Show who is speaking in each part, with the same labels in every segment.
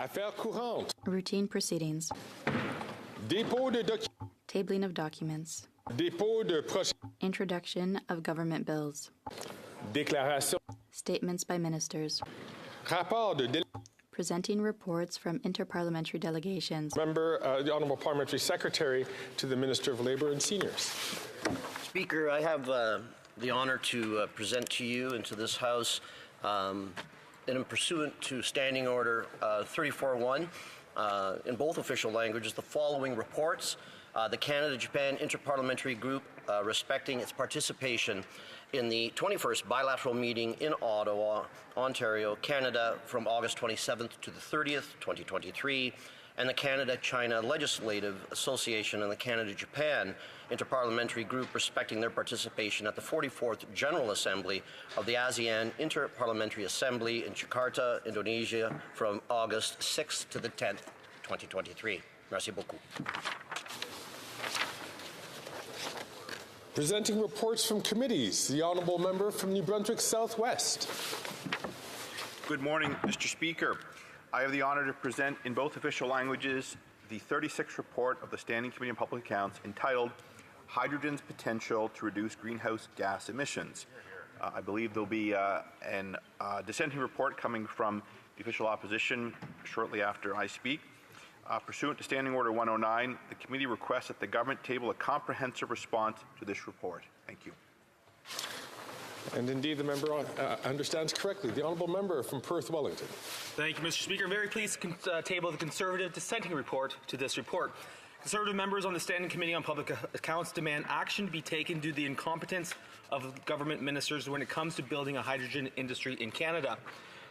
Speaker 1: Affaires courantes.
Speaker 2: Routine proceedings.
Speaker 1: Dépôt de documents.
Speaker 2: Tabling of documents.
Speaker 1: Dépôt de procès.
Speaker 2: Introduction of government bills.
Speaker 1: Déclaration.
Speaker 2: Statements by ministers.
Speaker 1: Rapport de
Speaker 2: Presenting reports from interparliamentary delegations.
Speaker 1: Member, the Honourable Parliamentary Secretary to the Minister of Labour and Seniors.
Speaker 3: Speaker, I have the honour to present to you and to this House, in pursuant to Standing Order 34.1, in both official languages, the following reports. The Canada-Japan Interparliamentary Group respecting its participation in the 21st bilateral meeting in Ottawa, Ontario, Canada from August 27th to the 30th, 2023, and the Canada-China Legislative Association and the Canada-Japan Interparliamentary Group respecting their participation at the 44th General Assembly of the ASEAN Interparliamentary Assembly in Jakarta, Indonesia from August 6th to the 10th, 2023. Merci beaucoup.
Speaker 1: Presenting reports from committees, the Honourable Member from New Brunswick Southwest.
Speaker 4: Good morning, Mr. Speaker. I have the honour to present in both official languages the 36th report of the Standing Committee on Public Accounts entitled Hydrogen's Potential to Reduce Greenhouse Gas Emissions. I believe there will be a dissenting report coming from the official opposition shortly after I speak. Pursuant to Standing Order 109, the committee requests that the government table a comprehensive response to this report. Thank you.
Speaker 1: And indeed, the member understands correctly. The Honourable Member from Perth Wellington.
Speaker 5: Thank you, Mr. Speaker. Very pleased to table the Conservative dissenting report to this report. Conservative members on the Standing Committee on Public Accounts demand action to be taken due to the incompetence of government ministers when it comes to building a hydrogen industry in Canada.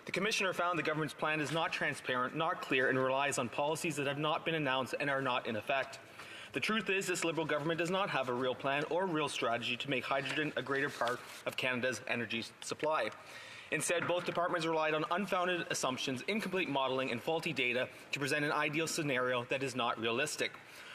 Speaker 5: The Commissioner found the government's plan is not transparent, not clear, and relies on policies that have not been announced and are not in effect. The truth is, this Liberal government does not have a real plan or real strategy to make hydrogen a greater part of Canada's energy supply. Instead, both departments relied on unfounded assumptions, incomplete modelling, and faulty data to present an ideal scenario that is not realistic.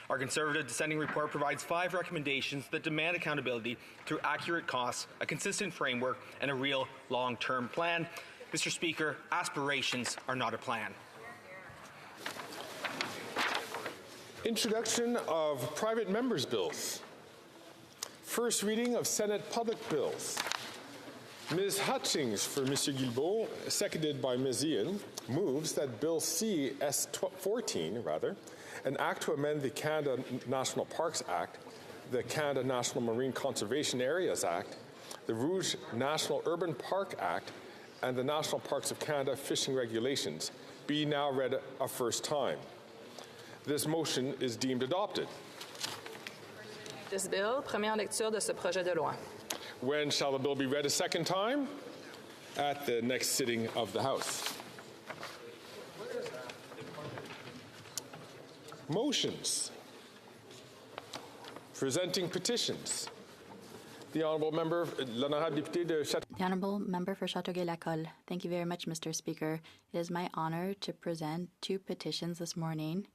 Speaker 5: Our Conservative dissenting report provides 5 recommendations that demand accountability through accurate costs, a consistent framework, and a real long-term plan. Mr. Speaker, aspirations are not a plan.
Speaker 1: Introduction of private members' bills. First reading of Senate public bills. Ms. Hutchings for Mr. Guilbeault, seconded by Ms. Ian, moves that Bill C-S14, an act to amend the Canada National Parks Act, the Canada National Marine Conservation Areas Act, the Rouge National Urban Park Act, and the National Parks of Canada Fishing Regulations be now read a first time. This motion is deemed adopted.
Speaker 6: This bill, première lecture de ce projet de loi.
Speaker 1: When shall the bill be read a second time? At the next sitting of the House. Motions. Presenting petitions. The Honourable Member, l'Honorable Député de Châteauguay.
Speaker 2: The Honourable Member for Châteauguay-Lacolle. Thank you very much, Mr. Speaker. It is my honour to present 2 petitions this morning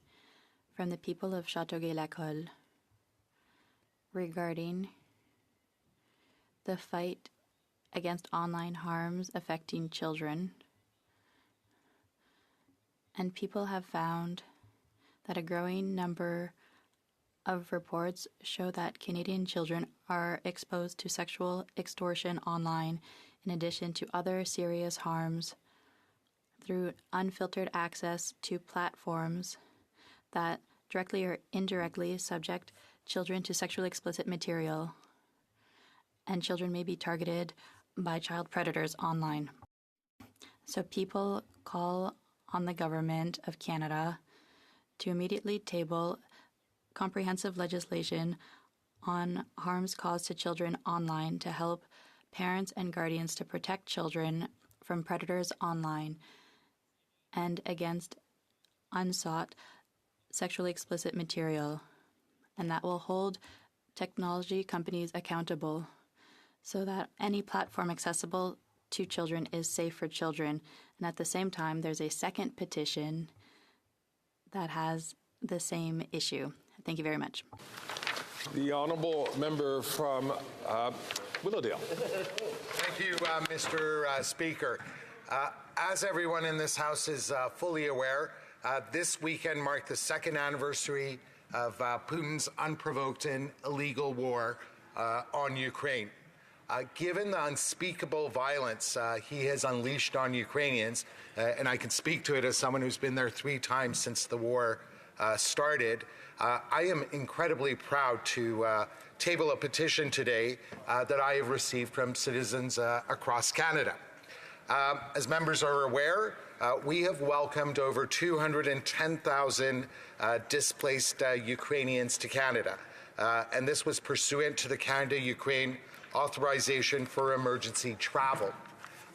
Speaker 2: from the people of Châteauguay-Lacolle regarding the fight against online harms affecting children. And people have found that a growing number of reports show that Canadian children are exposed to sexual extortion online in addition to other serious harms through unfiltered access to platforms that directly or indirectly subject children to sexually explicit material, and children may be targeted by child predators online. So people call on the Government of Canada to immediately table comprehensive legislation on harms caused to children online to help parents and guardians to protect children from predators online and against unsought sexually explicit material, and that will hold technology companies accountable so that any platform accessible to children is safe for children. And at the same time, there's a second petition that has the same issue. Thank you very much.
Speaker 1: The Honourable Member from Willowdale.
Speaker 7: Thank you, Mr. Speaker. As everyone in this House is fully aware, This weekend marked the second anniversary of Putin's unprovoked and illegal war on Ukraine. Given the unspeakable violence he has unleashed on Ukrainians, and I can speak to it as someone who's been there 3 times since the war started, I am incredibly proud to table a petition today that I have received from citizens across Canada. As members are aware, we have welcomed over 210,000 displaced Ukrainians to Canada, and this was pursuant to the Canada-Ukraine Authorization for Emergency Travel.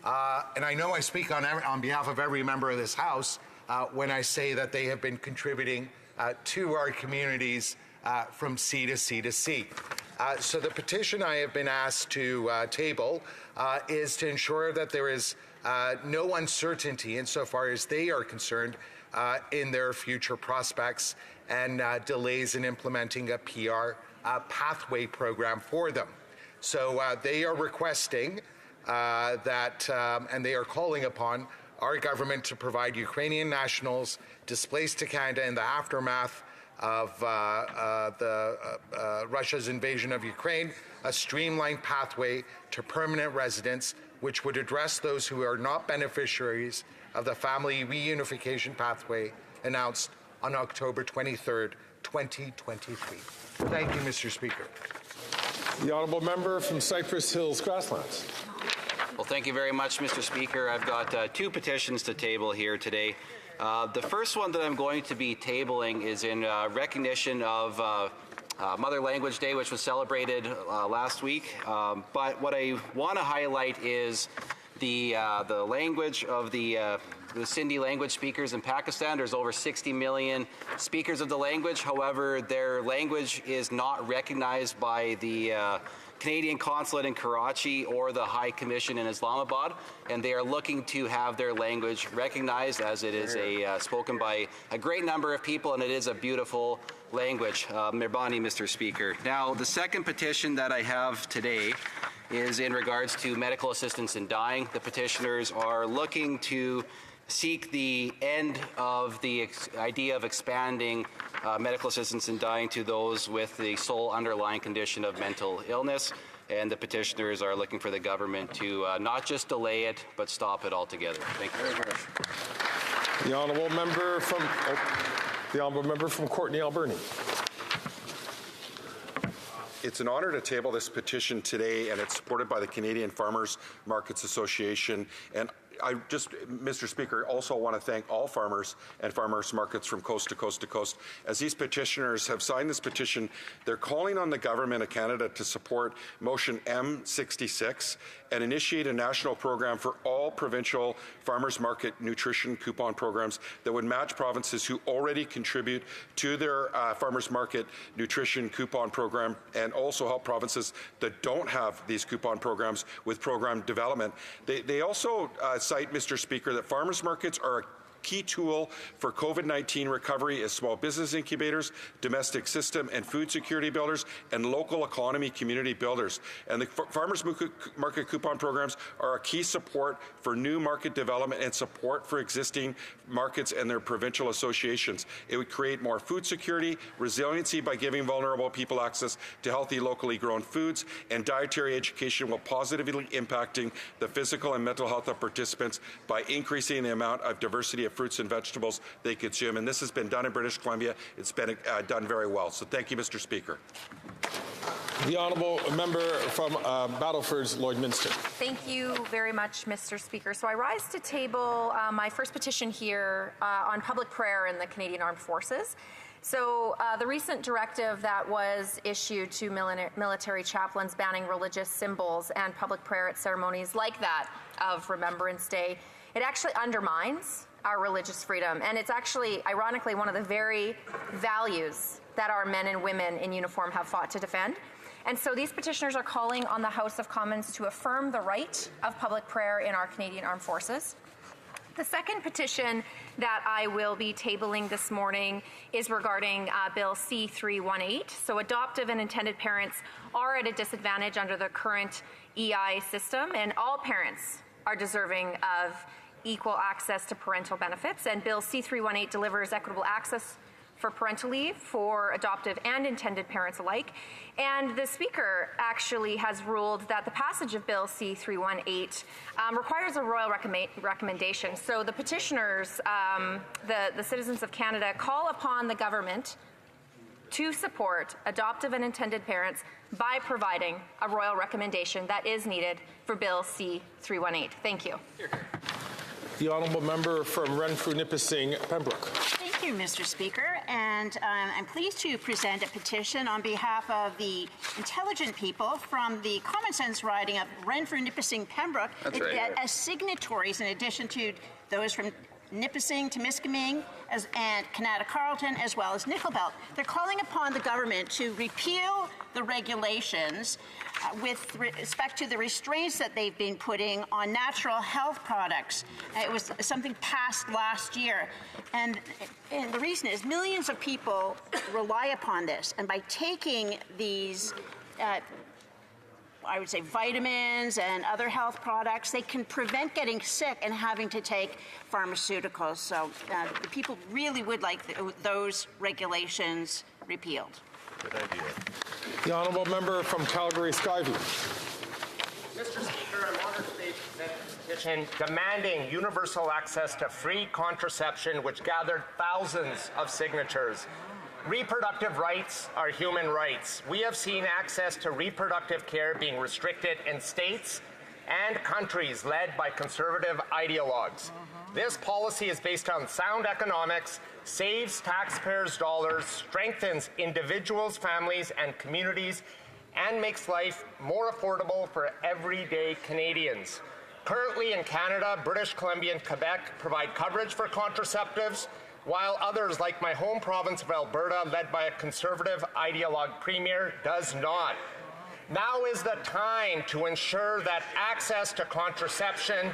Speaker 7: And I know I speak on behalf of every member of this House when I say that they have been contributing to our communities from sea to sea to sea. So the petition I have been asked to table is to ensure that there is no uncertainty insofar as they are concerned in their future prospects and delays in implementing a PR pathway program for them. So they are requesting that, and they are calling upon our government to provide Ukrainian nationals displaced to Canada in the aftermath of Russia's invasion of Ukraine, a streamlined pathway to permanent residence, which would address those who are not beneficiaries of the family reunification pathway announced on October 23rd, 2023. Thank you, Mr. Speaker.
Speaker 1: The honourable member from Cypress Hills Grasslands.
Speaker 8: Well, thank you very much, Mr. Speaker. I've got 2 petitions to table here today. The first one that I'm going to be tabling is in recognition of Mother Language Day, which was celebrated last week. But what I want to highlight is the language of the Sindhi language speakers in Pakistan. There's over 60 million speakers of the language. However, their language is not recognized by the Canadian Consulate in Karachi or the High Commission in Islamabad, and they are looking to have their language recognized, as it is spoken by a great number of people, and it is a beautiful language. Mirbani, Mr. Speaker. Now, the second petition that I have today is in regards to medical assistance in dying. The petitioners are looking to seek the end of the idea of expanding medical assistance in dying to those with the sole underlying condition of mental illness. And the petitioners are looking for the government to not just delay it, but stop it altogether. Thank you very much.
Speaker 1: The honourable member from Courtenay, Alberni.
Speaker 9: It's an honour to table this petition today, and it's supported by the Canadian Farmers Markets Association. And I just, Mr. Speaker, also want to thank all farmers and farmers markets from coast to coast to coast. As these petitioners have signed this petition, they're calling on the Government of Canada to support Motion M66 and initiate a national program for all provincial farmers market nutrition coupon programs that would match provinces who already contribute to their farmers market nutrition coupon program, and also help provinces that don't have these coupon programs with program development. They also cite, Mr. Speaker, that farmers markets are a key tool for COVID-19 recovery as small business incubators, domestic system and food security builders, and local economy community builders. And the farmers market coupon programs are a key support for new market development and support for existing markets and their provincial associations. It would create more food security, resiliency by giving vulnerable people access to healthy, locally grown foods, and dietary education while positively impacting the physical and mental health of participants by increasing the amount of diversity of fruits and vegetables they consume. And this has been done in British Columbia. It's been done very well. So thank you, Mr. Speaker.
Speaker 1: The honourable member from Battleford's Lloydminster.
Speaker 10: Thank you very much, Mr. Speaker. So I rise to table my first petition here on public prayer in the Canadian Armed Forces. So the recent directive that was issued to military chaplains banning religious symbols and public prayer at ceremonies like that of Remembrance Day, it actually undermines our religious freedom. And it's actually, ironically, one of the very values that our men and women in uniform have fought to defend. And so these petitioners are calling on the House of Commons to affirm the right of public prayer in our Canadian Armed Forces. The second petition that I will be tabling this morning is regarding Bill C-318. So adoptive and intended parents are at a disadvantage under the current EI system, and all parents are deserving of equal access to parental benefits, and Bill C-318 delivers equitable access for parental leave for adoptive and intended parents alike. And the Speaker actually has ruled that the passage of Bill C-318 requires a royal recommendation. So the petitioners, the citizens of Canada, call upon the government to support adoptive and intended parents by providing a royal recommendation that is needed for Bill C-318. Thank you.
Speaker 1: The honourable member from Renfrew-Nipissing, Pembroke.
Speaker 11: Thank you, Mr. Speaker, and I'm pleased to present a petition on behalf of the intelligent people from the common sense riding of Renfrew-Nipissing, Pembroke, as signatories, in addition to those from Nipissing, Temiskaming, and Kanata Carleton, as well as Nickel Belt. They're calling upon the government to repeal the regulations with respect to the restraints that they've been putting on natural health products. It was something passed last year. And the reason is millions of people rely upon this. And by taking these I would say vitamins and other health products, they can prevent getting sick and having to take pharmaceuticals. So the people really would like those regulations repealed.
Speaker 4: Good idea.
Speaker 1: The honourable member from Calgary-Skyview.
Speaker 12: Mr. Speaker, I'm honored to present a petition demanding universal access to free contraception, which gathered thousands of signatures. Reproductive rights are human rights. We have seen access to reproductive care being restricted in states and countries led by conservative ideologues. This policy is based on sound economics, saves taxpayers' dollars, strengthens individuals, families, and communities, and makes life more affordable for everyday Canadians. Currently in Canada, British Columbia, and Quebec provide coverage for contraceptives, while others, like my home province of Alberta, led by a conservative ideologue premier, does not. Now is the time to ensure that access to contraception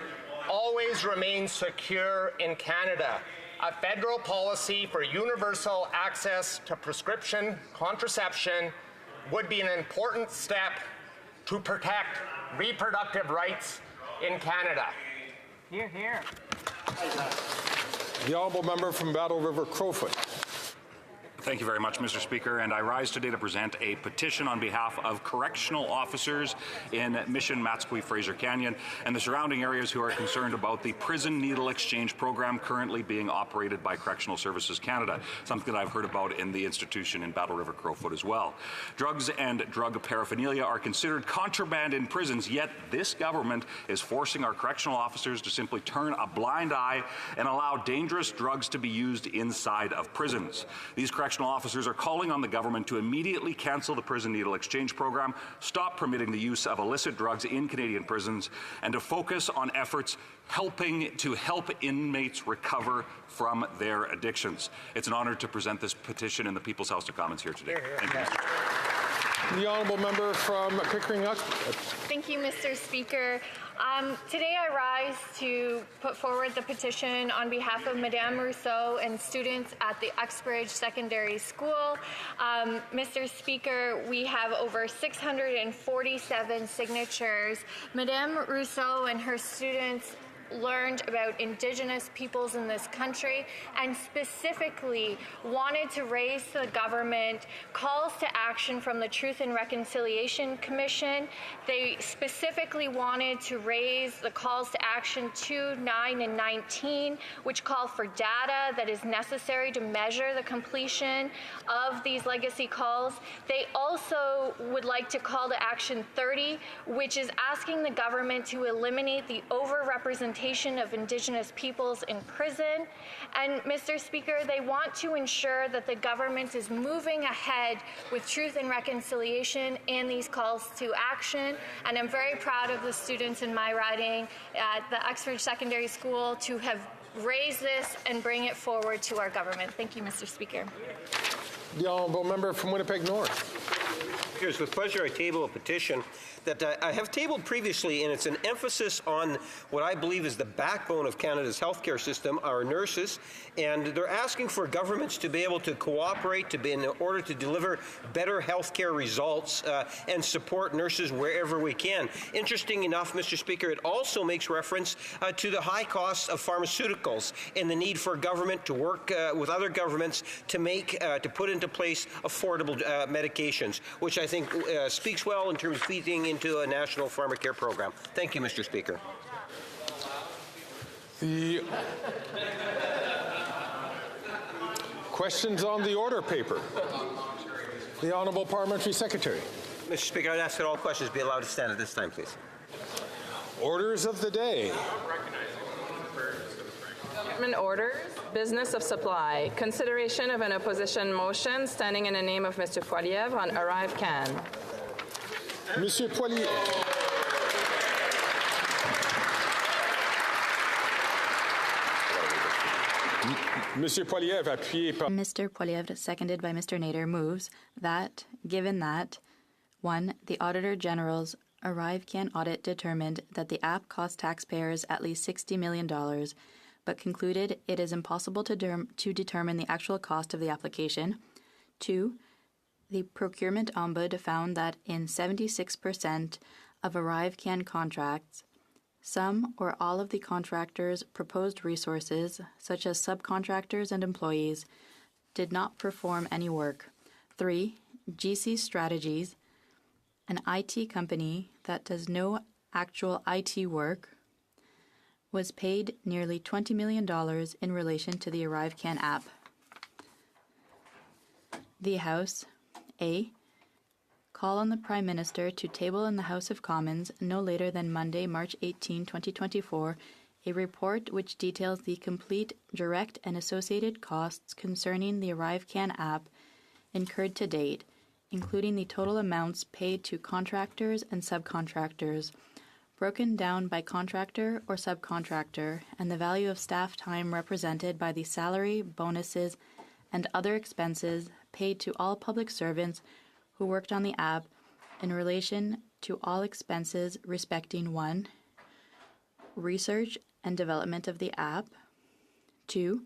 Speaker 12: always remains secure in Canada. A federal policy for universal access to prescription contraception would be an important step to protect reproductive rights in Canada.
Speaker 11: Hear, hear.
Speaker 1: The honourable member from Battle River, Crowfoot.
Speaker 13: Thank you very much, Mr. Speaker, and I rise today to present a petition on behalf of correctional officers in Mission, Matsqui, Fraser Canyon, and the surrounding areas who are concerned about the prison needle exchange program currently being operated by Correctional Services Canada, something that I've heard about in the institution in Battle River, Crowfoot as well. Drugs and drug paraphernalia are considered contraband in prisons, yet this government is forcing our correctional officers to simply turn a blind eye and allow dangerous drugs to be used inside of prisons. These correctional officers are calling on the government to immediately cancel the prison needle exchange program, stop permitting the use of illicit drugs in Canadian prisons, and to focus on efforts helping to help inmates recover from their addictions. It's an honor to present this petition in the People's House of Commons here today. Thank you.
Speaker 1: The honourable member from Pickering-Uxbridge.
Speaker 14: Thank you, Mr. Speaker. Today I rise to put forward the petition on behalf of Madame Rousseau and students at the Uxbridge Secondary School. Mr. Speaker, we have over 647 signatures. Madame Rousseau and her students learned about Indigenous peoples in this country and specifically wanted to raise to the government calls to action from the Truth and Reconciliation Commission. They specifically wanted to raise the calls to action 2, 9, and 19, which call for data that is necessary to measure the completion of these legacy calls. They also would like to call to action 30, which is asking the government to eliminate the overrepresentation of Indigenous peoples in prison. And Mr. Speaker, they want to ensure that the government is moving ahead with truth and reconciliation in these calls to action. And I'm very proud of the students in my riding at the Uxbridge Secondary School to have raised this and bring it forward to our government. Thank you, Mr. Speaker.
Speaker 1: The honourable member from Winnipeg North.
Speaker 15: Speaker, it's with pleasure I table a petition that I have tabled previously, and it's an emphasis on what I believe is the backbone of Canada's healthcare system, our nurses, and they're asking for governments to be able to cooperate in order to deliver better healthcare results and support nurses wherever we can. Interesting enough, Mr. Speaker, it also makes reference to the high costs of pharmaceuticals and the need for government to work with other governments to put into place affordable medications, which I think speaks well in terms of feeding into a national pharmacare program. Thank you, Mr. Speaker.
Speaker 1: The questions on the order paper. The Honourable Parliamentary Secretary.
Speaker 15: Mr. Speaker, I'd ask that all questions be allowed to stand at this time, please.
Speaker 1: Orders of the day.
Speaker 6: Government orders, business of supply, consideration of an opposition motion standing in the name of Mr. Poilievre on ArriveCAN.
Speaker 1: Monsieur Poilievre. Monsieur Poilievre, appuyé par...
Speaker 2: Mr. Poilievre, seconded by Mr. Nader, moves that, given that, 1. The Auditor General's ArriveCAN audit determined that the app cost taxpayers at least $60 million, but concluded it is impossible to determine the actual cost of the application. 2. The Procurement Ombud found that in 76% of ArriveCAN contracts, some or all of the contractors' proposed resources, such as subcontractors and employees, did not perform any work. 3. GC Strategies, an IT company that does no actual IT work, was paid nearly $20 million in relation to the ArriveCAN app. The House, A. Call on the Prime Minister to table in the House of Commons no later than Monday, March 18, 2024, a report which details the complete, direct, and associated costs concerning the ArriveCAN app incurred to date, including the total amounts paid to contractors and subcontractors, broken down by contractor or subcontractor, and the value of staff time represented by the salary, bonuses, and other expenses paid to all public servants who worked on the app in relation to all expenses respecting 1. Research and development of the app, 2.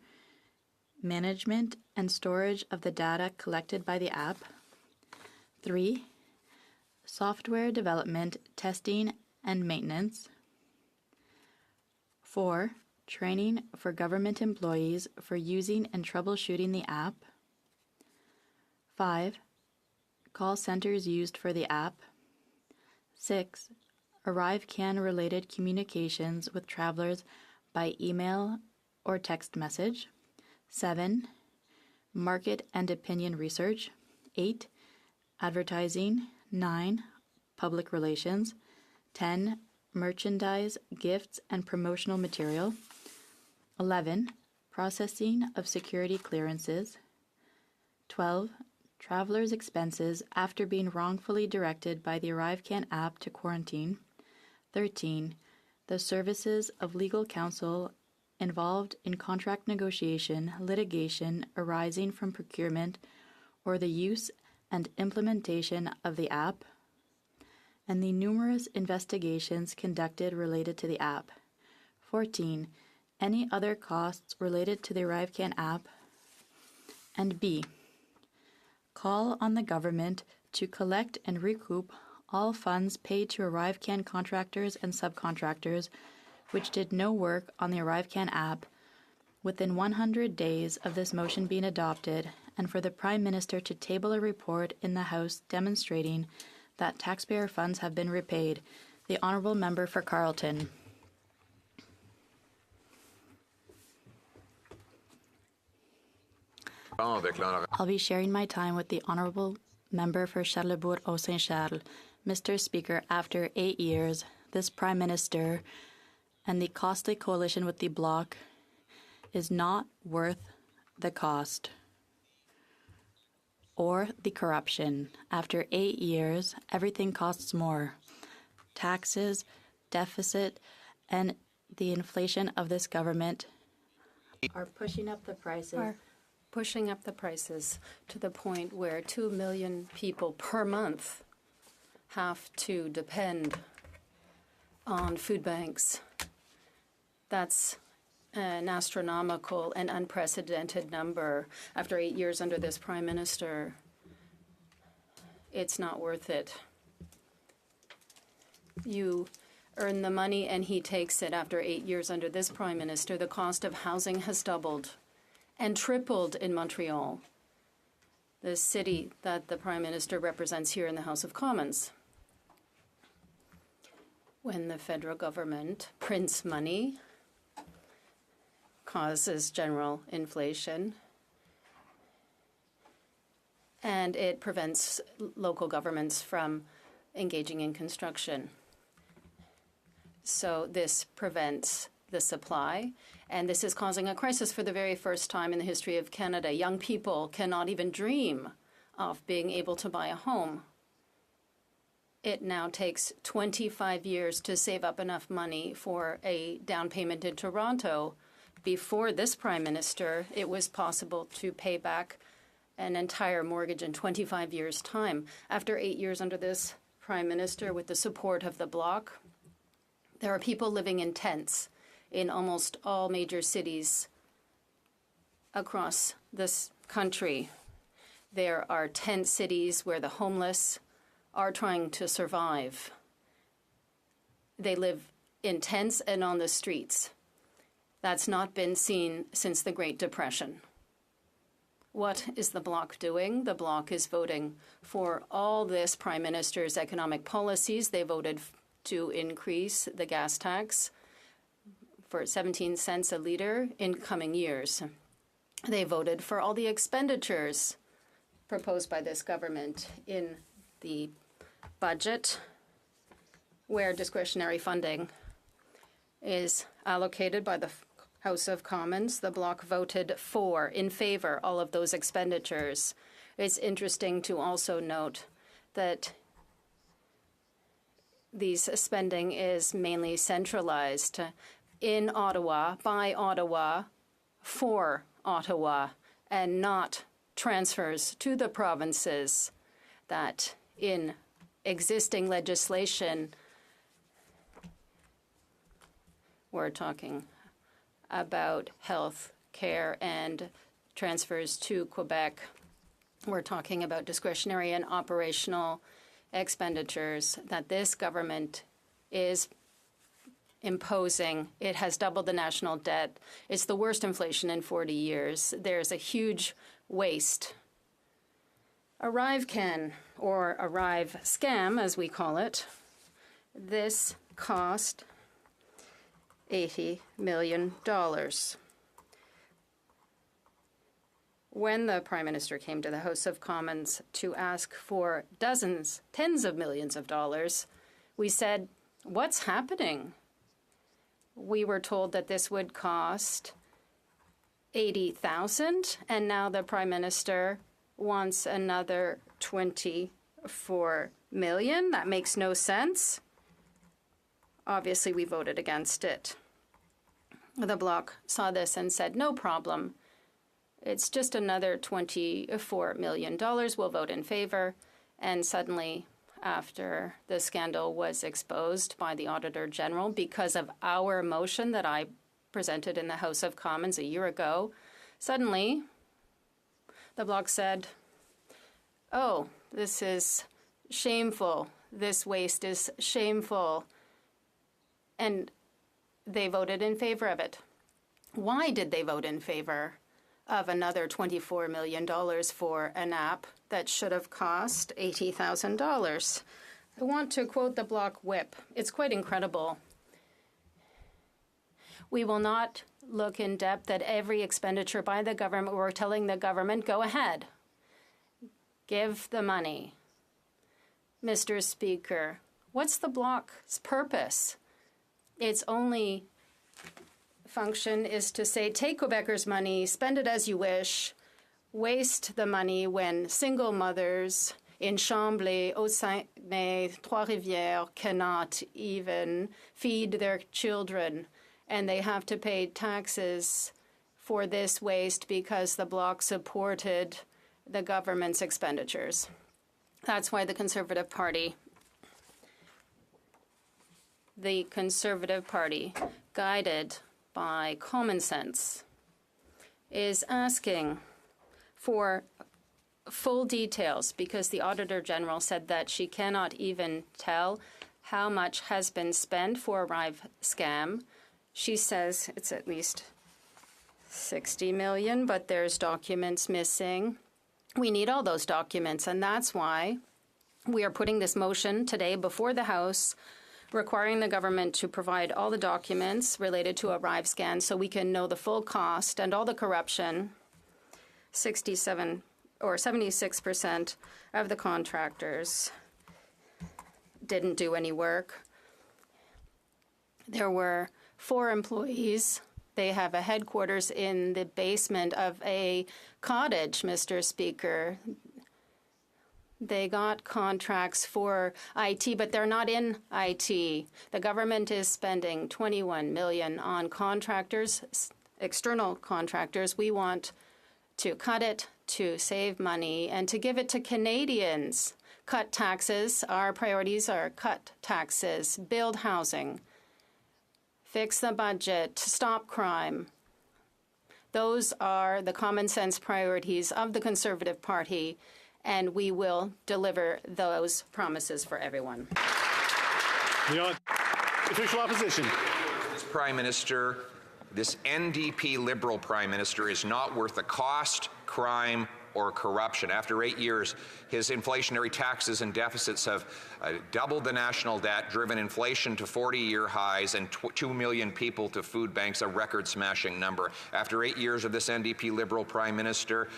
Speaker 2: Management and storage of the data collected by the app, 3. Software development, testing, and maintenance, 4. Training for government employees for using and troubleshooting the app, 5. Call centers used for the app, 6. ArriveCAN-related communications with travelers by email or text message, 7. Market and opinion research, 8. Advertising, 9. Public relations, 10. Merchandise, gifts, and promotional material, 11. Processing of security clearances, 12. Travelers' expenses after being wrongfully directed by the ArriveCAN app to quarantine, 13. The services of legal counsel involved in contract negotiation, litigation arising from procurement, or the use and implementation of the app, and the numerous investigations conducted related to the app. 14. Any other costs related to the ArriveCAN app. And B. Call on the government to collect and recoup all funds paid to ArriveCAN contractors and subcontractors which did no work on the ArriveCAN app within 100 days of this motion being adopted, and for the Prime Minister to table a report in the House demonstrating that taxpayer funds have been repaid. The Honourable Member for Carleton. I'll be sharing my time with the Honourable Member for Charlesbourg-Saint-Charles. Mr. Speaker, after 8 years, this Prime Minister and the costly coalition with the Bloc is not worth the cost or the corruption. After 8 years, everything costs more. Taxes, deficit, and the inflation of this government are pushing up the prices.
Speaker 16: To the point where 2 million people per month have to depend on food banks. That's an astronomical and unprecedented number. After 8 years under this Prime Minister, it's not worth it. You earn the money and he takes it. After 8 years under this Prime Minister, the cost of housing has doubled and tripled in Montreal, the city that the Prime Minister represents here in the House of Commons. When the federal government prints money, causes general inflation, and it prevents local governments from engaging in construction. So this prevents the supply, and this is causing a crisis for the very first time in the history of Canada. Young people cannot even dream of being able to buy a home. It now takes 25 years to save up enough money for a down payment in Toronto. Before this Prime Minister, it was possible to pay back an entire mortgage in 25 years' time. After 8 years under this Prime Minister, with the support of the Bloc, there are people living in tents in almost all major cities across this country. There are tent cities where the homeless are trying to survive. They live in tents and on the streets. That's not been seen since the Great Depression. What is the Bloc doing? The Bloc is voting for all this Prime Minister's economic policies. They voted to increase the gas tax for 17 cents a litre in coming years. They voted for all the expenditures proposed by this government in the budget, where discretionary funding is allocated by the House of Commons. The Bloc voted in favor all of those expenditures. It's interesting to also note that these spending is mainly centralized in Ottawa, by Ottawa, for Ottawa, and not transfers to the provinces that in existing legislation we're talking about health care and transfers to Quebec. We're talking about discretionary and operational expenditures that this government is imposing. It has doubled the national debt. It's the worst inflation in 40 years. There's a huge waste. ArriveCAN, or ArriveScam as we call it, this cost $80 million. When the Prime Minister came to the House of Commons to ask for dozens, tens of millions of dollars, we said, what's happening? We were told that this would cost $80,000, and now the Prime Minister wants another $24 million. That makes no sense. Obviously, we voted against it. The Bloc saw this and said, no problem. It's just another $24 million. We'll vote in favor. And suddenly, after the scandal was exposed by the Auditor General because of our motion that I presented in the House of Commons a year ago, suddenly the Bloc said, oh, this is shameful. This waste is shameful. And they voted in favor of it. Why did they vote in favor of another $24 million for an app that should have cost $80,000? I want to quote the Bloc whip. It's quite incredible. We will not look in depth at every expenditure by the government. We're telling the government, go ahead. Give the money. Mr. Speaker, what's the Bloc's purpose? Its only function is to say, take Quebecers' money, spend it as you wish, waste the money when single mothers in Chambly, Haut-Saguenay, Trois-Rivières cannot even feed their children, and they have to pay taxes for this waste because the Bloc supported the government's expenditures. That's why the Conservative Party the Conservative Party, guided by common sense, is asking for full details because the Auditor General said that she cannot even tell how much has been spent for ArriveScam. She says it's at least 60 million, but there's documents missing. We need all those documents, and that's why we are putting this motion today before the House requiring the government to provide all the documents related to ArriveScan so we can know the full cost and all the corruption. 67 or 76% of the contractors didn't do any work. There were 4 employees. They have a headquarters in the basement of a cottage, Mr. Speaker. They got contracts for IT, but they're not in IT. The government is spending $21 million on contractors, external contractors. We want to cut it, to save money, and to give it to Canadians. Cut taxes. Our priorities are cut taxes, build housing, fix the budget, stop crime. Those are the common sense priorities of the Conservative Party, and we will deliver those promises for everyone.
Speaker 17: The official opposition.
Speaker 18: This Prime Minister, this NDP Liberal Prime Minister, is not worth the cost, crime, or corruption. After 8 years, his inflationary taxes and deficits have doubled the national debt, driven inflation to 40-year highs, and 2 million people to food banks, a record-smashing number. After 8 years of this NDP Liberal Prime Minister,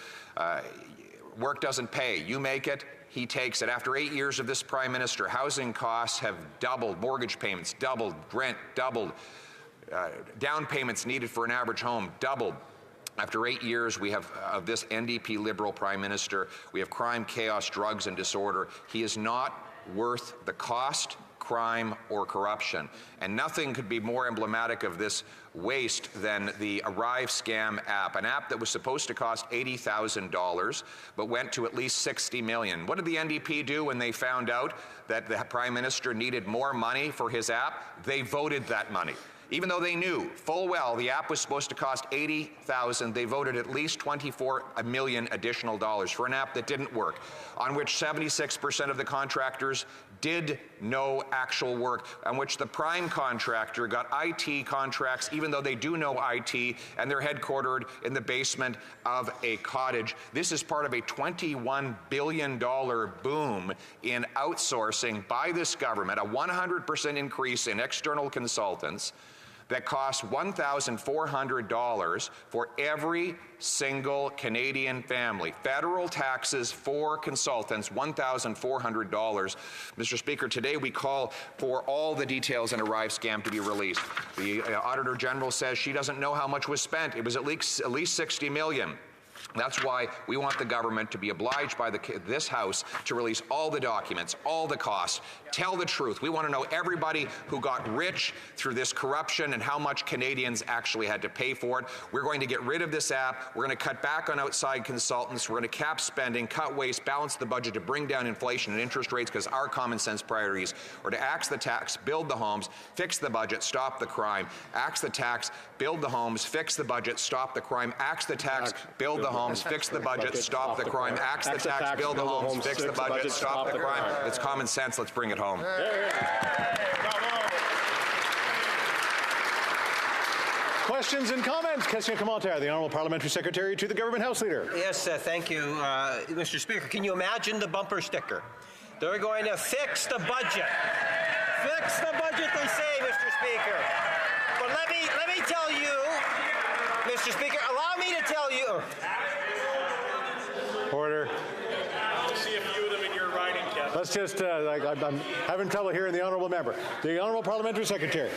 Speaker 18: work doesn't pay. You make it, he takes it. After 8 years of this Prime Minister, housing costs have doubled, mortgage payments doubled, rent doubled, down payments needed for an average home doubled. After 8 years of this NDP Liberal Prime Minister, we have crime, chaos, drugs, and disorder. He is not worth the cost, crime, or corruption. And nothing could be more emblematic of this waste than the ArriveScam app, an app that was supposed to cost $80,000 but went to at least $60 million. What did the NDP do when they found out that the Prime Minister needed more money for his app? They voted that money. Even though they knew full well the app was supposed to cost $80,000, they voted at least $24 million additional dollars for an app that didn't work, on which 76% of the contractors did no actual work, on which the prime contractor got IT contracts even though they do no IT, and they're headquartered in the basement of a cottage. This is part of a $21 billion boom in outsourcing by this government, a 100% increase in external consultants that costs $1,400 for every single Canadian family. Federal taxes for consultants, $1,400. Mr. Speaker, today we call for all the details in ArriveScam to be released. The Auditor General says she doesn't know how much was spent. It was at least $60 million. That's why we want the government to be obliged by this House to release all the documents, all the costs, tell the truth. We want to know everybody who got rich through this corruption and how much Canadians actually had to pay for it. We're going to get rid of this app. We're going to cut back on outside consultants. We're going to cap spending, cut waste, balance the budget to bring down inflation and interest rates, because our common sense priorities are to axe the tax, build the homes, fix the budget, stop the crime. Axe the tax, build the homes, fix the budget, stop the crime. Axe the tax, build the homes, fix the budget, stop the crime. Axe the tax, build the homes, fix the budget, stop the crime. It's common sense. Let's bring it home.
Speaker 17: Questions and comments? Question commentaire. The Honourable Parliamentary Secretary to the Government House Leader.
Speaker 15: Yes, thank you, Mr. Speaker. Can you imagine the bumper sticker? They're going to fix the budget. Fix the budget, they say, Mr. Speaker. But let me tell you, Mr. Speaker, allow me to tell you.
Speaker 17: Order.
Speaker 5: I see a few of them in your writing, Kevin.
Speaker 17: Let's just, I'm having trouble hearing the Honourable Member. The Honourable Parliamentary Secretary.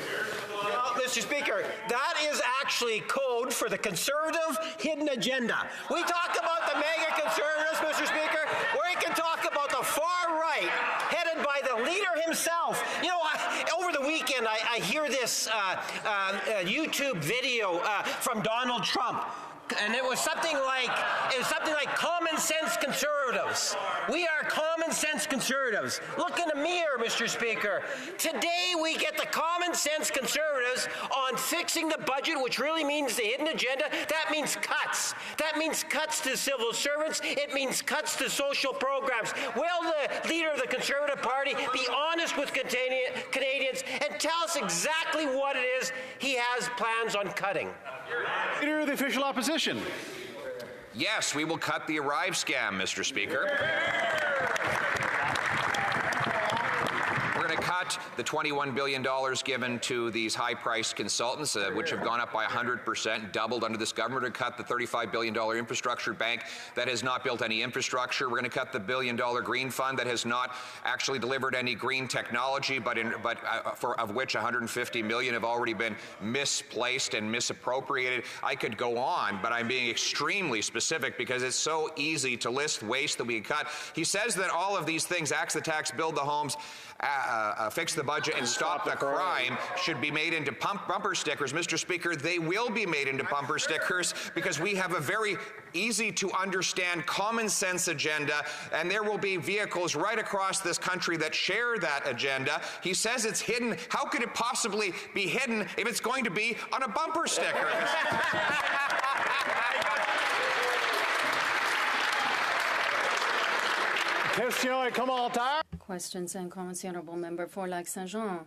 Speaker 15: Well, Mr. Speaker, that is actually code for the Conservative hidden agenda. We talk about the mega conservatives, Mr. Speaker, or we can talk about the far right, headed by the leader himself. You know, over the weekend, I hear this YouTube video from Donald Trump And it was something like common sense conservatives. We are common sense conservatives. Look in the mirror, Mr. Speaker. Today we get the common sense conservatives on fixing the budget, which really means the hidden agenda. That means cuts. That means cuts to civil servants. It means cuts to social programs. Will the leader of the Conservative Party be honest with Canadians and tell us exactly what it is he has plans on cutting?
Speaker 17: Leader of the official opposition.
Speaker 18: Yes, we will cut the ArriveScam, Mr. Speaker. We're going to cut the $21 billion given to these high-priced consultants, which have gone up by 100%, doubled under this government. We're going to cut the $35 billion infrastructure bank that has not built any infrastructure. We're going to cut the $1 billion green fund that has not actually delivered any green technology, of which $150 million have already been misplaced and misappropriated. I could go on, but I'm being extremely specific because it's so easy to list waste that we can cut. He says that all of these things, axe the tax, build the homes, fix the budget, and stop the crime, should be made into bumper stickers. Mr. Speaker, they will be made into bumper stickers because we have a very easy to understand common sense agenda, and there will be vehicles right across this country that share that agenda. He says it's hidden. How could it possibly be hidden if it's going to be on a bumper sticker?
Speaker 17: Question et commentaire.
Speaker 16: Questions and comments, the Honourable Member for Lac-Saint-Jean.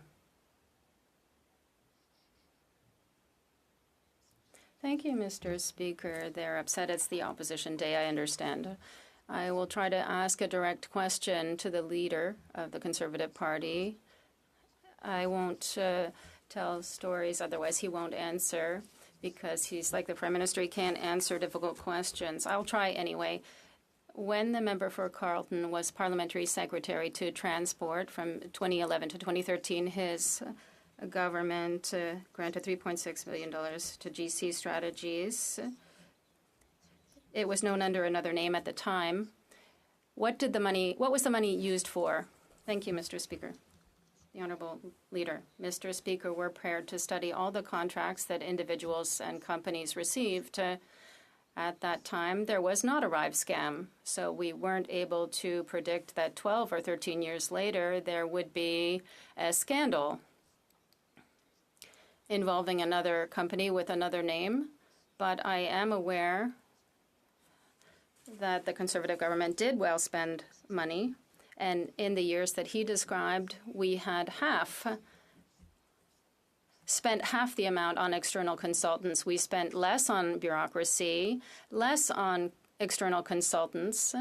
Speaker 16: Thank you, Mr. Speaker. They're upset it's the opposition day, I understand. I will try to ask a direct question to the leader of the Conservative Party. I won't tell stories, otherwise he won't answer, because he's like the Prime Minister, he can't answer difficult questions. I'll try anyway. When the member for Carleton was Parliamentary Secretary to Transport from 2011 to 2013, his government granted $3.6 billion to GC Strategies. It was known under another name at the time. What was the money used for? Thank you, Mr. Speaker. The Honourable Leader. Mr. Speaker, we're prepared to study all the contracts that individuals and companies received. At that time, there was not ArriveScam, so we weren't able to predict that 12 or 13 years later there would be a scandal involving another company with another name. But I am aware that the Conservative government did well spend money, and in the years that he described, we had spent half the amount on external consultants. We spent less on bureaucracy, less on external consultants.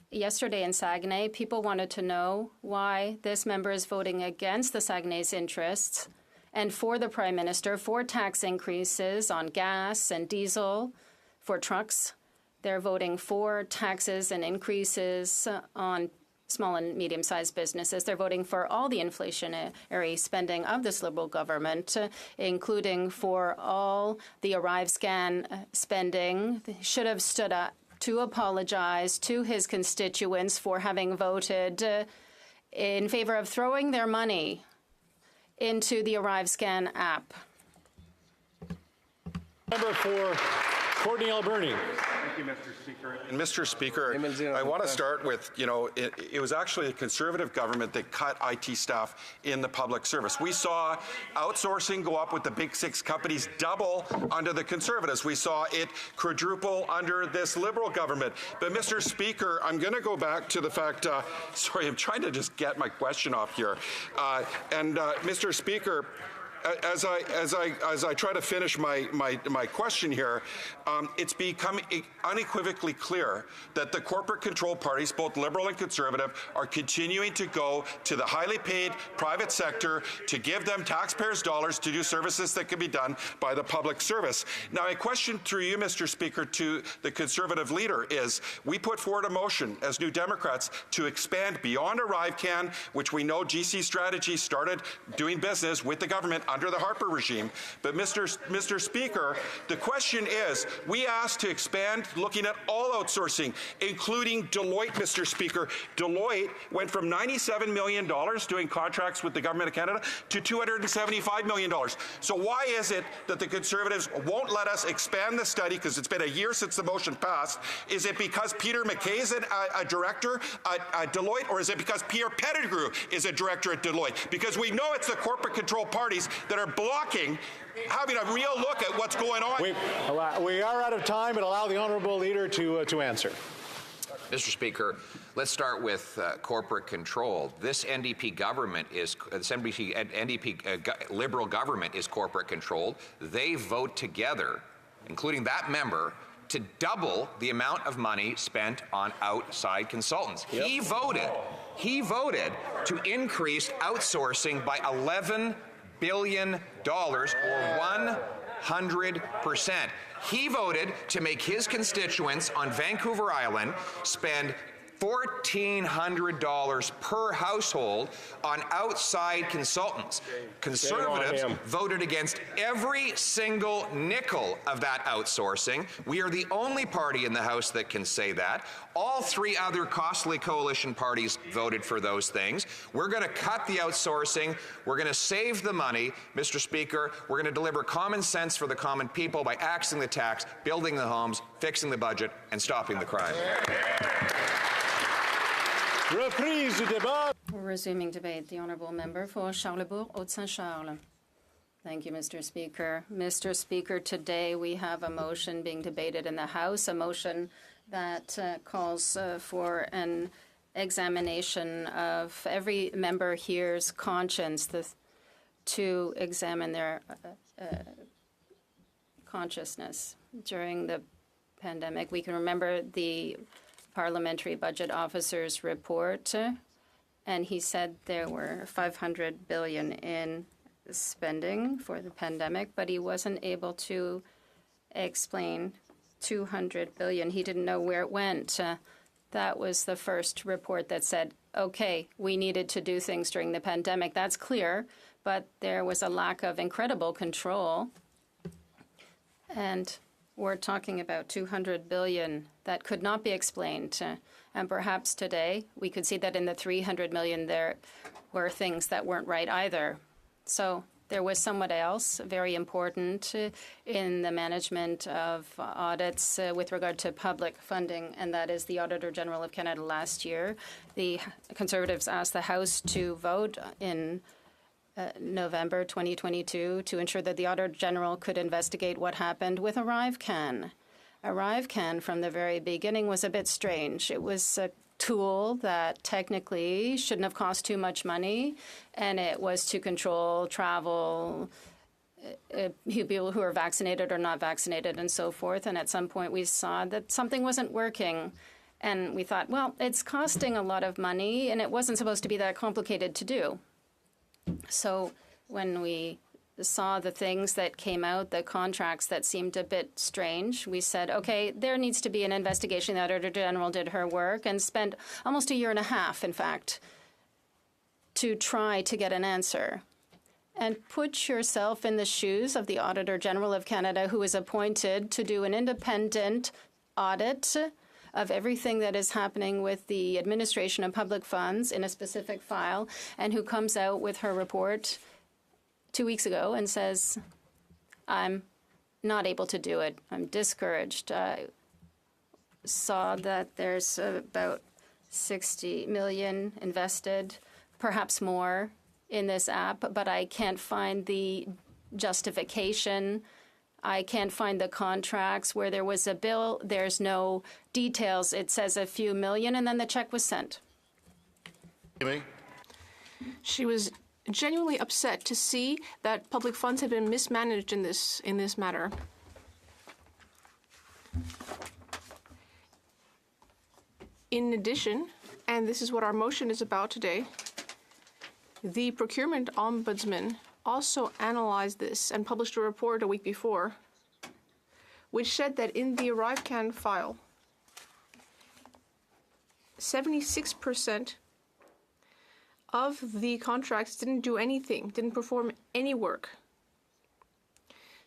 Speaker 16: Yesterday in Saguenay, people wanted to know why this member is voting against the Saguenay's interests and for the Prime Minister, for tax increases on gas and diesel, for trucks. They're voting for taxes and increases on small and medium-sized businesses. They're voting for all the inflationary spending of this Liberal government, including for all the ArriveScan spending. They should have stood up to apologize to his constituents for having voted in favor of throwing their money into the ArriveScan app.
Speaker 17: Member for Courtney Alberni.
Speaker 9: Thank you, Mr. Speaker. And Mr. Speaker, I want to start with, it was actually a Conservative government that cut IT staff in the public service. We saw outsourcing go up with the big six companies, double under the Conservatives. We saw it quadruple under this Liberal government. But Mr. Speaker, I'm going to go back to the fact, sorry, I'm trying to just get my question off here. Mr. Speaker, as I try to finish my question here, it's become unequivocally clear that the corporate control parties, both Liberal and Conservative, are continuing to go to the highly paid private sector to give them taxpayers' dollars to do services that can be done by the public service. Now, a question through you, Mr. Speaker, to the Conservative leader is, we put forward a motion as New Democrats to expand beyond ArriveCAN, which we know GC Strategies started doing business with the government under the Harper regime. But Mr. Speaker, the question is, we asked to expand looking at all outsourcing, including Deloitte, Mr. Speaker. Deloitte went from $97 million doing contracts with the Government of Canada to $275 million. So why is it that the Conservatives won't let us expand the study, because it's been a year since the motion passed? Is it because Peter MacKay is a director at Deloitte, or is it because Pierre Pettigrew is a director at Deloitte? Because we know it's the corporate control parties that are blocking having a real look at what's going on.
Speaker 17: We are out of time, but allow the honourable leader to answer.
Speaker 18: Mr. Speaker, let's start with corporate control. This NDP government is, NDP Liberal government is corporate controlled. They vote together, including that member, to double the amount of money spent on outside consultants. Yep. He voted to increase outsourcing by $11 billion, or 100%. He voted to make his constituents on Vancouver Island spend $1,400 per household on outside consultants. Conservatives voted against every single nickel of that outsourcing. We are the only party in the House that can say that. All three other costly coalition parties voted for those things. We're going to cut the outsourcing. We're going to save the money. Mr. Speaker, we're going to deliver common sense for the common people by axing the tax, building the homes, fixing the budget, and stopping the crime.
Speaker 17: Reprise du débat.
Speaker 16: Resuming debate, the honourable member for Charlesbourg, Haute-Saint-Charles. Thank you, Mr. Speaker. Mr. Speaker, today we have a motion being debated in the House, a motion that calls for an examination of every member here's conscience to examine their consciousness during the pandemic. We can remember the Parliamentary Budget Officer's report, and he said there were $500 billion in spending for the pandemic, but he wasn't able to explain $200 billion. He didn't know where it went. That was the first report that said, okay, we needed to do things during the pandemic. That's clear, but there was a lack of incredible control. And we're talking about $200 billion that could not be explained. And perhaps today we could see that in the $300 million there were things that weren't right either. So there was someone else very important in the management of audits with regard to public funding, and that is the Auditor General of Canada last year. The Conservatives asked the House to vote in November 2022 to ensure that the Auditor General could investigate what happened with ArriveCAN. ArriveCAN from the very beginning was a bit strange. It was a tool that technically shouldn't have cost too much money, and it was to control travel, people who are vaccinated or not vaccinated and so forth. And at some point we saw that something wasn't working. And we thought, well, it's costing a lot of money, and it wasn't supposed to be that complicated to do. So when we saw the things that came out, the contracts that seemed a bit strange, we said, okay, there needs to be an investigation. The Auditor General did her work and spent almost a year and a half, in fact, to try to get an answer. And put yourself in the shoes of the Auditor General of Canada, who is appointed to do an independent audit of everything that is happening with the administration of public funds in a specific file, and who comes out with her report 2 weeks ago and says, I'm not able to do it. I'm discouraged. I saw that there's about $60 million invested, perhaps more, in this app, but I can't find the justification. I can't find the contracts where there was a bill. There's no details. It says a few million, and then the check was sent.
Speaker 19: She was genuinely upset to see that public funds had been mismanaged in this matter. In addition, and this is what our motion is about today, the Procurement Ombudsman also analyzed this and published a report a week before, which said that in the ArriveCAN file, 76% of the contracts didn't do anything, didn't perform any work.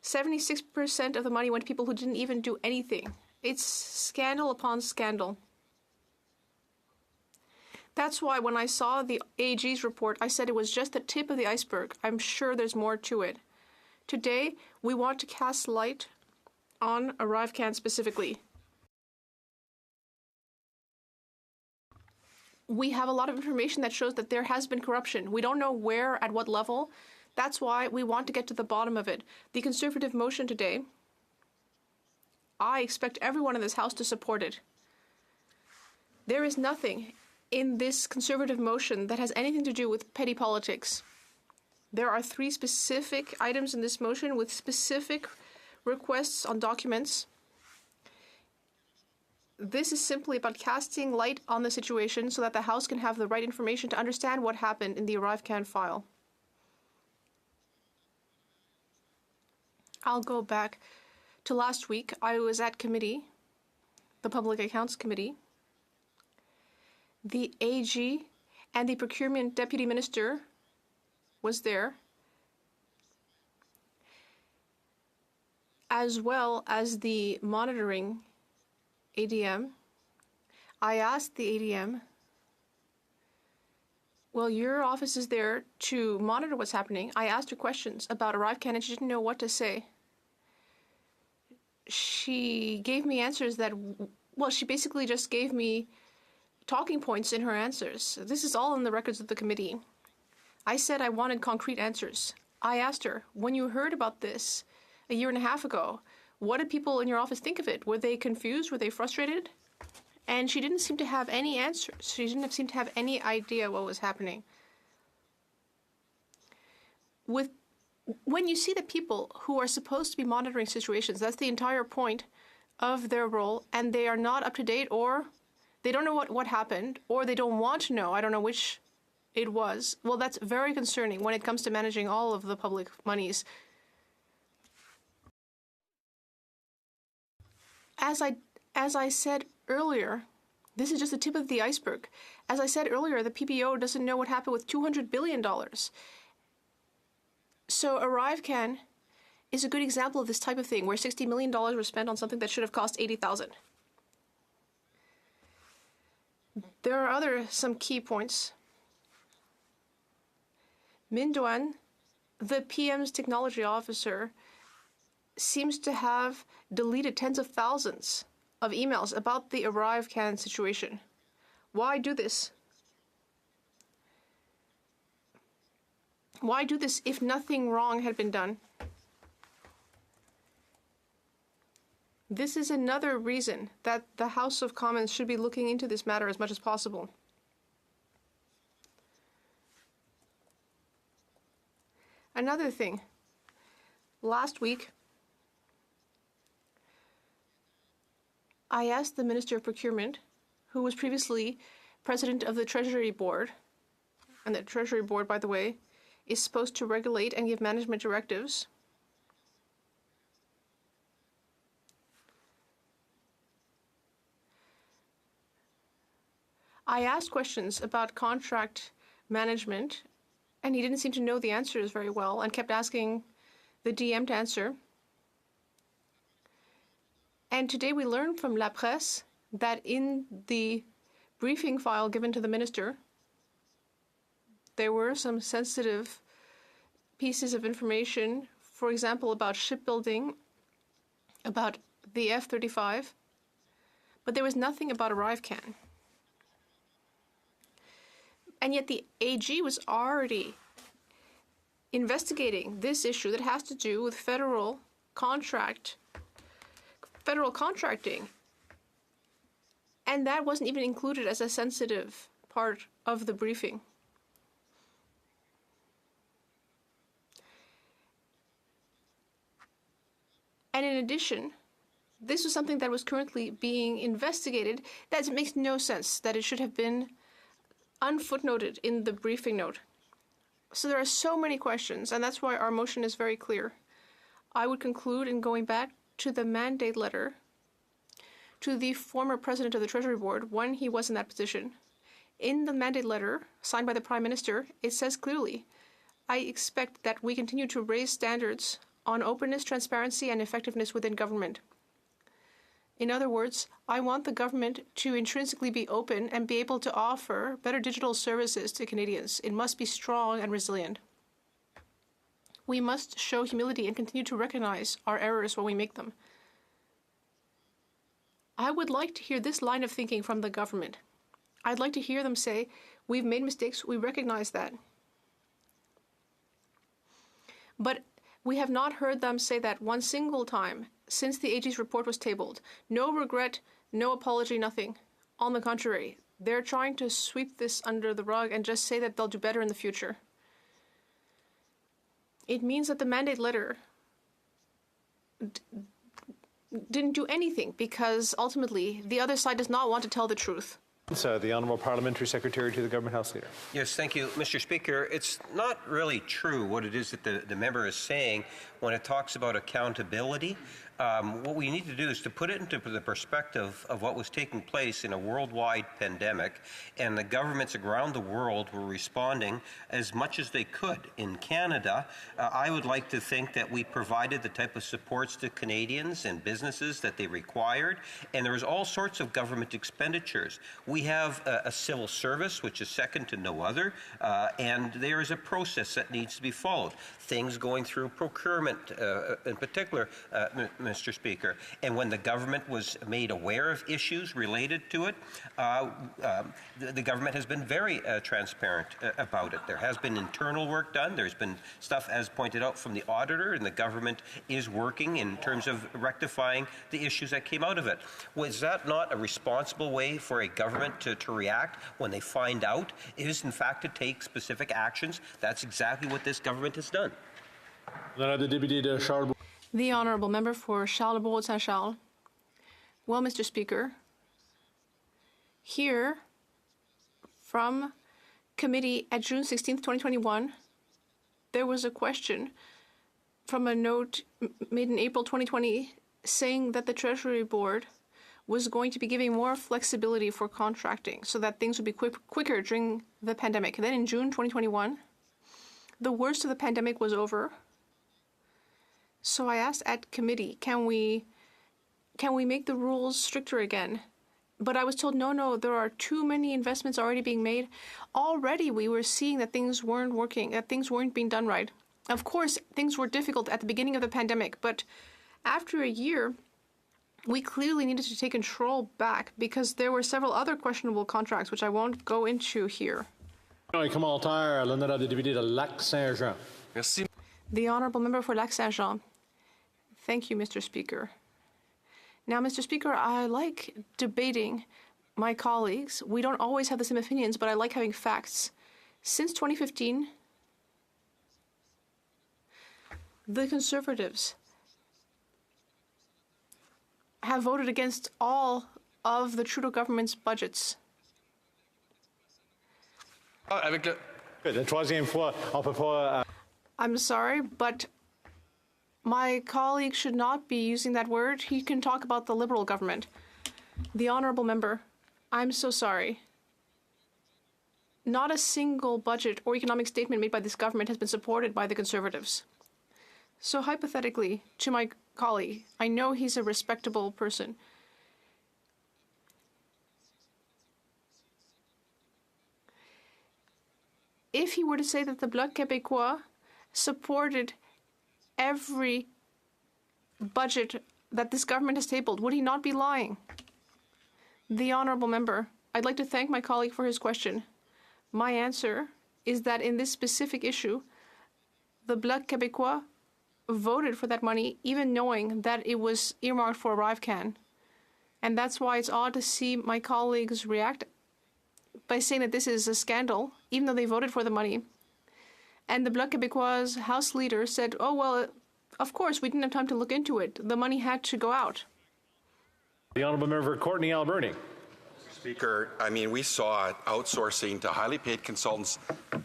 Speaker 19: 76% of the money went to people who didn't even do anything. It's scandal upon scandal. That's why when I saw the AG's report, I said it was just the tip of the iceberg. I'm sure there's more to it. Today, we want to cast light on ArriveCAN specifically. We have a lot of information that shows that there has been corruption. We don't know where, at what level. That's why we want to get to the bottom of it. The Conservative motion today, I expect everyone in this House to support it. There is nothing in this Conservative motion that has anything to do with petty politics. There are 3 specific items in this motion with specific requests on documents. This is simply about casting light on the situation so that the House can have the right information to understand what happened in the ArriveCAN file. I'll go back to last week. I was at committee, the Public Accounts Committee. The AG and the Procurement Deputy Minister was there, as well as the monitoring ADM. I asked the ADM, well, your office is there to monitor what's happening. I asked her questions about ArriveCAN and she didn't know what to say. She gave me answers that, well, she basically just gave me talking points in her answers. This is all in the records of the committee. I said I wanted concrete answers. I asked her, when you heard about this a year and a half ago, what did people in your office think of it? Were they confused? Were they frustrated? And she didn't seem to have any answers. She didn't seem to have any idea what was happening. When you see the people who are supposed to be monitoring situations, that's the entire point of their role, and they are not up to date, or they don't know what happened, or they don't want to know. I don't know which it was. Well, that's very concerning when it comes to managing all of the public monies. As I said earlier, this is just the tip of the iceberg. As I said earlier, the PPO doesn't know what happened with $200 billion. So ArriveCAN is a good example of this type of thing, where $60 million were spent on something that should have cost $80,000. There are some key points. Minduan, the PM's technology officer, seems to have deleted tens of thousands of emails about the ArriveCAN situation. Why do this? Why do this if nothing wrong had been done? This is another reason that the House of Commons should be looking into this matter as much as possible. Another thing. Last week, I asked the Minister of Procurement, who was previously president of the Treasury Board, and the Treasury Board, by the way, is supposed to regulate and give management directives. I asked questions about contract management, and he didn't seem to know the answers very well and kept asking the DM to answer. And today we learned from La Presse that in the briefing file given to the minister, there were some sensitive pieces of information, for example, about shipbuilding, about the F-35, but there was nothing about ArriveCAN. And yet the AG was already investigating this issue that has to do with federal contracting. And that wasn't even included as a sensitive part of the briefing. And in addition, this was something that was currently being investigated. That makes no sense that it should have been unfootnoted in the briefing note. So there are so many questions, and that's why our motion is very clear. I would conclude in going back to the mandate letter to the former president of the Treasury Board when he was in that position. In the mandate letter signed by the Prime Minister, it says clearly, I expect that we continue to raise standards on openness, transparency, and effectiveness within government. In other words, I want the government to intrinsically be open and be able to offer better digital services to Canadians. It must be strong and resilient. We must show humility and continue to recognize our errors when we make them. I would like to hear this line of thinking from the government. I'd like to hear them say, we've made mistakes, we recognize that. But we have not heard them say that one single time since the AG's report was tabled. No regret, no apology, nothing. On the contrary, they're trying to sweep this under the rug and just say that they'll do better in the future. It means that the mandate letter didn't do anything because ultimately the other side does not want to tell the truth.
Speaker 17: So, the Honourable Parliamentary Secretary to the Government House Leader.
Speaker 15: Yes, thank you, Mr. Speaker. It's not really true what it is that the member is saying when it talks about accountability. What we need to do is to put it into the perspective of what was taking place in a worldwide pandemic, and the governments around the world were responding as much as they could. In Canada, I would like to think that we provided the type of supports to Canadians and businesses that they required, and there was all sorts of government expenditures. We have a civil service, which is second to no other, and there is a process that needs to be followed. Things going through procurement, in particular, Mr. Speaker. And when the government was made aware of issues related to it, the government has been very transparent about it. There has been internal work done. There's been stuff, as pointed out, from the auditor, and the government is working in terms of rectifying the issues that came out of it. Was that not a responsible way for a government to react when they find out is, in fact, to take specific actions? That's exactly what this government has done.
Speaker 19: The Honourable Member for Charlebourg-Saint-Charles. Well, Mr. Speaker, here from committee at June 16th, 2021, there was a question from a note made in April 2020 saying that the Treasury Board was going to be giving more flexibility for contracting so that things would be quicker during the pandemic. Then in June 2021, the worst of the pandemic was over. So I asked at committee, can we make the rules stricter again? But I was told, no, there are too many investments already being made. Already we were seeing that things weren't working, that things weren't being done right. Of course, things were difficult at the beginning of the pandemic, but after a year, we clearly needed to take control back because there were several other questionable contracts, which I won't go into here. The Honourable Member for Lac-Saint-Jean. Thank you, Mr. Speaker. Now, Mr. Speaker, I like debating my colleagues. We don't always have the same opinions, but I like having facts. Since 2015, the Conservatives have voted against all of the Trudeau government's budgets. I'm sorry, but my colleague should not be using that word. He can talk about the Liberal government. The Honourable Member, I'm so sorry. Not a single budget or economic statement made by this government has been supported by the Conservatives. So hypothetically, to my colleague, I know he's a respectable person. If he were to say that the Bloc Québécois supported every budget that this government has tabled, would he not be lying? The Honourable Member, I'd like to thank my colleague for his question. My answer is that in this specific issue, the Bloc Québécois voted for that money, even knowing that it was earmarked for ArriveCAN. And that's why it's odd to see my colleagues react by saying that this is a scandal, even though they voted for the money. And the Bloc Québécois House leader said, oh, well, of course, we didn't have time to look into it. The money had to go out.
Speaker 17: The Honourable Member for Courtenay Alberni.
Speaker 9: Speaker, I mean, we saw outsourcing to highly paid consultants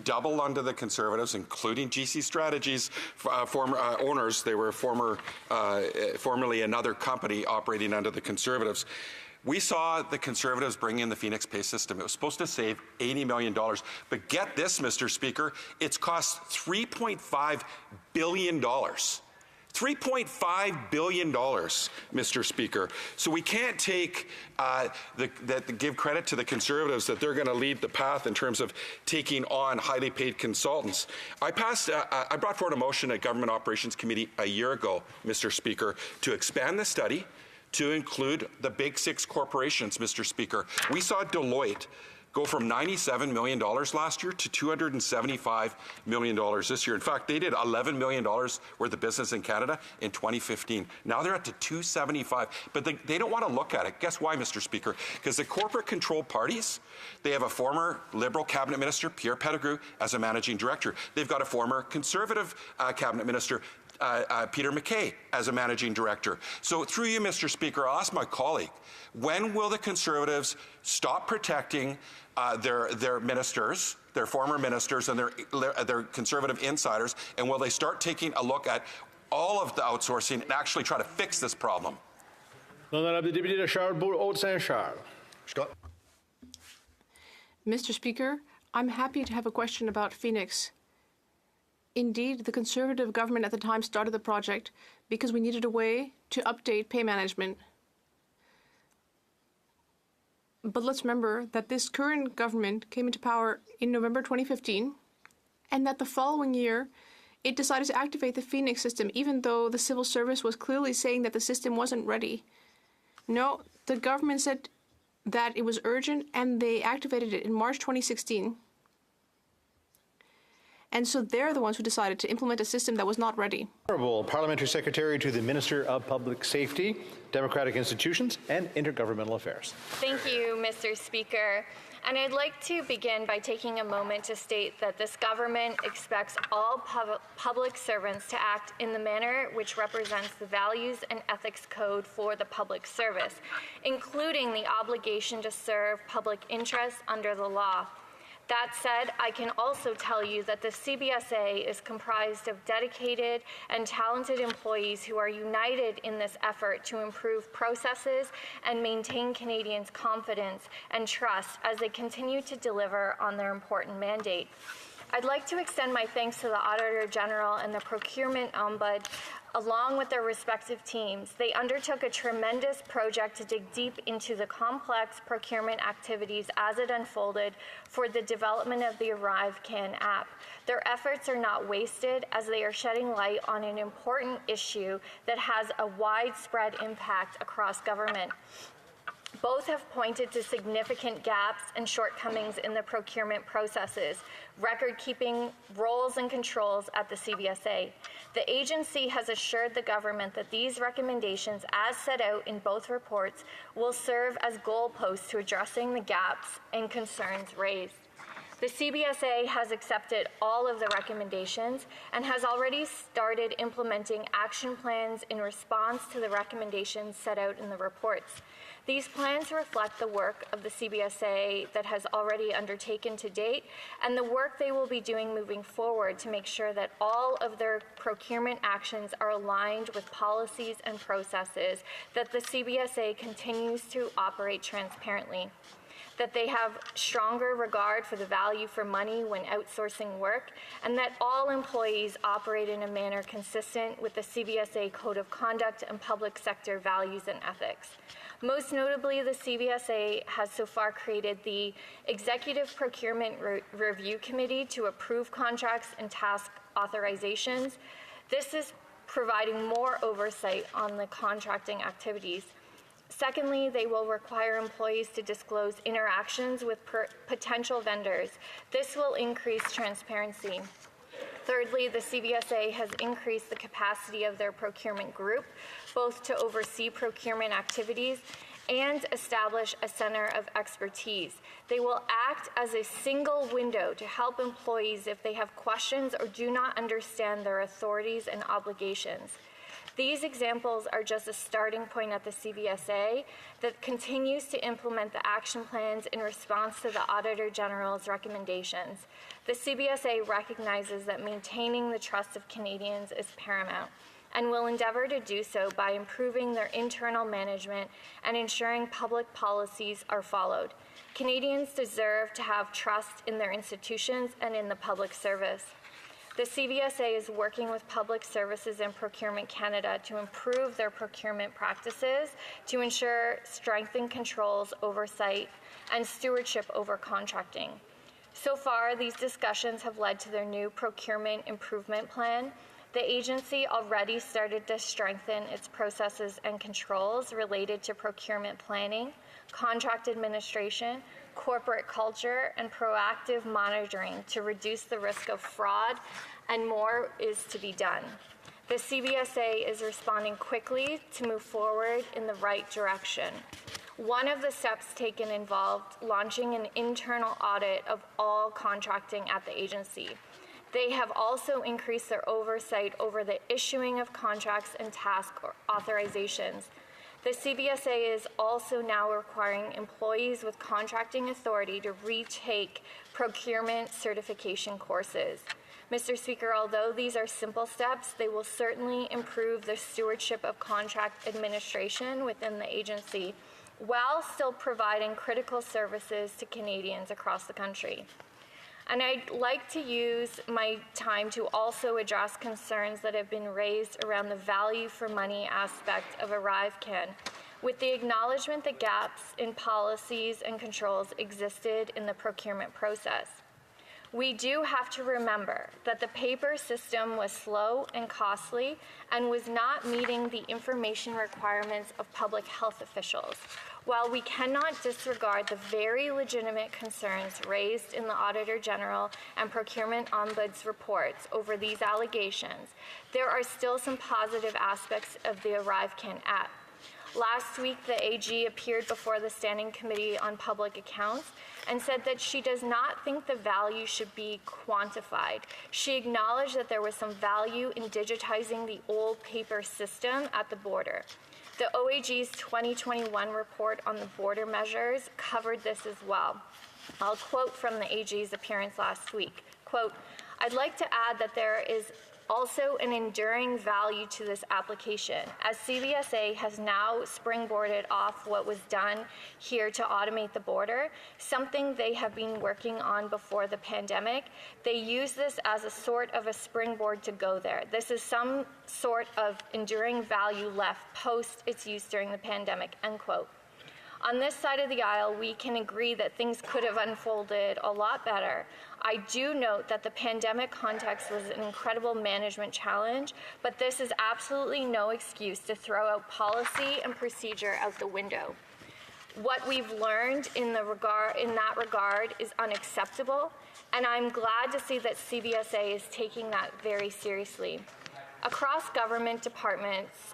Speaker 9: double under the Conservatives, including GC Strategies former owners. They were formerly another company operating under the Conservatives. We saw the Conservatives bring in the Phoenix Pay system. It was supposed to save $80 million. But get this, Mr. Speaker, it's cost $3.5 billion. It's $3.5 billion, Mr. Speaker. So we can't take give credit to the Conservatives that they're going to lead the path in terms of taking on highly paid consultants. I brought forward a motion at Government Operations Committee a year ago, Mr. Speaker, to expand the study to include the big 6 corporations, Mr. Speaker. We saw Deloitte go from $97 million last year to $275 million this year. In fact, they did $11 million worth of business in Canada in 2015. Now they're up to $275, but they don't want to look at it. Guess why, Mr. Speaker? Because the corporate-controlled parties, they have a former Liberal cabinet minister, Pierre Pettigrew, as a managing director. They've got a former Conservative cabinet minister, Peter MacKay, as a managing director. So through you, Mr. Speaker, I'll ask my colleague, when will the Conservatives stop protecting their ministers, their former ministers, and their Conservative insiders, and will they start taking a look at all of the outsourcing and actually try to fix this problem?
Speaker 19: Mr. Speaker, I'm happy to have a question about Phoenix. Indeed, the Conservative government at the time started the project because we needed a way to update pay management. But let's remember that this current government came into power in November 2015, and that the following year, it decided to activate the Phoenix system, even though the civil service was clearly saying that the system wasn't ready. No, the government said that it was urgent, and they activated it in March 2016. And so they're the ones who decided to implement a system that was not ready.
Speaker 17: Honourable Parliamentary Secretary to the Minister of Public Safety, Democratic Institutions and Intergovernmental Affairs.
Speaker 14: Thank you, Mr. Speaker. And I'd like to begin by taking a moment to state that this government expects all public servants to act in the manner which represents the values and ethics code for the public service, including the obligation to serve public interests under the law. That said, I can also tell you that the CBSA is comprised of dedicated and talented employees who are united in this effort to improve processes and maintain Canadians' confidence and trust as they continue to deliver on their important mandate. I'd like to extend my thanks to the Auditor General and the Procurement Ombud, along with their respective teams. They undertook a tremendous project to dig deep into the complex procurement activities as it unfolded for the development of the ArriveCAN app. Their efforts are not wasted as they are shedding light on an important issue that has a widespread impact across government. Both have pointed to significant gaps and shortcomings in the procurement processes, record-keeping, roles and controls at the CBSA. The agency has assured the government that these recommendations, as set out in both reports, will serve as goalposts to addressing the gaps and concerns raised. The CBSA has accepted all of the recommendations and has already started implementing action plans in response to the recommendations set out in the reports. These plans reflect the work of the CBSA that has already undertaken to date and the work they will be doing moving forward to make sure that all of their procurement actions are aligned with policies and processes, that the CBSA continues to operate transparently, that they have stronger regard for the value for money when outsourcing work, and that all employees operate in a manner consistent with the CBSA Code of Conduct and public sector values and ethics. Most notably, the CBSA has so far created the Executive Procurement Review Committee to approve contracts and task authorizations. This is providing more oversight on the contracting activities. Secondly, they will require employees to disclose interactions with potential vendors. This will increase transparency. Thirdly, the CBSA has increased the capacity of their procurement group, both to oversee procurement activities and establish a center of expertise. They will act as a single window to help employees if they have questions or do not understand their authorities and obligations. These examples are just a starting point at the CBSA that continues to implement the action plans in response to the Auditor General's recommendations. The CBSA recognizes that maintaining the trust of Canadians is paramount and will endeavor to do so by improving their internal management and ensuring public policies are followed. Canadians deserve to have trust in their institutions and in the public service. The CVSA is working with Public Services and Procurement Canada to improve their procurement practices to ensure strengthened controls, oversight, and stewardship over contracting. So far, these discussions have led to their new procurement improvement plan. The agency already started to strengthen its processes and controls related to procurement planning, contract administration, corporate culture, and proactive monitoring to reduce the risk of fraud, and more is to be done. The CVSA is responding quickly to move forward in the right direction. One of the steps taken involved launching an internal audit of all contracting at the agency. They have also increased their oversight over the issuing of contracts and task authorizations. The CVSA is also now requiring employees with contracting authority to retake procurement certification courses. Mr. Speaker, although these are simple steps, they will certainly improve the stewardship of contract administration within the agency, while still providing critical services to Canadians across the country. And I'd like to use my time to also address concerns that have been raised around the value for money aspect of ArriveCAN, with the acknowledgement that gaps in policies and controls existed in the procurement process. We do have to remember that the paper system was slow and costly and was not meeting the information requirements of public health officials. While we cannot disregard the very legitimate concerns raised in the Auditor General and Procurement Ombuds reports over these allegations, there are still some positive aspects of the ArriveCAN app. Last week, the AG appeared before the Standing Committee on Public Accounts and said that she does not think the value should be quantified. She acknowledged that there was some value in digitizing the old paper system at the border. The OAG's 2021 report on the border measures covered this as well. I'll quote from the AG's appearance last week. Quote, "I'd like to add that there is also an enduring value to this application, as CVSA has now springboarded off what was done here to automate the border, something they have been working on before the pandemic. They use this as a sort of a springboard to go there. This is some sort of enduring value left post its use during the pandemic," end quote. On this side of the aisle, we can agree that things could have unfolded a lot better. I do note that the pandemic context was an incredible management challenge, but this is absolutely no excuse to throw out policy and procedure out the window. What we've learned in that regard is unacceptable, and I'm glad to see that CVSA is taking that very seriously. Across government, departments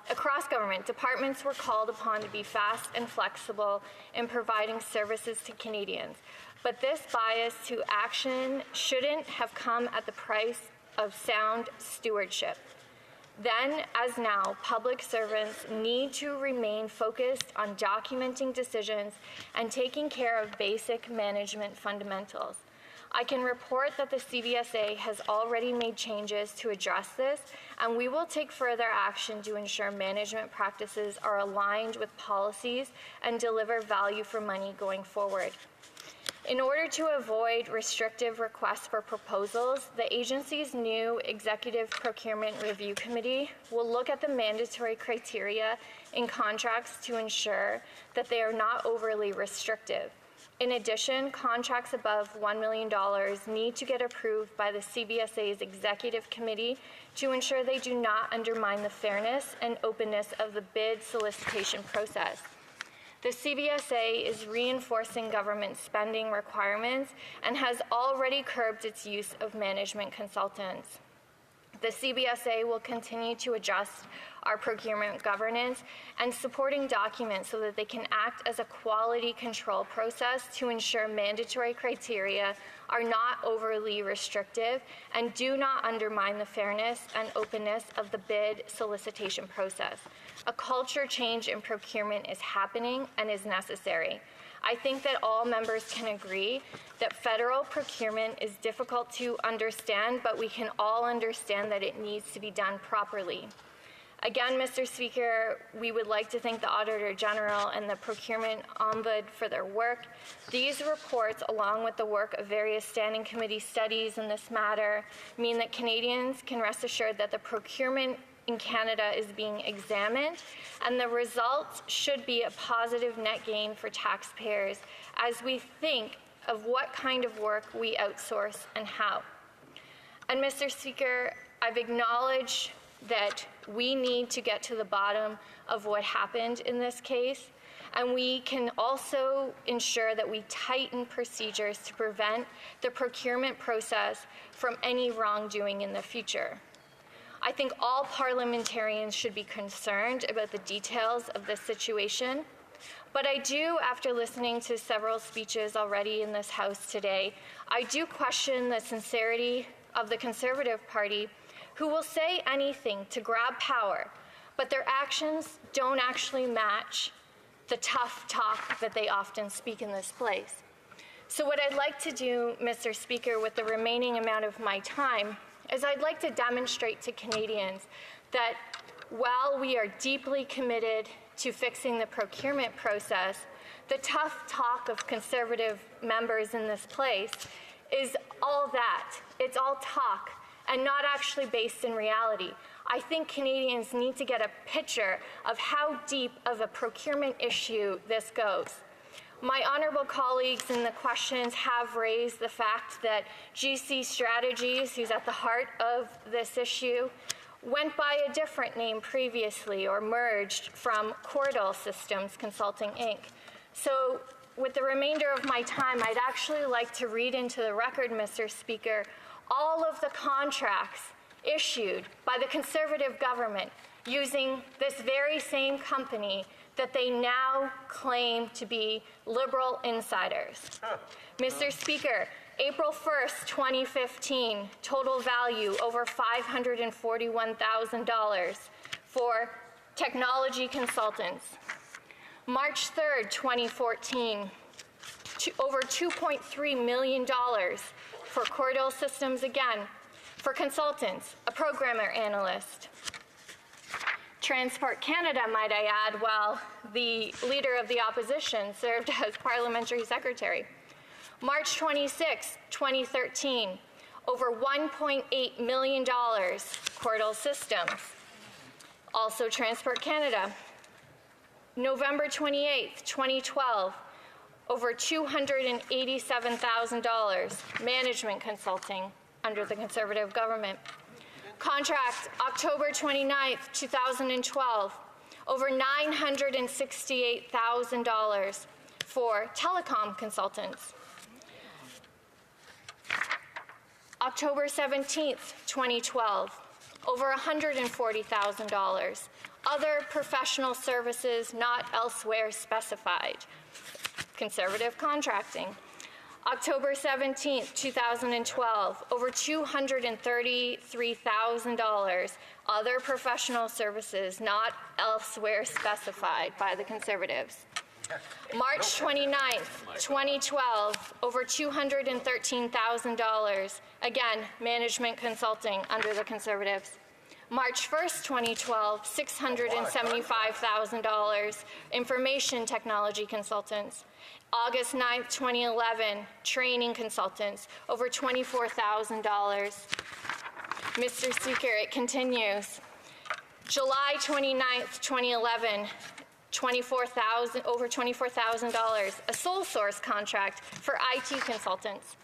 Speaker 14: were called upon to be fast and flexible in providing services to Canadians. But this bias to action shouldn't have come at the price of sound stewardship. Then, as now, public servants need to remain focused on documenting decisions and taking care of basic management fundamentals. I can report that the CVSA has already made changes to address this, and we will take further action to ensure management practices are aligned with policies and deliver value for money going forward. In order to avoid restrictive requests for proposals, the agency's new Executive Procurement Review Committee will look at the mandatory criteria in contracts to ensure that they are not overly restrictive. In addition, contracts above $1 million need to get approved by the CVSA's Executive Committee to ensure they do not undermine the fairness and openness of the bid solicitation process. The CVSA is reinforcing government spending requirements and has already curbed its use of management consultants. The CVSA will continue to adjust our procurement governance and supporting documents so that they can act as a quality control process to ensure mandatory criteria are not overly restrictive and do not undermine the fairness and openness of the bid solicitation process. A culture change in procurement is happening and is necessary. I think that all members can agree that federal procurement is difficult to understand, but we can all understand that it needs to be done properly. Again, Mr. Speaker, we would like to thank the Auditor General and the Procurement Ombud for their work. These reports, along with the work of various standing committee studies in this matter, mean that Canadians can rest assured that the procurement in Canada is being examined, and the results should be a positive net gain for taxpayers as we think of what kind of work we outsource and how. And Mr. Speaker, I've acknowledged that we need to get to the bottom of what happened in this case, and we can also ensure that we tighten procedures to prevent the procurement process from any wrongdoing in the future. I think all parliamentarians should be concerned about the details of this situation, but I do, after listening to several speeches already in this House today, I do question the sincerity of the Conservative Party, who will say anything to grab power, but their actions don't actually match the tough talk that they often speak in this place. So what I'd like to do, Mr. Speaker, with the remaining amount of my time, is I'd like to demonstrate to Canadians that while we are deeply committed to fixing the procurement process, the tough talk of Conservative members in this place is all that. It's all talk and not actually based in reality. I think Canadians need to get a picture of how deep of a procurement issue this goes. My honourable colleagues in the questions have raised the fact that GC Strategies, who's at the heart of this issue, went by a different name previously or merged from Cordell Systems Consulting, Inc. So with the remainder of my time, I'd actually like to read into the record, Mr. Speaker, all of the contracts issued by the Conservative government using this very same company that they now claim to be Liberal insiders. Mr. Speaker, April 1st, 2015, total value over $541,000 for technology consultants. March 3rd, 2014, over $2.3 million for Cordell Systems again, for consultants, a programmer analyst. Transport Canada, might I add, while the Leader of the Opposition served as Parliamentary Secretary. March 26, 2013, over $1.8 million, Cordell Systems. Also Transport Canada. November 28, 2012, over $287,000, management consulting under the Conservative government. Contract October 29, 2012, over $968,000 for telecom consultants. October 17, 2012, over $140,000. Other professional services not elsewhere specified. Conservative contracting. October 17, 2012, over $233,000. Other professional services not elsewhere specified by the Conservatives. March 29, 2012, over $213,000. Again, management consulting under the Conservatives. March 1st, 2012, $675,000, information technology consultants. August 9th, 2011, training consultants, over $24,000. Mr. Speaker, it continues. July 29th, 2011, over $24,000, a sole source contract for IT consultants.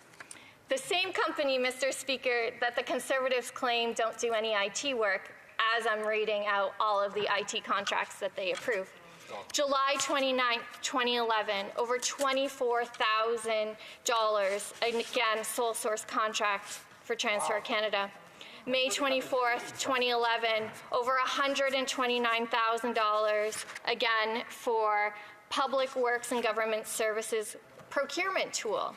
Speaker 14: The same company, Mr. Speaker, that the Conservatives claim don't do any IT work, as I'm reading out all of the IT contracts that they approved. July 29, 2011, over $24,000, again, sole source contract for Transfer Canada. May 24th, 2011, over $129,000, again, for Public Works and Government Services procurement tool.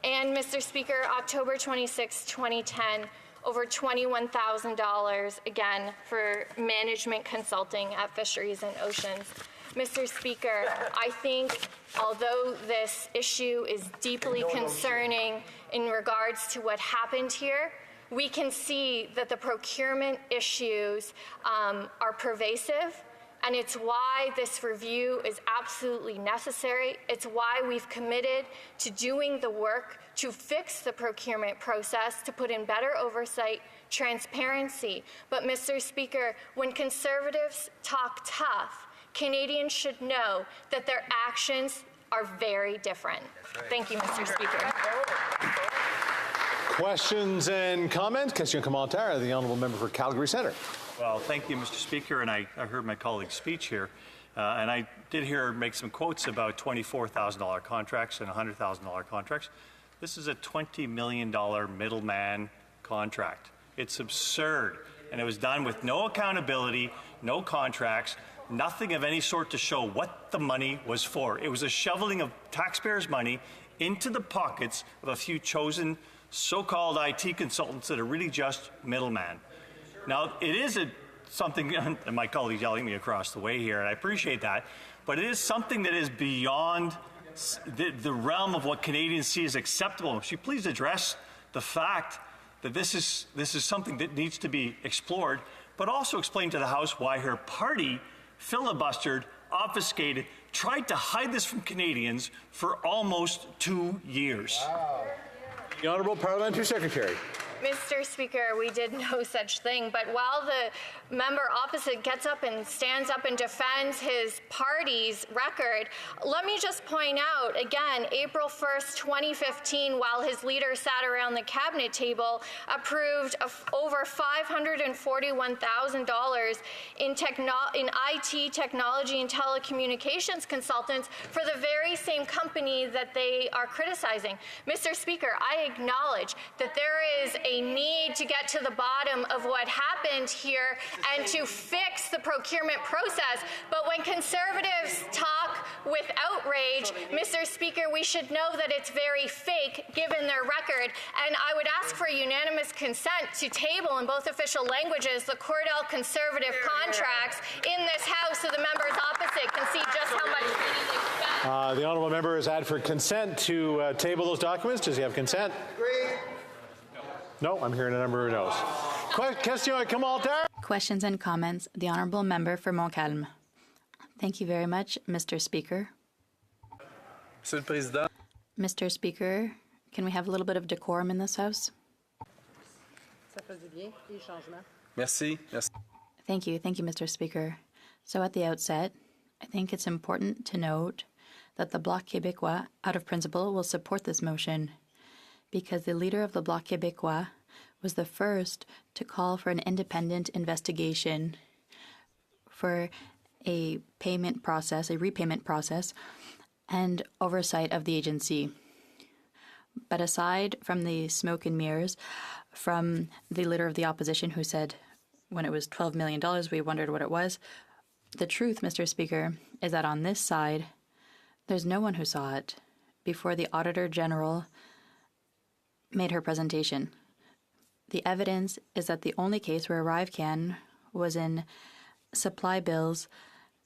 Speaker 14: And, Mr. Speaker, October 26, 2010, over $21,000, again, for management consulting at Fisheries and Oceans. Mr. Speaker, I think although this issue is deeply concerning in regards to what happened here, we can see that the procurement issues are pervasive, and it's why this review is absolutely necessary. It's why we've committed to doing the work to fix the procurement process, to put in better oversight, transparency. But, Mr. Speaker, when Conservatives talk tough, Canadians should know that their actions are very different. Thank you, Mr. Speaker.
Speaker 17: Questions and comments? Question commentaire, the Honourable Member for Calgary Centre.
Speaker 20: Well, thank you, Mr. Speaker, and I heard my colleague's speech here, and I did hear her make some quotes about $24,000 contracts and $100,000 contracts. This is a $20 million middleman contract. It's absurd, and it was done with no accountability, no contracts, nothing of any sort to show what the money was for. It was a shoveling of taxpayers' money into the pockets of a few chosen so-called IT consultants that are really just middlemen. Now, it is something, and my colleague's yelling at me across the way here, and I appreciate that, but it is something that is beyond the realm of what Canadians see as acceptable. Would you please address the fact that this is something that needs to be explored, but also explain to the House why her party filibustered, obfuscated, tried to hide this from Canadians for almost 2 years.
Speaker 17: Wow. The Honourable Parliamentary Secretary.
Speaker 14: Mr. Speaker, we did no such thing, but while the member opposite gets up and stands up and defends his party's record, let me just point out, again, April 1st, 2015, while his leader sat around the cabinet table, approved over $541,000 in IT, technology, and telecommunications consultants for the very same company that they are criticizing. Mr. Speaker, I acknowledge that there is a need to get to the bottom of what happened here and to fix the procurement process. But when Conservatives talk with outrage, Mr. Speaker, we should know that it's very fake given their record. And I would ask for unanimous consent to table in both official languages the Cordell Conservative contracts in this House so the members opposite can see just how much they spend.
Speaker 17: The Honourable Member has asked for consent to table those documents. Does he have consent?
Speaker 7: Agree.
Speaker 17: No, I'm hearing a number of no's. Question commentaire?
Speaker 2: Questions and comments. The Honourable Member for Montcalm. Thank you very much, Mr. Speaker.
Speaker 21: Monsieur le Président.
Speaker 2: Mr. Speaker, can we have a little bit of decorum in this House?
Speaker 21: Merci.
Speaker 2: Thank you, Mr. Speaker. So at the outset, I think it's important to note that the Bloc Québécois, out of principle, will support this motion because the leader of the Bloc Québécois was the first to call for an independent investigation for a repayment process, and oversight of the agency. But aside from the smoke and mirrors from the leader of the opposition who said when it was $12 million, we wondered what it was, the truth, Mr. Speaker, is that on this side, there's no one who saw it before the Auditor General made her presentation. The evidence is that the only case where ArriveCAN was in supply bills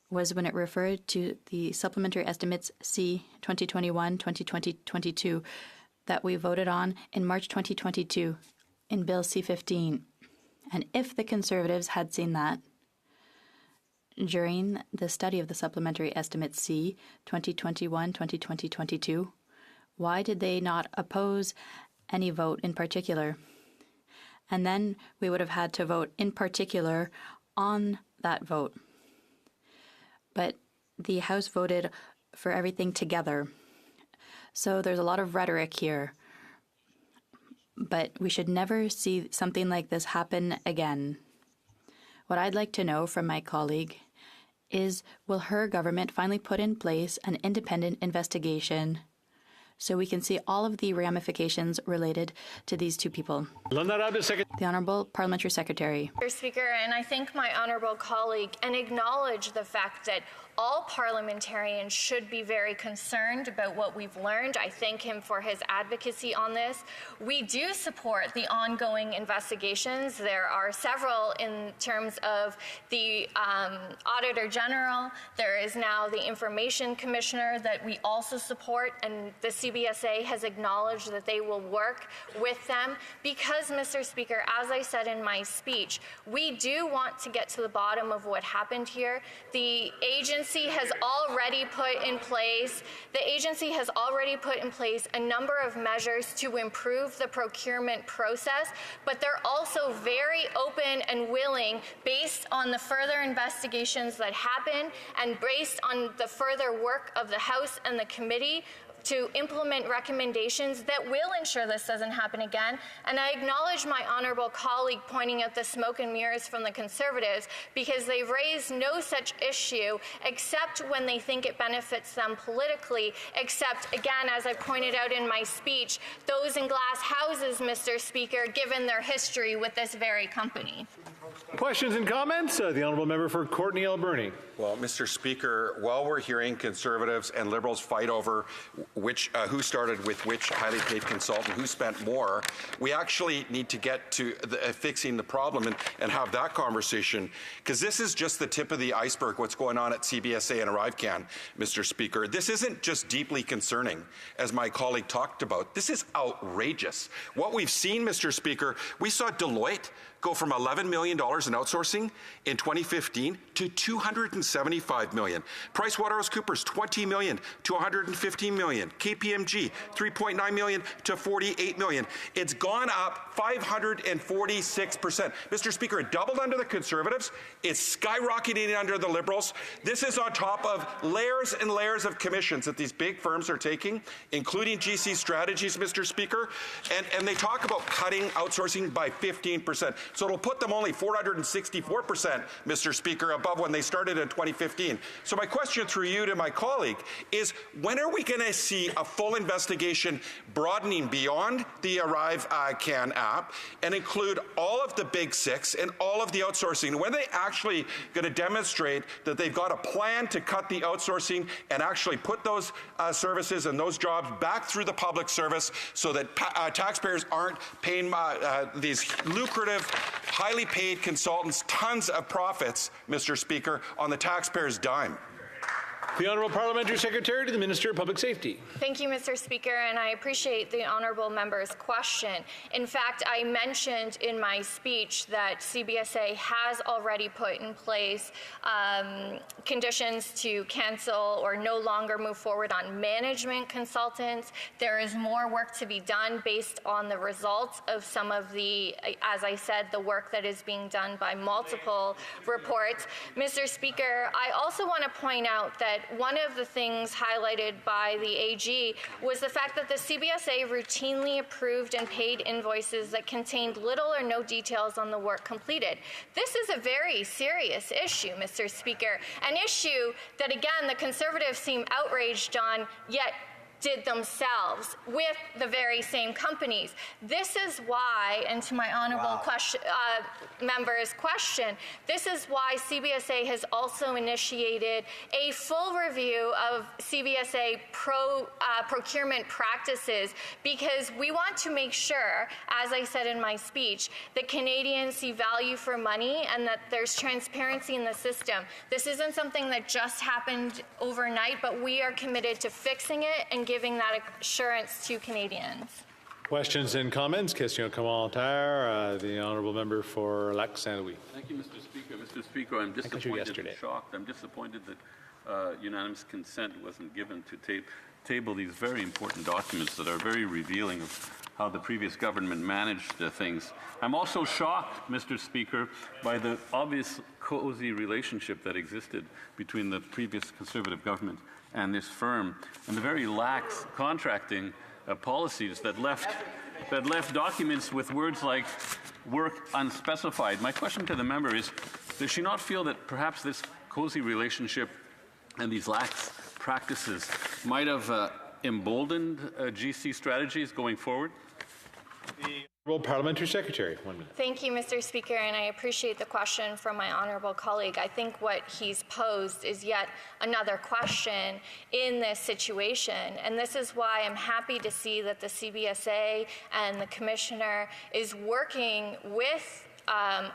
Speaker 2: was when it referred to the Supplementary Estimates C 2021-2022 that we voted on in March 2022 in Bill C-15. And if the Conservatives had seen that during the study of the Supplementary Estimates C 2021-2022, why did they not oppose any vote in particular? And then we would have had to vote in particular on that vote. But the House voted for everything together. So there's a lot of rhetoric here. But we should never see something like this happen again. What I'd like to know from my colleague is, will her government finally put in place an independent investigation so we can see all of the ramifications related to these two people? The Honourable Parliamentary Secretary.
Speaker 14: Mr. Speaker, and I thank my honourable colleague and acknowledge the fact that all parliamentarians should be very concerned about what we've learned. I thank him for his advocacy on this. We do support the ongoing investigations. There are several in terms of the Auditor General. There is now the Information Commissioner that we also support, and the CBSA has acknowledged that they will work with them because, Mr. Speaker, as I said in my speech, we do want to get to the bottom of what happened here. The agency has already put in place a number of measures to improve the procurement process, but they're also very open and willing, based on the further investigations that happen and based on the further work of the House and the committee, to implement recommendations that will ensure this doesn't happen again. And I acknowledge my honourable colleague pointing out the smoke and mirrors from the Conservatives, because they've raised no such issue except when they think it benefits them politically, except, again, as I pointed out in my speech, those in glass houses, Mr. Speaker, given their history with this very company.
Speaker 17: Questions and comments? The Honourable Member for Courtenay Alberni.
Speaker 9: Well, Mr. Speaker, while we're hearing Conservatives and Liberals fight over who started with which highly paid consultant, who spent more, we actually need to get to fixing the problem and have that conversation, because this is just the tip of the iceberg, what's going on at CBSA and ArriveCAN, Mr. Speaker. This isn't just deeply concerning, as my colleague talked about. This is outrageous. What we've seen, Mr. Speaker, we saw Deloitte go from $11 million in outsourcing in 2015 to $275 million. PricewaterhouseCoopers, $20 million to $115 million. KPMG, $3.9 million to $48 million. It's gone up 546%. Mr. Speaker, it doubled under the Conservatives. It's skyrocketing under the Liberals. This is on top of layers and layers of commissions that these big firms are taking, including GC Strategies, Mr. Speaker. And they talk about cutting outsourcing by 15%. So it'll put them only 464%, Mr. Speaker, above when they started in 2015. So my question through you to my colleague is, when are we going to see a full investigation broadening beyond the ArriveCAN app and include all of the big six and all of the outsourcing? When are they actually going to demonstrate that they've got a plan to cut the outsourcing and actually put those services and those jobs back through the public service so that taxpayers aren't paying these lucrative, highly paid consultants tons of profits, Mr. Speaker, on the taxpayer's dime?
Speaker 17: The Honourable Parliamentary Secretary to the Minister of Public Safety.
Speaker 14: Thank you, Mr. Speaker, and I appreciate the honourable member's question. In fact, I mentioned in my speech that CBSA has already put in place conditions to cancel or no longer move forward on management consultants. There is more work to be done based on the results of some of the, as I said, the work that is being done by multiple reports. Mr. Speaker, I also want to point out that one of the things highlighted by the AG was the fact that the CBSA routinely approved and paid invoices that contained little or no details on the work completed. This is a very serious issue, Mr. Speaker, an issue that, again, the Conservatives seem outraged on, yet did themselves with the very same companies. This is why, and to my honourable member's question, this is why CBSA has also initiated a full review of CBSA procurement practices, because we want to make sure, as I said in my speech, that Canadians see value for money and that there's transparency in the system. This isn't something that just happened overnight, but we are committed to fixing it and giving that assurance to Canadians.
Speaker 17: Questions and comments? Question commentaire. The Honourable Member for Lac Saint-Louis.
Speaker 3: Thank you, Mr. Speaker. Mr. Speaker, I'm disappointed and shocked. I'm disappointed that unanimous consent wasn't given to table these very important documents that are very revealing of how the previous government managed things. I'm also shocked, Mr. Speaker, by the obvious cozy relationship that existed between the previous Conservative government and this firm, and the very lax contracting policies that left documents with words like work unspecified. My question to the member is, does she not feel that perhaps this cozy relationship and these lax practices might have emboldened GC Strategies going forward?
Speaker 17: Parliamentary Secretary, 1 minute.
Speaker 14: Thank you, Mr. Speaker, and I appreciate the question from my honourable colleague. I think what he's posed is yet another question in this situation, and this is why I'm happy to see that the CBSA and the Commissioner is working with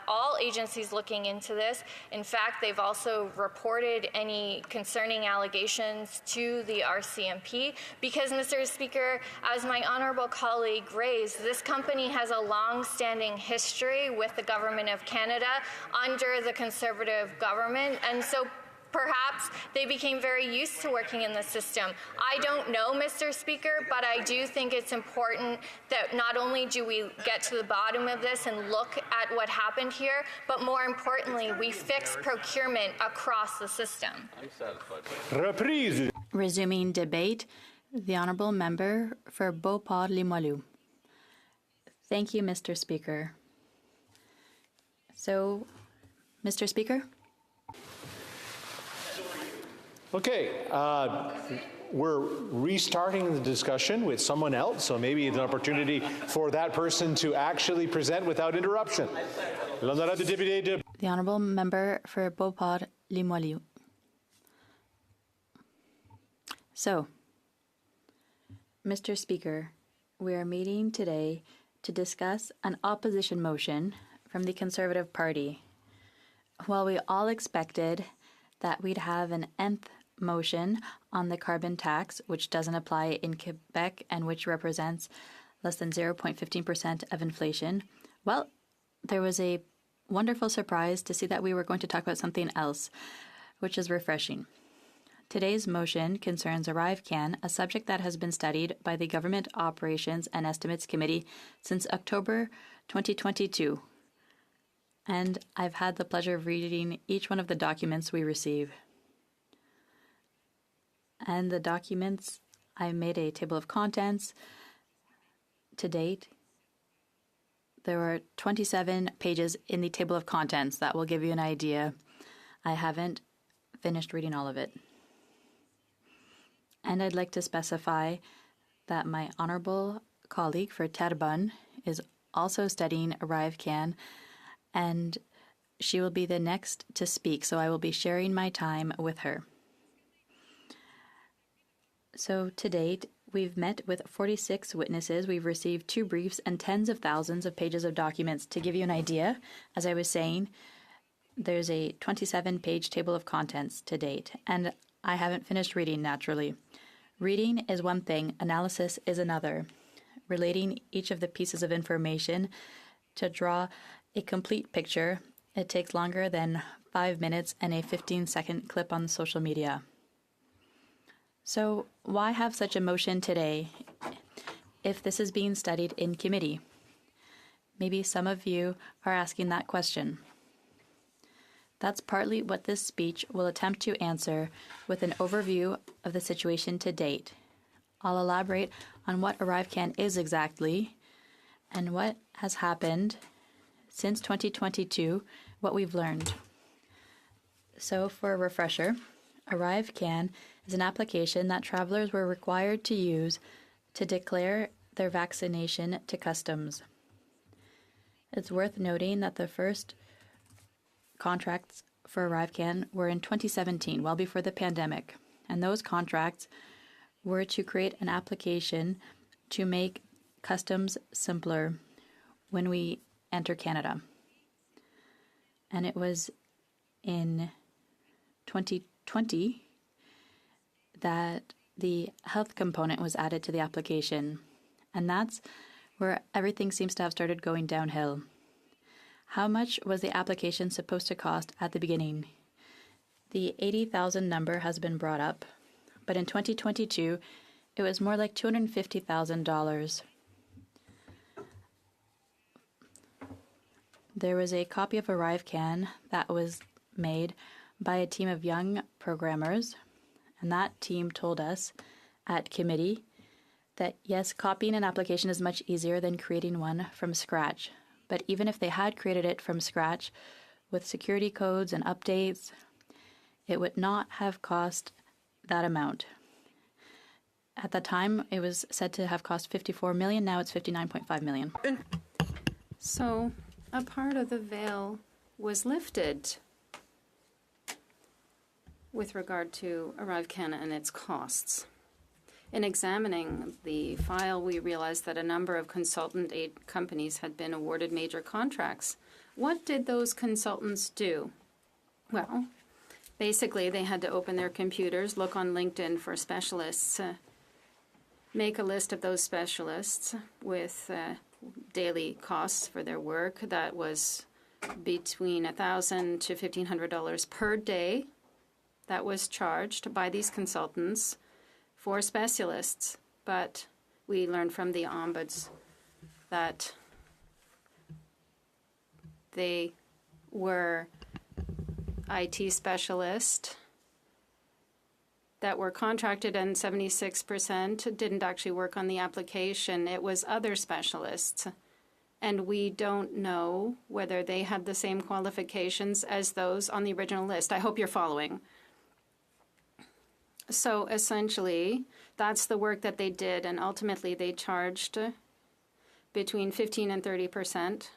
Speaker 14: all agencies looking into this. In fact, they've also reported any concerning allegations to the RCMP because, Mr. Speaker, as my honourable colleague raised, this company has a long-standing history with the Government of Canada under the Conservative government, and so perhaps they became very used to working in the system. I don't know, Mr. Speaker, but I do think it's important that not only do we get to the bottom of this and look at what happened here, but more importantly, we fix procurement across the system.
Speaker 17: Reprise.
Speaker 2: Resuming debate, the Honourable Member for Beauport-Limoilou. Thank you, Mr. Speaker. So, Mr. Speaker?
Speaker 17: Okay, we're restarting the discussion with someone else, so maybe it's an opportunity for that person to actually present without interruption.
Speaker 2: The Honourable Member for Beauport-Limoilou. So, Mr. Speaker, we are meeting today to discuss an opposition motion from the Conservative Party. While we all expected that we'd have an nth motion on the carbon tax, which doesn't apply in Quebec and which represents less than 0.15% of inflation, well, there was a wonderful surprise to see that we were going to talk about something else, which is refreshing. Today's motion concerns ArriveCAN, a subject that has been studied by the Government Operations and Estimates Committee since October 2022. And I've had the pleasure of reading each one of the documents we receive. And the documents, I made a table of contents. To date, there were 27 pages in the table of contents. That will give you an idea. I haven't finished reading all of it. And I'd like to specify that my honourable colleague for Terrebonne is also studying ArriveCAN, and she will be the next to speak, so I will be sharing my time with her. So to date, we've met with 46 witnesses, we've received 2 briefs and tens of thousands of pages of documents. To give you an idea, as I was saying, there's a 27-page table of contents to date, and I haven't finished reading, naturally. Reading is one thing, analysis is another. Relating each of the pieces of information to draw a complete picture, it takes longer than 5 minutes and a 15-second clip on social media. So why have such a motion today if this is being studied in committee? Maybe some of you are asking that question. That's partly what this speech will attempt to answer with an overview of the situation to date. I'll elaborate on what ArriveCAN is exactly and what has happened since 2022, what we've learned. So for a refresher, ArriveCAN is an application that travelers were required to use to declare their vaccination to customs. It's worth noting that the first contracts for ArriveCAN were in 2017, well before the pandemic, and those contracts were to create an application to make customs simpler when we enter Canada. And it was in 2020 that the health component was added to the application, and that's where everything seems to have started going downhill. How much was the application supposed to cost at the beginning? The 80,000 number has been brought up, but in 2022, it was more like $250,000. There was a copy of ArriveCAN that was made by a team of young programmers, and that team told us at committee that yes, copying an application is much easier than creating one from scratch. But even if they had created it from scratch with security codes and updates, it would not have cost that amount. At the time, it was said to have cost $54 million. Now it's $59.5 million.
Speaker 16: So a part of the veil was lifted with regard to ArriveCAN and its costs. In examining the file, we realized that a number of consultant aid companies had been awarded major contracts. What did those consultants do? Well, basically, they had to open their computers, look on LinkedIn for specialists, make a list of those specialists with daily costs for their work. That was between $1,000 to $1,500 per day that was charged by these consultants for specialists. But we learned from the ombuds that they were IT specialists that were contracted, and 76% didn't actually work on the application. It was other specialists. And we don't know whether they had the same qualifications as those on the original list. I hope you're following. So essentially, that's the work that they did, and ultimately they charged between 15 and 30%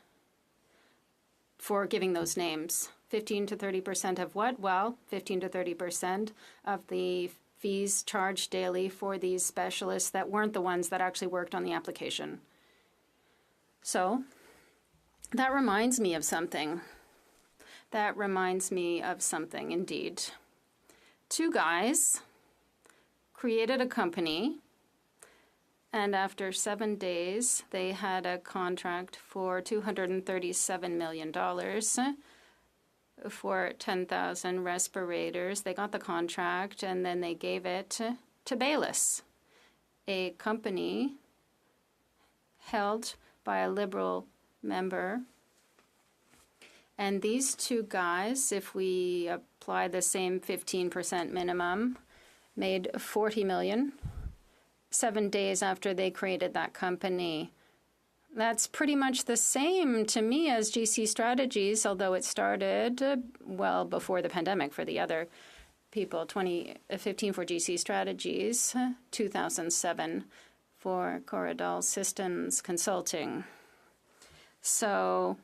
Speaker 16: for giving those names. 15 to 30% of what? Well, 15 to 30% of the fees charged daily for these specialists that weren't the ones that actually worked on the application. So that reminds me of something. That reminds me of something, indeed. Two guys created a company, and after 7 days, they had a contract for $237 million for 10,000 respirators. They got the contract, and then they gave it to Baylis, a company held by a Liberal member. And these two guys, if we apply the same 15% minimum, made $40 million 7 days after they created that company. That's pretty much the same to me as GC Strategies, although it started well before the pandemic for the other people. 2015 for GC Strategies, 2007 for Corridal Systems Consulting. So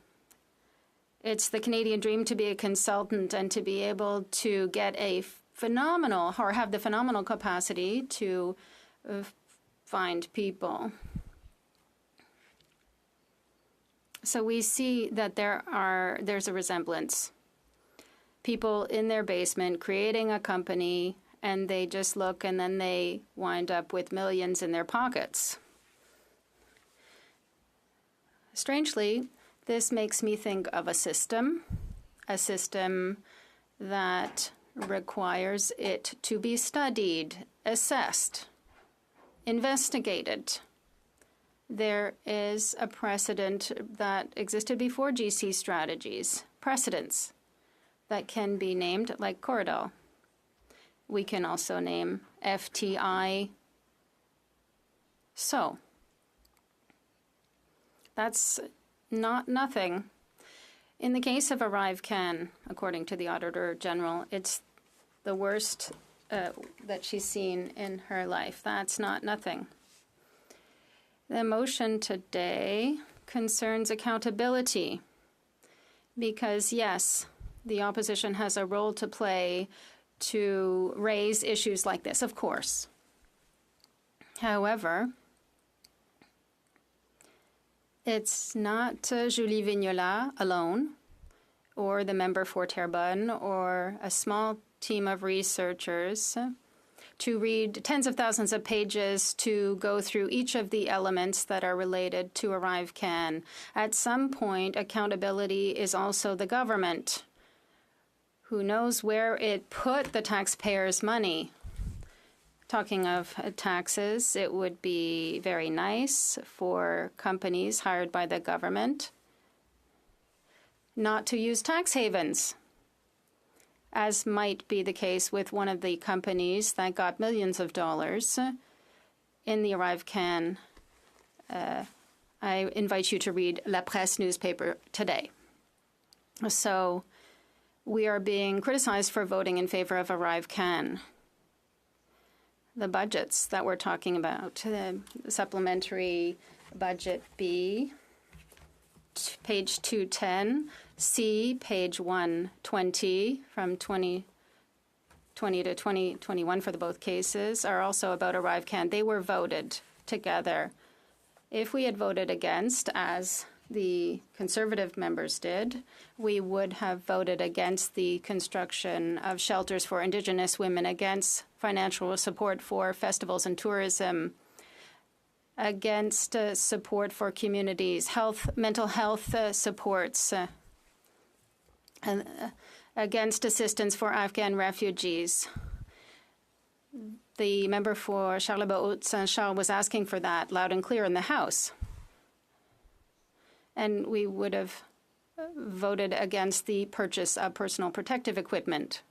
Speaker 16: it's the Canadian dream to be a consultant and to be able to get a phenomenal, or have the phenomenal capacity to find people. So we see that there's a resemblance. People in their basement creating a company, and they just look, and then they wind up with millions in their pockets. Strangely, this makes me think of a system that requires it to be studied, assessed, investigated. There is a precedent that existed before GC Strategies, precedents that can be named, like Corridal. We can also name FTI. So that's not nothing. In the case of ArriveCAN, according to the Auditor General, it's the worst that she's seen in her life. That's not nothing. The motion today concerns accountability because, yes, the opposition has a role to play to raise issues like this, of course. However, it's not Julie Vignola alone, or the member for Terrebonne, or a small team of researchers to read tens of thousands of pages to go through each of the elements that are related to ArriveCAN. At some point, accountability is also the government, who knows where it put the taxpayers' money. Talking of taxes, it would be very nice for companies hired by the government not to use tax havens, as might be the case with one of the companies that got millions of dollars in the ArriveCAN. I invite you to read La Presse newspaper today. So we are being criticized for voting in favor of ArriveCAN. The budgets that we're talking about, the supplementary budget B, page 210, C, page 120 from 2020 to 2021 for the both cases are also about ArriveCAN. They were voted together. If we had voted against, as the Conservative members did, we would have voted against the construction of shelters for Indigenous women, against financial support for festivals and tourism, against support for communities, mental health supports, and against assistance for Afghan refugees. The member for Charlebois-Saint-Charles was asking for that loud and clear in the House. And we would have voted against the purchase of personal protective equipment.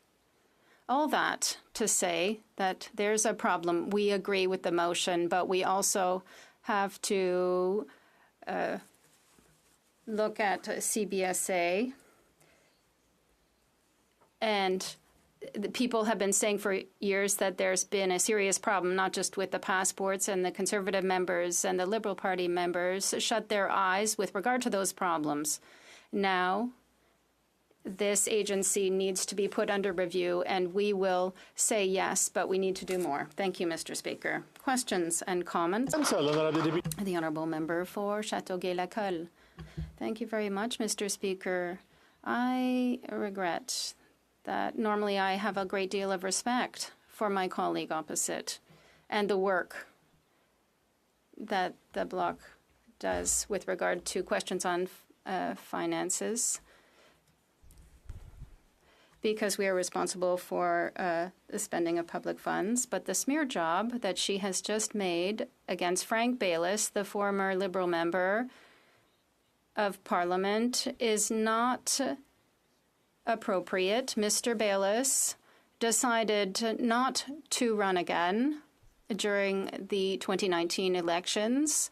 Speaker 16: All that to say that there's a problem. We agree with the motion, but we also have to look at CBSA. And the people have been saying for years that there's been a serious problem, not just with the passports, and the Conservative members and the Liberal Party members shut their eyes with regard to those problems. Now, this agency needs to be put under review, and we will say yes, but we need to do more. Thank you, Mr. Speaker. Questions and comments? The Honourable Member for Châteauguay-Lacolle. Thank you very much, Mr. Speaker. I regret that normally I have a great deal of respect for my colleague opposite and the work that the Bloc does with regard to questions on finances, because we are responsible for the spending of public funds. But the smear job that she has just made against Frank Baylis, the former Liberal member of Parliament, is not appropriate. Mr. Baylis decided not to run again during the 2019 elections.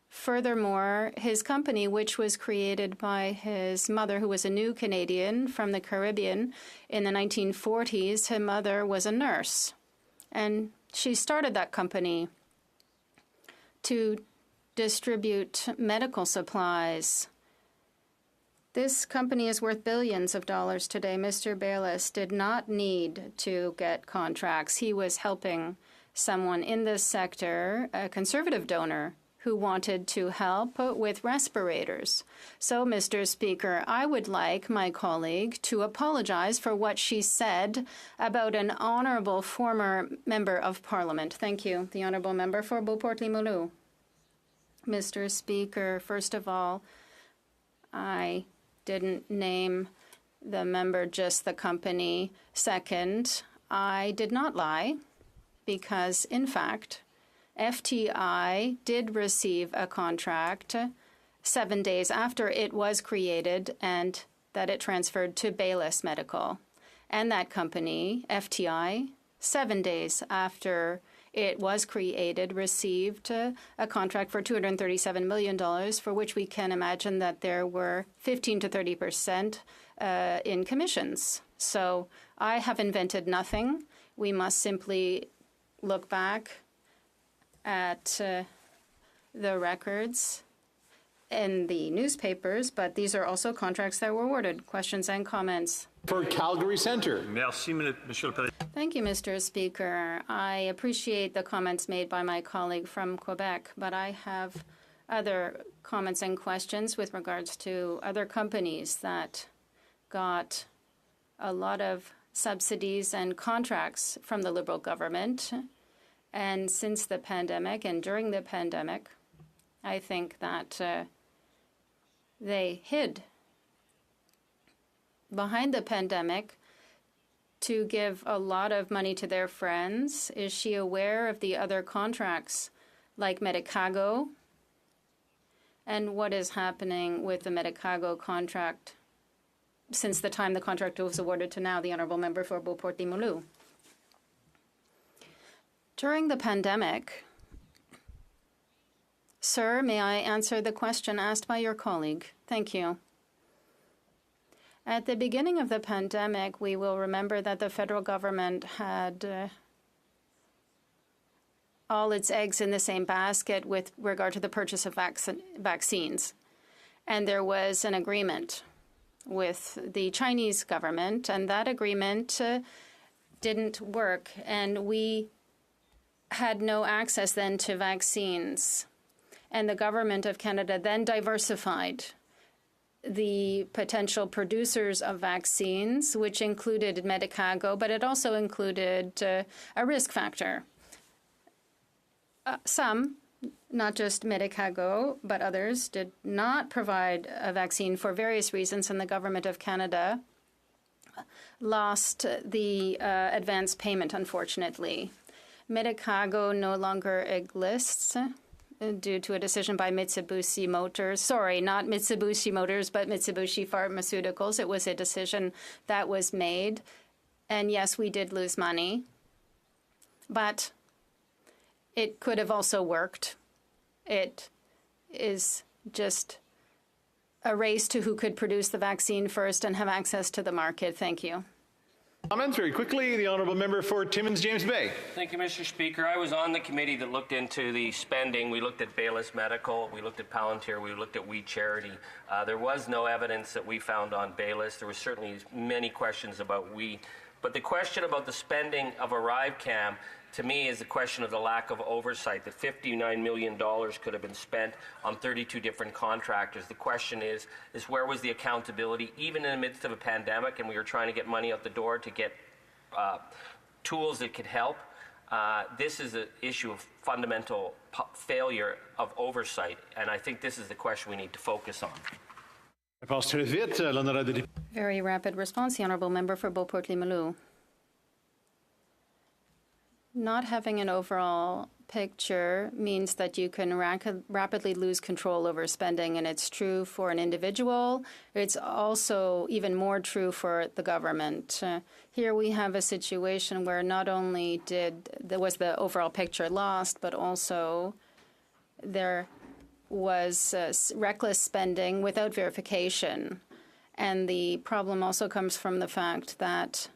Speaker 16: Furthermore, his company, which was created by his mother, who was a new Canadian from the Caribbean in the 1940s, her mother was a nurse, and she started that company to distribute medical supplies. This company is worth billions of dollars today. Mr. Baylis did not need to get contracts. He was helping someone in this sector, a Conservative donor, who wanted to help with respirators. So, Mr. Speaker, I would like my colleague to apologize for what she said about an honourable former member of Parliament. Thank you. The Honourable Member for Beauport-Limoilou. Mr. Speaker, first of all, I didn't name the member, just the company. Second, I did not lie because, in fact, FTI did receive a contract 7 days after it was created and that it transferred to Baylis Medical. And that company, FTI, 7 days after it was created, received a contract for $237 million, for which we can imagine that there were 15 to 30% in commissions. So I have invented nothing. We must simply look back at the records in the newspapers, but these are also contracts that were awarded. Questions and comments?
Speaker 17: For Calgary Centre.
Speaker 16: Thank you, Mr. Speaker. I appreciate the comments made by my colleague from Quebec, but I have other comments and questions with regards to other companies that got a lot of subsidies and contracts from the Liberal government. And since the pandemic and during the pandemic, I think that they hid behind the pandemic to give a lot of money to their friends. Is she aware of the other contracts like Medicago and what is happening with the Medicago contract since the time the contract was awarded to now? The Honourable Member for Beauport-Limoilou. During the pandemic, sir, may I answer the question asked by your colleague? Thank you. At the beginning of the pandemic, we will remember that the federal government had all its eggs in the same basket with regard to the purchase of vaccines. And there was an agreement with the Chinese government, and that agreement didn't work, and we had no access then to vaccines. And the government of Canada then diversified the potential producers of vaccines, which included Medicago, but it also included a risk factor. Some, not just Medicago, but others, did not provide a vaccine for various reasons, and the government of Canada lost the advance payment, unfortunately. Medicago no longer exists due to a decision by Mitsubishi Motors. Sorry, not Mitsubishi Motors, but Mitsubishi Pharmaceuticals. It was a decision that was made. And yes, we did lose money. But it could have also worked. It is just a race to who could produce the vaccine first and have access to the market. Thank you.
Speaker 17: Comments very quickly. The honourable member for Timmins, James Bay.
Speaker 8: Thank you, Mr. Speaker. I was on the committee that looked into the spending. We looked at Baylis Medical, we looked at Palantir, we looked at We Charity. There was no evidence that we found on Baylis. There were certainly many questions about We. But the question about the spending of ArriveCAN, to me, is the question of the lack of oversight. That $59 million could have been spent on 32 different contractors. The question is where was the accountability, even in the midst of a pandemic, and we were trying to get money out the door to get tools that could help. This is an issue of fundamental failure of oversight, and I think this is the question we need to focus on.
Speaker 16: Very rapid response, the honourable member for Beauport-Limoilou. Not having an overall picture means that you can rapidly lose control over spending, and it's true for an individual. It's also even more true for the government. Here we have a situation where not only was the overall picture lost, but also there was reckless spending without verification. And the problem also comes from the fact that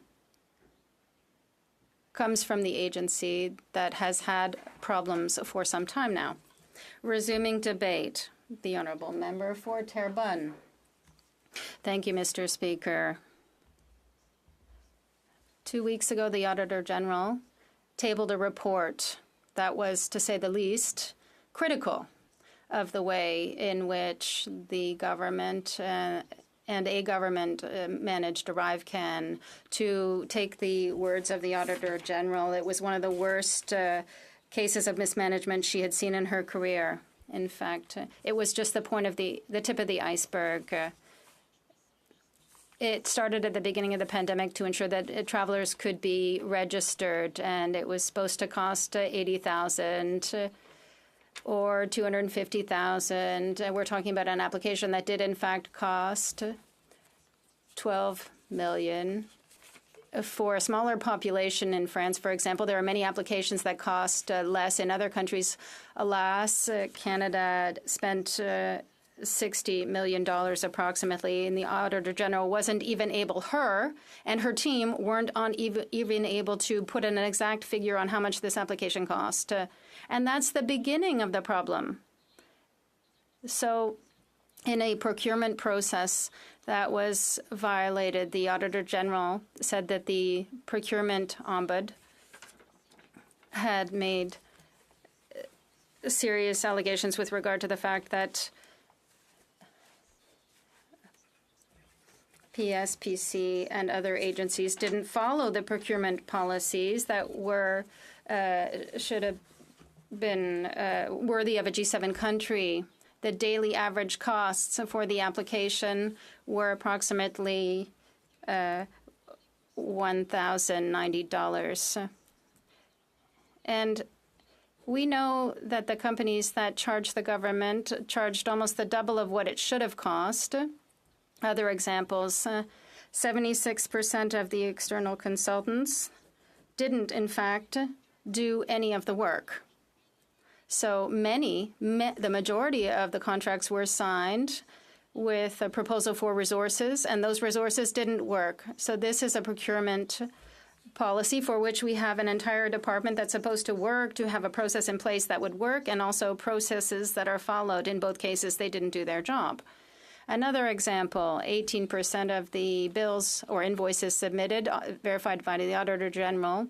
Speaker 16: comes from the agency that has had problems for some time now. Resuming debate, the honourable member for Terrebonne. Thank you, Mr. Speaker. 2 weeks ago, the Auditor General tabled a report that was, to say the least, critical of the way in which the government and a government managed ArriveCAN. To take the words of the Auditor General, it was one of the worst cases of mismanagement she had seen in her career. In fact, it was just the tip of the iceberg. It started at the beginning of the pandemic to ensure that travelers could be registered, and it was supposed to cost $80,000 or $250,000. We're talking about an application that did in fact cost $12 million. For a smaller population in France, for example, there are many applications that cost less. In other countries, alas, Canada spent $60 million approximately, and the Auditor General wasn't even able, her and her team weren't even able to put an exact figure on how much this application cost. And that's the beginning of the problem. So in a procurement process that was violated, the Auditor General said that the procurement ombud had made serious allegations with regard to the fact that PSPC and other agencies didn't follow the procurement policies that should have been worthy of a G7 country. The daily average costs for the application were approximately $1,090. And we know that the companies that charged the government charged almost the double of what it should have cost. Other examples, 76% of the external consultants didn't, in fact, do any of the work. So the majority of the contracts were signed with a proposal for resources, and those resources didn't work. So this is a procurement policy for which we have an entire department that's supposed to work, to have a process in place that would work, and also processes that are followed. In both cases, they didn't do their job. Another example, 18% of the bills or invoices submitted, verified by the Auditor General,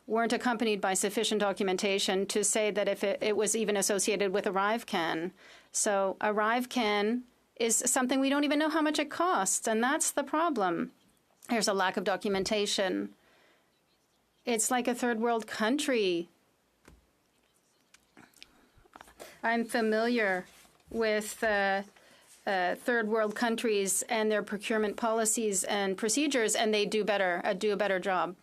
Speaker 16: weren't accompanied by sufficient documentation to say that if it was even associated with ArriveCAN. So ArriveCAN is something we don't even know how much it costs, and that's the problem. There's a lack of documentation. It's like a third world country. I'm familiar with third world countries and their procurement policies and procedures, and they do a better job.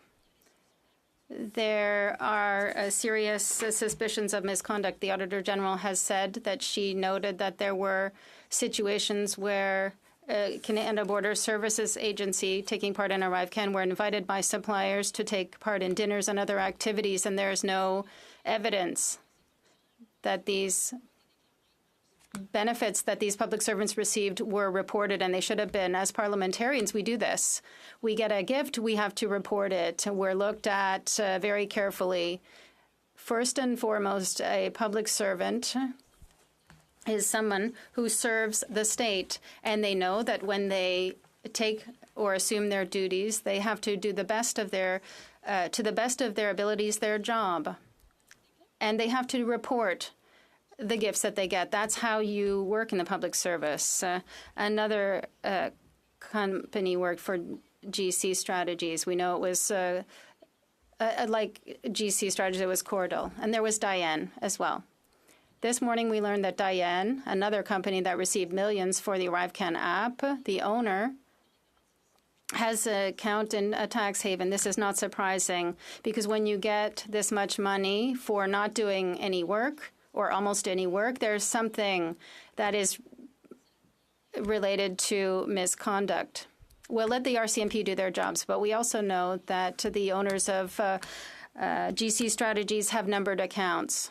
Speaker 16: There are serious suspicions of misconduct. The Auditor General has said that she noted that there were situations where Canada Border Services Agency taking part in ArriveCAN were invited by suppliers to take part in dinners and other activities, and there is no evidence that these benefits that these public servants received were reported, and they should have been. As parliamentarians, we do this. We get a gift, we have to report it. We're looked at very carefully. First and foremost, a public servant is someone who serves the state, and they know that when they take or assume their duties, they have to do the best of their, to the best of their abilities, their job. And they have to report the gifts that they get. That's how you work in the public service. Another company worked for GC Strategies. We know it was like GC Strategies, it was Cordell. And there was Diane as well. This morning we learned that Diane, another company that received millions for the ArriveCAN app, the owner, has an account in a tax haven. This is not surprising because when you get this much money for not doing any work, or almost any work, there's something that is related to misconduct. We'll let the RCMP do their jobs, but we also know that the owners of GC Strategies have numbered accounts.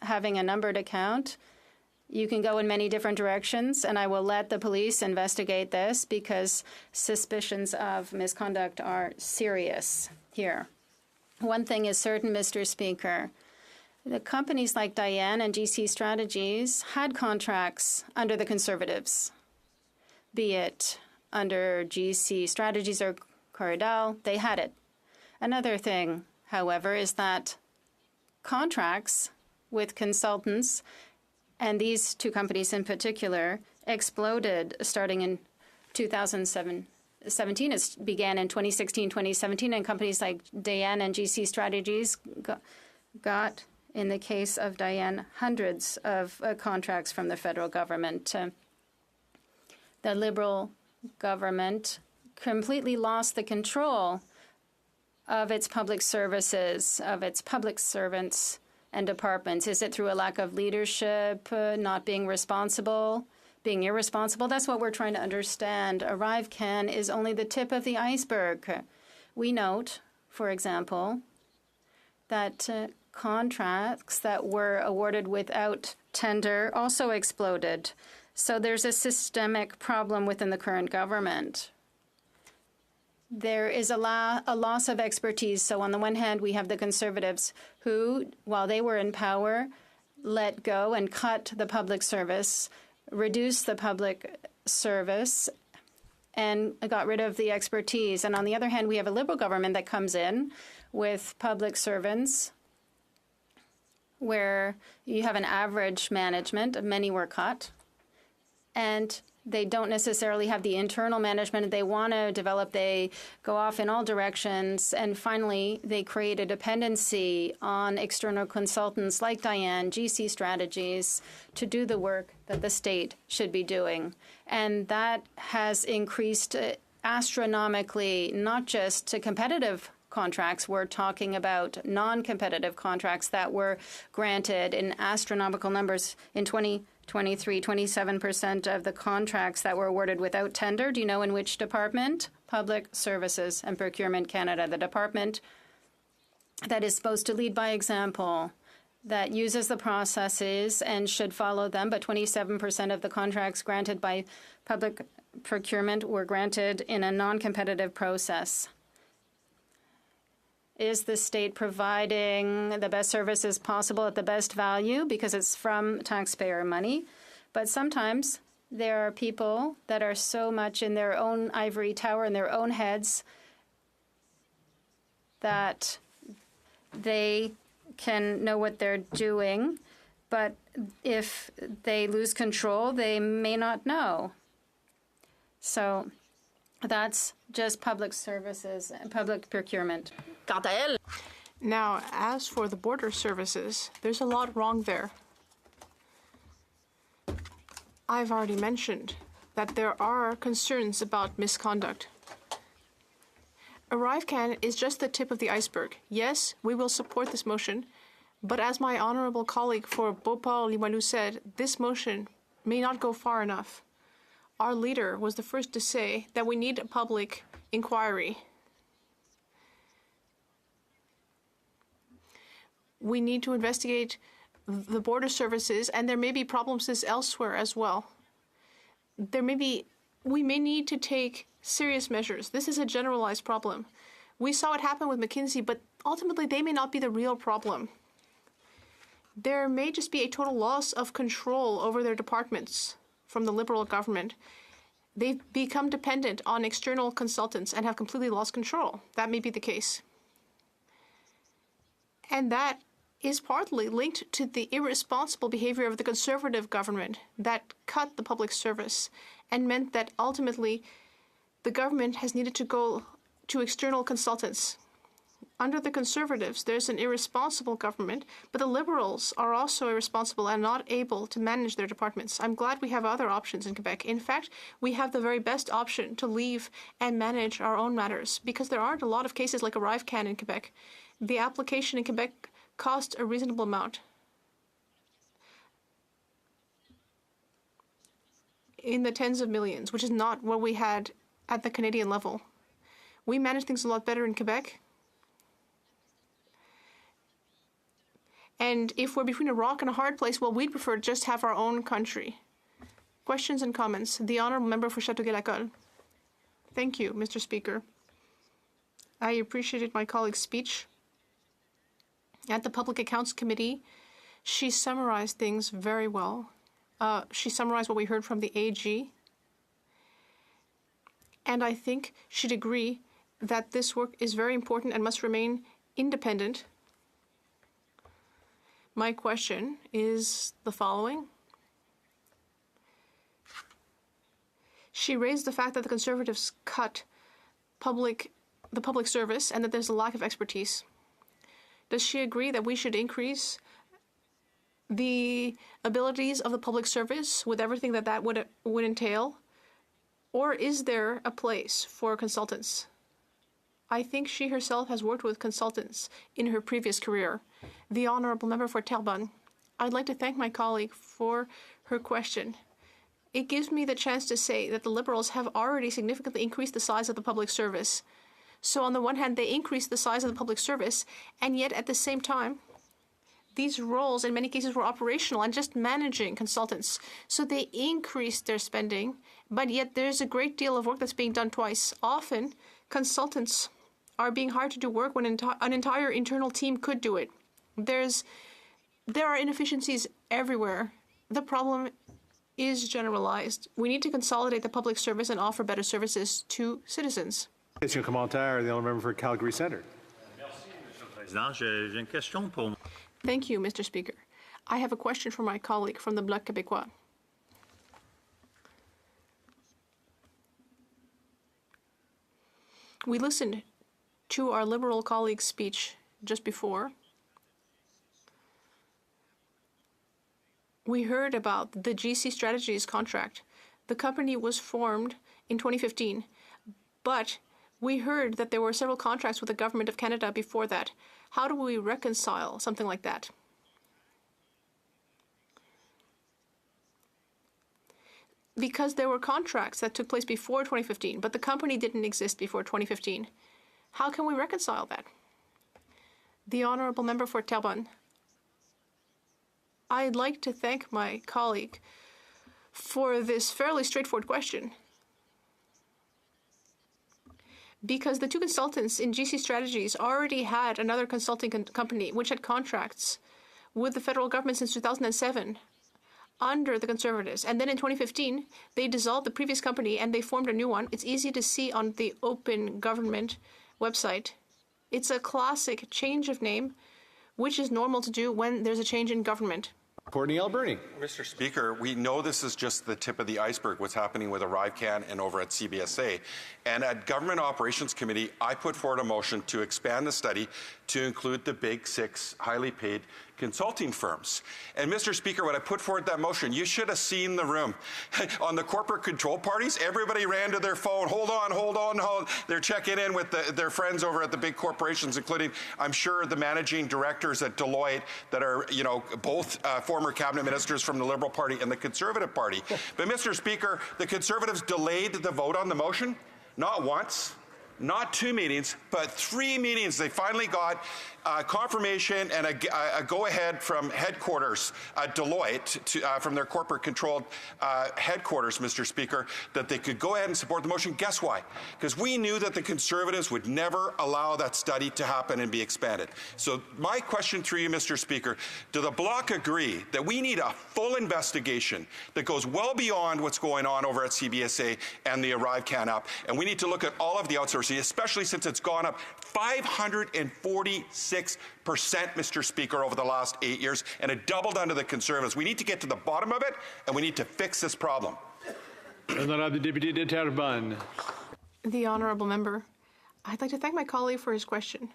Speaker 16: Having a numbered account, you can go in many different directions, and I will let the police investigate this because suspicions of misconduct are serious here. One thing is certain, Mr. Speaker. The companies like Diane and GC Strategies had contracts under the Conservatives, be it under GC Strategies or Cordell, they had it. Another thing, however, is that contracts with consultants, and these two companies in particular, exploded starting in 2017. It began in 2016, 2017, and companies like Diane and GC Strategies got in the case of Diane, hundreds of contracts from the federal government. The Liberal government completely lost the control of its public services, of its public servants and departments. Is it through a lack of leadership, not being responsible, being irresponsible? That's what we're trying to understand. ArriveCAN is only the tip of the iceberg. We note, for example, that contracts that were awarded without tender also exploded. So there's a systemic problem within the current government. There is a loss of expertise. So on the one hand, we have the Conservatives who, while they were in power, let go and cut the public service, reduced the public service, and got rid of the expertise. And on the other hand, we have a Liberal government that comes in with public servants where you have an average management, many were cut, and they don't necessarily have the internal management they want to develop. They go off in all directions, and finally they create a dependency on external consultants like Diane, GC Strategies, to do the work that the state should be doing. And that has increased astronomically, not just to competitive contracts. We're talking about non-competitive contracts that were granted in astronomical numbers. In 2023, 27% of the contracts that were awarded without tender. Do you know in which department? Public Services and Procurement Canada, the department that is supposed to lead by example, that uses the processes and should follow them, but 27% of the contracts granted by public procurement were granted in a non-competitive process. Is the state providing the best services possible at the best value because it's from taxpayer money? But sometimes There are people that are so much in their own ivory tower, in their own heads, that they can know what they're doing, but if they lose control, they may not know. So that's just public services, public procurement.
Speaker 19: Now, as for the border services, there's a lot wrong there. I've already mentioned that there are concerns about misconduct. ArriveCAN is just the tip of the iceberg. Yes, we will support this motion, but as my honorable colleague for Beauport-Limoilou said, this motion may not go far enough. Our leader was the first to say that we need a public inquiry. We need to investigate the border services, and there may be problems elsewhere as well. We may need to take serious measures. This is a generalized problem. We saw it happen with McKinsey, but ultimately they may not be the real problem. There may just be a total loss of control over their departments from the Liberal government. They've become dependent on external consultants and have completely lost control. That may be the case. And that is partly linked to the irresponsible behavior of the Conservative government that cut the public service and meant that ultimately the government has needed to go to external consultants. Under the Conservatives, there's an irresponsible government, but the Liberals are also irresponsible and not able to manage their departments. I'm glad we have other options in Quebec. In fact, we have the very best option to leave and manage our own matters because there aren't a lot of cases like ArriveCAN in Quebec. The application in Quebec cost a reasonable amount. In the tens of millions, which is not what we had at the Canadian level. We manage things a lot better in Quebec. And if we're between a rock and a hard place, well, we'd prefer to just have our own country. Questions and comments? The honourable member for Châteauguay-Lacolle. Thank you, Mr. Speaker. I appreciated my colleague's speech. At the Public Accounts Committee, she summarized things very well. She summarized what we heard from the AG. And I think she'd agree that this work is very important and must remain independent. My question is the following. She raised the fact that the Conservatives cut the public service and that there's a lack of expertise. Does she agree that we should increase the abilities of the public service with everything that would entail? Or is there a place for consultants? I think she herself has worked with consultants in her previous career. The honourable member for Terrebonne. I'd like to thank my colleague for her question. It gives me the chance to say that the Liberals have already significantly increased the size of the public service. So on the one hand, they increased the size of the public service, and yet at the same time, these roles in many cases were operational and just managing consultants. So they increased their spending, but yet there's a great deal of work that's being done twice. Often, consultants are being hired to do work when an entire internal team could do it. There are inefficiencies everywhere. The problem is generalized. We need to consolidate the public service and offer better services to citizens.
Speaker 17: Question commentaire, the honourable member for Calgary Centre.
Speaker 19: Thank you, Mr. Speaker. I have a question for my colleague from the Bloc Québécois. We listened to our Liberal colleague's speech just before. We heard about the GC Strategies contract. The company was formed in 2015, but we heard that there were several contracts with the Government of Canada before that. How do we reconcile something like that? Because there were contracts that took place before 2015, but the company didn't exist before 2015. How can we reconcile that? The honourable member for Terrebonne. I'd like to thank my colleague for this fairly straightforward question. Because the two consultants in GC Strategies already had another consulting company which had contracts with the federal government since 2007. under the Conservatives. And then in 2015, they dissolved the previous company and they formed a new one. It's easy to see on the Open Government website. It's a classic change of name, which is normal to do when there's a change in government.
Speaker 17: Courtney Alberni.
Speaker 9: Mr. Speaker, we know this is just the tip of the iceberg, what's happening with ArriveCAN and over at CBSA. And at Government Operations Committee, I put forward a motion to expand the study to include the big 6 highly paid consulting firms. And Mr. Speaker, when I put forward that motion, you should have seen the room. On the corporate control parties, everybody ran to their phone. Hold on. They're checking in with their friends over at the big corporations, including, I'm sure, the managing directors at Deloitte that are, both former cabinet ministers from the Liberal Party and the Conservative Party. But Mr. Speaker, the Conservatives delayed the vote on the motion, not once, not 2 meetings, but 3 meetings. They finally got confirmation and a go-ahead from headquarters at Deloitte, from their corporate-controlled headquarters, Mr. Speaker, that they could go ahead and support the motion. Guess why? Because we knew that the Conservatives would never allow that study to happen and be expanded. So my question through you, Mr. Speaker, do the Bloc agree that we need a full investigation that goes well beyond what's going on over at CBSA and the ArriveCAN app, and we need to look at all of the outsourcing, especially since it's gone up 546%, Mr. Speaker, over the last 8 years, and it doubled under the Conservatives. We need to get to the bottom of it, and we need to fix this problem.
Speaker 17: And then I have the Deputy de Terrebonne.
Speaker 19: The honourable member, I'd like to thank my colleague for his question.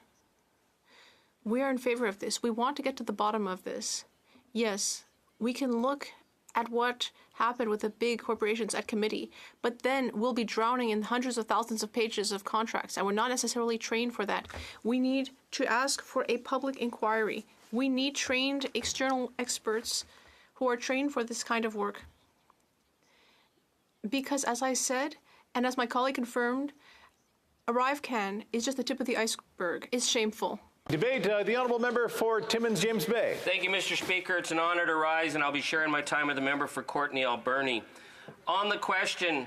Speaker 19: We are in favour of this. We want to get to the bottom of this. Yes, we can look at what happened with the big corporations at committee, but then we'll be drowning in hundreds of thousands of pages of contracts, and we're not necessarily trained for that. We need to ask for a public inquiry. We need trained external experts who are trained for this kind of work. Because as I said, and as my colleague confirmed, ArriveCAN is just the tip of the iceberg. It's shameful.
Speaker 17: Debate, the honourable member for Timmins James Bay.
Speaker 8: Thank you, Mr. Speaker. It's an honour to rise, and I'll be sharing my time with the member for Courtney Alberni. On the question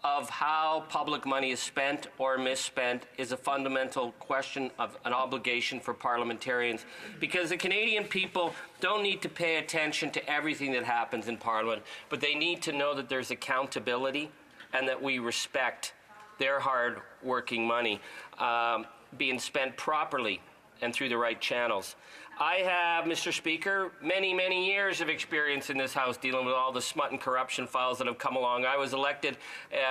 Speaker 8: of how public money is spent or misspent is a fundamental question of an obligation for parliamentarians, because the Canadian people don't need to pay attention to everything that happens in Parliament, but they need to know that there's accountability and that we respect their hard-working money being spent properly and through the right channels. I have, Mr. Speaker, many, many years of experience in this House dealing with all the smut and corruption files that have come along. I was elected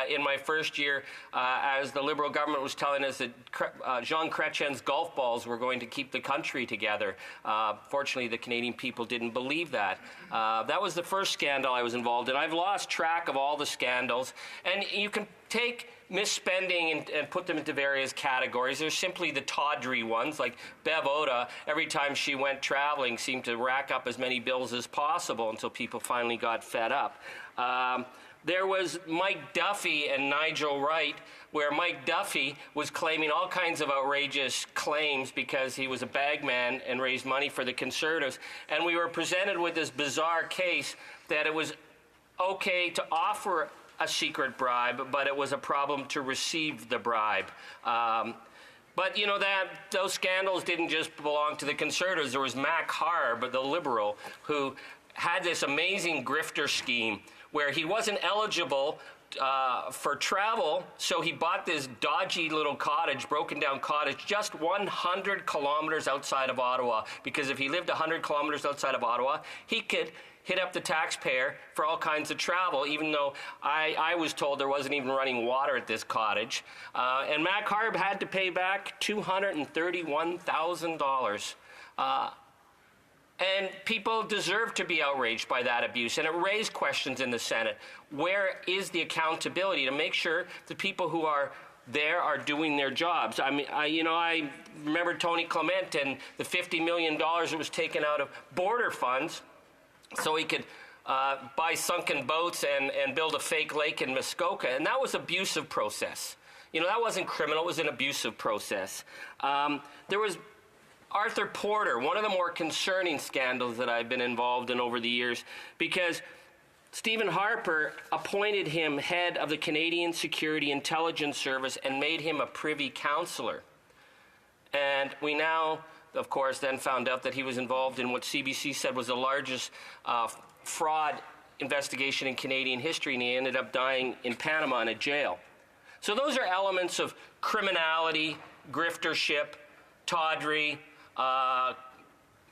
Speaker 8: in my first year as the Liberal government was telling us that Jean Chrétien's golf balls were going to keep the country together. Fortunately, the Canadian people didn't believe that. That was the first scandal I was involved in. I've lost track of all the scandals, and you can take misspending and put them into various categories. There's simply the tawdry ones, like Bev Oda, every time she went traveling, seemed to rack up as many bills as possible until people finally got fed up. There was Mike Duffy and Nigel Wright, where Mike Duffy was claiming all kinds of outrageous claims because he was a bagman and raised money for the Conservatives. And we were presented with this bizarre case that it was okay to offer a secret bribe, but it was a problem to receive the bribe. But you know that those scandals didn't just belong to the Conservatives. There was Mac Harb, the Liberal, who had this amazing grifter scheme where he wasn't eligible for travel, so he bought this dodgy little cottage, broken down cottage, just 100 kilometers outside of Ottawa, because if he lived 100 kilometers outside of Ottawa, he could hit up the taxpayer for all kinds of travel, even though I was told there wasn't even running water at this cottage. And Mac Harb had to pay back $231,000. And people deserve to be outraged by that abuse, and it raised questions in the Senate. Where is the accountability to make sure the people who are there are doing their jobs? I mean, I remember Tony Clement and the $50 million that was taken out of border funds so he could buy sunken boats and build a fake lake in Muskoka, and that was abusive process. That wasn't criminal, it was an abusive process. There was Arthur Porter, one of the more concerning scandals that I've been involved in over the years, because Stephen Harper appointed him head of the Canadian Security Intelligence Service and made him a Privy Councillor. And we now, of course, then found out that he was involved in what CBC said was the largest fraud investigation in Canadian history, and he ended up dying in Panama in a jail. So those are elements of criminality, griftership, tawdry,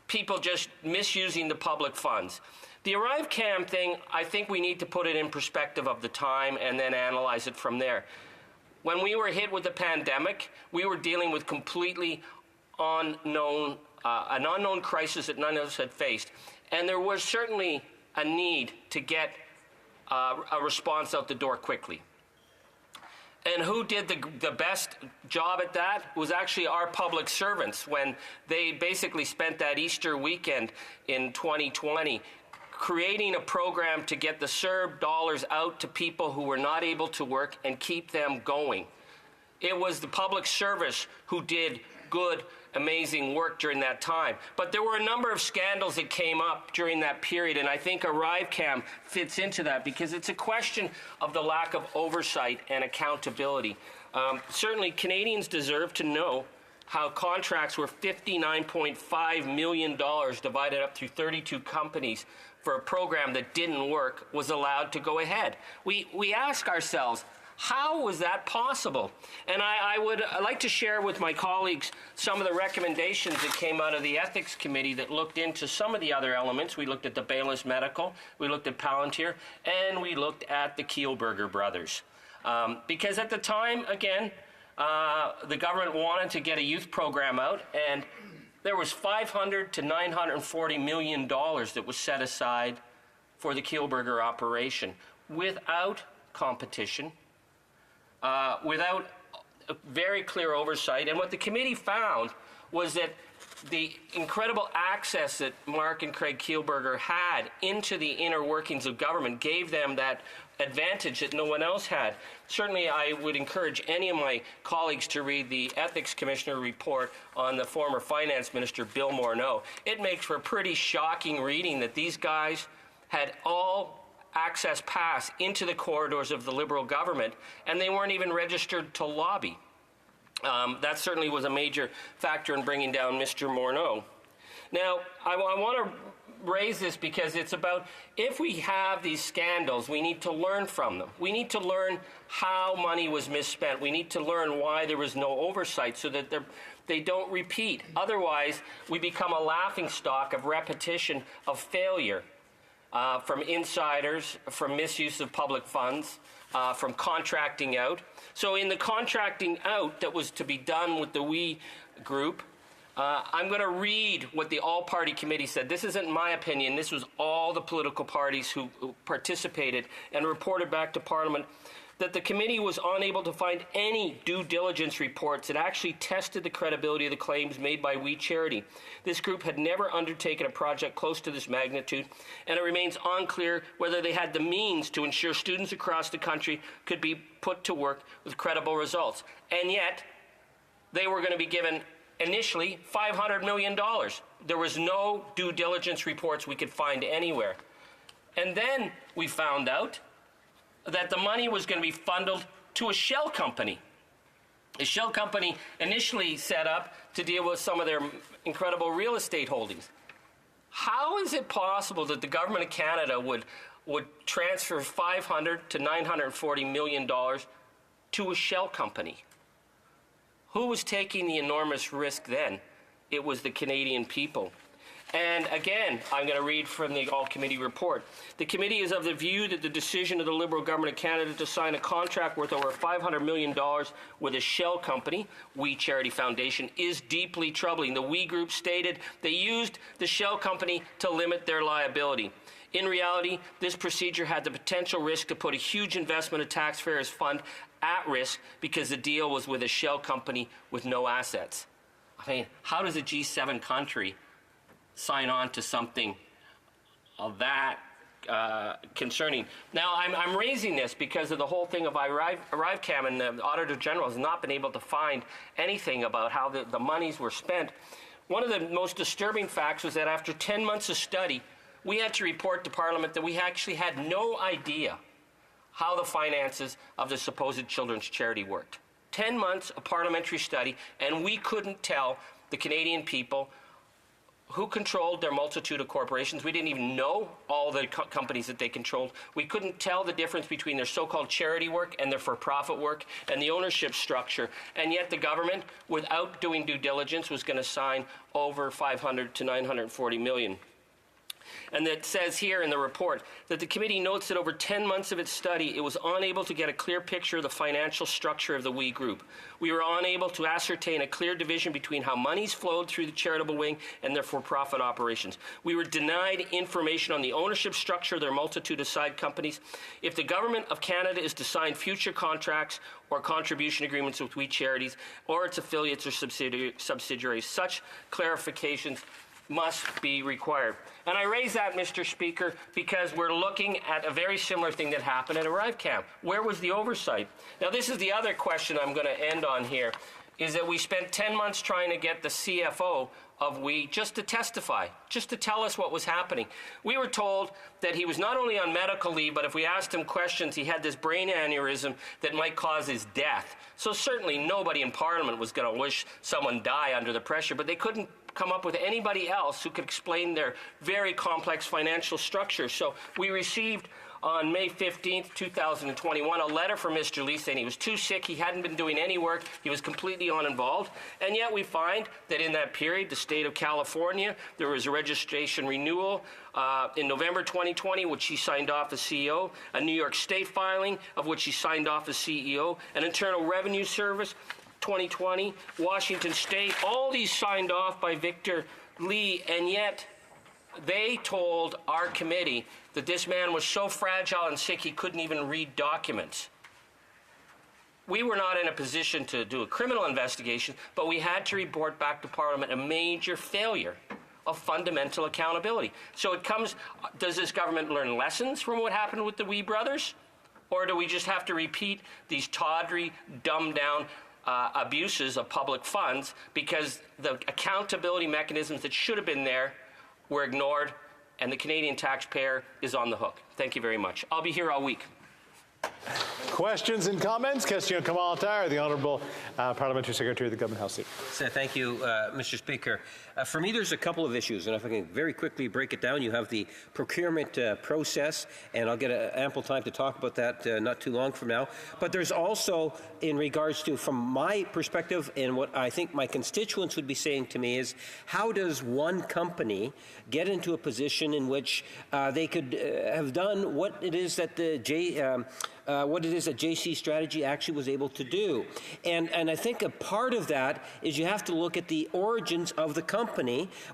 Speaker 8: people just misusing the public funds. The ArriveCAN thing, I think we need to put it in perspective of the time and then analyze it from there. When we were hit with the pandemic, we were dealing with completely unknown, an unknown crisis that none of us had faced. And there was certainly a need to get a response out the door quickly. And who did the best job at that was actually our public servants when they basically spent that Easter weekend in 2020 creating a program to get the CERB dollars out to people who were not able to work and keep them going. It was the public service who did good, amazing work during that time. But there were a number of scandals that came up during that period, and I think ArriveCAN fits into that because it's a question of the lack of oversight and accountability. Certainly, Canadians deserve to know how contracts were $59.5 million divided up through 32 companies for a program that didn't work was allowed to go ahead. We ask ourselves, how was that possible? And I would like to share with my colleagues some of the recommendations that came out of the Ethics Committee that looked into some of the other elements. We looked at the Baylis Medical, we looked at Palantir, and we looked at the Kielburger brothers. Because at the time, again, the government wanted to get a youth program out, and there was $500 to $940 million that was set aside for the Kielburger operation without competition, without a very clear oversight. And what the committee found was that the incredible access that Mark and Craig Kielburger had into the inner workings of government gave them that advantage that no one else had. Certainly, I would encourage any of my colleagues to read the Ethics Commissioner report on the former Finance Minister, Bill Morneau. It makes for a pretty shocking reading that these guys had all access pass into the corridors of the Liberal government, and they weren't even registered to lobby. That certainly was a major factor in bringing down Mr. Morneau. Now, I want to raise this because it's about, if we have these scandals, we need to learn from them. We need to learn how money was misspent. We need to learn why there was no oversight so that they don't repeat. Otherwise, we become a laughingstock of repetition of failure from insiders, from misuse of public funds, from contracting out. So in the contracting out that was to be done with the We group, I'm going to read what the all-party committee said. This isn't my opinion. This was all the political parties who participated and reported back to Parliament that the committee was unable to find any due diligence reports that actually tested the credibility of the claims made by We Charity. This group had never undertaken a project close to this magnitude, and it remains unclear whether they had the means to ensure students across the country could be put to work with credible results. And yet, they were going to be given initially $500 million. There was no due diligence reports we could find anywhere. And then we found out that the money was going to be funneled to a shell company. A shell company initially set up to deal with some of their incredible real estate holdings. How is it possible that the government of Canada would transfer $500 to $940 million to a shell company? Who was taking the enormous risk then? It was the Canadian people. And again, I'm going to read from the all-committee report. The committee is of the view that the decision of the Liberal government of Canada to sign a contract worth over $500 million with a shell company, We Charity Foundation, is deeply troubling. The We Group stated they used the shell company to limit their liability. In reality, this procedure had the potential risk to put a huge investment of taxpayers' fund at risk because the deal was with a shell company with no assets. I mean, how does a G7 country sign on to something of that concerning? Now, I'm raising this because of the whole thing of ArriveCAN, and the Auditor General has not been able to find anything about how the monies were spent. One of the most disturbing facts was that after 10 months of study, we had to report to Parliament that we actually had no idea how the finances of the supposed children's charity worked. 10 months of parliamentary study, and we couldn't tell the Canadian people who controlled their multitude of corporations. We didn't even know all the companies that they controlled. We couldn't tell the difference between their so-called charity work and their for-profit work and the ownership structure. And yet the government, without doing due diligence, was going to sign over $500 to $940 million. And it says here in the report that the committee notes that over 10 months of its study, it was unable to get a clear picture of the financial structure of the We Group. We were unable to ascertain a clear division between how monies flowed through the charitable wing and their for-profit operations. We were denied information on the ownership structure of their multitude of side companies. If the Government of Canada is to sign future contracts or contribution agreements with We Charities or its affiliates or subsidiaries, such clarifications must be required. And I raise that, Mr. Speaker, because we're looking at a very similar thing that happened at ArriveCAN. Where was the oversight? Now, this is the other question I'm going to end on here, is that we spent 10 months trying to get the CFO of We just to testify, just to tell us what was happening. We were told that he was not only on medical leave, but if we asked him questions, he had this brain aneurysm that might cause his death. So certainly nobody in Parliament was going to wish someone die under the pressure, but they couldn't come up with anybody else who could explain their very complex financial structure. So we received on May 15th, 2021, a letter from Mr. Lee saying he was too sick, he hadn't been doing any work, he was completely uninvolved. And yet we find that in that period, the state of California, there was a registration renewal in November 2020, which he signed off as CEO, a New York State filing, of which he signed off as CEO, an Internal Revenue Service, 2020, Washington State, all these signed off by Victor Lee, and yet they told our committee that this man was so fragile and sick he couldn't even read documents. We were not in a position to do a criminal investigation, but we had to report back to Parliament a major failure of fundamental accountability. So it comes, does this government learn lessons from what happened with the Wee brothers? Or do we just have to repeat these tawdry, dumbed-down abuses of public funds because the accountability mechanisms that should have been there were ignored and the Canadian taxpayer is on the hook? Thank you very much. I'll be here all week.
Speaker 17: Questions and comments? Question commentaire, the Honourable Parliamentary Secretary of the Government House.
Speaker 15: So thank you, Mr. Speaker. For me, there's a couple of issues, and if I can very quickly break it down, you have the procurement process, and I'll get ample time to talk about that not too long from now. But there's also, in regards to, from my perspective, and what I think my constituents would be saying to me is, how does one company get into a position in which they could have done what it is that the JC Strategy actually was able to do? And I think a part of that is you have to look at the origins of the company,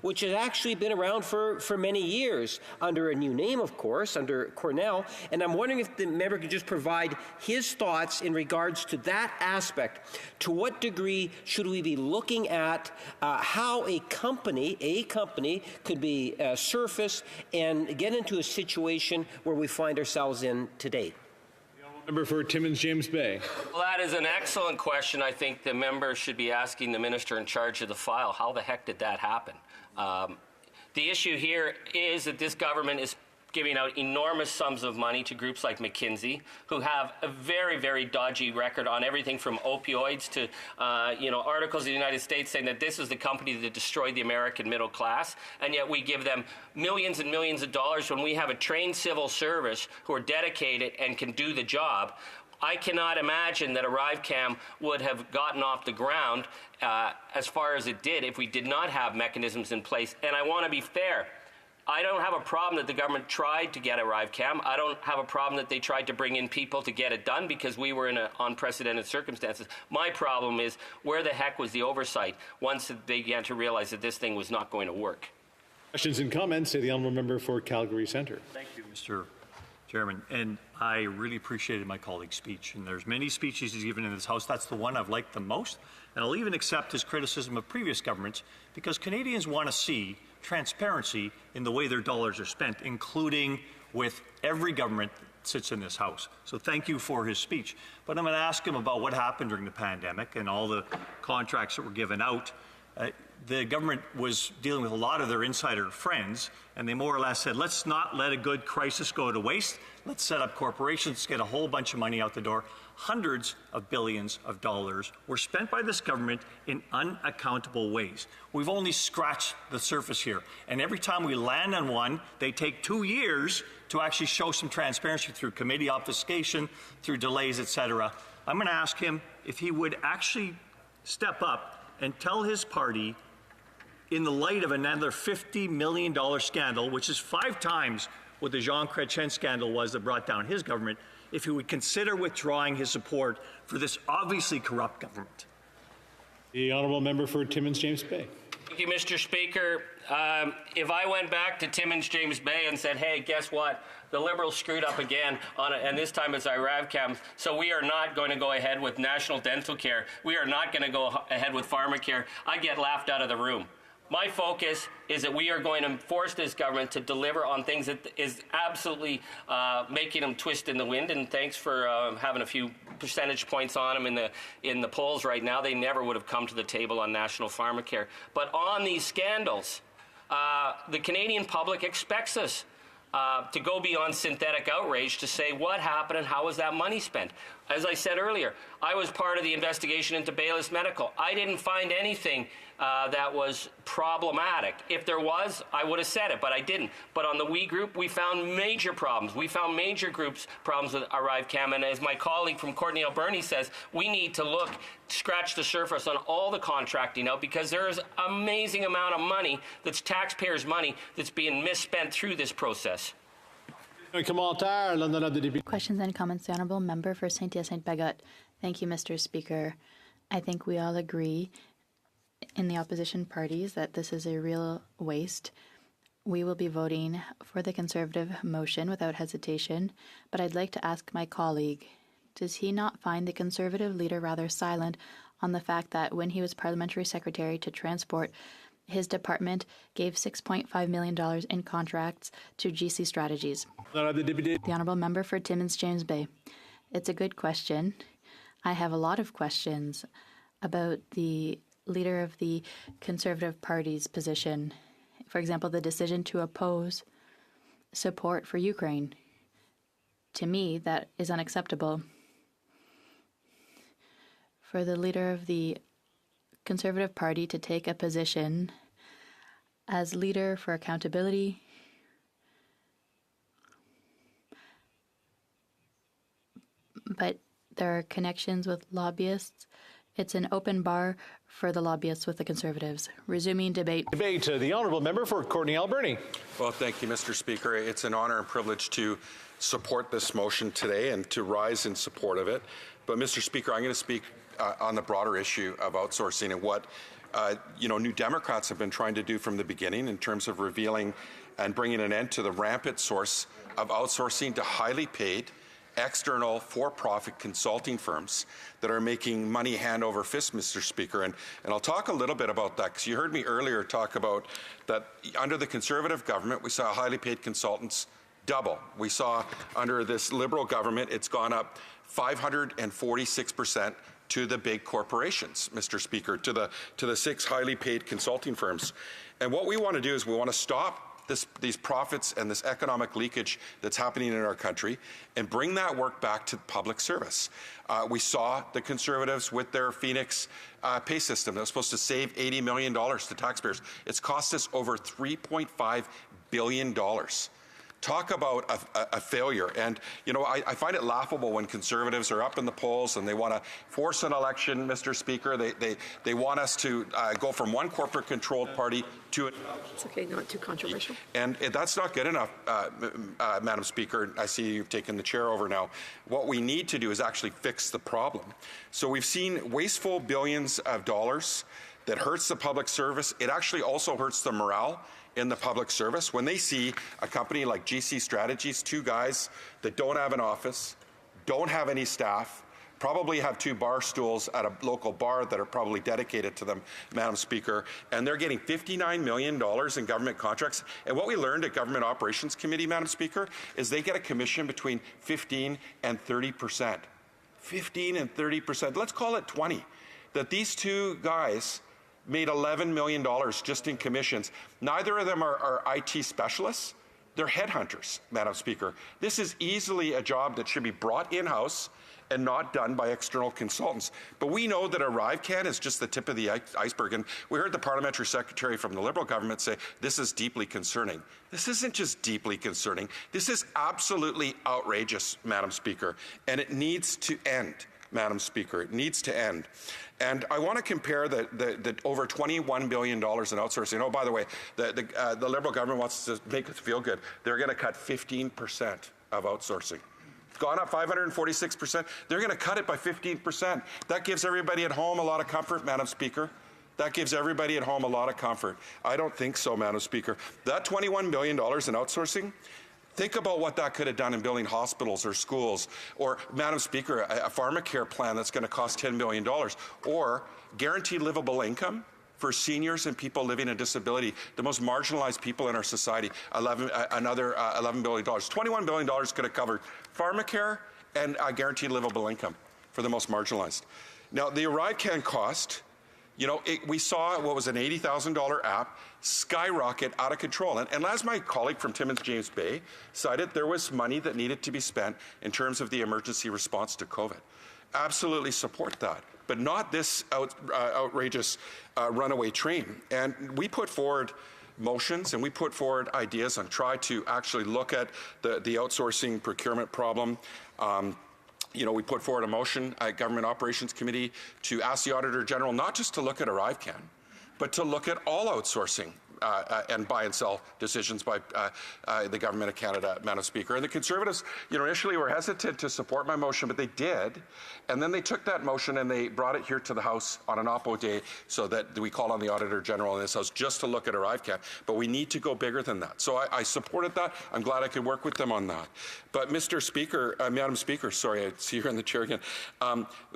Speaker 15: which has actually been around for many years, under a new name, of course, under Cornell. And I'm wondering if the member could just provide his thoughts in regards to that aspect. To what degree should we be looking at how a company could be surfaced and get into a situation where we find ourselves in today?
Speaker 17: Member for Timmins James Bay.
Speaker 8: Well, that is an excellent question. I think the member should be asking the minister in charge of the file, how the heck did that happen? The issue here is that this government is giving out enormous sums of money to groups like McKinsey, who have a very, very dodgy record on everything from opioids to, articles in the United States saying that this is the company that destroyed the American middle class, and yet we give them millions and millions of dollars when we have a trained civil service who are dedicated and can do the job. I cannot imagine that ArriveCAN would have gotten off the ground as far as it did if we did not have mechanisms in place. And I want to be fair. I don't have a problem that the government tried to get ArriveCAN. I don't have a problem that they tried to bring in people to get it done because we were in unprecedented circumstances. My problem is, where the heck was the oversight once they began to realize that this thing was not going to work?
Speaker 17: Questions and comments to the Honourable Member for Calgary Centre.
Speaker 20: Thank you, Mr. Chairman. And I really appreciated my colleague's speech. And there's many speeches he's given in this House. That's the one I've liked the most. And I'll even accept his criticism of previous governments because Canadians want to see transparency in the way their dollars are spent, including with every government that sits in this House. So thank you for his speech. But I'm going to ask him about what happened during the pandemic and all the contracts that were given out. The government was dealing with a lot of their insider friends, and they more or less said, let's not let a good crisis go to waste. Let's set up corporations, get a whole bunch of money out the door. Hundreds of billions of dollars were spent by this government in unaccountable ways. We've only scratched the surface here. And every time we land on one, they take 2 years to actually show some transparency through committee obfuscation, through delays, etc. I'm going to ask him if he would actually step up and tell his party, in the light of another $50 million scandal, which is 5 times what the Jean Chrétien scandal was that brought down his government, if he would consider withdrawing his support for this obviously corrupt government.
Speaker 17: The honourable member for Timmins James Bay.
Speaker 8: Thank you, Mr. Speaker. If I went back to Timmins James Bay and said, hey, guess what? The Liberals screwed up again, and this time it's ArriveCAN, so we are not going to go ahead with national dental care. We are not going to go ahead with pharmacare. I get laughed out of the room. My focus is that we are going to force this government to deliver on things that is absolutely making them twist in the wind. And thanks for having a few percentage points on them in the polls right now. They never would have come to the table on national pharmacare. But on these scandals, the Canadian public expects us to go beyond synthetic outrage to say what happened and how was that money spent. As I said earlier, I was part of the investigation into Baylis Medical. I didn't find anything that was problematic. If there was, I would have said it, but I didn't. But on the We Group, we found major problems. We found major problems with ArriveCAN, and as my colleague from Courtney Alberni says, we need to scratch the surface on all the contracting out, because there is an amazing amount of money that's taxpayers' money that's being misspent through this process.
Speaker 2: Questions and comments, the Honourable Member for Saint-Hyacinthe-Bagot. Thank you, Mr. Speaker. I think we all agree in the opposition parties that this is a real waste. We will be voting for the Conservative motion without hesitation, but I'd like to ask my colleague, does he not find the Conservative leader rather silent on the fact that when he was Parliamentary Secretary to Transport, his department gave $6.5 million in contracts to GC Strategies? The Honourable Member for Timmins James Bay. It's a good question. I have a lot of questions about the leader of the Conservative Party's position. For example, the decision to oppose support for Ukraine. To me, that is unacceptable. For the leader of the Conservative Party to take a position as leader for accountability, but there are connections with lobbyists. It's an open bar for the lobbyists with the Conservatives. Resuming debate.
Speaker 17: The Honourable Member for Courtney Alberni.
Speaker 9: Well, thank you, Mr. Speaker. It's an honour and privilege to support this motion today and to rise in support of it. But, Mr. Speaker, I'm going to speak on the broader issue of outsourcing and what New Democrats have been trying to do from the beginning in terms of revealing and bringing an end to the rampant source of outsourcing to highly paid external for-profit consulting firms that are making money hand over fist, Mr. Speaker. And I'll talk a little bit about that, because you heard me earlier talk about that under the Conservative government, we saw highly paid consultants double. We saw under this Liberal government, it's gone up 546% to the big corporations, Mr. Speaker, to the 6 highly paid consulting firms. And what we want to do is we want to stop these profits and this economic leakage that's happening in our country and bring that work back to public service. We saw the Conservatives with their Phoenix pay system that was supposed to save $80 million to taxpayers. It's cost us over $3.5 billion. Talk about a failure. And, I find it laughable when Conservatives are up in the polls and they want to force an election, Mr. Speaker. They want us to go from one corporate-controlled party to another.
Speaker 19: It's okay, not too controversial.
Speaker 9: And that's not good enough, Madam Speaker. I see you've taken the chair over now. What we need to do is actually fix the problem. So we've seen wasteful billions of dollars that hurts the public service. It actually also hurts the morale in the public service when they see a company like GC Strategies, 2 guys that don't have an office, don't have any staff, probably have 2 bar stools at a local bar that are probably dedicated to them, Madam Speaker, and they're getting $59 million in government contracts. And what we learned at Government Operations Committee, Madam Speaker, is they get a commission between 15 and 30%. 15 and 30%. Let's call it 20. That these 2 guys made $11 million just in commissions. Neither of them are IT specialists. They're headhunters, Madam Speaker. This is easily a job that should be brought in-house and not done by external consultants. But we know that ArriveCAN is just the tip of the iceberg. And we heard the parliamentary secretary from the Liberal government say, this is deeply concerning. This isn't just deeply concerning. This is absolutely outrageous, Madam Speaker. And it needs to end, Madam Speaker. It needs to end. And I want to compare the over $21 billion in outsourcing. Oh, by the way, the Liberal government wants to make us feel good. They're going to cut 15% of outsourcing. Gone up 546%. They're going to cut it by 15%. That gives everybody at home a lot of comfort, Madam Speaker. That gives everybody at home a lot of comfort. I don't think so, Madam Speaker. That $21 billion in outsourcing, think about what that could have done in building hospitals or schools, or, Madam Speaker, a pharmacare plan that's going to cost $10 billion, or guaranteed livable income for seniors and people living in disability, the most marginalized people in our society, another $11 billion. $21 billion could have covered pharmacare and guaranteed livable income for the most marginalized. Now, the ArriveCAN cost, you know, we saw what was an $80,000 app skyrocket out of control. And as my colleague from Timmins James Bay cited, there was money that needed to be spent in terms of the emergency response to COVID. Absolutely support that, but not this outrageous runaway train. And we put forward motions and we put forward ideas and try to actually look at the outsourcing procurement problem. You know, we put forward a motion at Government Operations Committee to ask the Auditor General not just to look at ArriveCAN, but to look at all outsourcing and buy and sell decisions by the Government of Canada, Madam Speaker. And the Conservatives, you know, initially were hesitant to support my motion, but they did. And then they took that motion and they brought it here to the House on an oppo day so that we called on the Auditor General in this House just to look at ArriveCAN. But we need to go bigger than that. So I supported that. I'm glad I could work with them on that. But Mr. Speaker, Madam Speaker, sorry, I see you're in the chair again.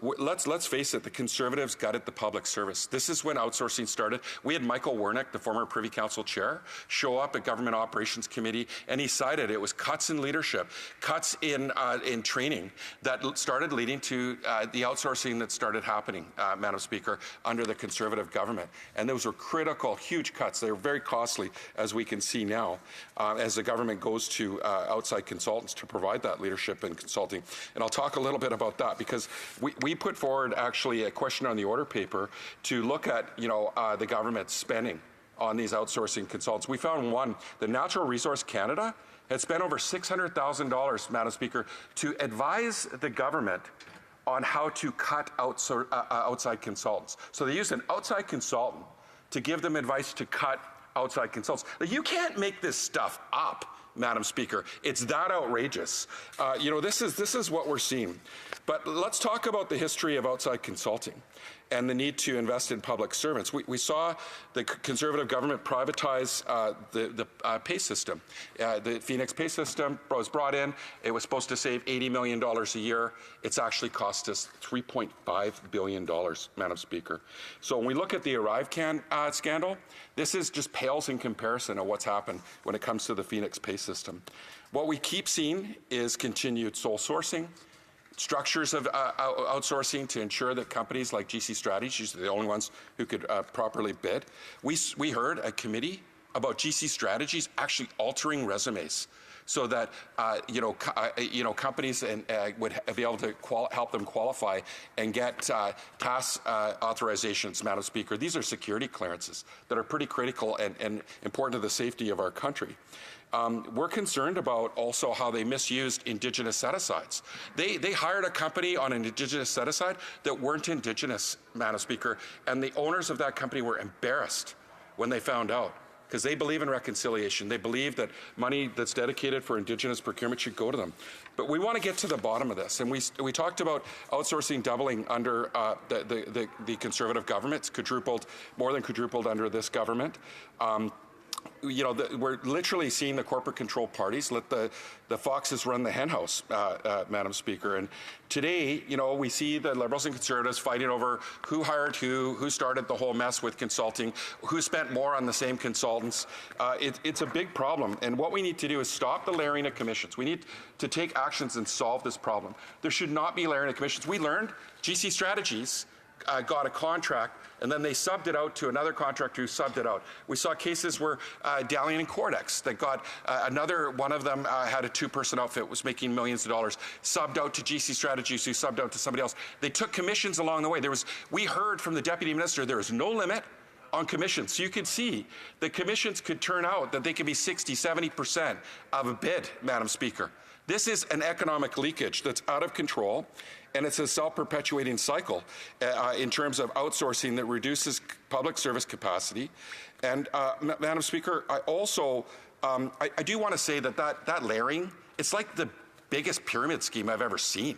Speaker 9: Let's face it, the Conservatives gutted the public service. This is when outsourcing started. We had Michael Wernick, the former Privy Council chair, show up at Government Operations Committee, and he cited it was cuts in leadership, cuts in training that started leading to the outsourcing that started happening, Madam Speaker, under the Conservative government. And those were critical, huge cuts. They were very costly, as we can see now, as the government goes to outside consultants to provide that leadership and consulting. And I'll talk a little bit about that because we put forward actually a question on the order paper to look at, you know, the government's spending on these outsourcing consultants. We found one, the Natural Resource Canada had spent over $600,000, Madam Speaker, to advise the government on how to cut outside consultants. So they used an outside consultant to give them advice to cut outside consultants. Now, you can't make this stuff up, Madam Speaker. It's that outrageous. You know, this is what we're seeing. But let's talk about the history of outside consulting and the need to invest in public servants. We saw the Conservative government privatize the pay system. The Phoenix pay system was brought in. It was supposed to save $80 million a year. It's actually cost us $3.5 billion, Madam Speaker. So when we look at the ArriveCAN scandal, this is just pales in comparison of what's happened when it comes to the Phoenix pay system. What we keep seeing is continued sole sourcing, structures of outsourcing to ensure that companies like GC Strategies are the only ones who could properly bid. We heard a committee about GC Strategies actually altering resumes so that companies would be able to help them qualify and get task authorizations, Madam Speaker. These are security clearances that are pretty critical and important to the safety of our country. We're concerned about also how they misused Indigenous set-asides. They hired a company on an Indigenous set-aside that weren't Indigenous, Madam Speaker, and the owners of that company were embarrassed when they found out, because they believe in reconciliation. They believe that money that's dedicated for Indigenous procurement should go to them. But we want to get to the bottom of this, and we talked about outsourcing doubling under the Conservative government. It's quadrupled, more than quadrupled under this government. We're literally seeing the corporate control parties let the foxes run the henhouse, Madam Speaker. And today, we see the Liberals and Conservatives fighting over who hired who started the whole mess with consulting, who spent more on the same consultants. It's a big problem. And what we need to do is stop the layering of commissions. We need to take actions and solve this problem. There should not be layering of commissions. We learned GC Strategies got a contract, and then they subbed it out to another contractor who subbed it out. We saw cases where Dalian and Cordex that got another one of them had a two-person outfit, was making millions of dollars, subbed out to GC Strategies, who subbed out to somebody else. They took commissions along the way. We heard from the Deputy Minister there was no limit on commissions. So you could see the commissions could turn out that they could be 60, 70% of a bid, Madam Speaker. This is an economic leakage that's out of control, and it's a self-perpetuating cycle in terms of outsourcing that reduces public service capacity. And Madam Speaker, I also, I do want to say that layering, it's like the biggest pyramid scheme I've ever seen.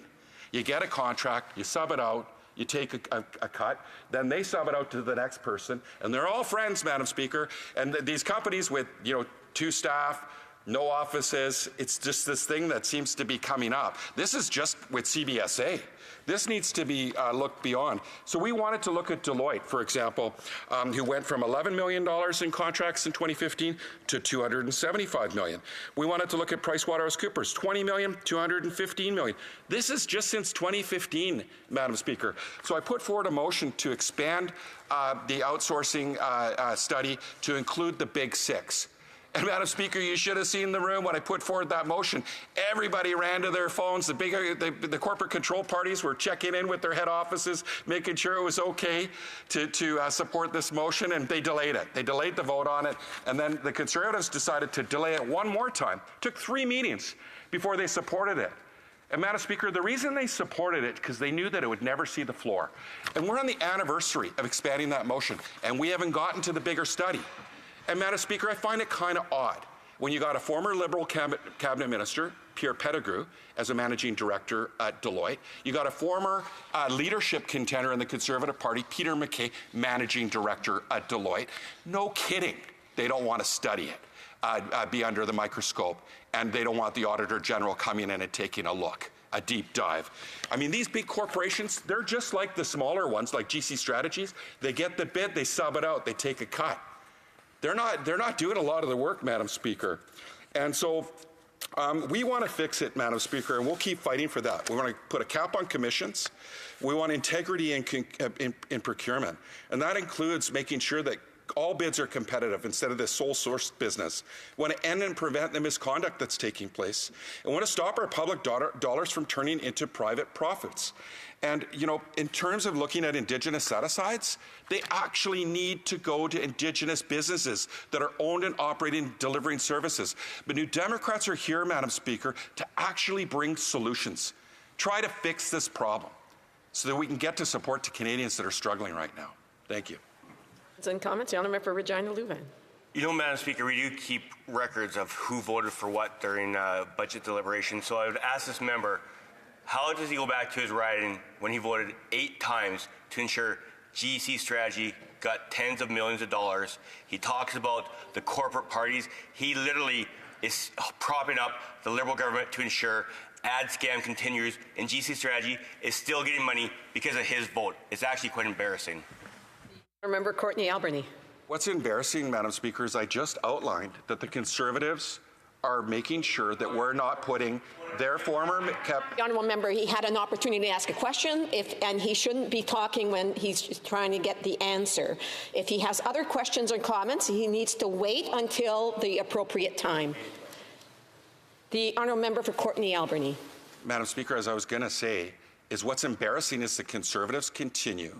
Speaker 9: You get a contract, you sub it out, you take a cut, then they sub it out to the next person, and they're all friends, Madam Speaker. And these companies with, 2 staff, no offices, it's just this thing that seems to be coming up. This is just with CBSA. This needs to be looked beyond. So we wanted to look at Deloitte, for example, who went from $11 million in contracts in 2015 to $275 million. We wanted to look at PricewaterhouseCoopers, $20 million, $215 million. This is just since 2015, Madam Speaker. So I put forward a motion to expand the outsourcing study to include the big 6. And Madam Speaker, you should have seen the room when I put forward that motion. Everybody ran to their phones. The corporate control parties were checking in with their head offices, making sure it was okay to support this motion, and they delayed it. They delayed the vote on it, and then the Conservatives decided to delay it one more time. It took 3 meetings before they supported it. And Madam Speaker, the reason they supported it because they knew that it would never see the floor. And we're on the anniversary of expanding that motion, and we haven't gotten to the bigger study. And Madam Speaker, I find it kind of odd when you got a former Liberal cabinet minister, Pierre Pettigrew, as a managing director at Deloitte. You got a former leadership contender in the Conservative Party, Peter MacKay, managing director at Deloitte. No kidding, they don't want to study it, be under the microscope, and they don't want the Auditor General coming in and taking a look. A deep dive. I mean, these big corporations, they're just like the smaller ones, like GC Strategies. They get the bid, they sub it out, they take a cut. They're not doing a lot of the work, Madam Speaker. And so we want to fix it, Madam Speaker, and we'll keep fighting for that. We want to put a cap on commissions. We want integrity in procurement. And that includes making sure that all bids are competitive instead of this sole source business. We want to end and prevent the misconduct that's taking place. And we want to stop our public dollars from turning into private profits. And, in terms of looking at Indigenous set-asides, they actually need to go to Indigenous businesses that are owned and operating, delivering services. But New Democrats are here, Madam Speaker, to actually bring solutions. Try to fix this problem so that we can get to support to Canadians that are struggling right now. Thank you.
Speaker 10: And comments, the Honourable Member for Regina Leuven.
Speaker 22: Madam Speaker, we do keep records of who voted for what during budget deliberations. So I would ask this member, how does he go back to his riding when he voted 8 times to ensure GC Strategy got tens of millions of dollars? He talks about the corporate parties. He literally is propping up the Liberal government to ensure ArriveScam continues, and GC Strategy is still getting money because of his vote. It's actually quite embarrassing.
Speaker 10: Member Courtney Albany.
Speaker 9: What's embarrassing, Madam Speaker, is I just outlined that the Conservatives are making sure that we're not putting their former
Speaker 10: The honourable member, he had an opportunity to ask a question, and he shouldn't be talking when he's trying to get the answer. If he has other questions or comments, he needs to wait until the appropriate time. The honourable member for Courtney Albany.
Speaker 9: Madam Speaker, as I was going to say, is what's embarrassing is the Conservatives continue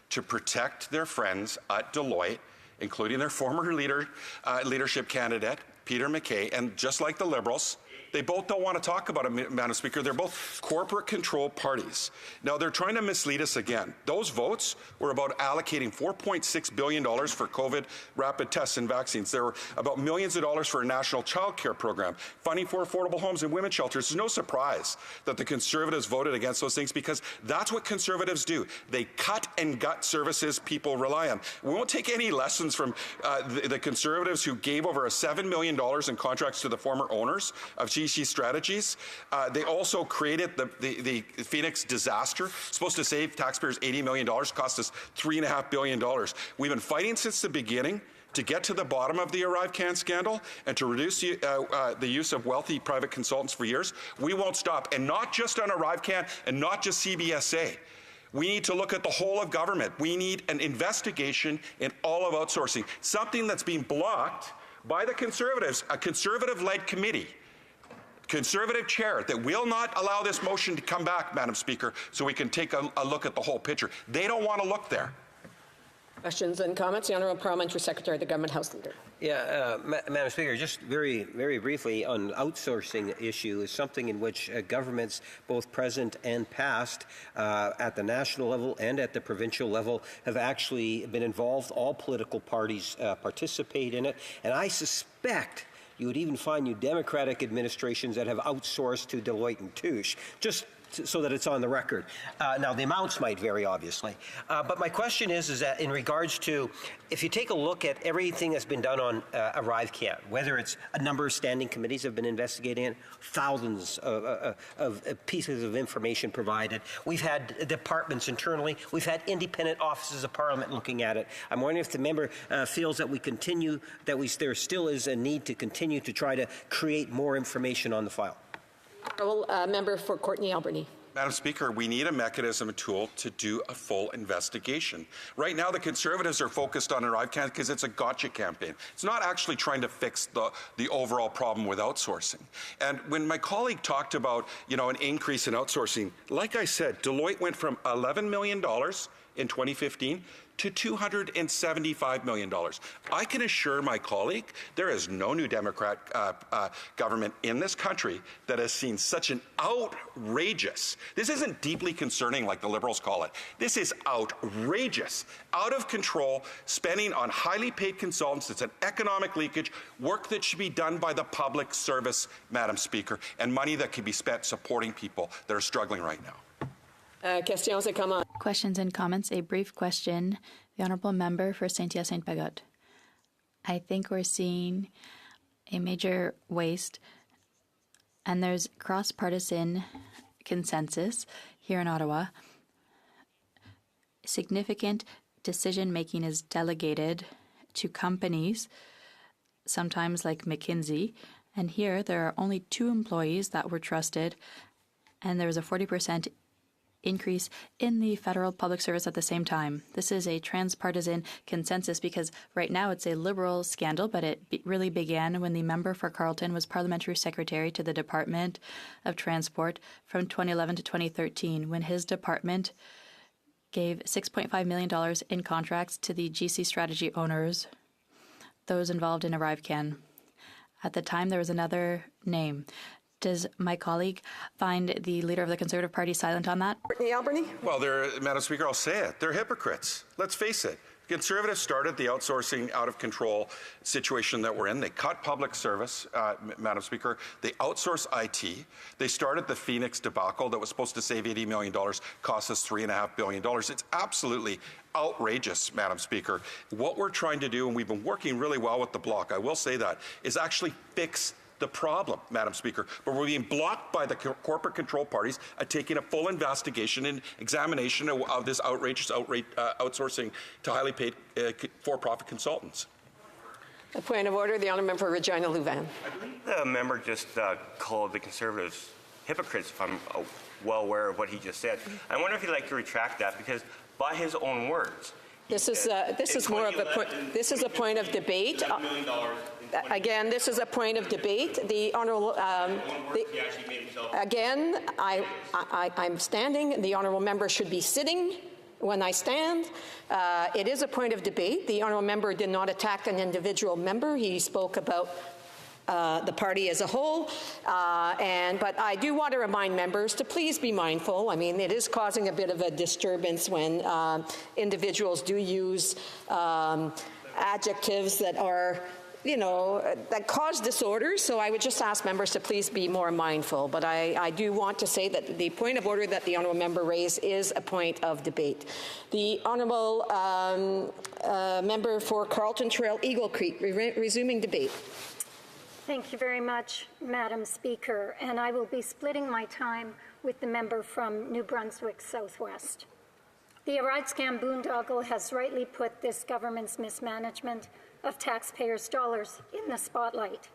Speaker 9: to protect their friends at Deloitte, including their former leadership candidate, Peter MacKay, and just like the Liberals, they both don't want to talk about it, Madam Speaker. They're both corporate control parties. Now, they're trying to mislead us again. Those votes were about allocating $4.6 billion for COVID rapid tests and vaccines. There were about millions of dollars for a national child care program, funding for affordable homes and women's shelters. There's no surprise that the Conservatives voted against those things because that's what Conservatives do. They cut and gut services people rely on. We won't take any lessons from the Conservatives who gave over $7 million in contracts to the former owners of GC Strategies. They also created the Phoenix disaster, supposed to save taxpayers $80 million, cost us $3.5 billion. We've been fighting since the beginning to get to the bottom of the ArriveCAN scandal and to reduce the use of wealthy private consultants for years. We won't stop, and not just on ArriveCAN and not just CBSA. We need to look at the whole of government. We need an investigation in all of outsourcing, something that's being blocked by the Conservatives, a Conservative-led committee, Conservative chair, that will not allow this motion to come back, Madam Speaker, so we can take a look at the whole picture. They don't want to look there.
Speaker 10: Questions and comments? The Honourable Parliamentary Secretary, the Government House Leader.
Speaker 15: Yeah, Madam Speaker, just very, very briefly on outsourcing issue is something in which governments, both present and past, at the national level and at the provincial level, have actually been involved. All political parties participate in it, and I suspect you would even find new Democratic administrations that have outsourced to Deloitte and Touche, just so that it's on the record. Now, the amounts might vary, obviously. But my question is that in regards to, if you take a look at everything that's been done on ArriveCAN, whether it's a number of standing committees have been investigating it, thousands of pieces of information provided. We've had departments internally. We've had independent offices of Parliament looking at it. I'm wondering if the member feels that there still is a need to continue to try to create more information on the file.
Speaker 10: Member for Courtenay Albany.
Speaker 9: Madam Speaker, we need a mechanism, a tool to do a full investigation. Right now, the Conservatives are focused on ArriveCAN because it's a gotcha campaign. It's not actually trying to fix the overall problem with outsourcing. And when my colleague talked about, an increase in outsourcing, like I said, Deloitte went from $11 million in 2015 to $275 million. I can assure my colleague there is no new Democrat government in this country that has seen such an outrageous, this isn't deeply concerning like the Liberals call it, this is outrageous, out of control spending on highly paid consultants. It's an economic leakage, work that should be done by the public service, Madam Speaker, and money that could be spent supporting people that are struggling right now.
Speaker 10: Questions et comments.
Speaker 2: Questions and comments. A brief question. The Honourable Member for Saint-Hyacinthe-Bagotte. I think we're seeing a major waste, and there's cross-partisan consensus here in Ottawa. Significant decision-making is delegated to companies, sometimes like McKinsey, and here there are only 2 employees that were trusted, and there was a 40% increase in the federal public service at the same time. This is a transpartisan consensus because right now it's a Liberal scandal, but it really began when the member for Carleton was parliamentary secretary to the Department of Transport from 2011 to 2013, when his department gave $6.5 million in contracts to the GC Strategy owners, those involved in ArriveCAN. At the time, there was another name. Does my colleague find the leader of the Conservative Party silent on that?
Speaker 10: Courtenay Albany?
Speaker 9: Well, Madam Speaker, I'll say it. They're hypocrites. Let's face it. Conservatives started the outsourcing out of control situation that we're in. They cut public service, Madam Speaker. They outsource IT. They started the Phoenix debacle that was supposed to save $80 million, cost us $3.5 billion. It's absolutely outrageous, Madam Speaker. What we're trying to do, and we've been working really well with the Bloc, I will say that, is actually fix the problem, Madam Speaker, but we're being blocked by the corporate control parties at taking a full investigation and examination of this outrageous outsourcing to highly paid for-profit consultants.
Speaker 10: A point of order, the Honourable Member for Regina Louvain.
Speaker 22: I believe the member just called the Conservatives hypocrites, if I'm well aware of what he just said. I wonder if he'd like to retract that, because by his own words,
Speaker 10: this is more of a point. This is a point of debate. Again, this is a point of debate. The Honourable, again, I'm standing. The Honourable Member should be sitting when I stand. It is a point of debate. The Honourable Member did not attack an individual member. He spoke about the party as a whole. But I do want to remind members to please be mindful. I mean, it is causing a bit of a disturbance when individuals do use adjectives that are, that cause disorders. So I would just ask members to please be more mindful. But I do want to say that the point of order that the Honourable Member raised is a point of debate. The Honourable Member for Carleton Trail Eagle Creek, resuming debate.
Speaker 4: Thank you very much, Madam Speaker, and I will be splitting my time with the member from New Brunswick Southwest. The ArriveScam boondoggle has rightly put this government's mismanagement of taxpayers' dollars in the spotlight.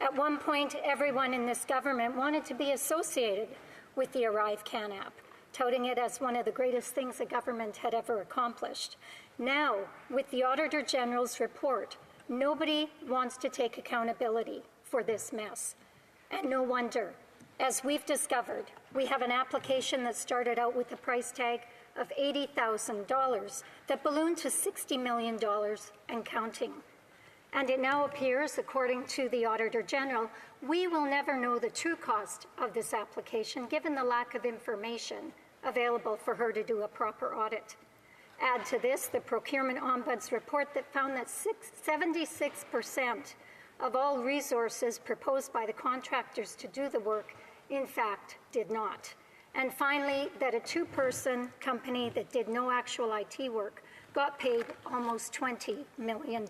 Speaker 4: At one point, everyone in this government wanted to be associated with the ArriveCAN app. touting it as one of the greatest things the government had ever accomplished. Now, with the Auditor General's report, nobody wants to take accountability for this mess. And no wonder. As we've discovered, we have an application that started out with a price tag of $80,000 that ballooned to $60 million and counting. And it now appears, according to the Auditor General, we will never know the true cost of this application given the lack of information available for her to do a proper audit. Add to this the Procurement Ombuds report that found that 76% of all resources proposed by the contractors to do the work, in fact, did not. And finally, that a two-person company that did no actual IT work got paid almost $20 million.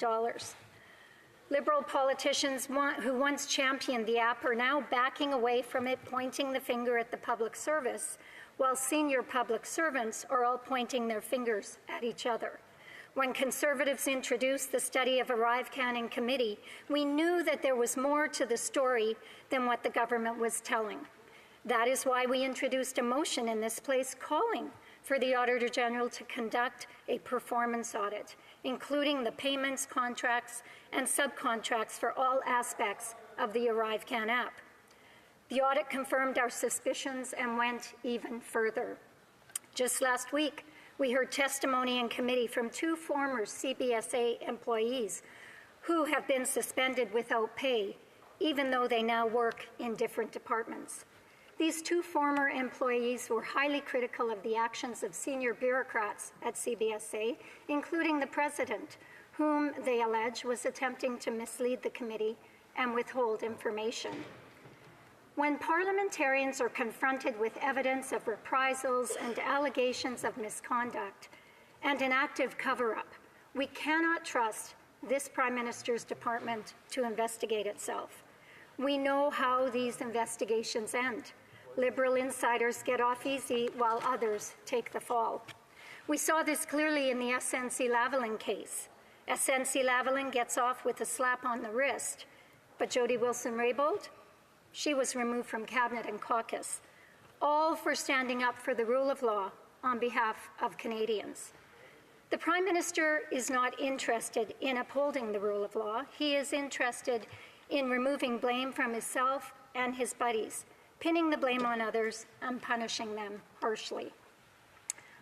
Speaker 4: Liberal politicians who once championed the app are now backing away from it, pointing the finger at the public service, while senior public servants are all pointing their fingers at each other. When Conservatives introduced the study of ArriveCAN in committee, we knew that there was more to the story than what the government was telling. That is why we introduced a motion in this place calling for the Auditor General to conduct a performance audit, including the payments, contracts, and subcontracts for all aspects of the ArriveCAN app. The audit confirmed our suspicions and went even further. Just last week, we heard testimony in committee from two former CBSA employees who have been suspended without pay, even though they now work in different departments. These two former employees were highly critical of the actions of senior bureaucrats at CBSA, including the president, whom they allege was attempting to mislead the committee and withhold information. When parliamentarians are confronted with evidence of reprisals and allegations of misconduct and an active cover-up, we cannot trust this Prime Minister's department to investigate itself. We know how these investigations end. Liberal insiders get off easy while others take the fall. We saw this clearly in the SNC-Lavalin case. SNC-Lavalin gets off with a slap on the wrist, but Jody Wilson-Raybould, she was removed from cabinet and caucus, all for standing up for the rule of law on behalf of Canadians. The Prime Minister is not interested in upholding the rule of law. He is interested in removing blame from himself and his buddies, pinning the blame on others and punishing them harshly.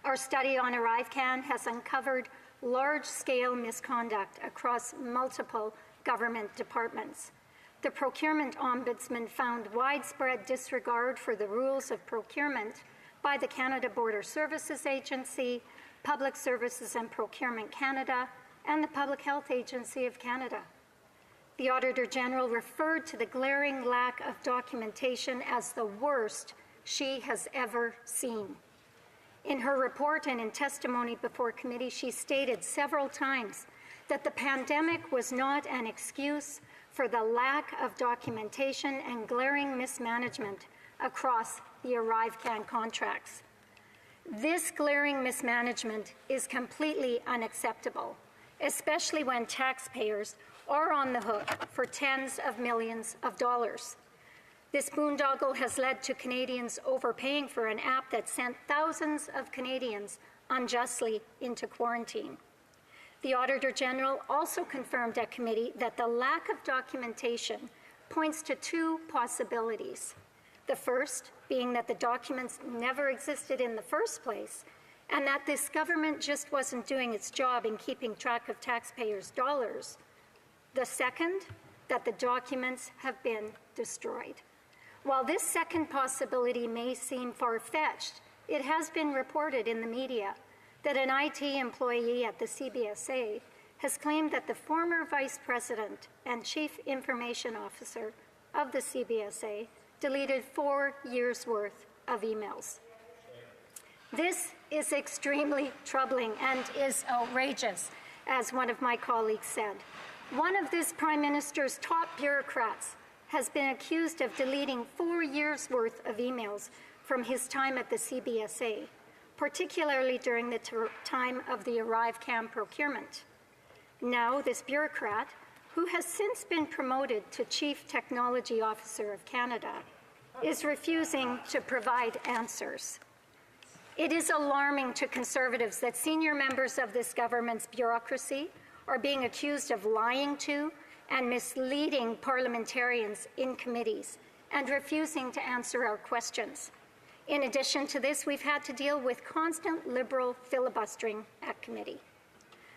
Speaker 4: Our study on ArriveCAN has uncovered large-scale misconduct across multiple government departments. The Procurement Ombudsman found widespread disregard for the rules of procurement by the Canada Border Services Agency, Public Services and Procurement Canada, and the Public Health Agency of Canada. The Auditor General referred to the glaring lack of documentation as the worst she has ever seen. In her report and in testimony before committee, she stated several times that the pandemic was not an excuse for the lack of documentation and glaring mismanagement across the ArriveCAN contracts. This glaring mismanagement is completely unacceptable, especially when taxpayers are on the hook for tens of millions of dollars. This boondoggle has led to Canadians overpaying for an app that sent thousands of Canadians unjustly into quarantine. The Auditor General also confirmed at committee that the lack of documentation points to two possibilities. The first being that the documents never existed in the first place, and that this government just wasn't doing its job in keeping track of taxpayers' dollars. The second, that the documents have been destroyed. While this second possibility may seem far-fetched, it has been reported in the media that an IT employee at the CBSA has claimed that the former Vice President and Chief Information Officer of the CBSA deleted 4 years' worth of emails. This is extremely troubling and is outrageous, as one of my colleagues said. One of this Prime Minister's top bureaucrats has been accused of deleting 4 years' worth of emails from his time at the CBSA, particularly during the time of the ArriveCAN procurement. Now, this bureaucrat, who has since been promoted to Chief Technology Officer of Canada, is refusing to provide answers. It is alarming to Conservatives that senior members of this government's bureaucracy are being accused of lying to and misleading parliamentarians in committees and refusing to answer our questions. In addition to this, we've had to deal with constant Liberal filibustering at committee.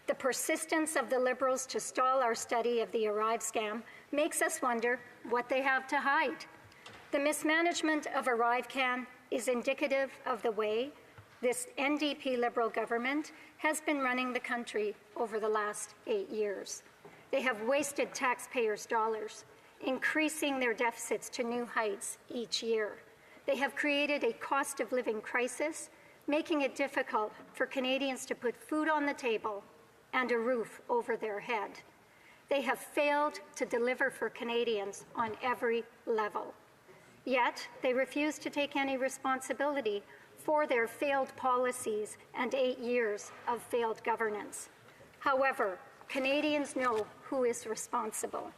Speaker 4: The persistence of the Liberals to stall our study of the ArriveScam makes us wonder what they have to hide. The mismanagement of ArriveCAN is indicative of the way this NDP Liberal government has been running the country over the last 8 years. They have wasted taxpayers' dollars, increasing their deficits to new heights each year. They have created a cost of living crisis, making it difficult for Canadians to put food on the table and a roof over their head. They have failed to deliver for Canadians on every level. Yet, they refuse to take any responsibility for their failed policies and 8 years of failed governance. However, Canadians know who is responsible.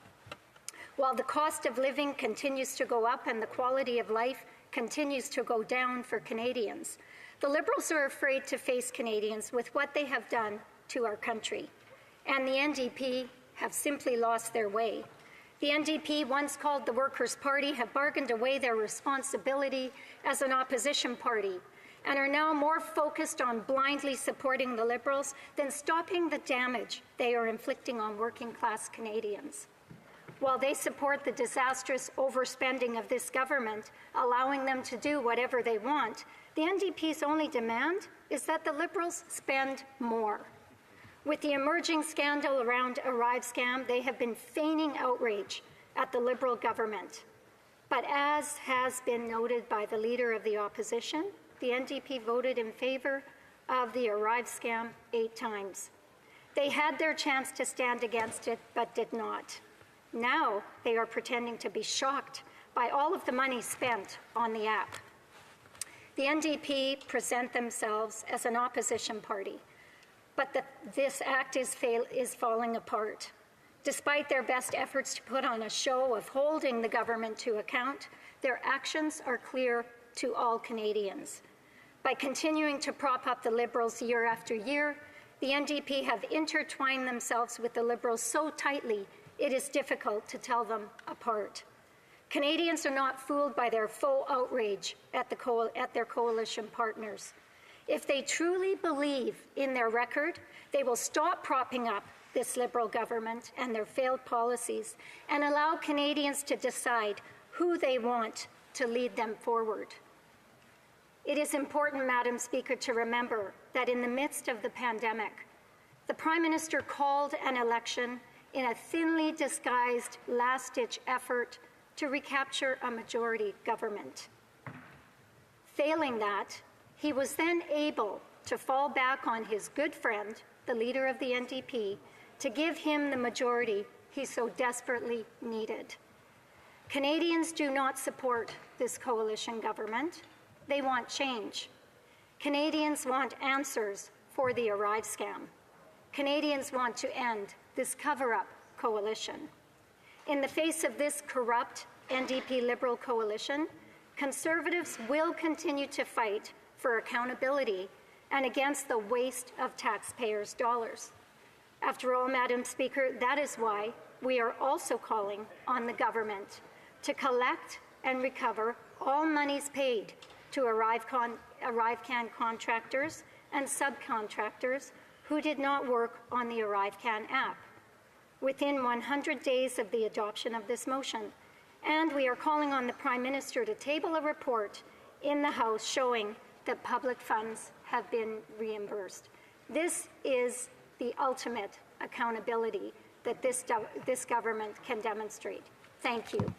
Speaker 4: While the cost of living continues to go up and the quality of life continues to go down for Canadians, the Liberals are afraid to face Canadians with what they have done to our country. And the NDP have simply lost their way. The NDP, once called the Workers' Party, have bargained away their responsibility as an opposition party and are now more focused on blindly supporting the Liberals than stopping the damage they are inflicting on working-class Canadians. While they support the disastrous overspending of this government, allowing them to do whatever they want, the NDP's only demand is that the Liberals spend more. With the emerging scandal around ArriveScam, they have been feigning outrage at the Liberal government. But as has been noted by the Leader of the Opposition, the NDP voted in favour of the ArriveScam 8 times. They had their chance to stand against it, but did not. Now they are pretending to be shocked by all of the money spent on the app. The NDP present themselves as an opposition party, but this act is falling apart. Despite their best efforts to put on a show of holding the government to account, their actions are clear to all Canadians. By continuing to prop up the Liberals year after year, the NDP have intertwined themselves with the Liberals so tightly it is difficult to tell them apart. Canadians are not fooled by their faux outrage at their coalition partners. If they truly believe in their record, they will stop propping up this Liberal government and their failed policies and allow Canadians to decide who they want to lead them forward. It is important, Madam Speaker, to remember that in the midst of the pandemic, the Prime Minister called an election in a thinly disguised last-ditch effort to recapture a majority government. Failing that, he was then able to fall back on his good friend, the Leader of the NDP, to give him the majority he so desperately needed. Canadians do not support this coalition government. They want change. Canadians want answers for the ArriveScam. Canadians want to end this cover-up coalition. In the face of this corrupt NDP Liberal coalition, Conservatives will continue to fight for accountability and against the waste of taxpayers' dollars. After all, Madam Speaker, that is why we are also calling on the government to collect and recover all monies paid to ArriveCAN contractors and subcontractors who did not work on the ArriveCAN app within 100 days of the adoption of this motion. And we are calling on the Prime Minister to table a report in the House showing that public funds have been reimbursed. This is the ultimate accountability that this government can demonstrate. Thank you.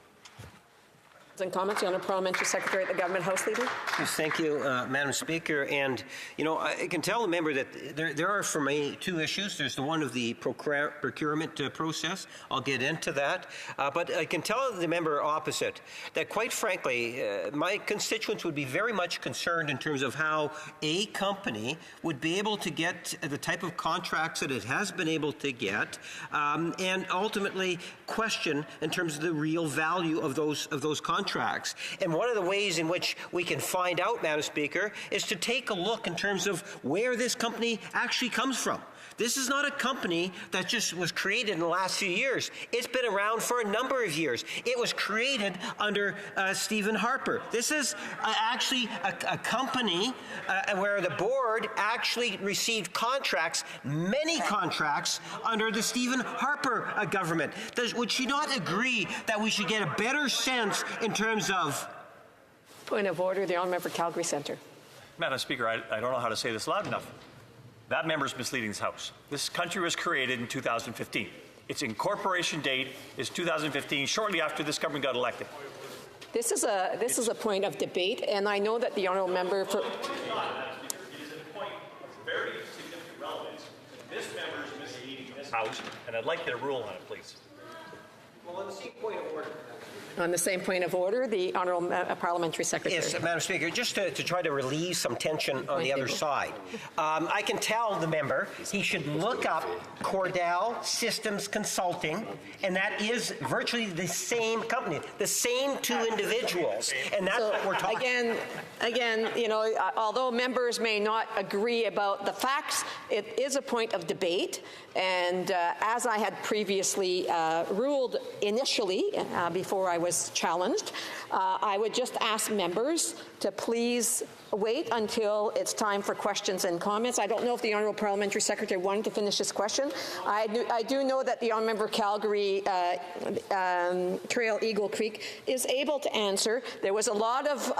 Speaker 10: And comments, the Honourable Parliamentary Secretary at the Government House Leader.
Speaker 15: Yes, thank you, Madam Speaker. And, you know, I can tell the member that there are, for me, 2 issues. There's the one of the procurement process. I'll get into that. But I can tell the member opposite that, quite frankly, my constituents would be very much concerned in terms of how a company would be able to get the type of contracts that it has been able to get, and ultimately question in terms of the real value of those contracts. contracts. And one of the ways in which we can find out, Madam Speaker, is to take a look in terms of where this company actually comes from. This is not a company that just was created in the last few years. It's been around for a number of years. It was created under Stephen Harper. This is actually a company where the board actually received contracts, many contracts, under the Stephen Harper government. Would she not agree that we should get a better sense in terms of...
Speaker 10: Point of order, the honourable member for Calgary Centre.
Speaker 20: Madam Speaker, I don't know how to say this loud enough. That member's misleading this House. This country was created in 2015. Its incorporation date is 2015, shortly after this government got elected.
Speaker 10: This is a point of debate, and I know that the honourable member for...
Speaker 20: It is a point of very significant relevance. This member is misleading this House, and I'd like you to rule on it, please.
Speaker 15: Well, on the same point of order.
Speaker 10: On the same point of order, the honourable parliamentary secretary.
Speaker 15: Yes, Madam Speaker, just to try to relieve some tension on the other side. I can tell the member he should look up Cordell Systems Consulting, and that is virtually the same company, the same two individuals, and that's what we're talking.
Speaker 10: Again, you know, although members may not agree about the facts, it is a point of debate, and as I had previously ruled initially before I was challenged, I would just ask members to please wait until it's time for questions and comments. I don't know if the Honourable Parliamentary Secretary wanted to finish his question. I do know that the Honourable Member Calgary Trail Eagle Creek is able to answer. There was a lot of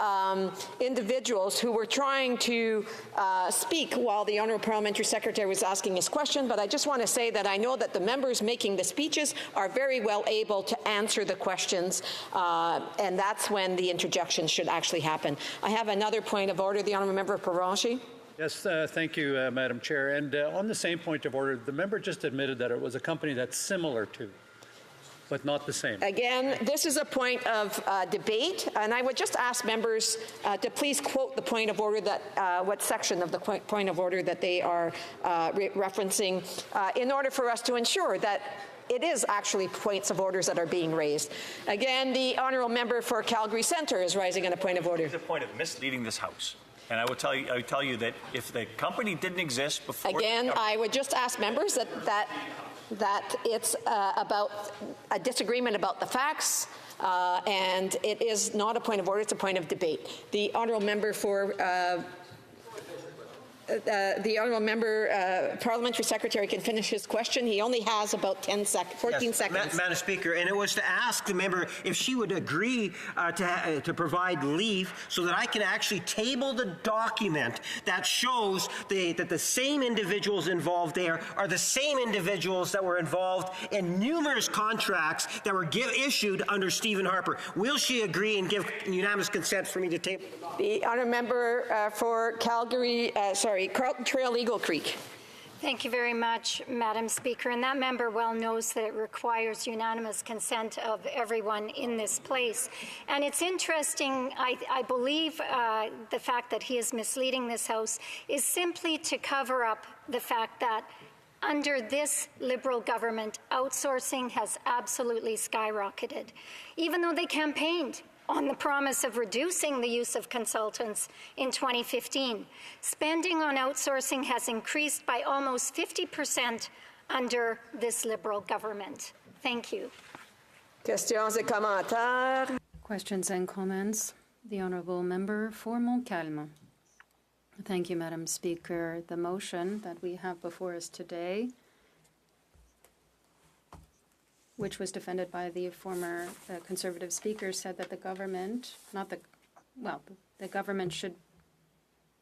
Speaker 10: individuals who were trying to speak while the Honourable Parliamentary Secretary was asking his question, but I just want to say that I know that the members making the speeches are very well able to answer the questions, and that's when the interjection should actually happen. I have another point of order, the Honourable Member for Ranchi.
Speaker 11: Yes, thank you, Madam Chair. And on the same point of order, the member just admitted that it was a company that's similar to, but not the same.
Speaker 10: Again, this is a point of debate, and I would just ask members to please quote the point of order that, what section of the point of order that they are referencing, in order for us to ensure that it is actually points of orders that are being raised. Again, the honourable member for Calgary Centre is rising on a point of order.
Speaker 20: It's a point of misleading this House. And I would tell you that if the company didn't exist before...
Speaker 10: Again, I would just ask members that it's about a disagreement about the facts, and it is not a point of order, it's a point of debate. The honourable member for... the honourable member, parliamentary secretary, can finish his question. He only has about 14 seconds.
Speaker 15: Madam Speaker, and it was to ask the member if she would agree to provide leave so that I can actually table the document that shows that the same individuals involved there are the same individuals that were involved in numerous contracts that were issued under Stephen Harper. Will she agree and give unanimous consent for me to table?
Speaker 10: The honourable member for Calgary, Trail Eagle Creek.
Speaker 4: Thank you very much, Madam Speaker. And that member well knows that it requires unanimous consent of everyone in this place. And it's interesting, I believe the fact that he is misleading this House is simply to cover up the fact that under this Liberal government, outsourcing has absolutely skyrocketed. Even though they campaigned on the promise of reducing the use of consultants in 2015. Spending on outsourcing has increased by almost 50% under this Liberal government. Thank you.
Speaker 10: Questions et commentaires.
Speaker 16: Questions and comments. The Honourable Member for Montcalm. Thank you, Madam Speaker. The motion that we have before us today, which was defended by the former Conservative Speaker, said that the government, the government should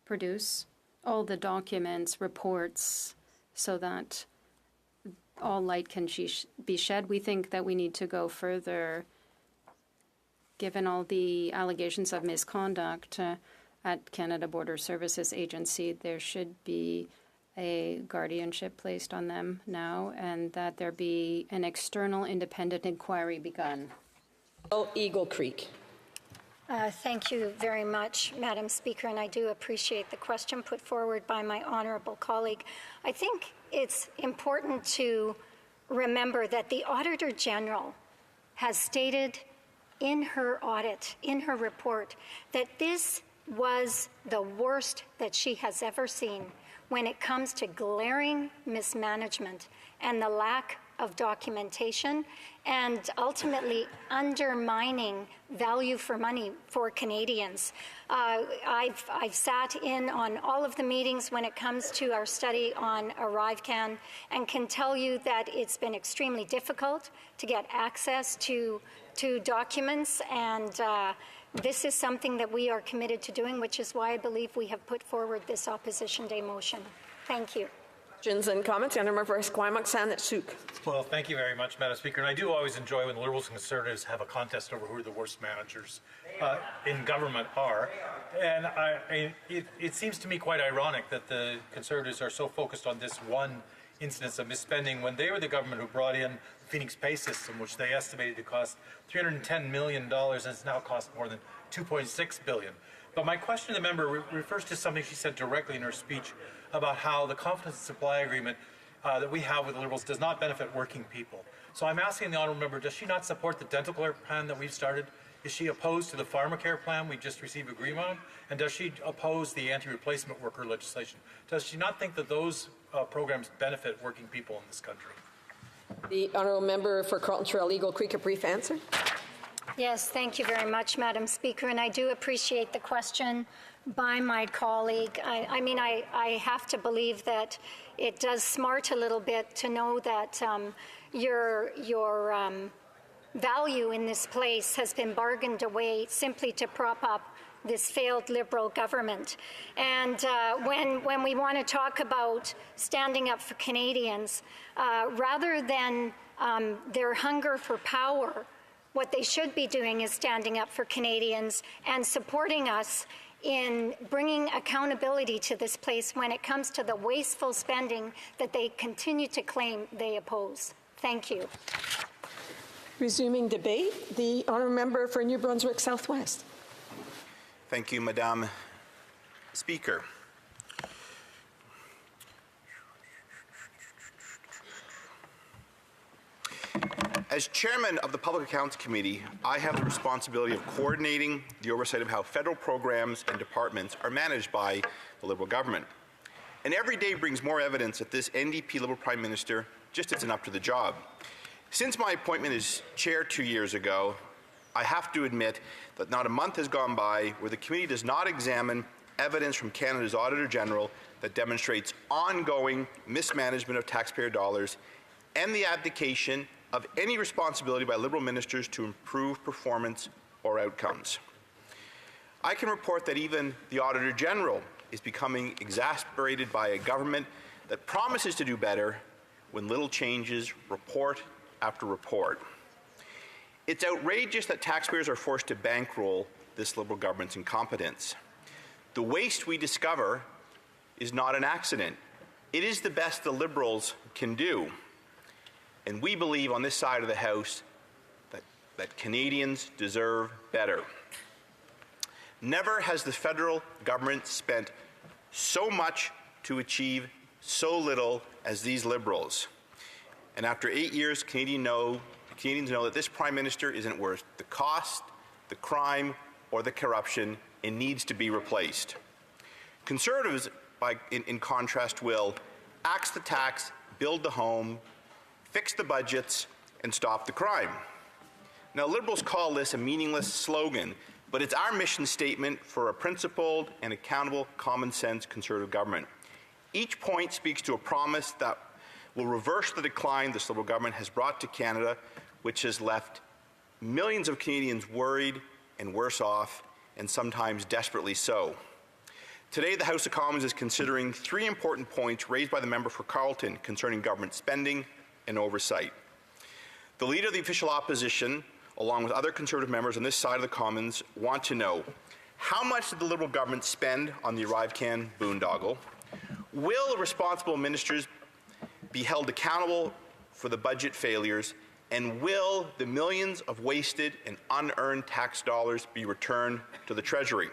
Speaker 16: produce all the documents, reports, so that all light can be shed. We think that we need to go further, given all the allegations of misconduct at Canada Border Services Agency. There should be a guardianship placed on them now, and that there be an external independent inquiry begun.
Speaker 10: Eagle Creek.
Speaker 4: Thank you very much, Madam Speaker, and I do appreciate the question put forward by my honourable colleague. I think it's important to remember that the Auditor General has stated in her audit, in her report, that this was the worst that she has ever seen when it comes to glaring mismanagement and the lack of documentation and ultimately undermining value for money for Canadians. I've sat in on all of the meetings when it comes to our study on ArriveCAN and can tell you that it's been extremely difficult to get access to documents, and this is something that we are committed to doing, which is why I believe we have put forward this Opposition Day motion. Thank you.
Speaker 10: Questions and comments.
Speaker 12: Well, thank you very much, Madam Speaker. And I do always enjoy when the Liberals and Conservatives have a contest over who the worst managers in government are. And it seems to me quite ironic that the Conservatives are so focused on this one instance of misspending when they were the government who brought in the Phoenix Pay System, which they estimated to cost $310 million, and it's now cost more than $2.6 billion. But my question to the member refers to something she said directly in her speech about how the confidence and supply agreement that we have with the Liberals does not benefit working people. So I'm asking the honourable member, does she not support the dental care plan that we've started? Is she opposed to the pharmacare plan we just received agreement on? And does she oppose the anti-replacement worker legislation? Does she not think that those programs benefit working people in this country?
Speaker 10: The honourable member for Carleton Trail Eagle Creek, a brief answer.
Speaker 4: Yes, thank you very much, Madam Speaker, and I do appreciate the question by my colleague. I have to believe that it does smart a little bit to know that your value in this place has been bargained away simply to prop up this failed Liberal government. And when we want to talk about standing up for Canadians, rather than their hunger for power, what they should be doing is standing up for Canadians and supporting us in bringing accountability to this place when it comes to the wasteful spending that they continue to claim they oppose. Thank you.
Speaker 10: Resuming debate, the honourable member for New Brunswick Southwest.
Speaker 13: Thank you, Madam Speaker. As chairman of the Public Accounts Committee, I have the responsibility of coordinating the oversight of how federal programs and departments are managed by the Liberal government. And every day brings more evidence that this NDP Liberal Prime Minister just isn't up to the job. Since my appointment as chair 2 years ago, I have to admit that not a month has gone by where the committee does not examine evidence from Canada's Auditor General that demonstrates ongoing mismanagement of taxpayer dollars and the abdication of any responsibility by Liberal ministers to improve performance or outcomes. I can report that even the Auditor General is becoming exasperated by a government that promises to do better when little changes report after report. It's outrageous that taxpayers are forced to bankroll this Liberal government's incompetence. The waste we discover is not an accident. It is the best the Liberals can do. And we believe on this side of the House that Canadians deserve better. Never has the federal government spent so much to achieve so little as these Liberals. And after 8 years, Canadians know that this Prime Minister isn't worth the cost, the crime, or the corruption, and needs to be replaced. Conservatives, in contrast, will axe the tax, build the home, fix the budgets, and stop the crime. Now, Liberals call this a meaningless slogan, but it's our mission statement for a principled and accountable, common-sense Conservative government. Each point speaks to a promise that will reverse the decline this Liberal government has brought to Canada, which has left millions of Canadians worried and worse off, and sometimes desperately so. Today, the House of Commons is considering 3 important points raised by the member for Carleton concerning government spending and oversight. The Leader of the Official Opposition, along with other Conservative members on this side of the Commons, want to know how much did the Liberal government spend on the ArriveCAN boondoggle? Will responsible ministers be held accountable for the budget failures? And will the millions of wasted and unearned tax dollars be returned to the Treasury?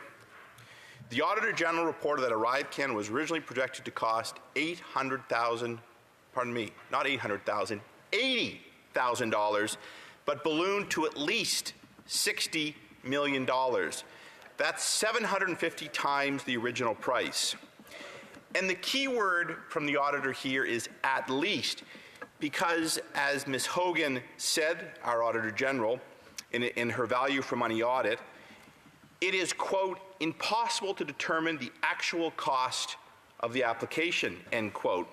Speaker 13: The Auditor General reported that ArriveCAN was originally projected to cost $80,000, but ballooned to at least $60 million. That's 750 times the original price. And the key word from the auditor here is at least, because as Ms. Hogan said, our Auditor General, in her value for money audit, it is, quote, impossible to determine the actual cost of the application, end quote.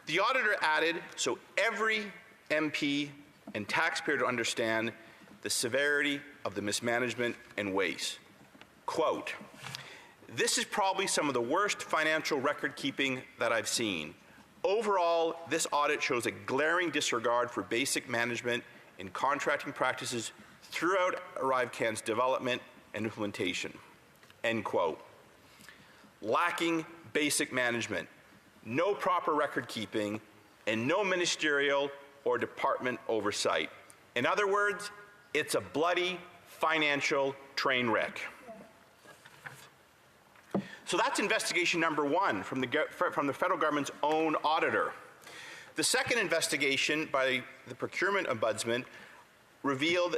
Speaker 13: The auditor added, so every MP and taxpayer to understand the severity of the mismanagement and waste. Quote, this is probably some of the worst financial record keeping that I've seen. Overall, this audit shows a glaring disregard for basic management and contracting practices throughout ArriveCAN's development and implementation, end quote. Lacking basic management, no proper record keeping, and no ministerial or department oversight. In other words, it's a bloody financial train wreck. So that's investigation number one from the federal government's own auditor. The second investigation by the Procurement Ombudsman revealed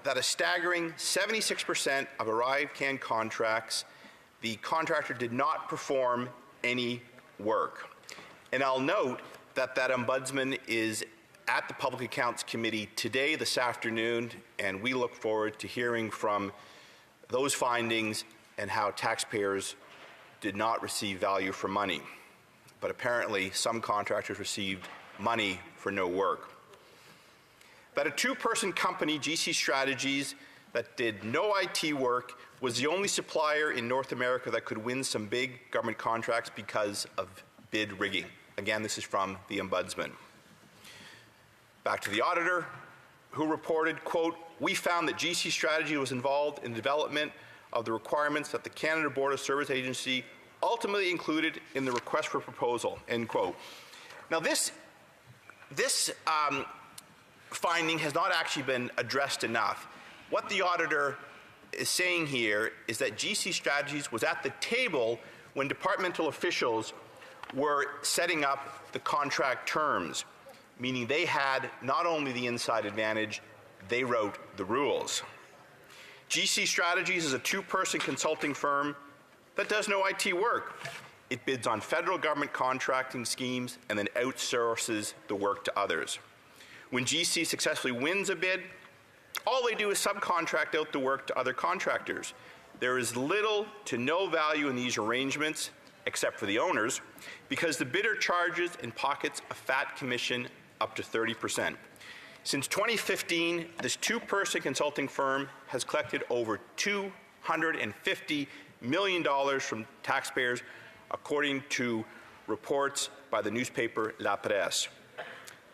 Speaker 13: that a staggering 76% of ArriveCAN contracts, the contractor did not perform any work. And I'll note that that ombudsman is at the Public Accounts Committee today, this afternoon, and we look forward to hearing from those findings and how taxpayers did not receive value for money. But apparently, some contractors received money for no work. That a two-person company, GC Strategies, that did no IT work was the only supplier in North America that could win some big government contracts because of bid rigging. Again, this is from the Ombudsman. Back to the auditor, who reported, quote, we found that GC Strategy was involved in the development of the requirements that the Canada Board of Service Agency ultimately included in the request for proposal, end quote. Now this finding has not actually been addressed enough. What the auditor is saying here is that GC Strategies was at the table when departmental officials were setting up the contract terms, meaning they had not only the inside advantage, they wrote the rules. GC Strategies is a two-person consulting firm that does no IT work. It bids on federal government contracting schemes and then outsources the work to others. When GC successfully wins a bid, all they do is subcontract out the work to other contractors. There is little to no value in these arrangements, except for the owners, because the bidder charges and pockets a fat commission up to 30%. Since 2015, this two-person consulting firm has collected over $250 million from taxpayers, according to reports by the newspaper La Presse.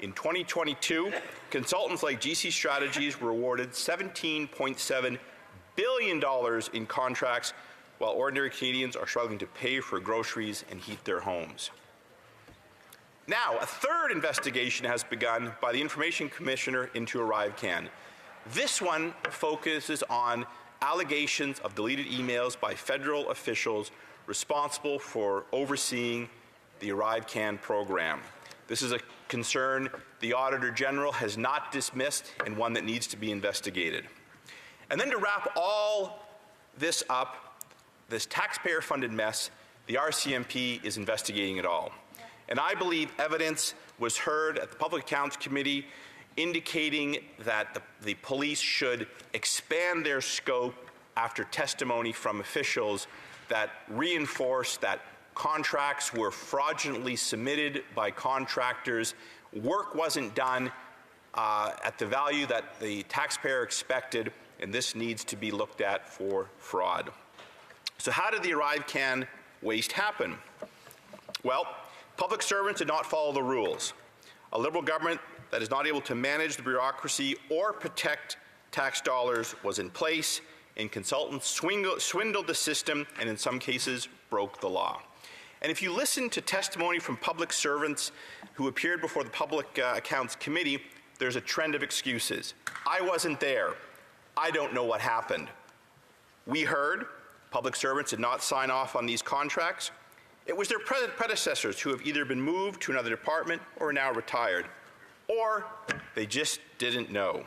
Speaker 13: In 2022, consultants like GC Strategies were awarded $17.7 billion in contracts, while ordinary Canadians are struggling to pay for groceries and heat their homes. Now, a third investigation has begun by the Information Commissioner into ArriveCAN. This one focuses on allegations of deleted emails by federal officials responsible for overseeing the ArriveCAN program. This is a concern the Auditor General has not dismissed and one that needs to be investigated. And then to wrap all this up, this taxpayer-funded mess, the RCMP is investigating it all. And I believe evidence was heard at the Public Accounts Committee indicating that the police should expand their scope after testimony from officials that reinforced that contracts were fraudulently submitted by contractors, work wasn't done at the value that the taxpayer expected, and this needs to be looked at for fraud. So how did the ArriveCAN waste happen? Well, public servants did not follow the rules. A Liberal government that is not able to manage the bureaucracy or protect tax dollars was in place, and consultants swindled the system and in some cases broke the law. And if you listen to testimony from public servants who appeared before the Public Accounts Committee, there's a trend of excuses. I wasn't there. I don't know what happened. We heard public servants did not sign off on these contracts. It was their predecessors who have either been moved to another department or are now retired, or they just didn't know.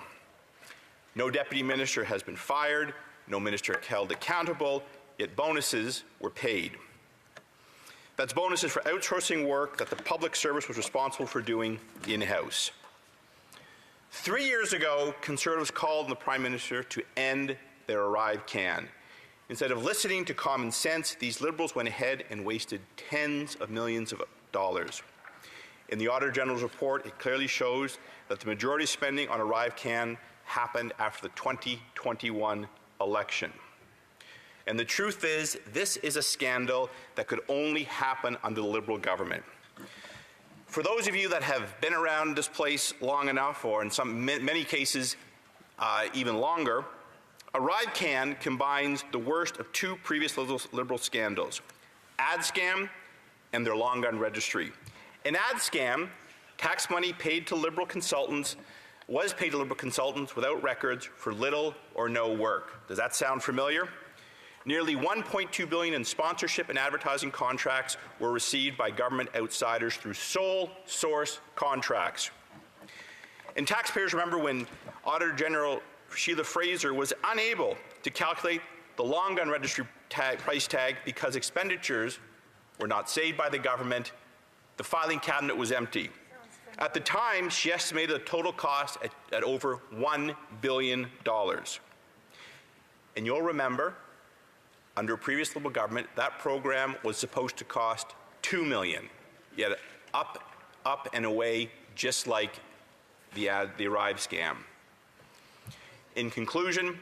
Speaker 13: No deputy minister has been fired, no minister held accountable, yet bonuses were paid. That's bonuses for outsourcing work that the public service was responsible for doing in-house. 3 years ago, Conservatives called on the Prime Minister to end their ArriveCAN. Instead of listening to common sense, these Liberals went ahead and wasted tens of millions of dollars. In the Auditor General's report, it clearly shows that the majority of spending on ArriveCAN happened after the 2021 election. And the truth is, this is a scandal that could only happen under the Liberal government. For those of you that have been around this place long enough, or in many cases even longer, ArriveCAN combines the worst of two previous Liberal scandals, ArriveScam and their long gun registry. In ArriveScam, tax money paid to Liberal consultants was paid to Liberal consultants without records for little or no work. Does that sound familiar? Nearly $1.2 billion in sponsorship and advertising contracts were received by government outsiders through sole source contracts. And taxpayers remember when Auditor General Sheila Fraser was unable to calculate the long gun registry price tag because expenditures were not saved by the government. The filing cabinet was empty. At the time, she estimated the total cost at over $1 billion. And you'll remember, under a previous Liberal government, that program was supposed to cost $2 million, yet up and away, just like the ArriveScam. In conclusion,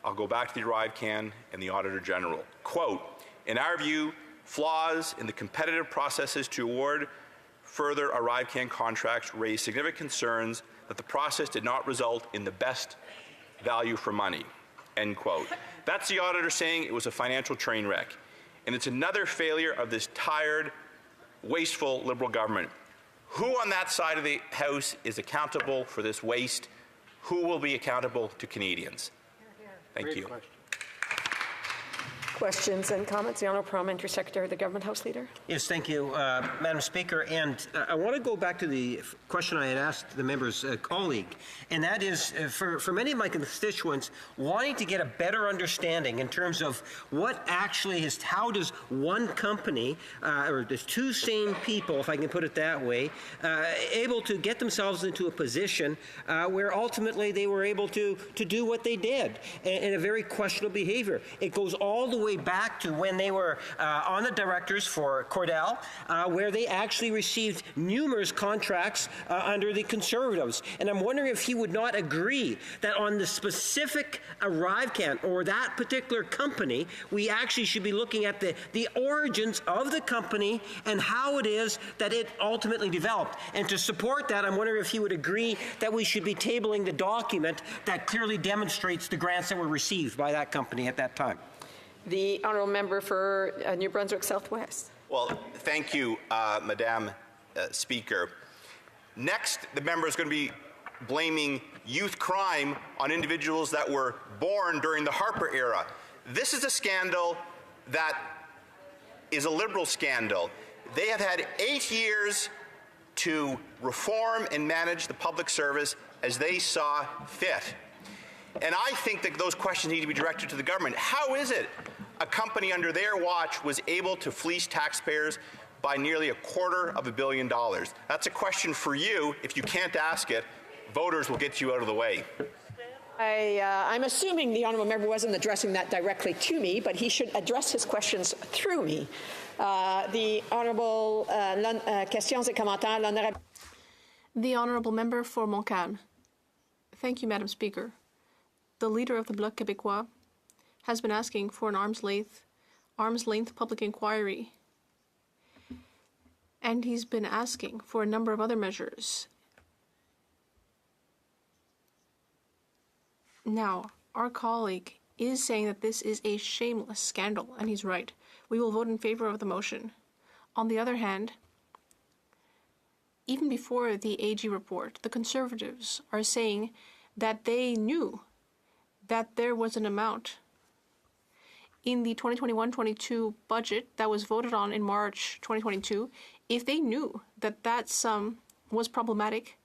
Speaker 13: I'll go back to the ArriveCAN and the Auditor General. Quote, in our view, flaws in the competitive processes to award further ArriveCAN contracts raise significant concerns that the process did not result in the best value for money, end quote. That's the auditor saying it was a financial train wreck. And it's another failure of this tired, wasteful Liberal government. Who on that side of the House is accountable for this waste? Who will be accountable to Canadians? Thank you.
Speaker 10: Questions and comments? The Honourable Parliamentary Secretary, the Government House Leader.
Speaker 15: Yes, thank you, Madam Speaker. And I want to go back to the question I had asked the member's colleague, and that is for many of my constituents wanting to get a better understanding in terms of what actually is, how does one company, or there's two same people, if I can put it that way, able to get themselves into a position where ultimately they were able to do what they did in a very questionable behavior. It goes all the way back to when they were on the directors for Cordell, where they actually received numerous contracts under the Conservatives. And I'm wondering if he would not agree that on the specific ArriveCAN or that particular company, we actually should be looking at the origins of the company and how it is that it ultimately developed. And to support that, I'm wondering if he would agree that we should be tabling the document that clearly demonstrates the grants that were received by that company at that time.
Speaker 10: The Honourable Member for New Brunswick Southwest.
Speaker 13: Well, thank you, Madam Speaker. Next, the member is going to be blaming youth crime on individuals that were born during the Harper era. This is a scandal that is a Liberal scandal. They have had 8 years to reform and manage the public service as they saw fit. And I think that those questions need to be directed to the government. How is it a company under their watch was able to fleece taxpayers by nearly $250 million? That's a question for you. If you can't ask it, voters will get you out of the way.
Speaker 10: I'm assuming the Honourable Member wasn't addressing that directly to me, but he should address his questions through me. The Honourable questions et commentaires. L'Honourable.
Speaker 19: The Honourable Member for Montcalm. Thank you, Madam Speaker. The leader of the Bloc Québécois has been asking for an arm's length public inquiry. And he's been asking for a number of other measures. Now, our colleague is saying that this is a shameless scandal, and he's right. We will vote in favor of the motion. On the other hand, even before the AG report, the Conservatives are saying that they knew that there was an amount in the 2021-22 budget that was voted on in March 2022. If they knew that that sum was problematic,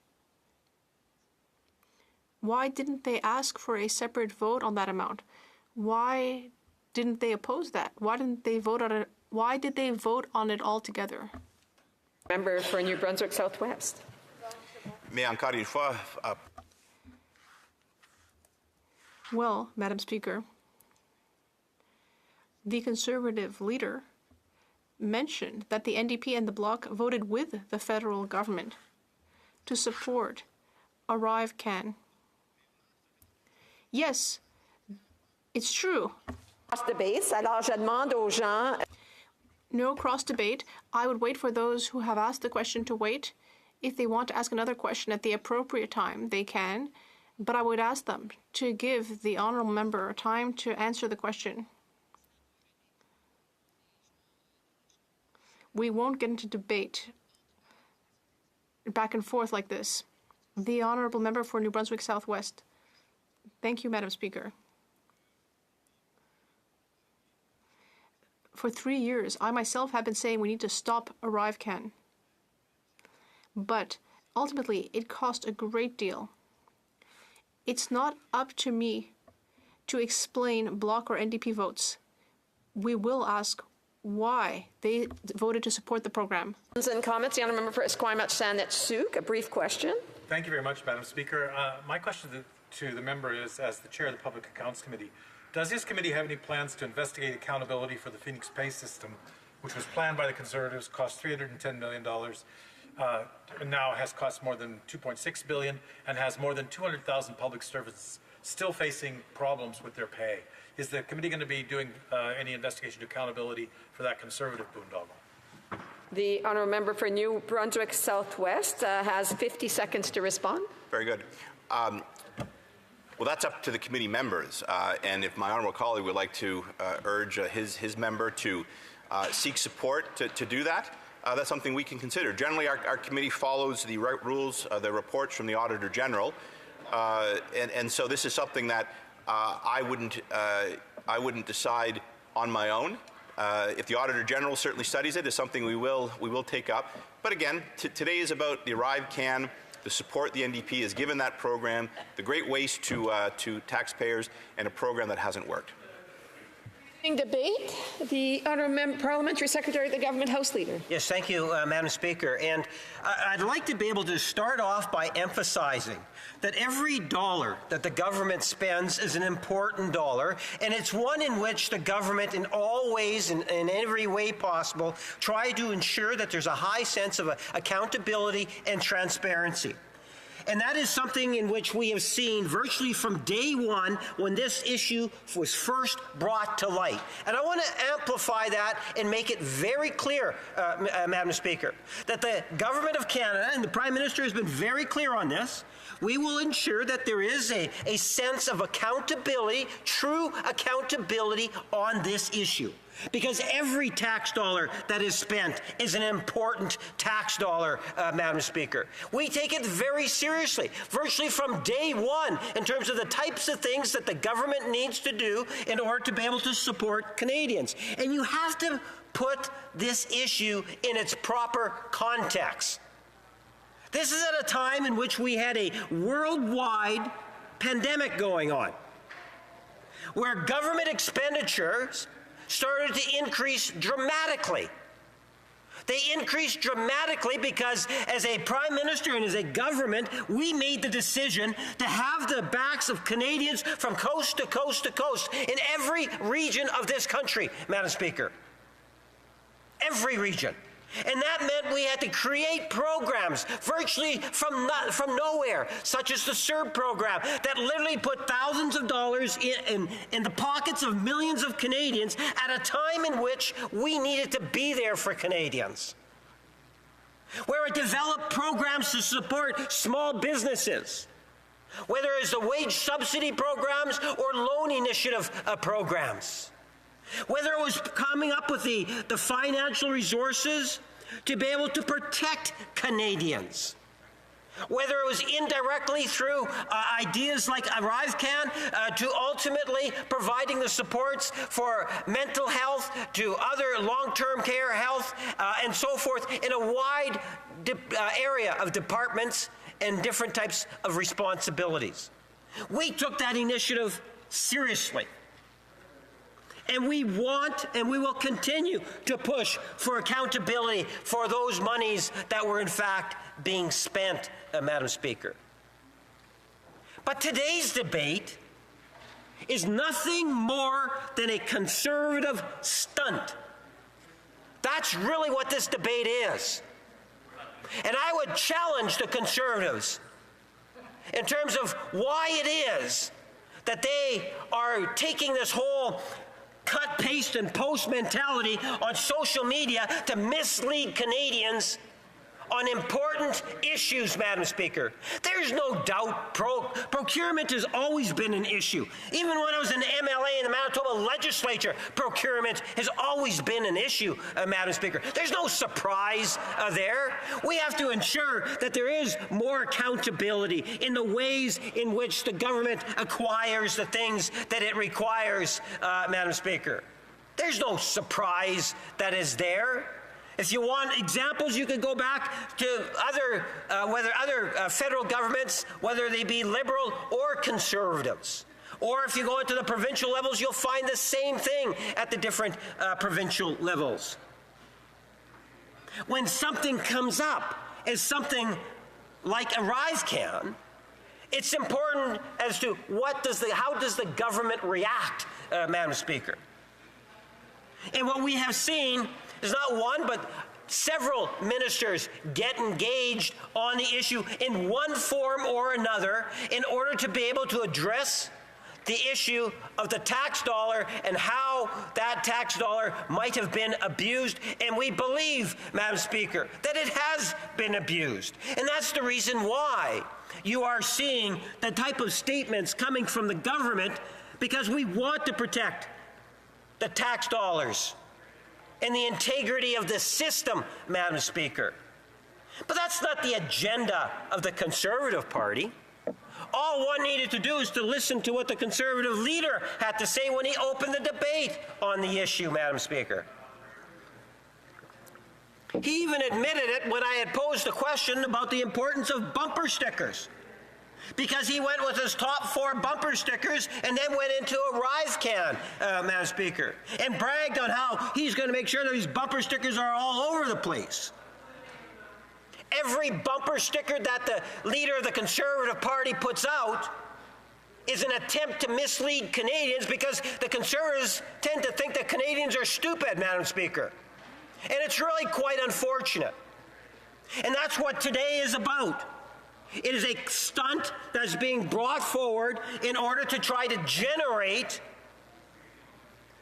Speaker 19: Why didn't they ask for a separate vote on that amount? Why didn't they oppose that? Why didn't they vote on it? Why did they vote on it all together?
Speaker 10: Member for New Brunswick Southwest.
Speaker 13: Mais encore une fois,
Speaker 19: Well, Madam Speaker, the Conservative leader mentioned that the NDP and the Bloc voted with the federal government to support ArriveCAN. Yes, it's true.
Speaker 10: Cross-debate, alors je demande aux gens...
Speaker 19: No cross-debate. I would wait for those who have asked the question to wait. If they want to ask another question at the appropriate time, they can. But I would ask them to give the honourable member time to answer the question. We won't get into debate back and forth like this. The honourable member for New Brunswick Southwest. Thank you, Madam Speaker. For 3 years, I myself have been saying we need to stop ArriveCAN. But ultimately, it cost a great deal. It's not up to me to explain Bloc or NDP votes. We will ask why they voted to support the program.
Speaker 10: And comments, the honourable member for Esquimalt-Sanet-Sooke, a brief question.
Speaker 12: Thank you very much, Madam Speaker. My question to the member is, as the chair of the Public Accounts Committee, does this committee have any plans to investigate accountability for the Phoenix Pay system, which was planned by the Conservatives, cost $310 million, and now has cost more than $2.6 billion, and has more than 200,000 public servants still facing problems with their pay? Is the committee going to be doing any investigation to accountability for that Conservative boondoggle?
Speaker 10: The honourable member for New Brunswick Southwest has 50 seconds to respond.
Speaker 13: Very good. Well, that's up to the committee members, and if my honourable colleague would like to urge his member to seek support to do that, that's something we can consider. Generally, our committee follows the rules, the reports from the Auditor General, and so this is something that I wouldn't decide on my own. If the Auditor General certainly studies it, it's something we will take up. But again, today is about the ArriveCAN, the support the NDP has given that program, the great waste to taxpayers, and a program that hasn't worked.
Speaker 10: Debate, the honourable parliamentary secretary, the government house leader.
Speaker 15: Yes, thank you, Madam Speaker. And I'd like to be able to start off by emphasizing that every dollar that the government spends is an important dollar, and it's one in which the government, in all ways, in every way possible, try to ensure that there's a high sense of accountability and transparency. And that is something in which we have seen virtually from day one when this issue was first brought to light. And I want to amplify that and make it very clear, Madam Speaker, that the Government of Canada and the Prime Minister has been very clear on this. We will ensure that there is a sense of accountability, true accountability on this issue. Because every tax dollar that is spent is an important tax dollar, Madam Speaker. We take it very seriously, virtually from day one, in terms of the types of things that the government needs to do in order to be able to support Canadians. And you have to put this issue in its proper context. This is at a time in which we had a worldwide pandemic going on, where government expenditures started to increase dramatically. They increased dramatically because as a Prime Minister and as a government, we made the decision to have the backs of Canadians from coast to coast to coast in every region of this country, Madam Speaker. Every region. And that meant we had to create programs virtually from nowhere, such as the CERB program, that literally put thousands of dollars in the pockets of millions of Canadians at a time in which we needed to be there for Canadians. Where it developed programs to support small businesses, whether it's the wage subsidy programs or loan initiative programs. Whether it was coming up with the financial resources to be able to protect Canadians. Whether it was indirectly through ideas like ArriveCAN to ultimately providing the supports for mental health, to other long-term care health, and so forth, in a wide area of departments and different types of responsibilities. We took that initiative seriously. And we want and we will continue to push for accountability for those monies that were in fact being spent, Madam Speaker. But today's debate is nothing more than a Conservative stunt. That's really what this debate is. And I would challenge the Conservatives in terms of why it is that they are taking this whole cut, paste, and post mentality on social media to mislead Canadians on important issues, Madam Speaker. There's no doubt procurement has always been an issue. Even when I was an MLA in the Manitoba legislature, procurement has always been an issue, Madam Speaker. There's no surprise there. We have to ensure that there is more accountability in the ways in which the government acquires the things that it requires, Madam Speaker. There's no surprise that is there. If you want examples, you could go back to other federal governments, whether they be Liberal or Conservatives. Or if you go into the provincial levels, you'll find the same thing at the different provincial levels. When something comes up as something like ArriveCAN, it's important as to how does the government react, Madam Speaker. And what we have seen is not one, but several ministers get engaged on the issue in one form or another in order to be able to address the issue of the tax dollar and how that tax dollar might have been abused. And we believe, Madam Speaker, that it has been abused. And that's the reason why you are seeing the type of statements coming from the government, because we want to protect the tax dollars and the integrity of the system, Madam Speaker. But that's not the agenda of the Conservative Party. All one needed to do is to listen to what the Conservative leader had to say when he opened the debate on the issue, Madam Speaker. He even admitted it when I had posed a question about the importance of bumper stickers, because he went with his top 4 bumper stickers and then went into ArriveCAN, Madam Speaker, and bragged on how he's going to make sure that these bumper stickers are all over the place. Every bumper sticker that the leader of the Conservative Party puts out is an attempt to mislead Canadians, because the Conservatives tend to think that Canadians are stupid, Madam Speaker. And it's really quite unfortunate. And that's what today is about. It is a stunt that's being brought forward in order to try to generate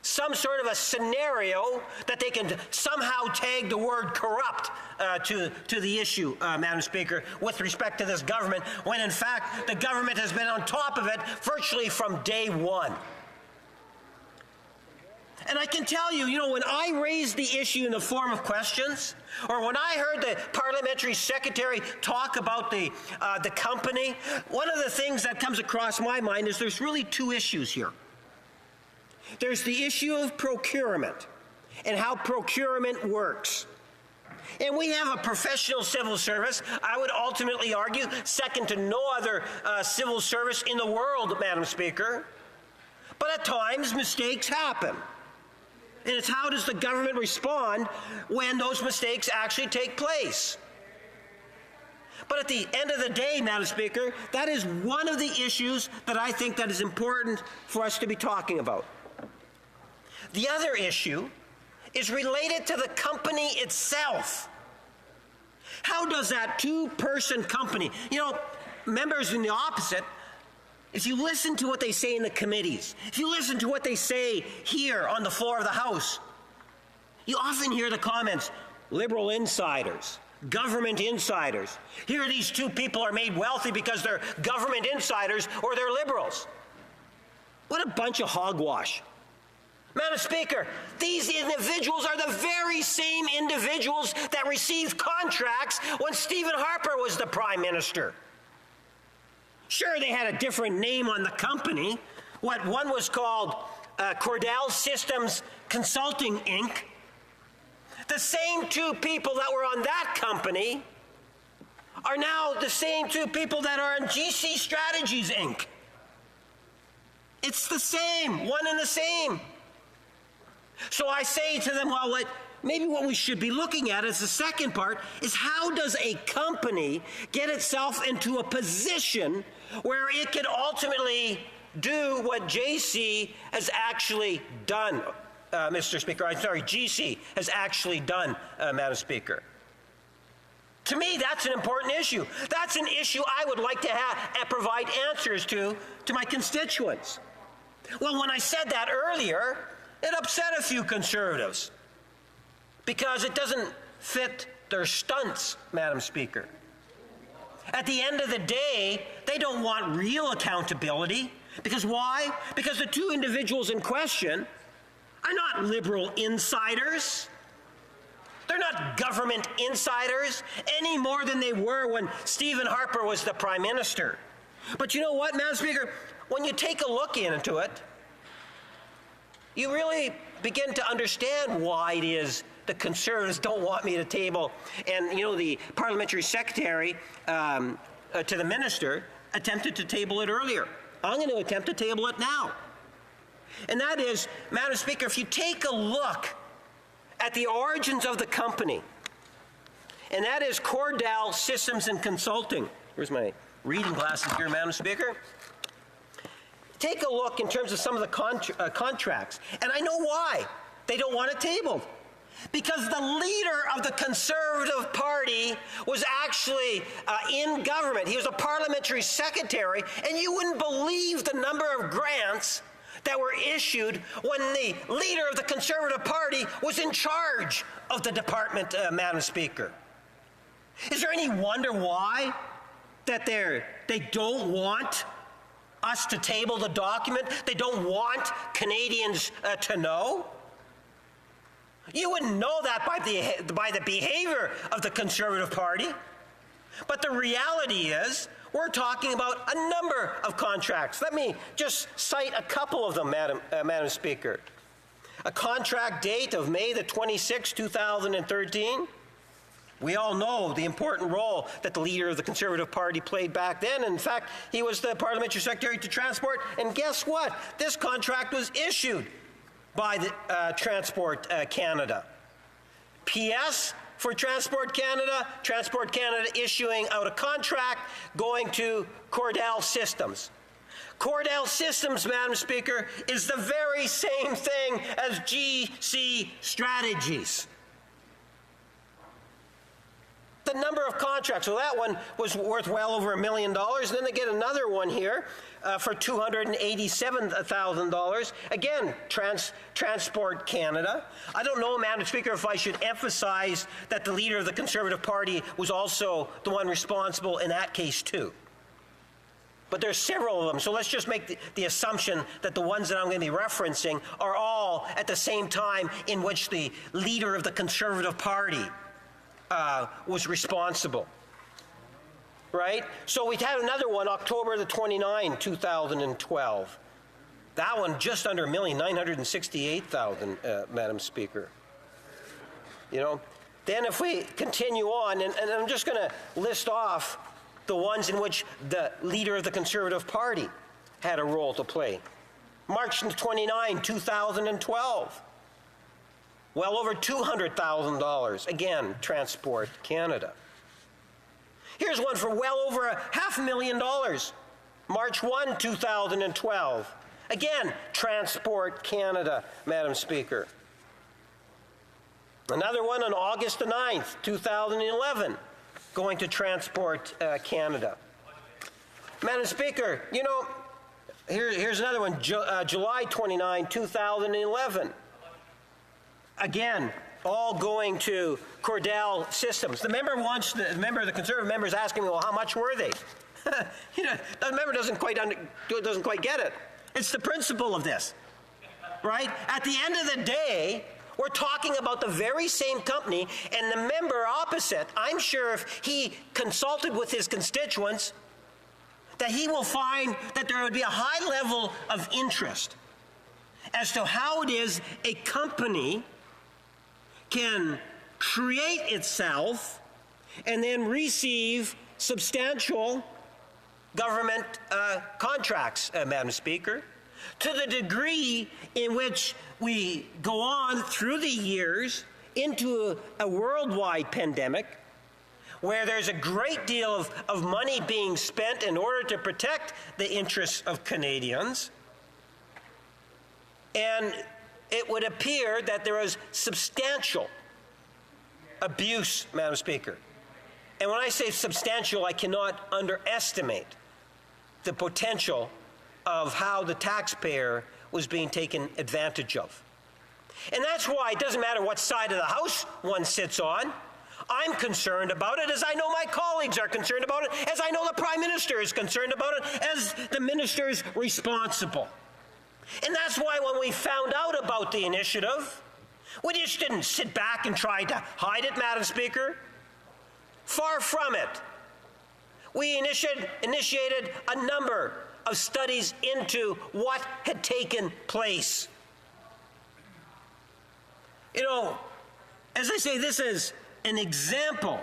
Speaker 15: some sort of a scenario that they can somehow tag the word corrupt to the issue, Madam Speaker, with respect to this government, when in fact the government has been on top of it virtually from day one. And I can tell you, when I raised the issue in the form of questions, or when I heard the parliamentary secretary talk about the company, one of the things that comes across my mind is there's really 2 issues here. There's the issue of procurement and how procurement works. And we have a professional civil service, I would ultimately argue, second to no other civil service in the world, Madam Speaker. But at times, mistakes happen. And it's how does the government respond when those mistakes actually take place. But at the end of the day, Madam Speaker, that is one of the issues that I think that is important for us to be talking about. The other issue is related to the company itself. How does that 2-person company, members in the opposite, if you listen to what they say in the committees, if you listen to what they say here on the floor of the House, you often hear the comments, Liberal insiders, government insiders. Here these 2 people are made wealthy because they're government insiders or they're Liberals. What a bunch of hogwash. Madam Speaker, these individuals are the very same individuals that received contracts when Stephen Harper was the Prime Minister. Sure, they had a different name on the company. One was called Cordell Systems Consulting, Inc. The same 2 people that were on that company are now the same 2 people that are on GC Strategies, Inc. It's the same, one and the same. So I say to them, well, maybe what we should be looking at is the second part, is how does a company get itself into a position where it can ultimately do what JC has actually done, Mr. Speaker. I'm sorry, GC has actually done, Madam Speaker. To me, that's an important issue. That's an issue I would like to provide answers to my constituents. Well, when I said that earlier, it upset a few Conservatives because it doesn't fit their stunts, Madam Speaker. At the end of the day, they don't want real accountability. Because why? Because the two individuals in question are not liberal insiders. They're not government insiders any more than they were when Stephen Harper was the Prime Minister. But you know what, Madam Speaker? When you take a look into it, you really begin to understand why it is the Conservatives don't want me to table. And, you know, the parliamentary secretary to the minister attempted to table it earlier. I'm going to attempt to table it now. And that is, Madam Speaker, if you take a look at the origins of the company, and that is Cordell Systems and Consulting. Where's my reading glasses here, Madam Speaker? Take a look in terms of some of the contracts. And I know why they don't want it tabled. Because the leader of the Conservative Party was actually in government. He was a parliamentary secretary, and you wouldn't believe the number of grants that were issued when the leader of the Conservative Party was in charge of the department, Madam Speaker. Is there any wonder why that they don't want us to table the document? They don't want Canadians to know? You wouldn't know that by the behavior of the Conservative Party. But the reality is, we're talking about a number of contracts. Let me just cite a couple of them, Madam Speaker. A contract date of May the 26th, 2013. We all know the important role that the leader of the Conservative Party played back then. In fact, he was the Parliamentary Secretary to Transport. And guess what? This contract was issued by the Transport Canada. P.S. for Transport Canada issuing out a contract going to Cordell Systems. Cordell Systems, Madam Speaker, is the very same thing as GC Strategies. The number of contracts, well, that one was worth well over $1 million. Then they get another one here for $287,000. Again, Transport Canada. I don't know, Madam Speaker, if I should emphasize that the leader of the Conservative Party was also the one responsible in that case too. But there's several of them, so let's just make the assumption that the ones that I'm going to be referencing are all at the same time in which the leader of the Conservative Party was responsible, right? So we had another one, October the 29, 2012. That one just under $1 million, $968,000, Madam Speaker. You know, then if we continue on, and I'm just going to list off the ones in which the leader of the Conservative Party had a role to play. March 29, 2012. Well over $200,000. Again, Transport Canada. Here's one for well over $500,000. March 1, 2012. Again, Transport Canada, Madam Speaker. Another one on August the 9th, 2011, going to Transport Canada. Madam Speaker, you know, here's another one, July 29, 2011. Again, all going to Cordell Systems. The Conservative member is asking me, well, how much were they? You know, the member doesn't quite get it. It's the principle of this, right? At the end of the day, we're talking about the very same company, and the member opposite, I'm sure if he consulted with his constituents, that he will find that there would be a high level of interest as to how it is a company can create itself and then receive substantial government contracts, Madam Speaker. To the degree in which we go on through the years into a worldwide pandemic, where there's a great deal of money being spent in order to protect the interests of Canadians, and it would appear that there is substantial abuse, Madam Speaker. And when I say substantial, I cannot underestimate the potential of how the taxpayer was being taken advantage of. And that's why it doesn't matter what side of the House one sits on. I'm concerned about it, as I know my colleagues are concerned about it, as I know the Prime Minister is concerned about it, as the ministers responsible. And that's why when we found out about the initiative, we just didn't sit back and try to hide it, Madam Speaker. Far from it. We initiated a number of studies into what had taken place. You know, as I say, this is an example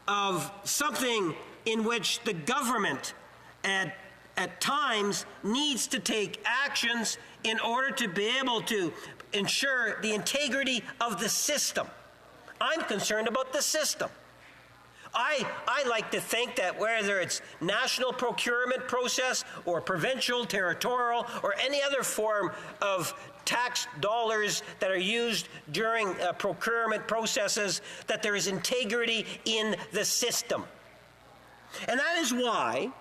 Speaker 15: of something in which the government at times needs to take actions in order to be able to ensure the integrity of the system. I'm concerned about the system. I like to think that whether it's national procurement process or provincial, territorial, or any other form of tax dollars that are used during procurement processes, that there is integrity in the system. And that is why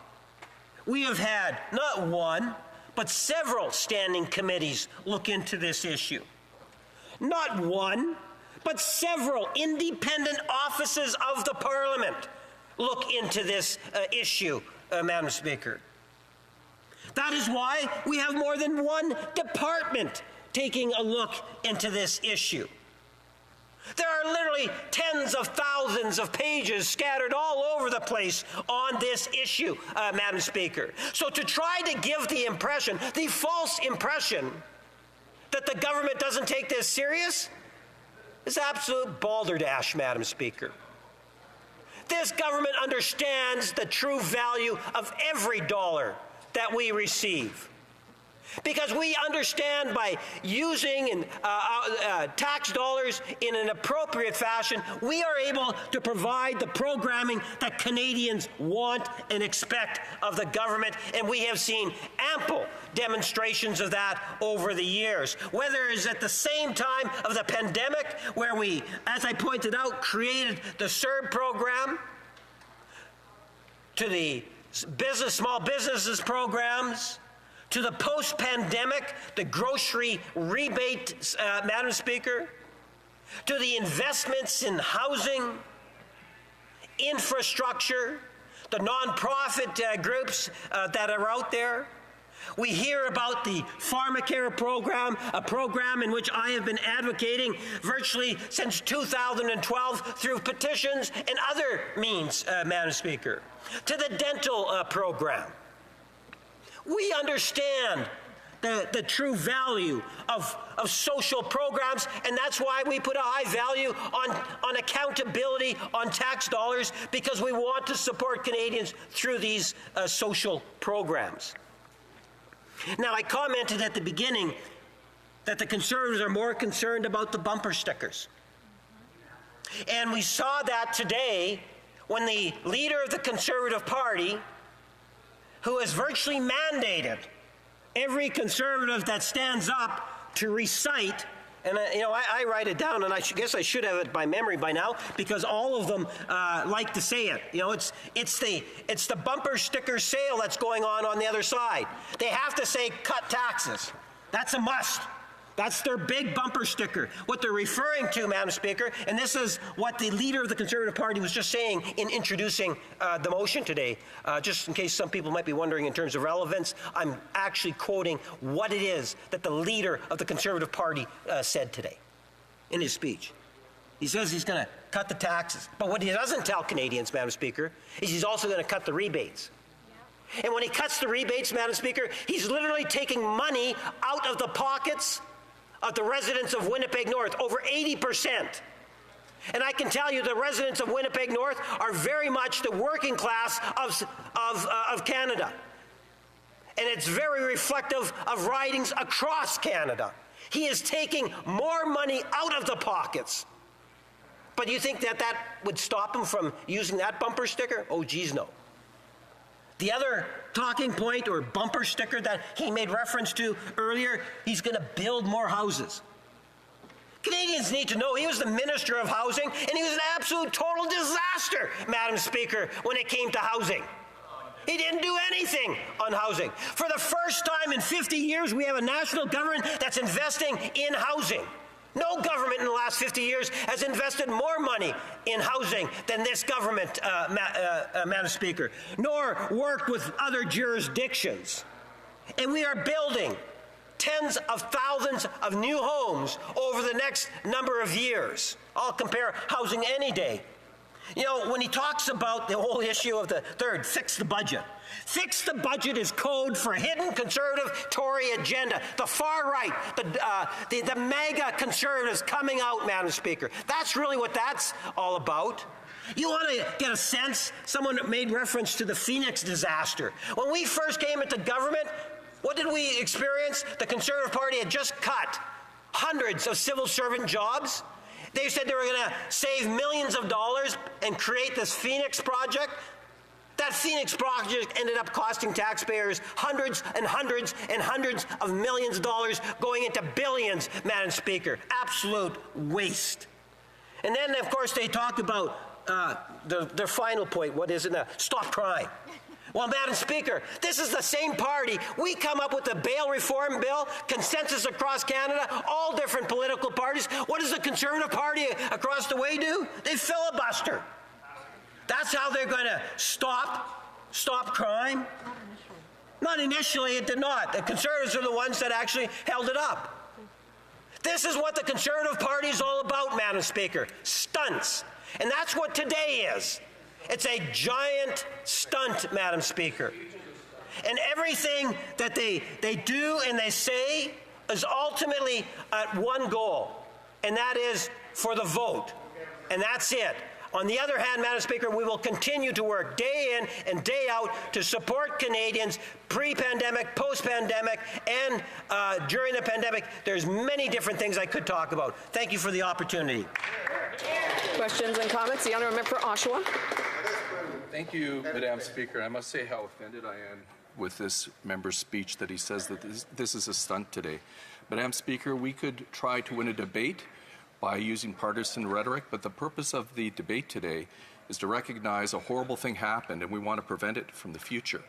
Speaker 15: we have had not one, but several standing committees look into this issue. Not one, but several independent offices of the Parliament look into this issue, Madam Speaker. That is why we have more than one department taking a look into this issue. There are literally tens of thousands of pages scattered all over the place on this issue, Madam Speaker. So to try to give the impression, the false impression, that the government doesn't take this serious is absolute balderdash, Madam Speaker. This government understands the true value of every dollar that we receive. Because we understand by using tax dollars in an appropriate fashion, we are able to provide the programming that Canadians want and expect of the government, and we have seen ample demonstrations of that over the years. Whether it's at the same time of the pandemic, where we, as I pointed out, created the CERB program, to the small businesses programs, to the post-pandemic, the grocery rebate, Madam Speaker, to the investments in housing, infrastructure, the nonprofit groups that are out there. We hear about the PharmaCare program, a program in which I have been advocating virtually since 2012 through petitions and other means, Madam Speaker, to the dental program. We understand the true value of social programs, and that's why we put a high value on accountability on tax dollars, because we want to support Canadians through these social programs. Now, I commented at the beginning that the Conservatives are more concerned about the bumper stickers. And we saw that today when the leader of the Conservative Party, who has virtually mandated every Conservative that stands up to recite, and I write it down, and I guess I should have it by memory by now, because all of them like to say it. You know, it's the bumper sticker sale that's going on the other side. They have to say cut taxes. That's a must. That's their big bumper sticker. What they're referring to, Madam Speaker, and this is what the leader of the Conservative Party was just saying in introducing the motion today, just in case some people might be wondering in terms of relevance, I'm actually quoting what it is that the leader of the Conservative Party said today in his speech. He says he's going to cut the taxes. But what he doesn't tell Canadians, Madam Speaker, is he's also going to cut the rebates. And when he cuts the rebates, Madam Speaker, he's literally taking money out of the pockets of the residents of Winnipeg North, over 80%. And I can tell you the residents of Winnipeg North are very much the working class of Canada. and it's very reflective of ridings across Canada. He is taking more money out of the pockets. But you think that that would stop him from using that bumper sticker? Oh, geez, no. The other talking point or bumper sticker that he made reference to earlier, he's going to build more houses. Canadians need to know he was the Minister of Housing, and he was an absolute total disaster, Madam Speaker, when it came to housing. He didn't do anything on housing. For the first time in 50 years, we have a national government that's investing in housing. No government in the last 50 years has invested more money in housing than this government, Madam Speaker, nor worked with other jurisdictions. And we are building tens of thousands of new homes over the next number of years. I'll compare housing any day. You know, when he talks about the whole issue of the third, fix the budget. Fix the budget is code for a hidden conservative Tory agenda. The far right, the mega conservatives coming out, Madam Speaker. That's really what that's all about. You want to get a sense? Someone made reference to the Phoenix disaster. When we first came into government, what did we experience? The Conservative Party had just cut hundreds of civil servant jobs. They said they were going to save millions of dollars and create this Phoenix project. That Phoenix project ended up costing taxpayers hundreds and hundreds and hundreds of millions of dollars, going into billions, Madam Speaker. Absolute waste. And then, of course, they talked about their final point. What is it now? Stop crime. Well, Madam Speaker, this is the same party. We come up with the bail reform bill, consensus across Canada, all different political parties. What does the Conservative Party across the way do? They filibuster. That's how they're going to stop crime? Not initially, it did not. The Conservatives are the ones that actually held it up. This is what the Conservative Party is all about, Madam Speaker. Stunts. And that's what today is. It's a giant stunt, Madam Speaker. And everything that they do and they say is ultimately at one goal, and that is for the vote. And that's it. On the other hand, Madam Speaker, we will continue to work day in and day out to support Canadians pre-pandemic, post-pandemic, and during the pandemic. There's many different things I could talk about. Thank you for the opportunity.
Speaker 10: Questions and comments? The honourable member for Oshawa.
Speaker 21: Thank you, Madam Speaker. I must say how offended I am with this member's speech that he says that this is a stunt today. Madam Speaker, we could try to win a debate by using partisan rhetoric, but the purpose of the debate today is to recognize a horrible thing happened and we want to prevent it from the future.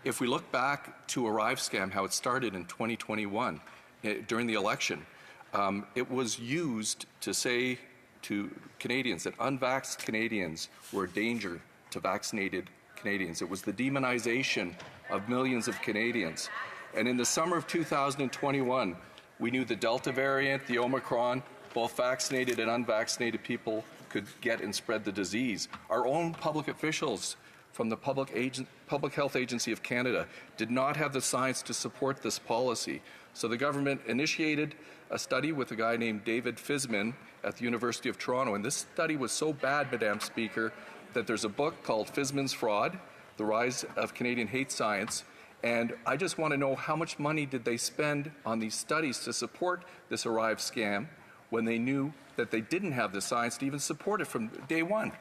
Speaker 21: If we look back to ArriveScam, how it started in 2021 during the election, it was used to say to Canadians that unvaxxed Canadians were a danger to vaccinated Canadians. It was the demonization of millions of Canadians. And in the summer of 2021, we knew the Delta variant, the Omicron, both vaccinated and unvaccinated people could get and spread the disease. Our own public officials from the Public Health Agency of Canada did not have the science to support this policy. So the government initiated a study with a guy named David Fisman at the University of Toronto. And this study was so bad, Madam Speaker, that there's a book called Fisman's Fraud, The Rise of Canadian Hate Science. And I just want to know, how much money did they spend on these studies to support this ArriveScam when they knew that they didn't have the science to even support it from day one?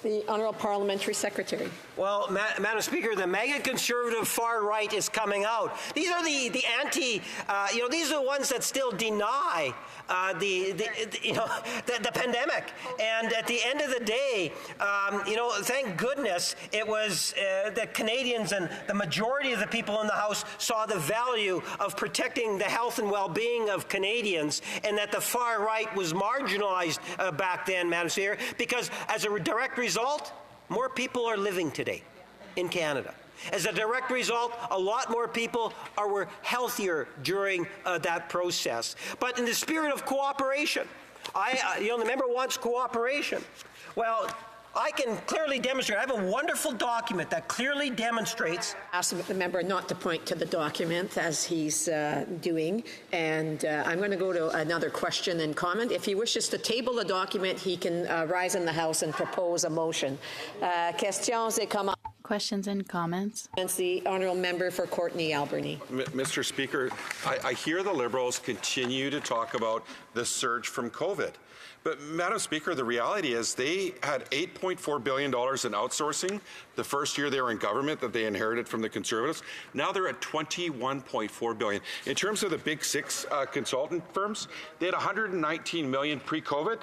Speaker 10: The Honourable Parliamentary Secretary.
Speaker 15: Well, Madam Speaker, the mega conservative far right is coming out. These are the anti, these are the ones that still deny the pandemic. And at the end of the day, thank goodness it was that Canadians and the majority of the people in the House saw the value of protecting the health and well-being of Canadians, and that the far right was marginalized back then, Madam Speaker, because as a direct result, more people are living today in Canada. As a direct result, a lot more people were healthier during that process. But in the spirit of cooperation, the member wants cooperation. Well, I can clearly demonstrate. I have a wonderful document that clearly demonstrates.
Speaker 10: Ask the member not to point to the document as he's doing. And I'm going to go to another question and comment. If he wishes to table the document, he can rise in the House and propose a motion. Questions et comments.
Speaker 2: Questions and comments?
Speaker 10: And the honourable member for Courtenay Alberni.
Speaker 9: Mr. Speaker, I hear the Liberals continue to talk about the surge from COVID. But, Madam Speaker, the reality is they had $8.4 billion in outsourcing the first year they were in government that they inherited from the Conservatives. Now they're at $21.4 billion. In terms of the big six consultant firms, they had $119 million pre-COVID.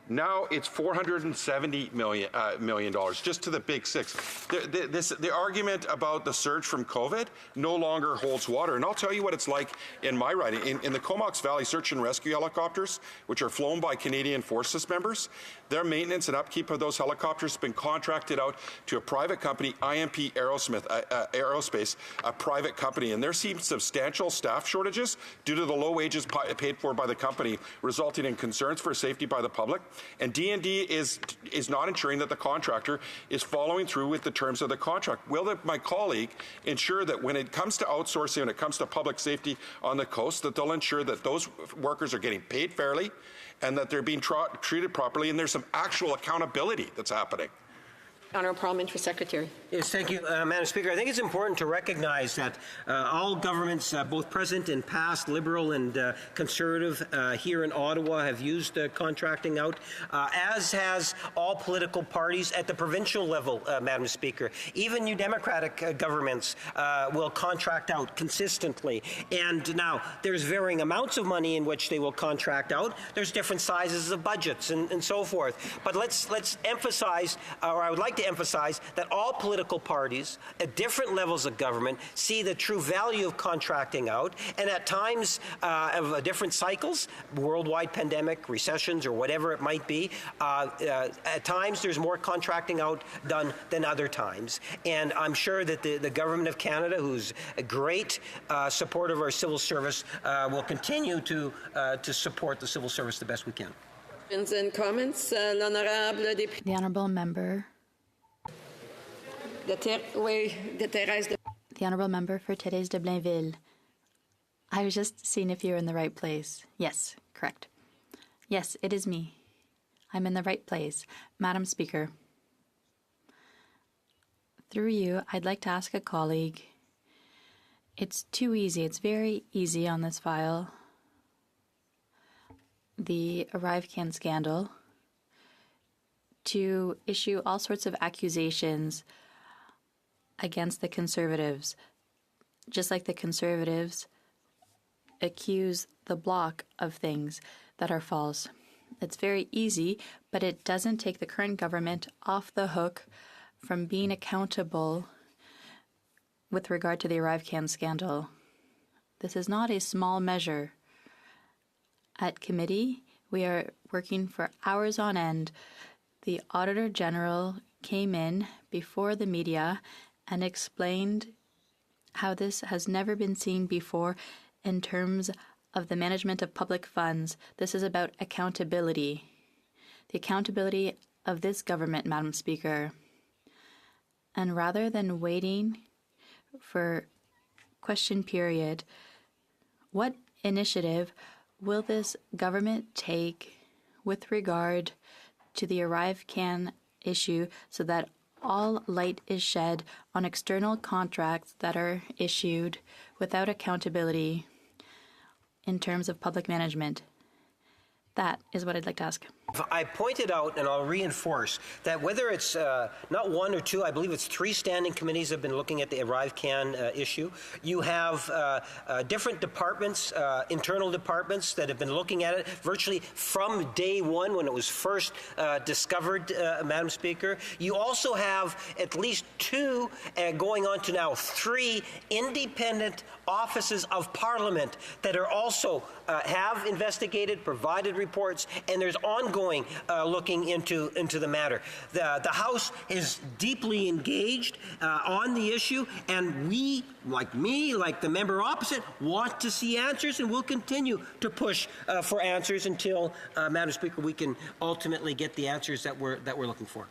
Speaker 9: Now it's $470 million just to the big six. The argument about the surge from COVID no longer holds water. And I'll tell you what it's like in my riding. In the Comox Valley Search and Rescue helicopters, which are flown by Canadian Forces members, their maintenance and upkeep of those helicopters has been contracted out to a private company, IMP Aerospace, a private company. And they're seeing substantial staff shortages due to the low wages paid for by the company, resulting in concerns for safety by the public. And D&D is not ensuring that the contractor is following through with the terms of the contract. Will my colleague ensure that when it comes to outsourcing, when it comes to public safety on the coast, that they'll ensure that those workers are getting paid fairly and that they're being treated properly and there's some actual accountability that's happening?
Speaker 10: Honourable Parliamentary Secretary.
Speaker 15: Yes, thank you, Madam Speaker. I think it's important to recognize that all governments, both present and past, Liberal and Conservative, here in Ottawa have used contracting out, as has all political parties at the provincial level, Madam Speaker. Even New Democratic governments will contract out consistently. And now, there's varying amounts of money in which they will contract out. There's different sizes of budgets and so forth. But let's emphasize, or I would like to emphasize, that all political parties at different levels of government see the true value of contracting out, and at times of different cycles, worldwide pandemic, recessions, or whatever it might be, at times there's more contracting out done than other times. And I'm sure that the Government of Canada, who's a great supporter of our civil service, will continue to support the civil service the best we can.
Speaker 10: Questions and comments?
Speaker 2: The honourable member.
Speaker 10: The
Speaker 2: honourable member for Thérèse de Blainville. I was just seeing if you're in the right place. Yes, correct. Yes, it is me. I'm in the right place. Madam Speaker, through you, I'd like to ask a colleague. It's too easy. It's very easy on this file. The ArriveCAN scandal, to issue all sorts of accusations against the Conservatives, just like the Conservatives accuse the Bloc of things that are false. It's very easy, but it doesn't take the current government off the hook from being accountable with regard to the ArriveCAN scandal. This is not a small measure. At committee, we are working for hours on end. The Auditor General came in before the media and explained how this has never been seen before in terms of the management of public funds. This is about accountability. The accountability of this government, Madam Speaker. And rather than waiting for question period, what initiative will this government take with regard to the ArriveCAN issue so that all light is shed on external contracts that are issued without accountability in terms of public management? That is what I'd like to ask.
Speaker 15: I pointed out, and I'll reinforce, that whether it's not one or two, I believe it's 3 standing committees have been looking at the ArriveCAN issue. You have different departments, internal departments, that have been looking at it virtually from day one when it was first discovered, Madam Speaker. You also have at least 2, going on to now 3, independent offices of Parliament that are also have investigated, provided reports, and there's ongoing looking into the matter. The House is deeply engaged on the issue, and we, like me, like the member opposite, want to see answers, and we'll continue to push for answers until, Madam Speaker, we can ultimately get the answers that we're looking for.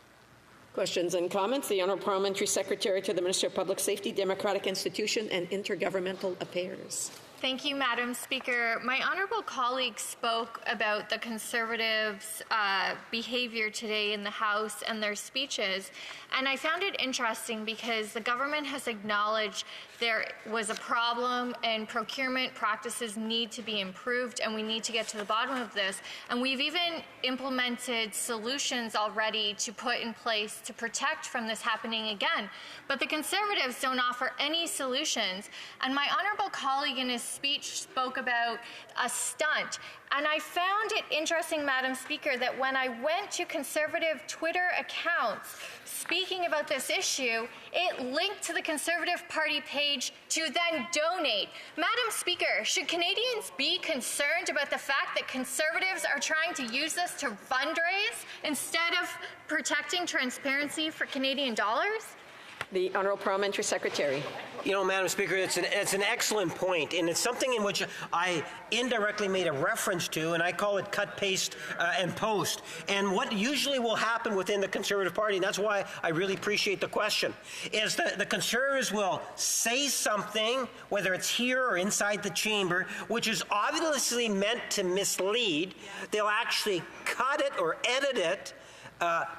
Speaker 10: Questions and comments? The Honourable Parliamentary Secretary to the Minister of Public Safety, Democratic Institution and Intergovernmental Affairs.
Speaker 14: Thank you, Madam Speaker. My honourable colleague spoke about the Conservatives' behaviour today in the House and their speeches, and I found it interesting because the government has acknowledged there was a problem and procurement practices need to be improved, and we need to get to the bottom of this. And we've even implemented solutions already to put in place to protect from this happening again. But the Conservatives don't offer any solutions. And my honourable colleague in his speech spoke about a stunt. And I found it interesting, Madam Speaker, that when I went to Conservative Twitter accounts speaking about this issue, it linked to the Conservative Party page to then donate. Madam Speaker, should Canadians be concerned about the fact that Conservatives are trying to use this to fundraise instead of protecting transparency for Canadian dollars?
Speaker 10: The Honourable Parliamentary Secretary.
Speaker 15: You know, Madam Speaker, it's an excellent point, and it's something in which I indirectly made a reference to, and I call it cut, paste, and post. And what usually will happen within the Conservative Party, and that's why I really appreciate the question, is that the Conservatives will say something, whether it's here or inside the chamber, which is obviously meant to mislead. They'll actually cut it or edit it,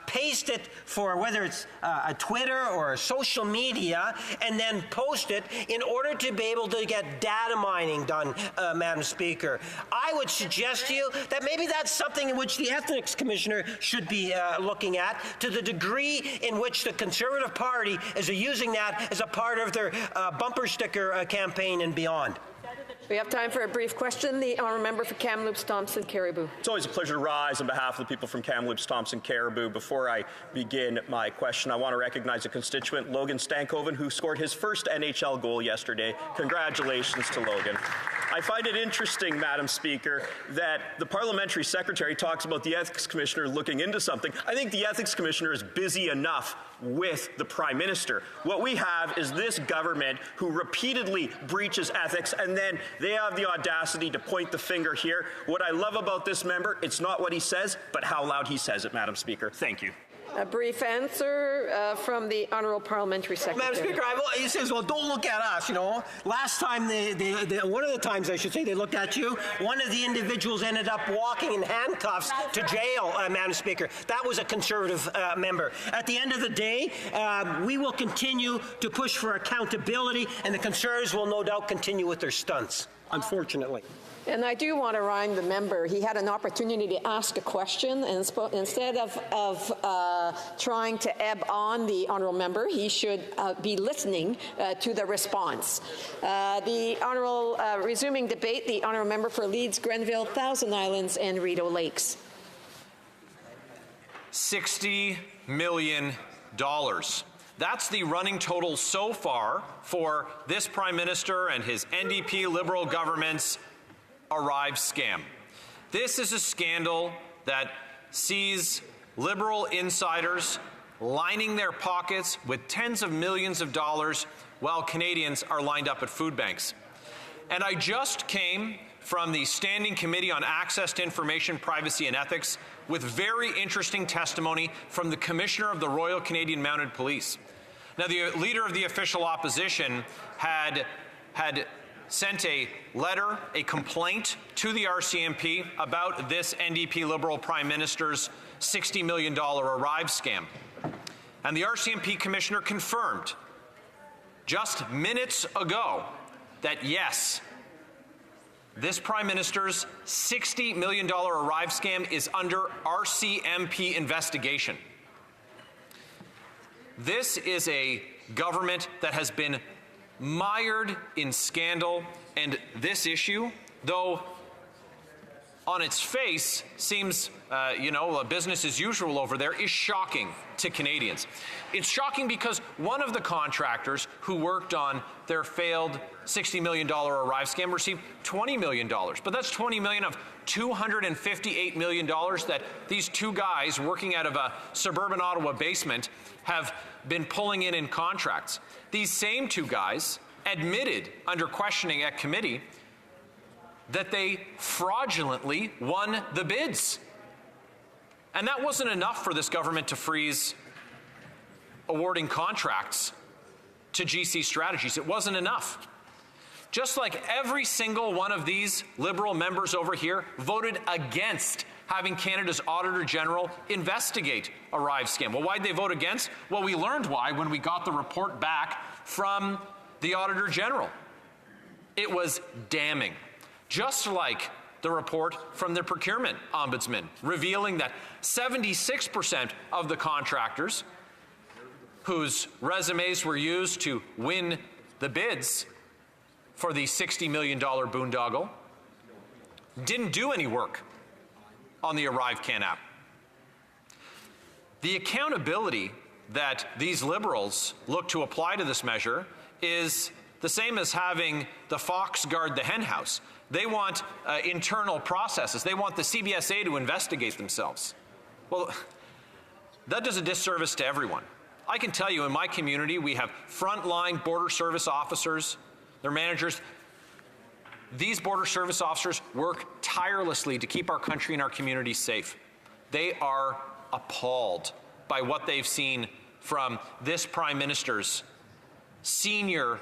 Speaker 15: paste it for whether it's a Twitter or a social media, and then post it in order to be able to get data mining done, Madam Speaker. I would suggest to you that maybe that's something in which the Ethics Commissioner should be looking at, to the degree in which the Conservative Party is using that as a part of their bumper sticker campaign and beyond.
Speaker 10: We have time for a brief question. The honourable member for Kamloops, Thompson, Caribou.
Speaker 1: It's always a pleasure to rise on behalf of the people from Kamloops, Thompson, Caribou. Before I begin my question, I want to recognize a constituent, Logan Stankoven, who scored his first NHL goal yesterday. Congratulations to Logan. I find it interesting, Madam Speaker, that the Parliamentary Secretary talks about the Ethics Commissioner looking into something. I think the Ethics Commissioner is busy enough with the Prime Minister. What we have is this government who repeatedly breaches ethics, and then they have the audacity to point the finger here. What I love about this member, it's not what he says, but how loud he says it, Madam Speaker. Thank you.
Speaker 10: A brief answer from the Honourable Parliamentary Secretary.
Speaker 15: Madam Speaker, he says, well, don't look at us, you know. Last time, one of the times, I should say, they looked at you, one of the individuals ended up walking in handcuffs to jail, Madam Speaker. That was a Conservative member. At the end of the day, we will continue to push for accountability, and the Conservatives will no doubt continue with their stunts, unfortunately.
Speaker 10: And I do want to remind the member, he had an opportunity to ask a question, and instead of trying to ebb on the honourable member, he should be listening to the response. The honourable, resuming debate, the honourable member for Leeds, Grenville, Thousand Islands, and Rideau Lakes.
Speaker 6: $60 million. That's the running total so far for this Prime Minister and his NDP Liberal government's ArriveScam. This is a scandal that sees Liberal insiders lining their pockets with tens of millions of dollars while Canadians are lined up at food banks. And I just came from the Standing Committee on Access to Information, Privacy and Ethics with very interesting testimony from the Commissioner of the Royal Canadian Mounted Police. Now, the Leader of the Official Opposition had sent a letter, a complaint to the RCMP about this NDP Liberal Prime Minister's $60 million ArriveScam. And the RCMP Commissioner confirmed just minutes ago that yes, this Prime Minister's $60 million ArriveScam is under RCMP investigation. This is a government that has been mired in scandal, and this issue, though on its face seems, business as usual over there, is shocking to Canadians. It's shocking because one of the contractors who worked on their failed $60 million ArriveScam received $20 million, but that's $20 million of $258 million that these two guys working out of a suburban Ottawa basement have been pulling in contracts. These same two guys admitted under questioning at committee that they fraudulently won the bids. And that wasn't enough for this government to freeze awarding contracts to GC Strategies. It wasn't enough. just like every single one of these Liberal members over here voted against having Canada's Auditor General investigate ArriveScam. Well, why'd they vote against? Well, we learned why when we got the report back from the Auditor General. It was damning, just like the report from the Procurement Ombudsman, revealing that 76% of the contractors whose resumes were used to win the bids for the $60 million boondoggle didn't do any work on the ArriveCAN app. The accountability that these Liberals look to apply to this measure is the same as having the fox guard the henhouse. They want internal processes. They want the CBSA to investigate themselves. Well, that does a disservice to everyone. I can tell you in my community, we have frontline border service officers, their managers. These border service officers work tirelessly to keep our country and our communities safe. They are appalled by what they've seen from this Prime Minister's senior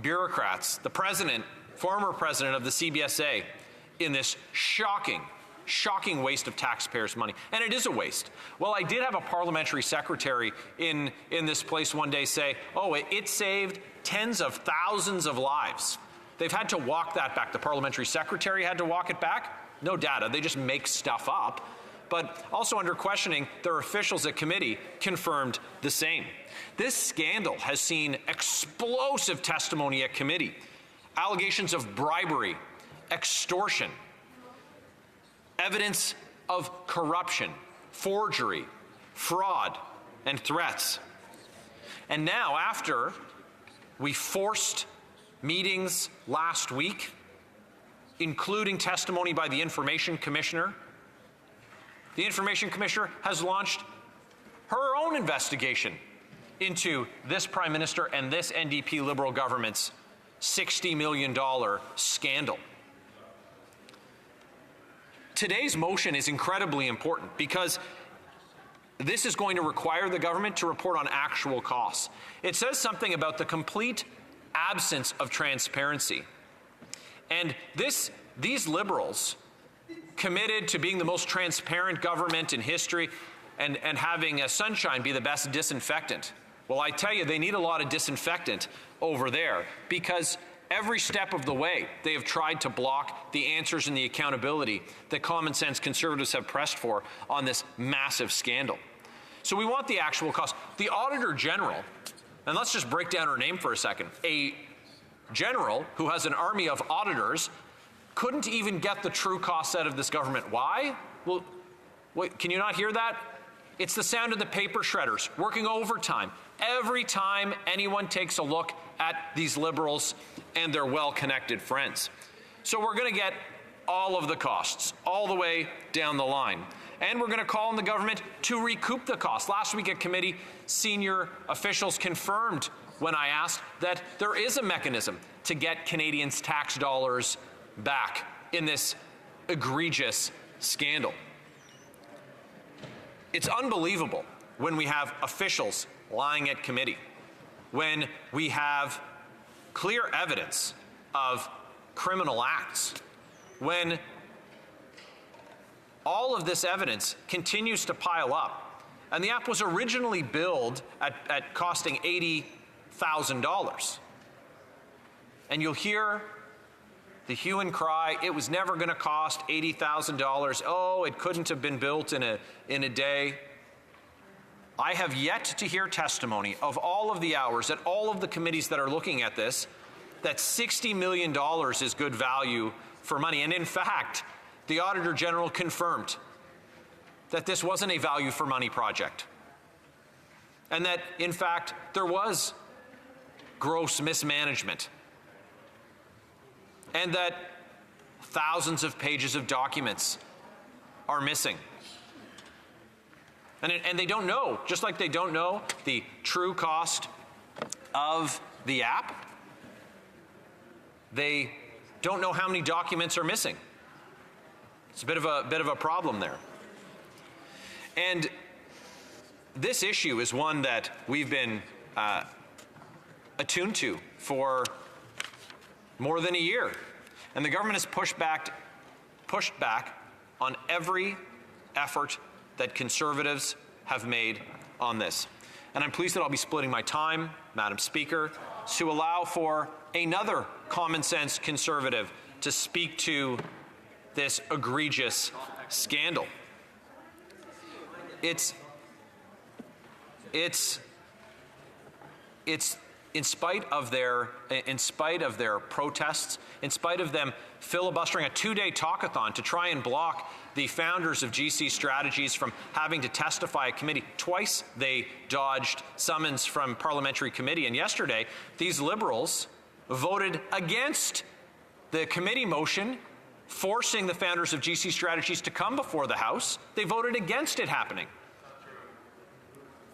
Speaker 6: bureaucrats, the President, former President of the CBSA, in this shocking waste of taxpayers' money. And it is a waste. Well, I did have a parliamentary secretary in this place one day say, oh, it saved tens of thousands of lives. They've had to walk that back. The parliamentary secretary had to walk it back. No data. They just make stuff up. But also under questioning, their officials at committee confirmed the same. This scandal has seen explosive testimony at committee. Allegations of bribery, extortion, evidence of corruption, forgery, fraud, and threats. And now, after we forced meetings last week, including testimony by the Information Commissioner, the Information Commissioner has launched her own investigation into this Prime Minister and this NDP Liberal government's $60 million scandal. Today's motion is incredibly important because this is going to require the government to report on actual costs. It says something about the complete absence of transparency. And these Liberals, committed to being the most transparent government in history and having sunshine be the best disinfectant. Well, I tell you, they need a lot of disinfectant over there because every step of the way they have tried to block the answers and the accountability that common sense Conservatives have pressed for on this massive scandal. So we want the actual cost. The Auditor General, and let's just break down her name for a second, a general who has an army of auditors, couldn't even get the true costs out of this government. Why? Well, wait, can you not hear that? It's the sound of the paper shredders working overtime every time anyone takes a look at these Liberals and their well-connected friends. So we're going to get all of the costs, all the way down the line. And we're going to call on the government to recoup the costs. Last week at committee, senior officials confirmed when I asked that there is a mechanism to get Canadians' tax dollars back in this egregious scandal. It's unbelievable when we have officials lying at committee, when we have clear evidence of criminal acts, when all of this evidence continues to pile up. And the app was originally billed at costing $80,000. And you'll hear the hue and cry, it was never going to cost $80,000. Oh, it couldn't have been built in a day. I have yet to hear testimony of all of the hours at all of the committees that are looking at this, that $60 million is good value for money. And in fact, the Auditor General confirmed that this wasn't a value for money project. And that, in fact, there was gross mismanagement. And that thousands of pages of documents are missing. And they don't know, just like they don't know the true cost of the app, they don't know how many documents are missing. It's a bit of a problem there. And this issue is one that we've been attuned to for more than a year. And the government has pushed back on every effort that Conservatives have made on this. And I'm pleased that I'll be splitting my time, Madam Speaker, to allow for another common sense Conservative to speak to this egregious scandal. It's in spite of their protests, in spite of them filibustering a 2-day talkathon to try and block the founders of GC Strategies from having to testify at committee. Twice they dodged summons from parliamentary committee, and yesterday these Liberals voted against the committee motion forcing the founders of GC Strategies to come before the House. They voted against it happening.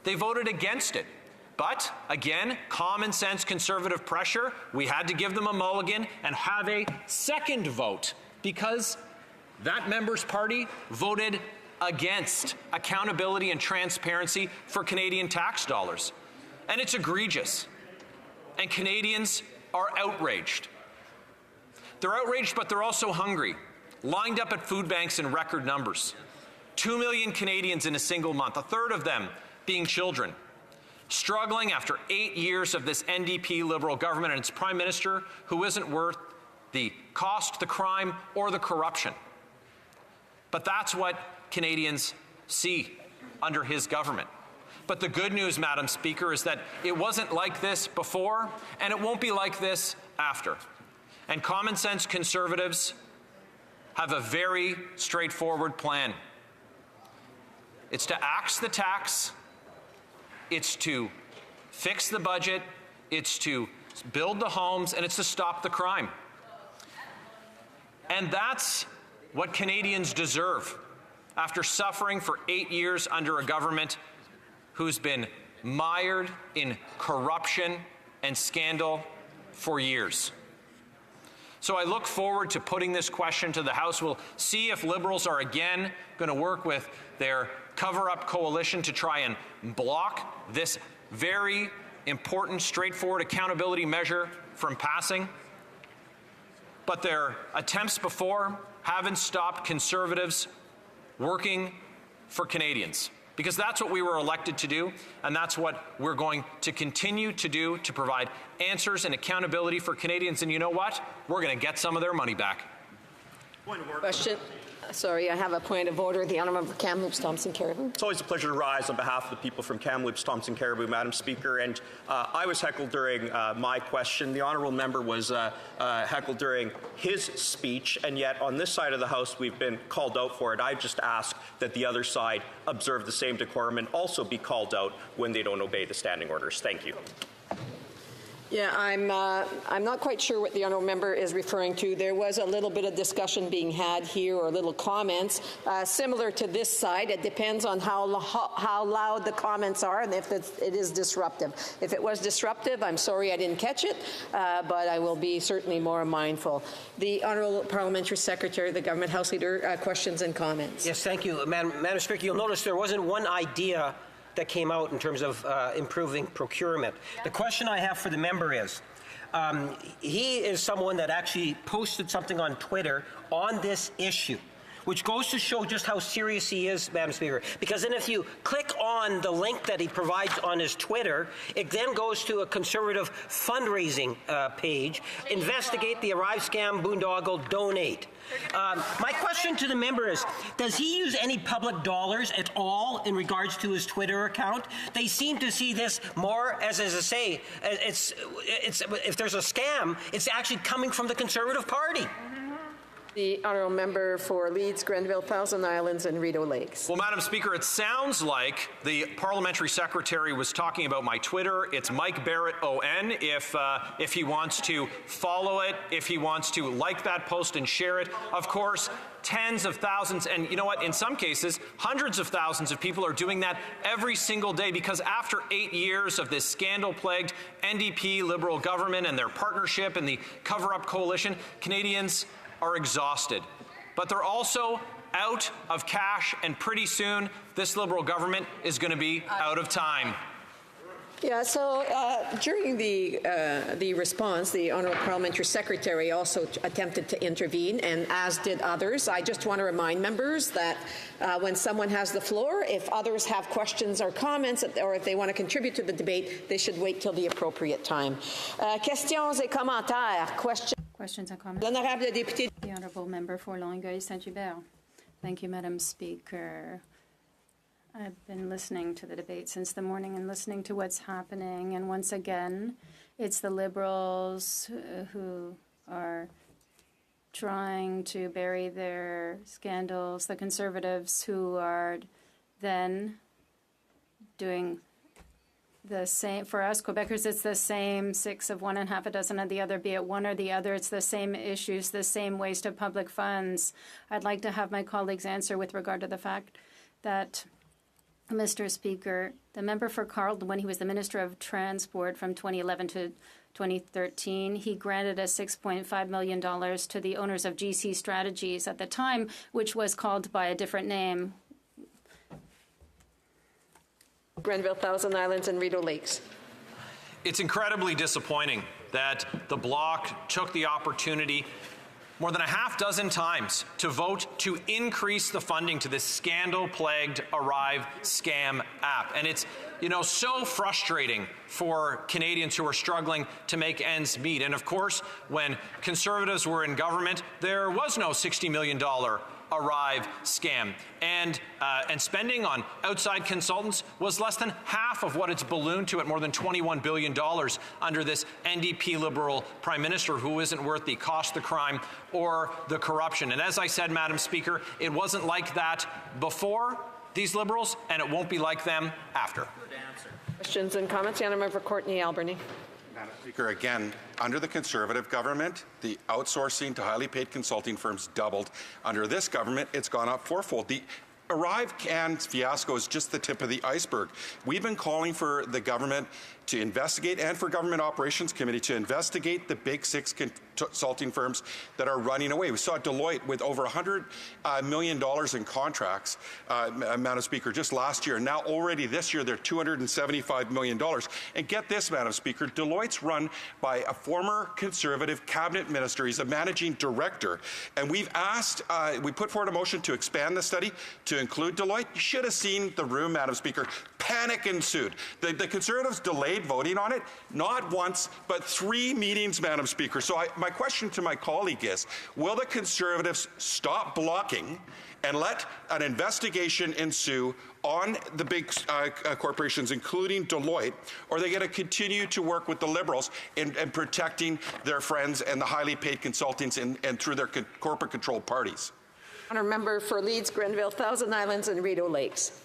Speaker 6: They voted against it. But, again, common sense Conservative pressure, we had to give them a mulligan and have a second vote because that member's party voted against accountability and transparency for Canadian tax dollars. And it's egregious. And Canadians are outraged. They're outraged, but they're also hungry, lined up at food banks in record numbers. 2 million Canadians in a single month, a third of them being children. Struggling after 8 years of this NDP Liberal government and its Prime Minister who isn't worth the cost, the crime, or the corruption. But that's what Canadians see under his government. But the good news, Madam Speaker, is that it wasn't like this before, and it won't be like this after. And common sense Conservatives have a very straightforward plan. It's to axe the tax, it's to fix the budget, it's to build the homes, and it's to stop the crime. And that's what Canadians deserve after suffering for 8 years under a government who's been mired in corruption and scandal for years. So I look forward to putting this question to the House. We'll see if Liberals are again going to work with their cover-up coalition to try and block this very important, straightforward accountability measure from passing. But their attempts before haven't stopped Conservatives working for Canadians, because that's what we were elected to do, and that's what we're going to continue to do to provide answers and accountability for Canadians. And you know what? We're going to get some of their money back.
Speaker 1: Point of order.
Speaker 10: Question. Sorry, I have a point of order. The Honourable Kamloops Thompson Caribou.
Speaker 1: It's always a pleasure to rise on behalf of the people from Kamloops Thompson Caribou, Madam Speaker. And I was heckled during my question. The honourable member was heckled during his speech, and yet on this side of the House we've been called out for it. I just ask that the other side observe the same decorum and also be called out when they don't obey the standing orders. Thank you.
Speaker 10: Yeah, I'm not quite sure what the honourable member is referring to. There was a little bit of discussion being had here, or little comments similar to this side. It depends on how loud the comments are and if it is disruptive. If it was disruptive, I'm sorry I didn't catch it, but I will be certainly more mindful. The Honourable Parliamentary Secretary, the Government House Leader, questions and comments.
Speaker 15: Yes, thank you. Madam Speaker, you'll notice there wasn't one idea that came out in terms of improving procurement. The question I have for the member is, he is someone that actually posted something on Twitter on this issue, which goes to show just how serious he is, Madam Speaker. Because then if you click on the link that he provides on his Twitter, it then goes to a Conservative fundraising page, investigate the ArriveScam, boondoggle, donate. My question to the member is, does he use any public dollars at all in regards to his Twitter account? They seem to see this more as I say, it's if there's a scam, it's actually coming from the Conservative Party.
Speaker 10: The honourable member for Leeds, Grenville, Thousand Islands and Rideau Lakes.
Speaker 6: Well, Madam Speaker, it sounds like the parliamentary secretary was talking about my Twitter. It's Mike Barrett ON. If he wants to follow it, if he wants to like that post and share it, of course, tens of thousands, and you know what, in some cases, hundreds of thousands of people are doing that every single day, because after 8 years of this scandal-plagued NDP Liberal government and their partnership and the cover-up coalition, Canadians are exhausted. But they're also out of cash, and pretty soon this Liberal government is going to be out of time.
Speaker 10: Yeah, so during the response, the Honourable Parliamentary Secretary also attempted to intervene, and as did others. I just want to remind members that when someone has the floor, if others have questions or comments, or if they want to contribute to the debate, they should wait till the appropriate time. Questions et commentaires.
Speaker 16: Questions and comments.
Speaker 10: L'honorable député.
Speaker 16: The Honourable Member for Longueuil-Saint-Hubert. Thank you, Madam Speaker. I've been listening to the debate since the morning and listening to what's happening. And once again, it's the Liberals who are trying to bury their scandals, the Conservatives who are then doing the same. For us, Quebecers, it's the same 6 of one and half a dozen of the other, be it one or the other. It's the same issues, the same waste of public funds. I'd like to have my colleagues answer with regard to the fact that Mr. Speaker, the member for Carleton, when he was the Minister of Transport from 2011 to 2013, he granted us $6.5 million to the owners of GC Strategies at the time, which was called by a different name.
Speaker 10: Grenville, Thousand Islands, and Rideau Lakes.
Speaker 6: It's incredibly disappointing that the Bloc took the opportunity more than a half dozen times to vote to increase the funding to this scandal-plagued ArriveScam app. And it's, so frustrating for Canadians who are struggling to make ends meet. And of course, when Conservatives were in government, there was no $60 million ArriveScam, and spending on outside consultants was less than half of what it's ballooned to at more than $21 billion under this NDP Liberal Prime Minister who isn't worth the cost, the crime, or the corruption. And as I said, Madam Speaker, it wasn't like that before these Liberals, and it won't be like them after.
Speaker 10: Questions and comments? The Member for Courtenay Alberni.
Speaker 9: Madam Speaker, again, under the Conservative government, the outsourcing to highly paid consulting firms doubled. Under this government, it's gone up fourfold. The ArriveCAN fiasco is just the tip of the iceberg. We've been calling for the government to investigate, and for Government Operations Committee to investigate the big 6 consulting firms that are running away. We saw Deloitte with over $100 million in contracts, Madam Speaker, just last year. Now already this year they're $275 million. And get this, Madam Speaker, Deloitte's run by a former Conservative cabinet minister. He's a managing director. And we've asked, we put forward a motion to expand the study to include Deloitte. You should have seen the room, Madam Speaker. Panic ensued. The Conservatives delayed voting on it, not once, but 3 meetings, Madam Speaker. So my question to my colleague is, will the Conservatives stop blocking and let an investigation ensue on the big corporations, including Deloitte, or are they going to continue to work with the Liberals in protecting their friends and the highly paid consultants and through their corporate-controlled parties?
Speaker 10: Honourable Member for Leeds, Grenville, Thousand Islands, and Rideau Lakes.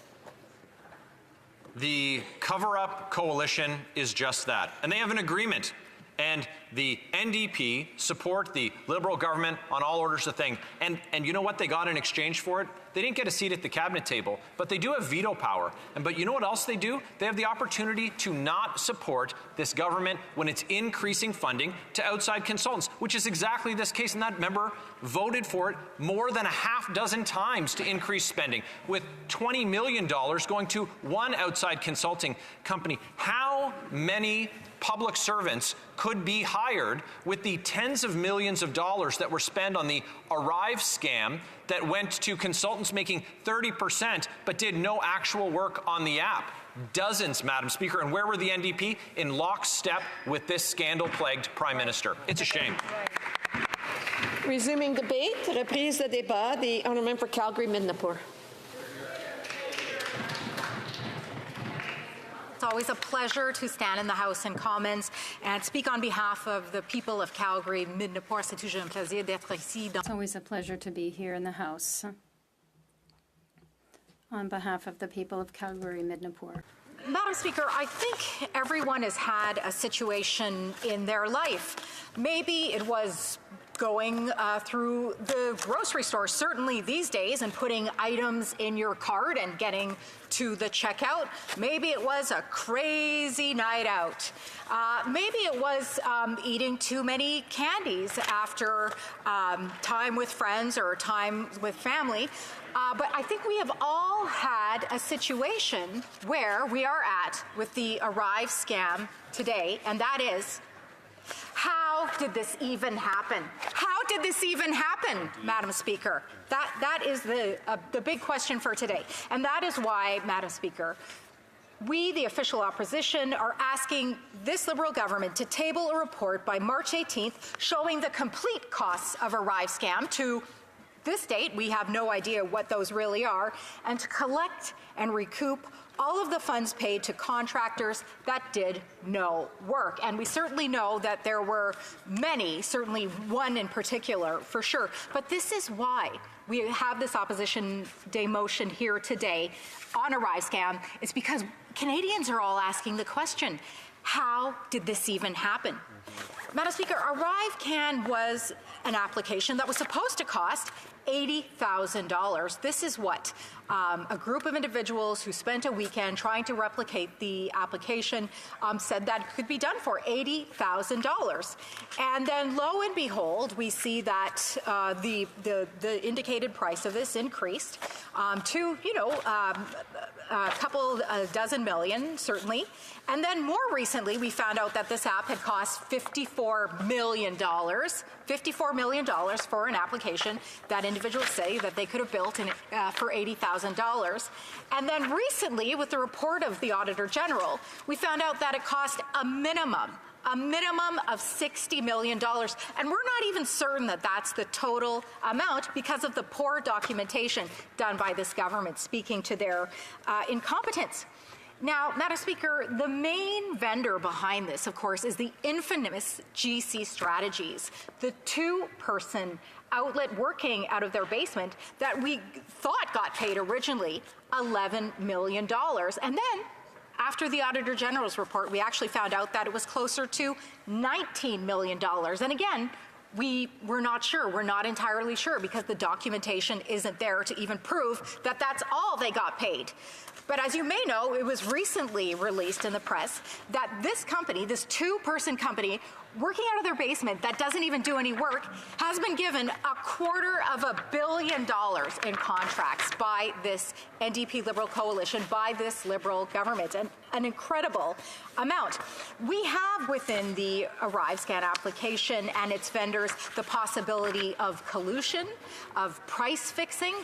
Speaker 6: The cover-up coalition is just that, and they have an agreement. And the NDP support the Liberal government on all orders of thing. And you know what they got in exchange for it? They didn't get a seat at the cabinet table, but they do have veto power. But you know what else they do? They have the opportunity to not support this government when it's increasing funding to outside consultants, which is exactly this case. And that member voted for it more than a half dozen times to increase spending, with $20 million going to one outside consulting company. How many public servants could be hired with the tens of millions of dollars that were spent on the ArriveScam that went to consultants making 30% but did no actual work on the app? Dozens, Madam Speaker. And where were the NDP? In lockstep with this scandal-plagued Prime Minister. It's a shame.
Speaker 10: Resuming debate, reprise de débat, the Honourable Member for Calgary-Midnapore.
Speaker 5: It's always a pleasure to stand in the House and Commons and speak on behalf of the people of Calgary, Midnapore. C'est toujours un plaisir d'être ici.
Speaker 16: It's always a pleasure to be here in the House on behalf of the people of Calgary, Midnapore.
Speaker 5: Madam Speaker, I think everyone has had a situation in their life. Maybe it was going through the grocery store, certainly these days, and putting items in your cart and getting to the checkout. Maybe it was a crazy night out. Maybe it was eating too many candies after time with friends or time with family. But I think we have all had a situation where we are at with the ArriveScam today, and that is, how did this even happen? How did this even happen, Madam Speaker? That is the big question for today. And that is why, Madam Speaker, we, the official opposition, are asking this Liberal government to table a report by March 18th showing the complete costs of ArriveScam. To this date, we have no idea what those really are, and to collect and recoup all of the funds paid to contractors that did no work. And we certainly know that there were many, certainly one in particular, for sure. But this is why we have this Opposition Day motion here today on ArriveScam. It's because Canadians are all asking the question, how did this even happen? Madam Speaker, ArriveCAN was an application that was supposed to cost $80,000. This is what a group of individuals who spent a weekend trying to replicate the application said that could be done for $80,000. And then lo and behold, we see that the indicated price of this increased to, a couple dozen million, certainly. And then more recently, we found out that this app had cost $54 million. $54 million for an application that individuals say that they could have built for $80,000. And then recently, with the report of the Auditor General, we found out that it cost a minimum of $60 million. And we're not even certain that that's the total amount because of the poor documentation done by this government, speaking to their incompetence. Now, Madam Speaker, the main vendor behind this, of course, is the infamous GC Strategies, the two-person outlet working out of their basement that we thought got paid originally $11 million. And then, after the Auditor General's report, we actually found out that it was closer to $19 million. And again, we're not sure. We're not entirely sure because the documentation isn't there to even prove that that's all they got paid. But as you may know, it was recently released in the press that this company, this two-person company, working out of their basement that doesn't even do any work, has been given $250 million in contracts by this NDP Liberal coalition, by this Liberal government, an incredible amount. We have within the ArriveScan application and its vendors the possibility of collusion, of price fixing,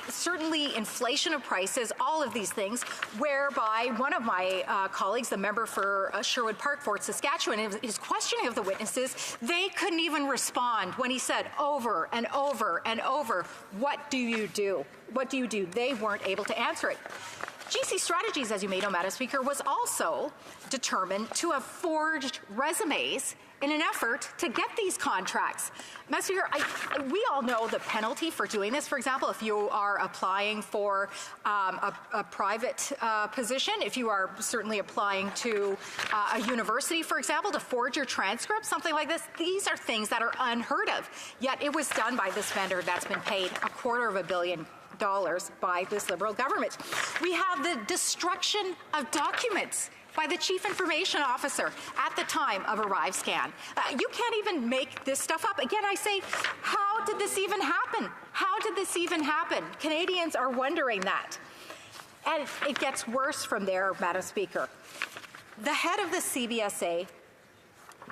Speaker 5: certainly inflation of prices, all of these things, whereby one of my colleagues, the member for Sherwood Park, Fort Saskatchewan, his questioning of the witnesses, they couldn't even respond when he said over and over and over, what do you do? What do you do? They weren't able to answer it. GC Strategies, as you may know, Madam Speaker, was also determined to have forged resumes in an effort to get these contracts. Madam Speaker, we all know the penalty for doing this. For example, if you are applying for a private position, if you are certainly applying to a university, for example, to forge your transcript, something like this, these are things that are unheard of. Yet it was done by this vendor that's been paid $250 million by this Liberal government. We have the destruction of documents by the Chief Information Officer at the time of ArriveScan. You can't even make this stuff up. Again, I say, how did this even happen? How did this even happen? Canadians are wondering that. And it gets worse from there, Madam Speaker. The head of the CBSA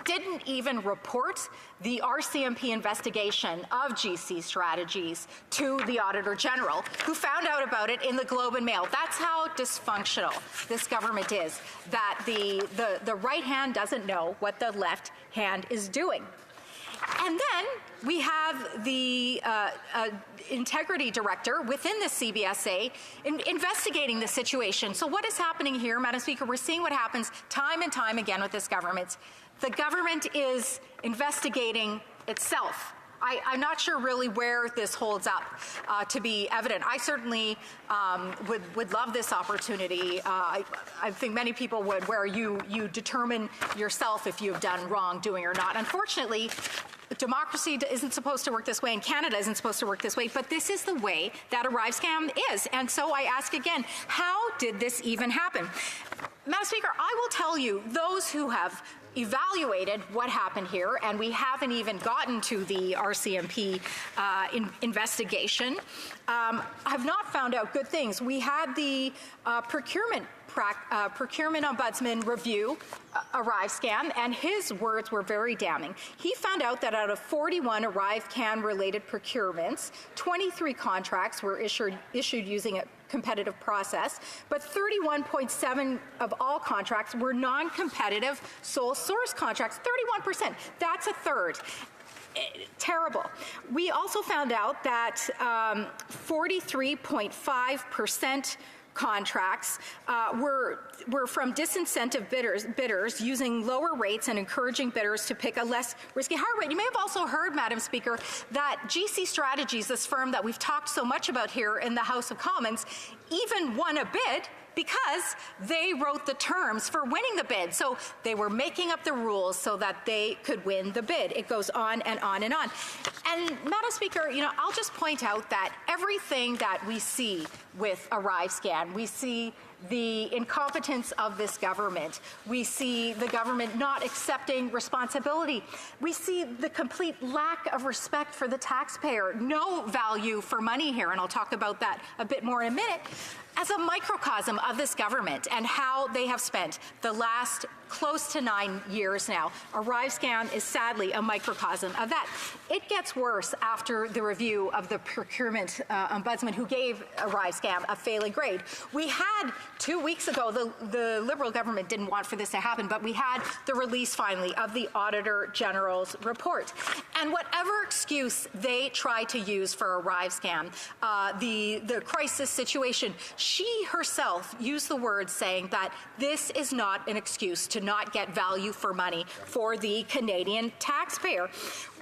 Speaker 5: didn't even report the RCMP investigation of GC Strategies to the Auditor General, who found out about it in the Globe and Mail. That's how dysfunctional this government is, that the right hand doesn't know what the left hand is doing. And then we have the integrity director within the CBSA investigating the situation. So what is happening here, Madam Speaker? We're seeing what happens time and time again with this government. The government is investigating itself. I'm not sure really where this holds up to be evident. I certainly would love this opportunity. I think many people would, where you determine yourself if you've done wrongdoing or not. Unfortunately, democracy isn't supposed to work this way and Canada isn't supposed to work this way, but this is the way that ArriveScam is. And so I ask again, how did this even happen? Madam Speaker, I will tell you, those who have evaluated what happened here, and we haven't even gotten to the RCMP investigation, have not found out good things. We had the procurement ombudsman review ArriveScam, and his words were very damning. He found out that out of 41 ArriveCAN related procurements, 23 contracts were issued using a competitive process, but 31.7 of all contracts were non-competitive sole source contracts, 31%. That's a third. Terrible. We also found out that 43.5% contracts were from disincentive bidders using lower rates and encouraging bidders to pick a less risky higher rate. You may have also heard, Madam Speaker, that GC Strategies, this firm that we've talked so much about here in the House of Commons, even won a bid because they wrote the terms for winning the bid. So they were making up the rules so that they could win the bid. It goes on and on and on. And Madam Speaker, I'll just point out that everything that we see with ArriveScam, we see the incompetence of this government. We see the government not accepting responsibility. We see the complete lack of respect for the taxpayer. No value for money here, and I'll talk about that a bit more in a minute, as a microcosm of this government and how they have spent the last close to 9 years now. ArriveScam is sadly a microcosm of that. It gets worse after the review of the procurement ombudsman who gave ArriveScam a failing grade. We had 2 weeks ago, the Liberal government didn't want for this to happen, but we had the release finally of the Auditor General's report. And whatever excuse they try to use for ArriveScam, the crisis situation, she herself used the words saying that this is not an excuse to not get value for money for the Canadian taxpayer.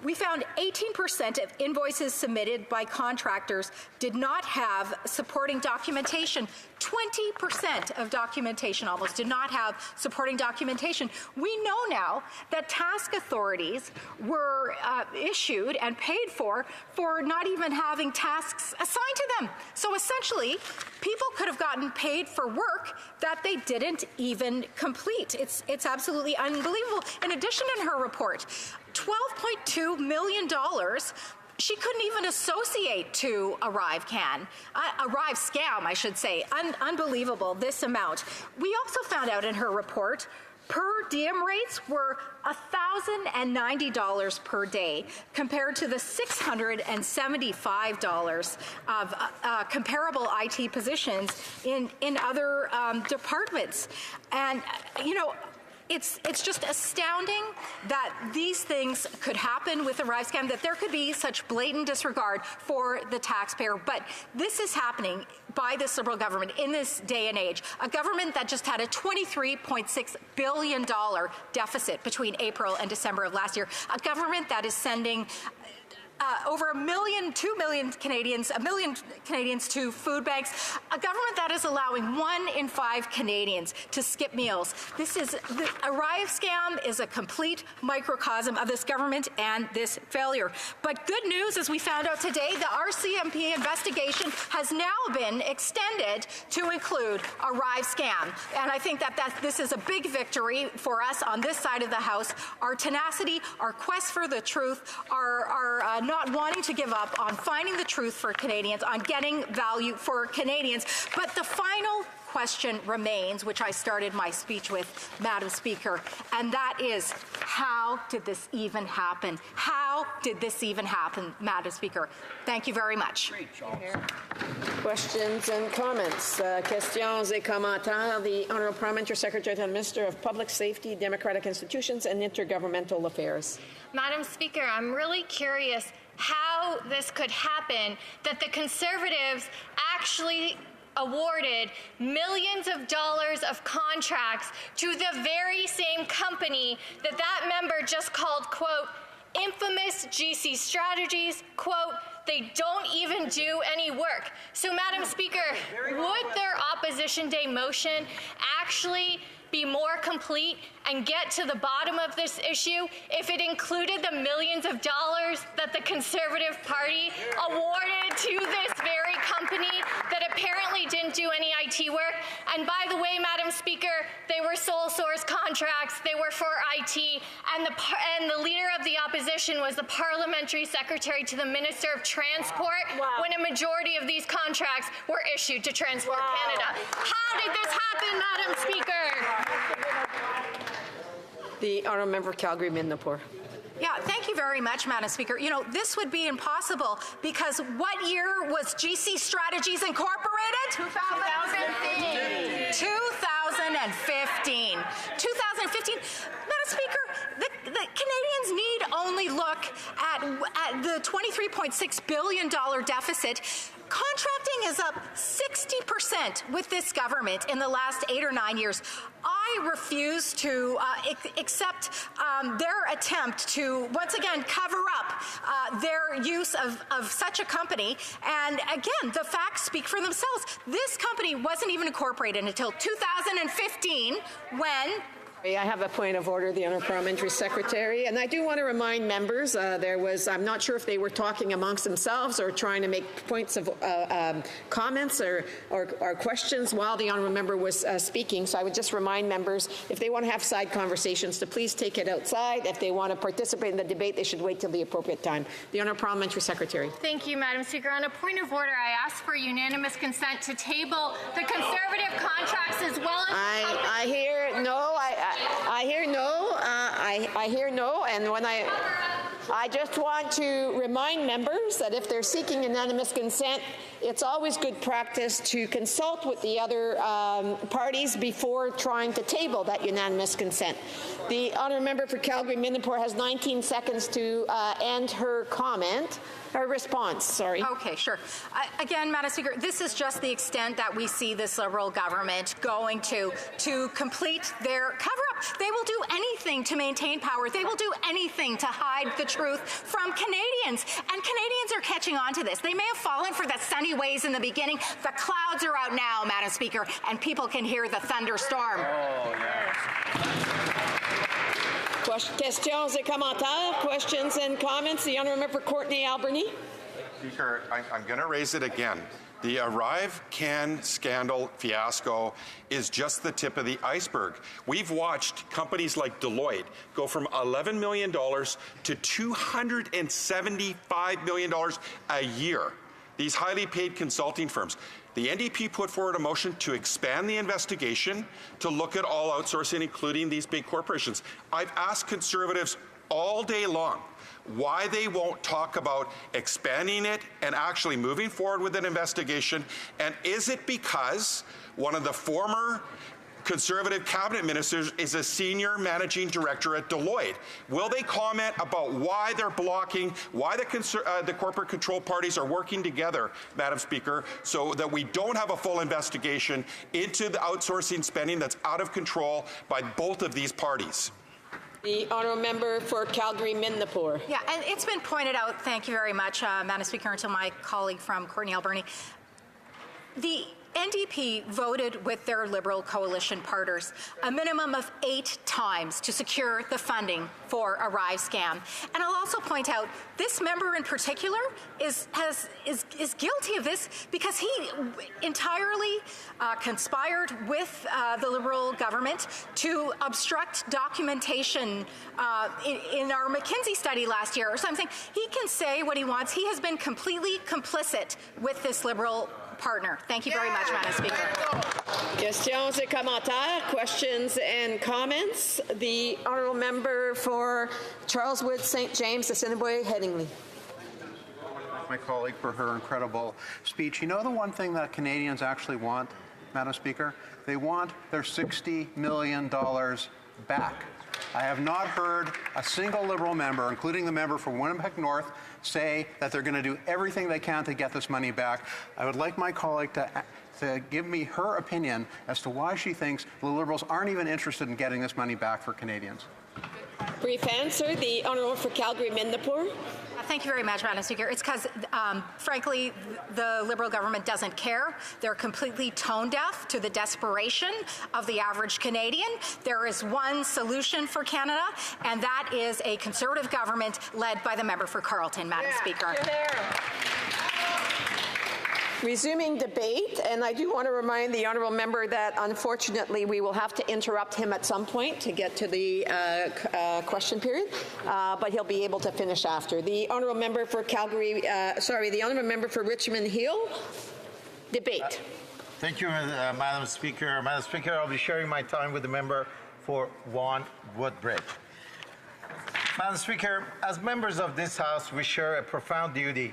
Speaker 5: We found 18% of invoices submitted by contractors did not have supporting documentation. 20% of documentation almost did not have supporting documentation. We know now that task authorities were issued and paid for not even having tasks assigned to them. So essentially, people could have gotten paid for work that they didn't even complete. It's absolutely unbelievable. In addition, in her report, $12.2 million she couldn't even associate to ArriveCAN, ArriveScam, I should say. Unbelievable, this amount. We also found out in her report, per diem rates were $1,090 per day compared to the $675 of comparable IT positions in other departments. And, it's just astounding that these things could happen with ArriveScam, that there could be such blatant disregard for the taxpayer. But this is happening by this Liberal government in this day and age, a government that just had a $23.6 billion deficit between April and December of last year, a government that is sending over 2 million Canadians to food banks, a government that is allowing 1 in 5 Canadians to skip meals. ArriveScam is a complete microcosm of this government and this failure. But good news, as we found out today, the RCMP investigation has now been extended to include ArriveScam. And I think that this is a big victory for us on this side of the House. Our tenacity, our quest for the truth, our not wanting to give up on finding the truth for Canadians, on getting value for Canadians. But the final question remains, which I started my speech with, Madam Speaker, and that is, how did this even happen? How did this even happen, Madam Speaker? Thank you very much.
Speaker 10: Questions and comments. Questions et commentaires. The Honourable Parliamentary Secretary and Minister of Public Safety, Democratic Institutions and Intergovernmental Affairs.
Speaker 14: Madam Speaker, I'm really curious how this could happen, that the Conservatives actually awarded millions of dollars of contracts to the very same company that member just called, quote, infamous GC Strategies, quote, they don't even do any work. So, Madam Speaker, would their opposition day motion actually be more complete and get to the bottom of this issue if it included the millions of dollars that the Conservative Party awarded to this very company that apparently didn't do any IT work. And by the way, Madam Speaker, they were sole source contracts. They were for IT. And the leader of the opposition was the parliamentary secretary to the Minister of Transport when a majority of these contracts were issued to Transport Canada. How did this happen, Madam Speaker?
Speaker 10: The honourable member for Calgary-Midnapore.
Speaker 5: Yeah, thank you very much, Madam Speaker. You know, this would be impossible because what year was GC Strategies Incorporated? 2015. 2015. 2015. Madam Speaker, the Canadians need only look at the $23.6 billion deficit. Contracting is up 60% with this government in the last 8 or 9 years. I refuse to accept their attempt to, once again, cover up their use of such a company. And again, the facts speak for themselves. This company wasn't even incorporated until 2015 when...
Speaker 10: I have a point of order, the Honourable Parliamentary Secretary, and I do want to remind members I'm not sure if they were talking amongst themselves or trying to make points of comments or questions while the Honourable Member was speaking, so I would just remind members if they want to have side conversations to please take it outside. If they want to participate in the debate, they should wait till the appropriate time. The Honourable Parliamentary Secretary.
Speaker 14: Thank you, Madam Speaker. On a point of order, I ask for unanimous consent to table the Conservative contracts as well as...
Speaker 10: I hear no. I hear no. I hear no. And when I just want to remind members that if they're seeking unanimous consent, it's always good practice to consult with the other parties before trying to table that unanimous consent. The honourable member for Calgary-Midnapore has 19 seconds to end her comment. Her response, sorry.
Speaker 5: Okay, sure. Again, Madam Speaker, this is just the extent that we see this Liberal government going to complete their cover-up. They will do anything to maintain power. They will do anything to hide the truth from Canadians. And Canadians are catching on to this. They may have fallen for the sunny ways in the beginning. The clouds are out now, Madam Speaker, and people can hear the thunderstorm.
Speaker 21: Oh, yes.
Speaker 10: Questions et commentaires, questions and comments. The honourable member for Courtenay Alberni.
Speaker 9: Speaker, I'm going to raise it again. The ArriveCAN scandal fiasco is just the tip of the iceberg. We've watched companies like Deloitte go from $11 million to $275 million a year. These highly paid consulting firms. The NDP put forward a motion to expand the investigation to look at all outsourcing, including these big corporations. I've asked Conservatives all day long why they won't talk about expanding it and actually moving forward with an investigation. And is it because one of the former Conservative cabinet ministers is a senior managing director at Deloitte? Will they comment about why they're blocking, why the corporate control parties are working together, Madam Speaker, so that we don't have a full investigation into the outsourcing spending that's out of control by both of these parties?
Speaker 10: The honourable member for Calgary-Midnapore.
Speaker 5: Yeah, and it's been pointed out, thank you very much, Madam Speaker, and to my colleague from Courtenay Alberni. The NDP voted with their Liberal coalition partners a minimum of 8 times to secure the funding for ArriveScam. And I'll also point out, this member in particular is guilty of this because he entirely conspired with the Liberal government to obstruct documentation in our McKinsey study last year or something. He can say what he wants. He has been completely complicit with this Liberal partner. Thank you very much, Madam Speaker.
Speaker 10: Questions et commentaires, questions and comments. The honourable member for Charleswood, St. James, Assiniboia, Headingley.
Speaker 7: My colleague for her incredible speech. You know the one thing that Canadians actually want, Madam Speaker? They want their $60 million back. I have not heard a single Liberal member, including the member from Winnipeg North, say that they're going to do everything they can to get this money back. I would like my colleague to give me her opinion as to why she thinks the Liberals aren't even interested in getting this money back for Canadians.
Speaker 10: Brief answer, the honourable for Calgary-Midnapore.
Speaker 5: Thank you very much, Madam Speaker. It's because, frankly, the Liberal government doesn't care. They're completely tone deaf to the desperation of the average Canadian. There is one solution for Canada, and that is a Conservative government led by the member for Carleton, Madam Speaker.
Speaker 10: Resuming debate, and I do want to remind the honourable member that unfortunately we will have to interrupt him at some point to get to the question period, but he'll be able to finish after. The honourable member for Calgary, the honourable member for Richmond Hill, debate.
Speaker 3: Thank you, Madam Speaker. Madam Speaker, I'll be sharing my time with the member for Vaughan Woodbridge. Madam Speaker, as members of this House, we share a profound duty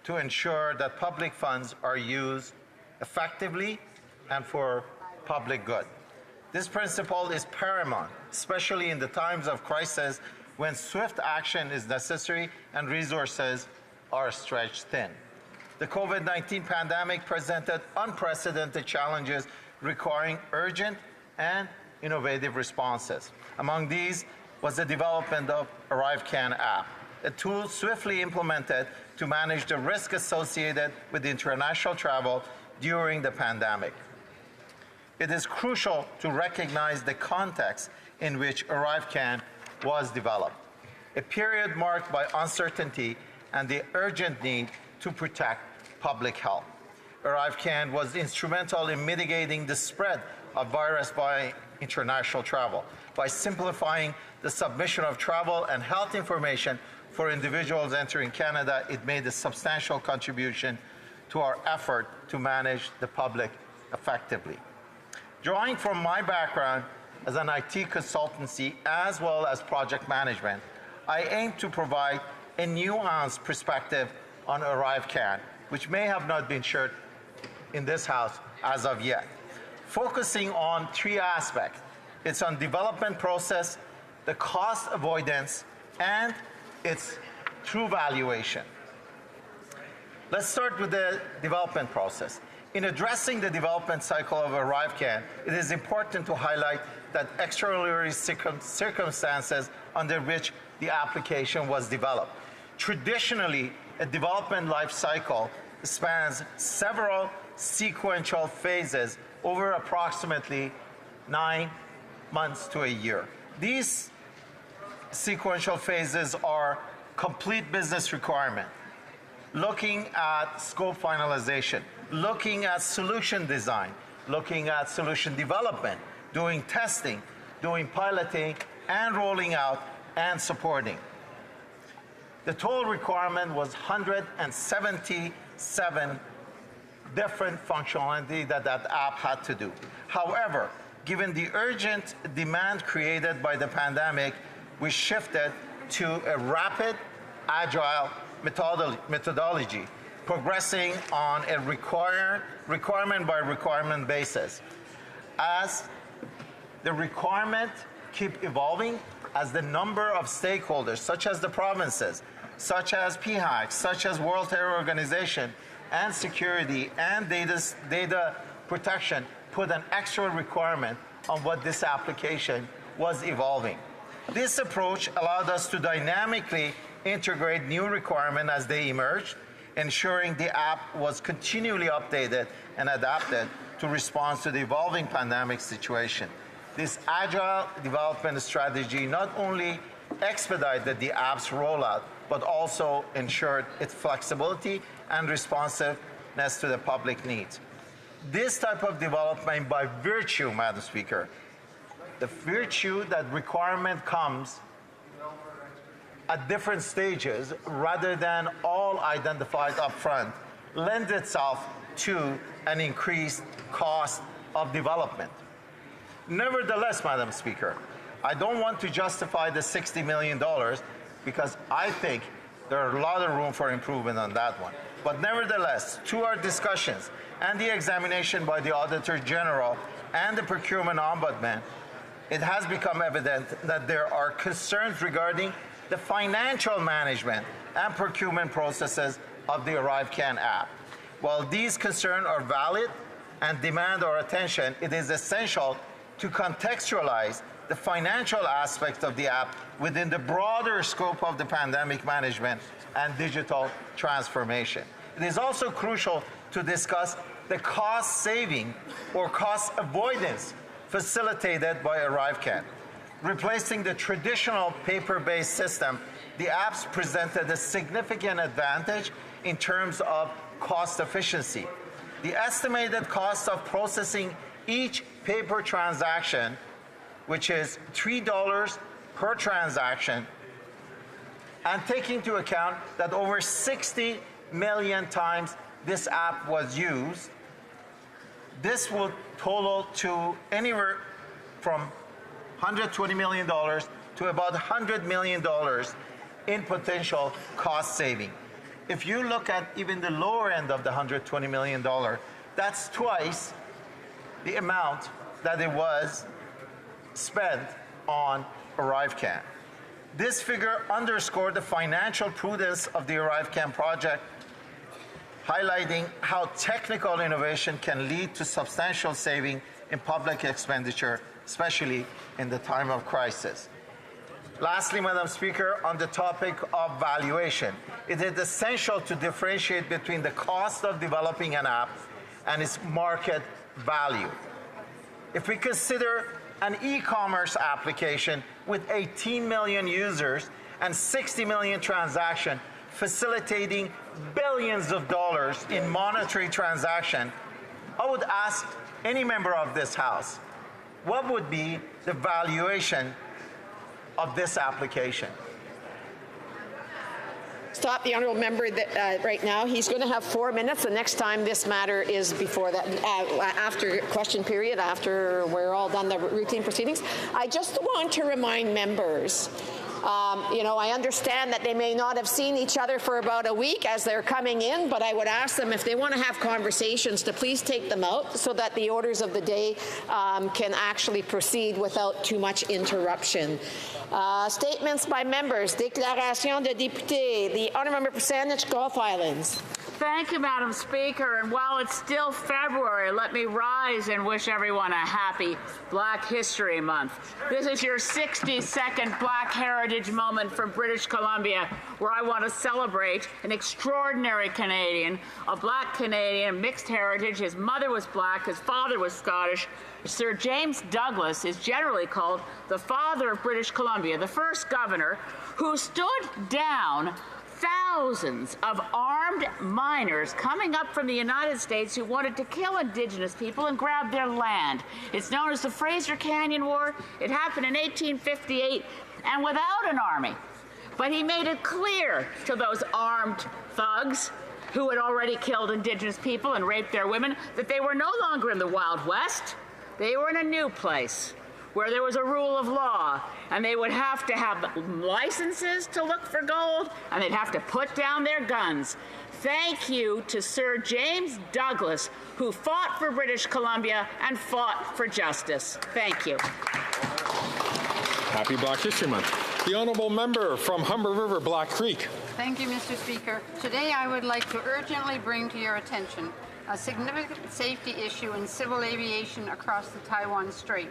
Speaker 3: to ensure that public funds are used effectively and for public good. This principle is paramount, especially in the times of crisis when swift action is necessary and resources are stretched thin. The COVID-19 pandemic presented unprecedented challenges requiring urgent and innovative responses. Among these was the development of ArriveCAN app, a tool swiftly implemented to manage the risk associated with international travel during the pandemic. It is crucial to recognize the context in which ArriveCAN was developed, a period marked by uncertainty and the urgent need to protect public health. ArriveCAN was instrumental in mitigating the spread of virus by international travel by simplifying the submission of travel and health information for individuals entering Canada. It made a substantial contribution to our effort to manage the public effectively. Drawing from my background as an IT consultancy as well as project management, I aim to provide a nuanced perspective on ArriveCAN, which may have not been shared in this House as of yet, focusing on three aspects. It's on development process, the cost avoidance, and its true valuation. Let's start with the development process. In addressing the development cycle of ArriveCAN, it is important to highlight that extraordinary circumstances under which the application was developed. Traditionally, a development life cycle spans several sequential phases over approximately 9 months to a year. These sequential phases are complete business requirement, looking at scope finalization, looking at solution design, looking at solution development, doing testing, doing piloting, and rolling out and supporting. The total requirement was 177 different functionality that app had to do. However, given the urgent demand created by the pandemic, we shifted to a rapid, agile methodology, progressing on a requirement by requirement basis. As the requirement keep evolving, as the number of stakeholders, such as the provinces, such as PHAC, such as World Terror Organization, and security and data protection, put an extra requirement on what this application was evolving. This approach allowed us to dynamically integrate new requirements as they emerged, ensuring the app was continually updated and adapted to respond to the evolving pandemic situation. This agile development strategy not only expedited the app's rollout, but also ensured its flexibility and responsiveness to the public needs. This type of development, by virtue, Madam Speaker, the virtue that requirement comes at different stages rather than all identified up front, lends itself to an increased cost of development. Nevertheless, Madam Speaker, I don't want to justify the $60 million because I think there's a lot of room for improvement on that one. But nevertheless, through our discussions and the examination by the Auditor General and the Procurement Ombudsman, it has become evident that there are concerns regarding the financial management and procurement processes of the ArriveCAN app. While these concerns are valid and demand our attention, it is essential to contextualize the financial aspect of the app within the broader scope of the pandemic management and digital transformation. It is also crucial to discuss the cost saving or cost avoidance facilitated by ArriveCAN. Replacing the traditional paper-based system, the apps presented a significant advantage in terms of cost efficiency. The estimated cost of processing each paper transaction, which is $3 per transaction, and taking into account that over 60 million times this app was used, this will total to anywhere from $120 million to about $100 million in potential cost saving. If you look at even the lower end of the $120 million, that's twice the amount that it was spent on ArriveCAN. This figure underscored the financial prudence of the ArriveCAN project, highlighting how technical innovation can lead to substantial saving in public expenditure, especially in the time of crisis. Lastly, Madam Speaker, on the topic of valuation, it is essential to differentiate between the cost of developing an app and its market value. If we consider an e-commerce application with 18 million users and 60 million transactions, facilitating billions of dollars in monetary transaction, I would ask any member of this House, what would be the valuation of this application?
Speaker 10: Stop the honourable member right now. He's going to have 4 minutes the next time this matter is before that, after question period, after we're all done the routine proceedings. I just want to remind members, I understand that they may not have seen each other for about a week as they're coming in, but I would ask them if they want to have conversations to please take them out so that the orders of the day can actually proceed without too much interruption. Statements by members. Déclaration de député. The honourable member for Sandwich Gulf Islands.
Speaker 8: Thank you, Madam Speaker. And while it's still February, let me rise and wish everyone a happy Black History Month. This is your 62nd Black Heritage Moment for British Columbia, where I want to celebrate an extraordinary Canadian, a Black Canadian, mixed heritage. His mother was Black, his father was Scottish. Sir James Douglas is generally called the father of British Columbia, the first governor who stood down thousands of armed miners coming up from the United States who wanted to kill Indigenous people and grab their land. It's known as the Fraser Canyon War. It happened in 1858 and without an army. But he made it clear to those armed thugs who had already killed Indigenous people and raped their women that they were no longer in the Wild West. They were in a new place where there was a rule of law, and they would have to have licenses to look for gold, and they'd have to put down their guns. Thank you to Sir James Douglas, who fought for British Columbia and fought for justice. Thank you.
Speaker 18: Happy Black History Month. The honourable member from Humber River, Black Creek.
Speaker 23: Thank you, Mr. Speaker. Today I would like to urgently bring to your attention a significant safety issue in civil aviation across the Taiwan Strait.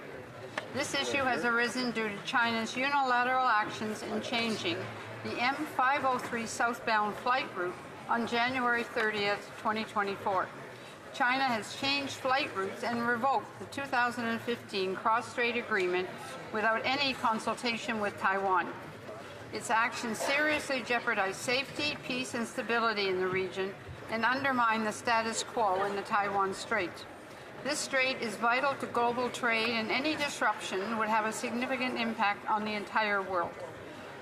Speaker 23: This issue has arisen due to China's unilateral actions in changing the M503 southbound flight route on January 30th, 2024. China has changed flight routes and revoked the 2015 cross-strait agreement without any consultation with Taiwan. Its actions seriously jeopardize safety, peace, and stability in the region and undermine the status quo in the Taiwan Strait. This strait is vital to global trade, and any disruption would have a significant impact on the entire world.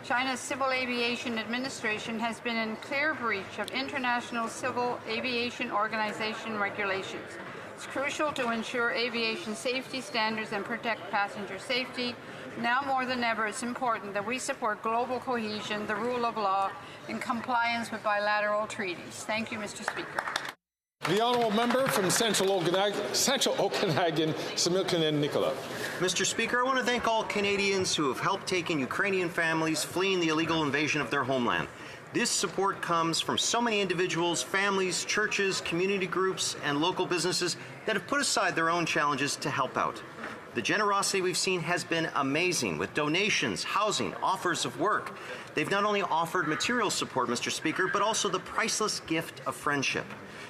Speaker 23: China's Civil Aviation Administration has been in clear breach of International Civil Aviation Organization regulations. It's crucial to ensure aviation safety standards and protect passenger safety. Now more than ever, it's important that we support global cohesion, the rule of law, and compliance with bilateral treaties. Thank you, Mr. Speaker.
Speaker 18: The honourable member from Central Okanagan, Similkin Nicola.
Speaker 24: Mr. Speaker, I want to thank all Canadians who have helped taking Ukrainian families fleeing the illegal invasion of their homeland. This support comes from so many individuals, families, churches, community groups, and local businesses that have put aside their own challenges to help out. The generosity we've seen has been amazing, with donations, housing, offers of work. They've not only offered material support, Mr. Speaker, but also the priceless gift of friendship.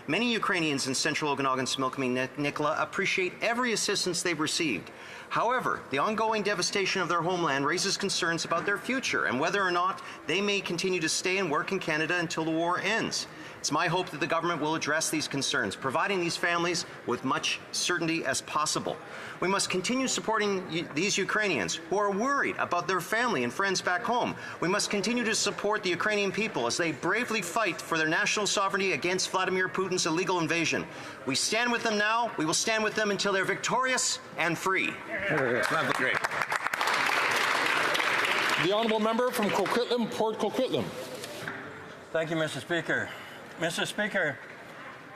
Speaker 24: Many Ukrainians in central Okanagan, Smilkameen, Nicola appreciate every assistance they've received. However, the ongoing devastation of their homeland raises concerns about their future and whether or not they may continue to stay and work in Canada until the war ends. It's my hope that the government will address these concerns, providing these families with much certainty as possible. We must continue supporting these Ukrainians who are worried about their family and friends back home. We must continue to support the Ukrainian people as they bravely fight for their national sovereignty against Vladimir Putin's illegal invasion. We stand with them now. We will stand with them until they're victorious and free.
Speaker 18: Great. The honourable member from Coquitlam, Port Coquitlam.
Speaker 11: Thank you, Mr. Speaker. Mr. Speaker,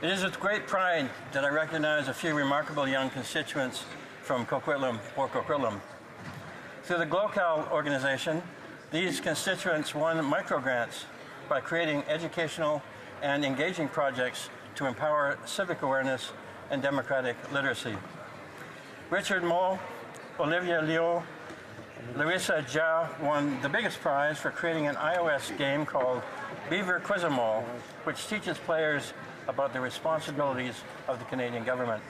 Speaker 11: it is with great pride that I recognize a few remarkable young constituents from Coquitlam, Port Coquitlam. Through the GLOCAL organization, these constituents won microgrants by creating educational and engaging projects to empower civic awareness and democratic literacy. Richard Moe, Olivia Leo, Larissa Jia won the biggest prize for creating an iOS game called Beaver Quizamo, which teaches players about the responsibilities of the Canadian government.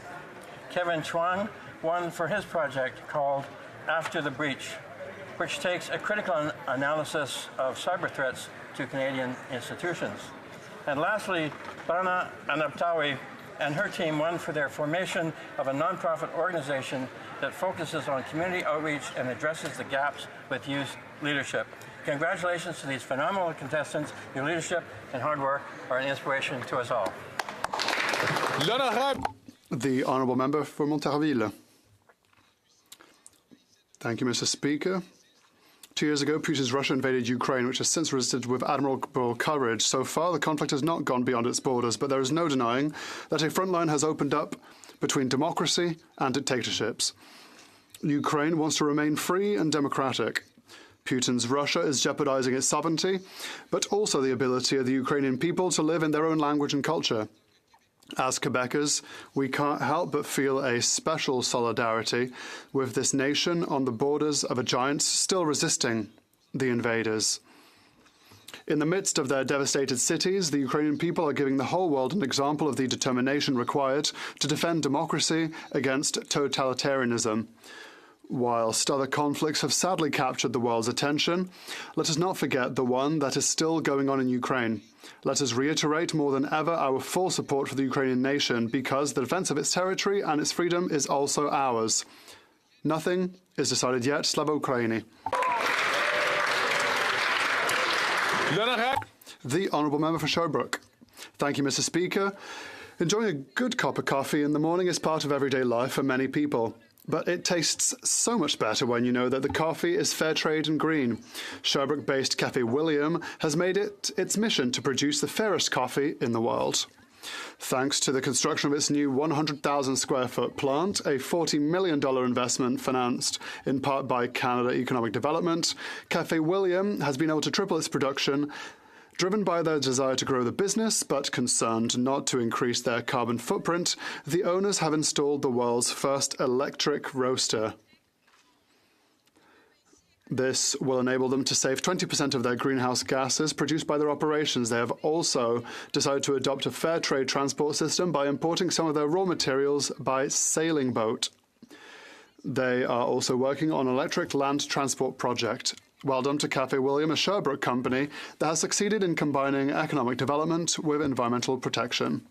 Speaker 11: Kevin Chuan won for his project called After the Breach, which takes a critical analysis of cyber threats to Canadian institutions. And lastly, Bana Anaptawi and her team won for their formation of a nonprofit organization that focuses on community outreach and addresses the gaps with youth leadership. Congratulations to these phenomenal contestants. Your leadership and hard work are an inspiration to us all.
Speaker 17: The honourable member for Montarville. Thank you, Mr. Speaker. 2 years ago, Putin's Russia invaded Ukraine, which has since resisted with admirable courage. So far, the conflict has not gone beyond its borders, but there is no denying that a front line has opened up between democracy and dictatorships. Ukraine wants to remain free and democratic. Putin's Russia is jeopardizing its sovereignty, but also the ability of the Ukrainian people to live in their own language and culture. As Quebecers, we can't help but feel a special solidarity with this nation on the borders of a giant still resisting the invaders. In the midst of their devastated cities, the Ukrainian people are giving the whole world an example of the determination required to defend democracy against totalitarianism. Whilst other conflicts have sadly captured the world's attention, let us not forget the one that is still going on in Ukraine. Let us reiterate more than ever our full support for the Ukrainian nation, because the defense of its territory and its freedom is also ours. Nothing is decided yet. Slava Ukraini. The honourable member for Sherbrooke. Thank you, Mr. Speaker. Enjoying a good cup of coffee in the morning is part of everyday life for many people. But it tastes so much better when you know that the coffee is fair trade and green. Sherbrooke-based Cafe William has made it its mission to produce the fairest coffee in the world. Thanks to the construction of its new 100,000 square foot plant, a $40 million investment financed in part by Canada Economic Development, Cafe William has been able to triple its production, driven by their desire to grow the business, but concerned not to increase their carbon footprint. The owners have installed the world's first electric roaster. This will enable them to save 20% of their greenhouse gases produced by their operations. They have also decided to adopt a fair trade transport system by importing some of their raw materials by sailing boat. They are also working on an electric land transport project. Well done to Cafe William, a Sherbrooke company that has succeeded in combining economic development with environmental protection.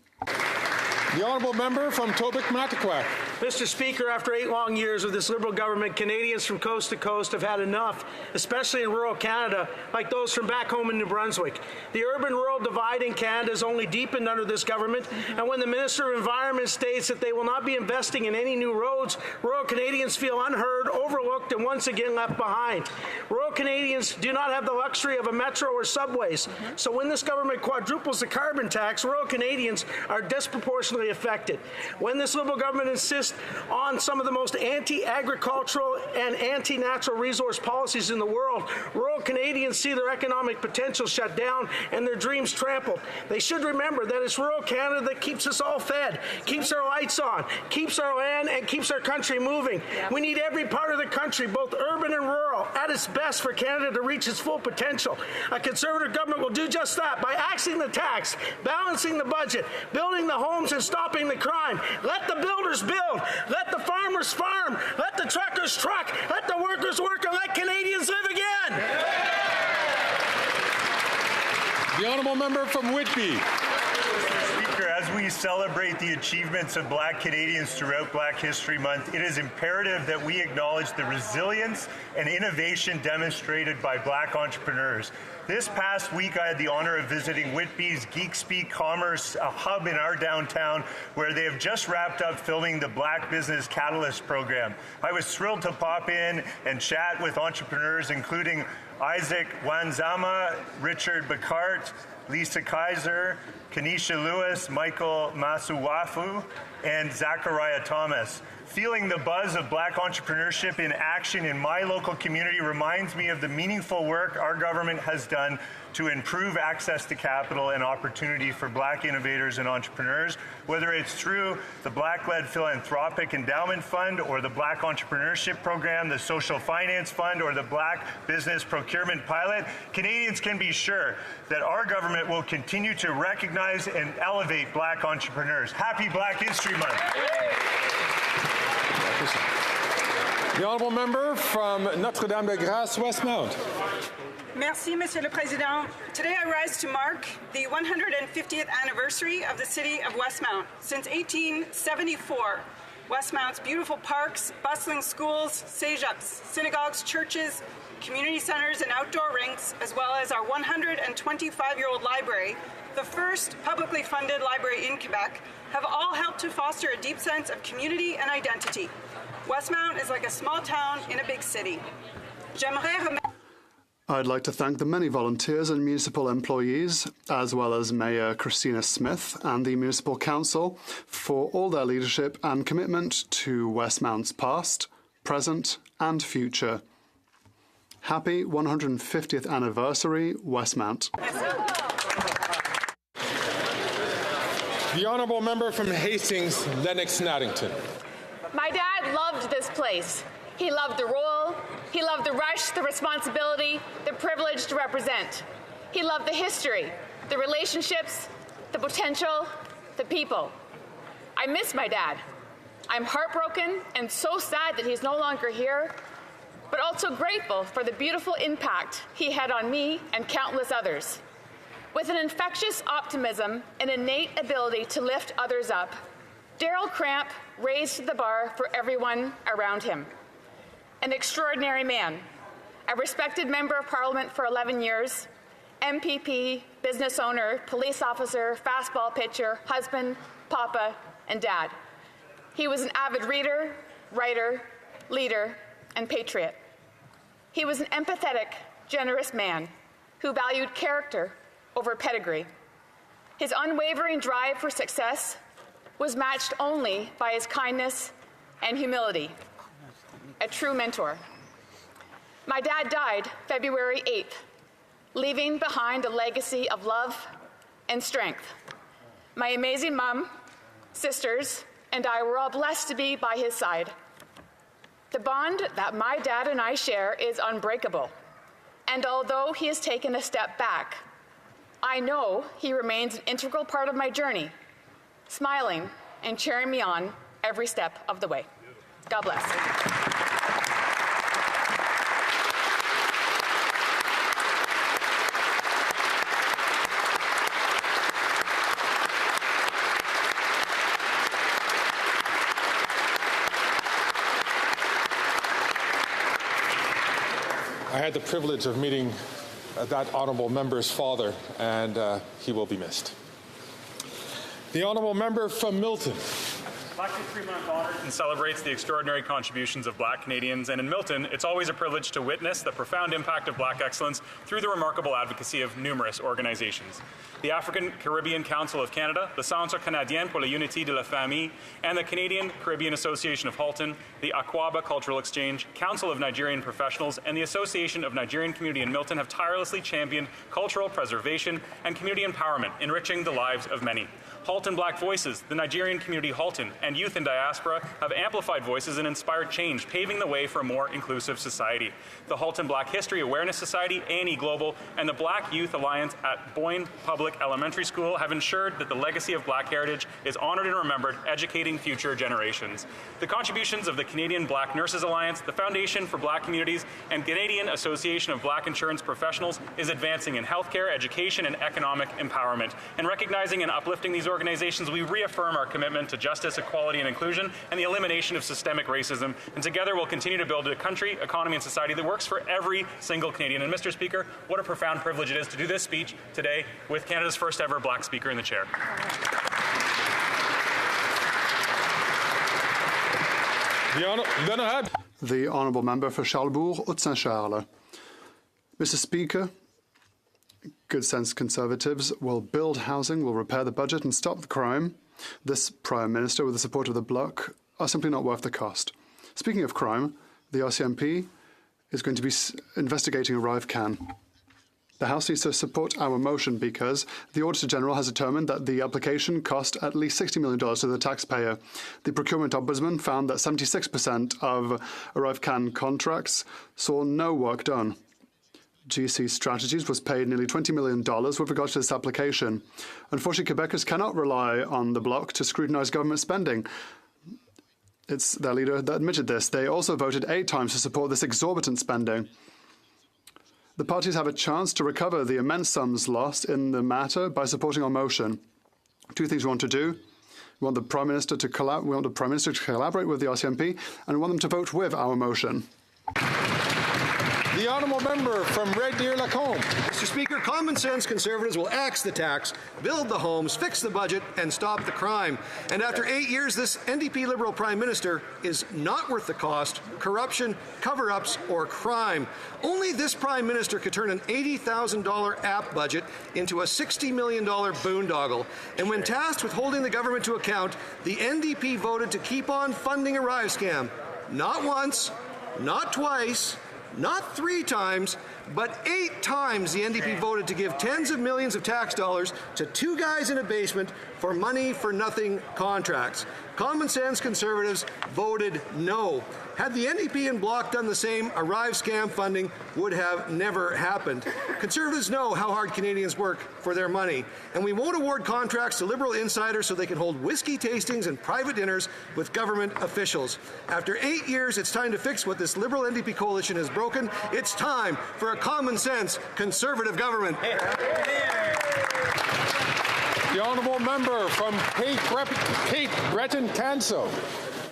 Speaker 18: The honourable member from Tobique-Matiquac.
Speaker 20: Mr. Speaker, after 8 long years of this Liberal government, Canadians from coast to coast have had enough, especially in rural Canada, like those from back home in New Brunswick. The urban-rural divide in Canada has only deepened under this government, and when the Minister of Environment states that they will not be investing in any new roads, rural Canadians feel unheard, overlooked, and once again left behind. Rural Canadians do not have the luxury of a metro or subways, so when this government quadruples the carbon tax, rural Canadians are disproportionately disproportionately affected. When this Liberal government insists on some of the most anti-agricultural and anti-natural resource policies in the world, rural Canadians see their economic potential shut down and their dreams trampled. They should remember that it's rural Canada that keeps us all fed, keeps our lights on, keeps our land, and keeps our country moving. We need every part of the country, both urban and rural, at its best for Canada to reach its full potential. A Conservative government will do just that by axing the tax, balancing the budget, building the homes, and stopping the crime. Let the builders build. Let the farmers farm. Let the truckers truck. Let the workers work, and let Canadians live again.
Speaker 18: The honourable member from Whitby.
Speaker 4: Speaker, as we celebrate the achievements of Black Canadians throughout Black History Month, it is imperative that we acknowledge the resilience and innovation demonstrated by Black entrepreneurs. This past week, I had the honor of visiting Whitby's Geek Speak Commerce, a hub in our downtown, where they have just wrapped up filming the Black Business Catalyst program. I was thrilled to pop in and chat with entrepreneurs, including Isaac Wanzama, Richard Bacart, Lisa Kaiser, Kanisha Lewis, Michael Masuwafu, and Zachariah Thomas. Feeling the buzz of Black entrepreneurship in action in my local community reminds me of the meaningful work our government has done to improve access to capital and opportunity for Black innovators and entrepreneurs, whether it's through the Black-led Philanthropic Endowment Fund or the Black Entrepreneurship Program, the Social Finance Fund, or the Black Business Procurement Pilot. Canadians can be sure that our government will continue to recognize and elevate Black entrepreneurs. Happy Black History Month.
Speaker 18: The honourable member from Notre-Dame-de-Grâce, Westmount.
Speaker 12: Merci, Monsieur le Président. Today I rise to mark the 150th anniversary of the city of Westmount. Since 1874, Westmount's beautiful parks, bustling schools, cégeps, synagogues, churches, community centers, and outdoor rinks, as well as our 125-year-old library, the first publicly funded library in Quebec, have all helped to foster a deep sense of community and identity. Westmount is like a small town in a big city.
Speaker 17: I'd like to thank the many volunteers and municipal employees, as well as Mayor Christina Smith and the Municipal Council, for all their leadership and commitment to Westmount's past, present, and future. Happy 150th anniversary, Westmount.
Speaker 18: The honourable member from Hastings, Lennox Naddington.
Speaker 19: My dad loved this place. He loved the role, he loved the rush, the responsibility, the privilege to represent. He loved the history, the relationships, the potential, the people. I miss my dad. I'm heartbroken and so sad that he's no longer here, but also grateful for the beautiful impact he had on me and countless others. With an infectious optimism and innate ability to lift others up, Darryl Cramp raised the bar for everyone around him. An extraordinary man, a respected member of Parliament for 11 years, MPP, business owner, police officer, fastball pitcher, husband, papa, and dad. He was an avid reader, writer, leader, and patriot. He was an empathetic, generous man who valued character over pedigree. His unwavering drive for success was matched only by his kindness and humility. A true mentor. My dad died February 8th, leaving behind a legacy of love and strength. My amazing mom, sisters, and I were all blessed to be by his side. The bond that my dad and I share is unbreakable, and although he has taken a step back, I know he remains an integral part of my journey, smiling and cheering me on every step of the way. God bless.
Speaker 18: I had the privilege of meeting that honourable member's father, and he will be missed. The honourable member from Milton.
Speaker 1: Black History Month honors and celebrates the extraordinary contributions of Black Canadians, and in Milton, it's always a privilege to witness the profound impact of Black excellence through the remarkable advocacy of numerous organizations. The African Caribbean Council of Canada, the Centre Canadien pour la Unité de la Famille, and the Canadian Caribbean Association of Halton, the Akwaba Cultural Exchange, Council of Nigerian Professionals, and the Association of Nigerian Community in Milton have tirelessly championed cultural preservation and community empowerment, enriching the lives of many. Halton Black Voices, the Nigerian Community Halton, and Youth in Diaspora have amplified voices and inspired change, paving the way for a more inclusive society. The Halton Black History Awareness Society, A&E Global, and the Black Youth Alliance at Boyne Public Elementary School have ensured that the legacy of Black heritage is honored and remembered, educating future generations. The contributions of the Canadian Black Nurses Alliance, the Foundation for Black Communities, and Canadian Association of Black Insurance Professionals is advancing in healthcare, education, and economic empowerment. And recognizing and uplifting these organizations, we reaffirm our commitment to justice, equality, and inclusion, and the elimination of systemic racism. And together we'll continue to build a country, economy, and society that works for every single Canadian. And Mr. Speaker, what a profound privilege it is to do this speech today with Canada's first ever Black Speaker in the chair.
Speaker 17: The Honourable Member for Charlesbourg-Haute-Saint-Charles. Mr. Speaker, good sense Conservatives will build housing, will repair the budget and stop the crime. This Prime Minister, with the support of the Bloc, are simply not worth the cost. Speaking of crime, the RCMP is going to be investigating ArriveCAN. The House needs to support our motion because the Auditor General has determined that the application cost at least $60 million to the taxpayer. The Procurement Ombudsman found that 76% of ArriveCAN contracts saw no work done. GC Strategies was paid nearly $20 million with regard to this application. Unfortunately, Quebecers cannot rely on the Bloc to scrutinise government spending. It's their leader that admitted this. They also voted 8 times to support this exorbitant spending. The parties have a chance to recover the immense sums lost in the matter by supporting our motion. 2 things we want to do. We want the Prime Minister to collaborate with the RCMP, and we want them to vote with our motion.
Speaker 18: The Honourable Member from Red Deer Lacombe.
Speaker 2: Mr. Speaker, common sense Conservatives will axe the tax, build the homes, fix the budget, and stop the crime. And after 8 years, this NDP Liberal Prime Minister is not worth the cost, corruption, cover-ups, or crime. Only this Prime Minister could turn an $80,000 app budget into a $60 million boondoggle. And when tasked with holding the government to account, the NDP voted to keep on funding ArriveScam. Not once, not twice, not 3 times, but 8 times the NDP voted to give tens of millions of tax dollars to 2 guys in a basement for money-for-nothing contracts. Common sense Conservatives voted no. Had the NDP and Bloc done the same, ArriveScam funding would have never happened. Conservatives know how hard Canadians work for their money, and we won't award contracts to Liberal insiders so they can hold whiskey tastings and private dinners with government officials. After 8 years, it's time to fix what this Liberal NDP coalition has broken. It's time for a common sense Conservative government.
Speaker 18: The Honourable Member from Cape Breton-Canso.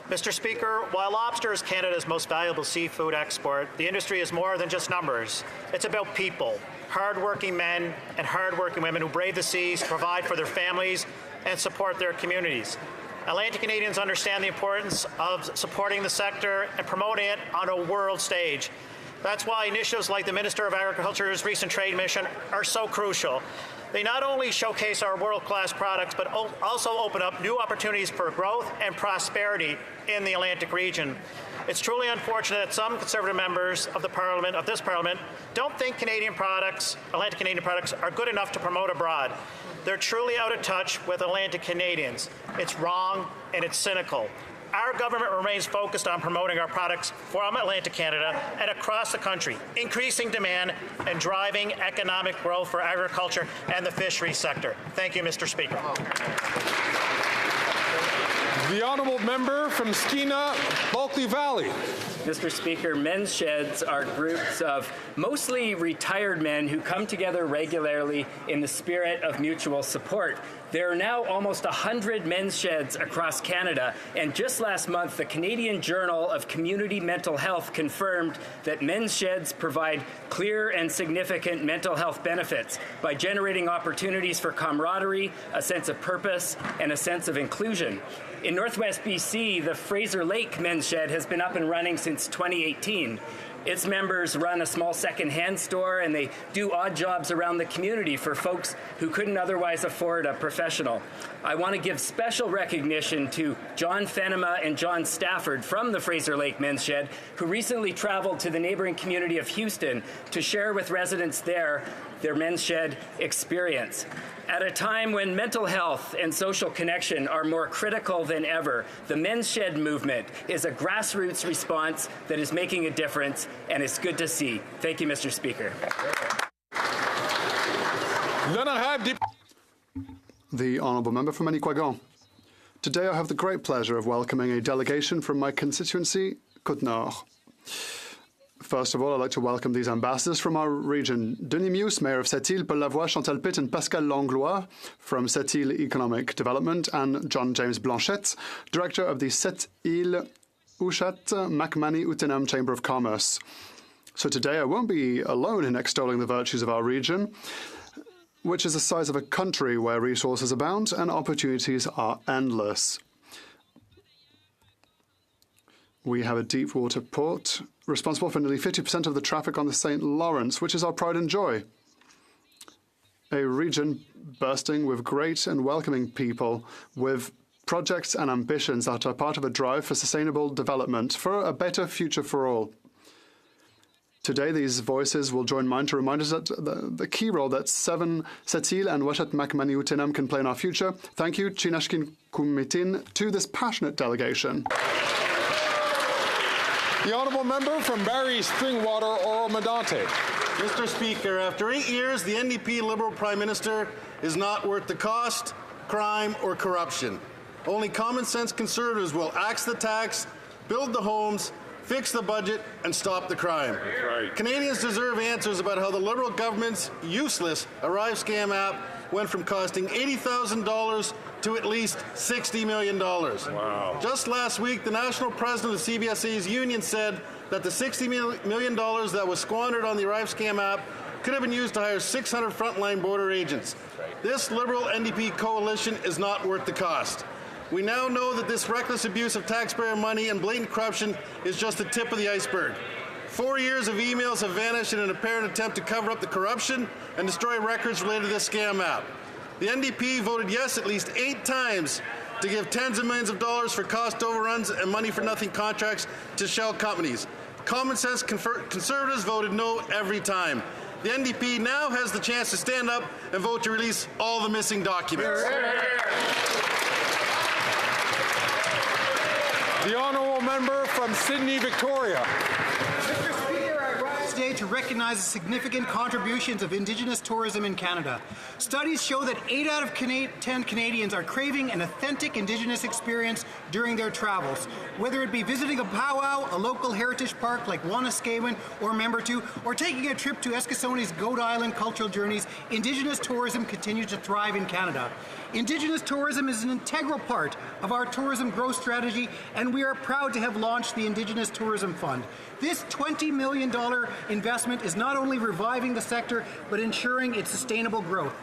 Speaker 13: Mr. Speaker, while lobster is Canada's most valuable seafood export, the industry is more than just numbers. It's about people, hard-working men and hard-working women who brave the seas, provide for their families, and support their communities. Atlantic Canadians understand the importance of supporting the sector and promoting it on a world stage. That's why initiatives like the Minister of Agriculture's recent trade mission are so crucial. They not only showcase our world-class products, but also open up new opportunities for growth and prosperity in the Atlantic region. It's truly unfortunate that some Conservative members of this Parliament, don't think Atlantic Canadian products are good enough to promote abroad. They're truly out of touch with Atlantic Canadians. It's wrong and it's cynical. Our government remains focused on promoting our products from Atlantic Canada and across the country, increasing demand and driving economic growth for agriculture and the fisheries sector. Thank you, Mr. Speaker.
Speaker 18: The Honourable Member from Skeena, Bulkley Valley.
Speaker 6: Mr. Speaker, men's sheds are groups of mostly retired men who come together regularly in the spirit of mutual support. There are now almost 100 men's sheds across Canada, and just last month, the Canadian Journal of Community Mental Health confirmed that men's sheds provide clear and significant mental health benefits by generating opportunities for camaraderie, a sense of purpose, and a sense of inclusion. In Northwest BC, the Fraser Lake Men's Shed has been up and running since 2018. Its members run a small second-hand store, and they do odd jobs around the community for folks who couldn't otherwise afford a professional. I want to give special recognition to John Fenema and John Stafford from the Fraser Lake Men's Shed, who recently traveled to the neighboring community of Houston to share with residents there their men's shed experience. At a time when mental health and social connection are more critical than ever, the men's shed movement is a grassroots response that is making a difference, and it's good to see. Thank you, Mr. Speaker.
Speaker 17: The Honourable Member from Manicouagan. Today I have the great pleasure of welcoming a delegation from my constituency, Côte-Nord. First of all, I'd like to welcome these ambassadors from our region. Denis Mius, Mayor of Sept-Îles, Paul Lavoie, Chantal Pitt and Pascal Langlois from Sept-Îles Economic Development, and John James Blanchette, Director of the Sept-Îles Ouchat McManny Utenam Chamber of Commerce. So today I won't be alone in extolling the virtues of our region, which is the size of a country where resources abound and opportunities are endless. We have a deep water port responsible for nearly 50% of the traffic on the St. Lawrence, which is our pride and joy. A region bursting with great and welcoming people, with projects and ambitions that are part of a drive for sustainable development, for a better future for all. Today, these voices will join mine to remind us that the key role that Sept-Îles and Ouchat McManny Utenam can play in our future. Thank you, Chinashkin Kumitin, to this passionate delegation.
Speaker 18: The Honourable Member from Barrie Springwater Oro-Medonte.
Speaker 15: Mr. Speaker, after 8 years, the NDP Liberal Prime Minister is not worth the cost, crime, or corruption. Only common sense Conservatives will axe the tax, build the homes, fix the budget, and stop the crime. Right. Canadians deserve answers about how the Liberal government's useless ArriveScam app went from costing $80,000 to at least $60 million. Wow. Just last week, the national president of the CBSA's union said that the $60 million that was squandered on the ArriveScam app could have been used to hire 600 frontline border agents. Right. This Liberal NDP coalition is not worth the cost. We now know that this reckless abuse of taxpayer money and blatant corruption is just the tip of the iceberg. 4 years of emails have vanished in an apparent attempt to cover up the corruption and destroy records related to this scam app. The NDP voted yes at least 8 times to give tens of millions of dollars for cost overruns and money-for-nothing contracts to shell companies. Common sense Conservatives voted no every time. The NDP now has the chance to stand up and vote to release all the missing documents.
Speaker 18: The Honourable Member from Sydney, Victoria.
Speaker 16: Mr. Speaker, I rise today to recognize the significant contributions of Indigenous tourism in Canada. Studies show that 8 out of 10 Canadians are craving an authentic Indigenous experience during their travels. Whether it be visiting a powwow, a local heritage park like Wanuskewin or Membertou, or taking a trip to Eskasoni's Goat Island cultural journeys, Indigenous tourism continues to thrive in Canada. Indigenous tourism is an integral part of our tourism growth strategy, and we are proud to have launched the Indigenous Tourism Fund. This $20 million investment is not only reviving the sector, but ensuring its sustainable growth.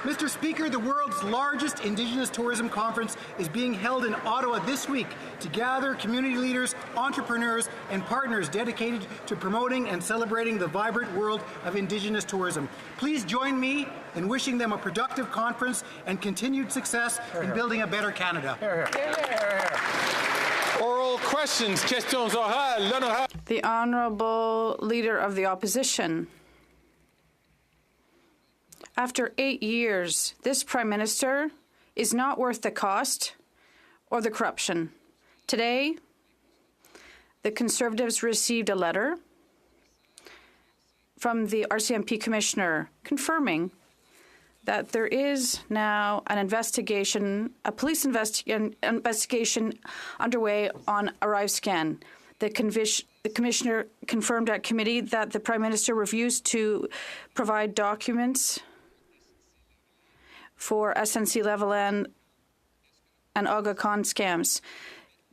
Speaker 16: Mr. Speaker, the world's largest Indigenous tourism conference is being held in Ottawa this week to gather community leaders, entrepreneurs, and partners dedicated to promoting and celebrating the vibrant world of Indigenous tourism. Please join me in wishing them a productive conference and continued success in building a better Canada.
Speaker 18: Oral questions, questions orales.
Speaker 22: The Honourable Leader of the Opposition. After 8 years, this Prime Minister is not worth the cost or the corruption. Today, the Conservatives received a letter from the RCMP Commissioner confirming that there is now an investigation, a police investigation underway on ArriveScan. The The Commissioner confirmed at committee that the Prime Minister refused to provide documents for SNC-Lavalin and ArriveCAN scams.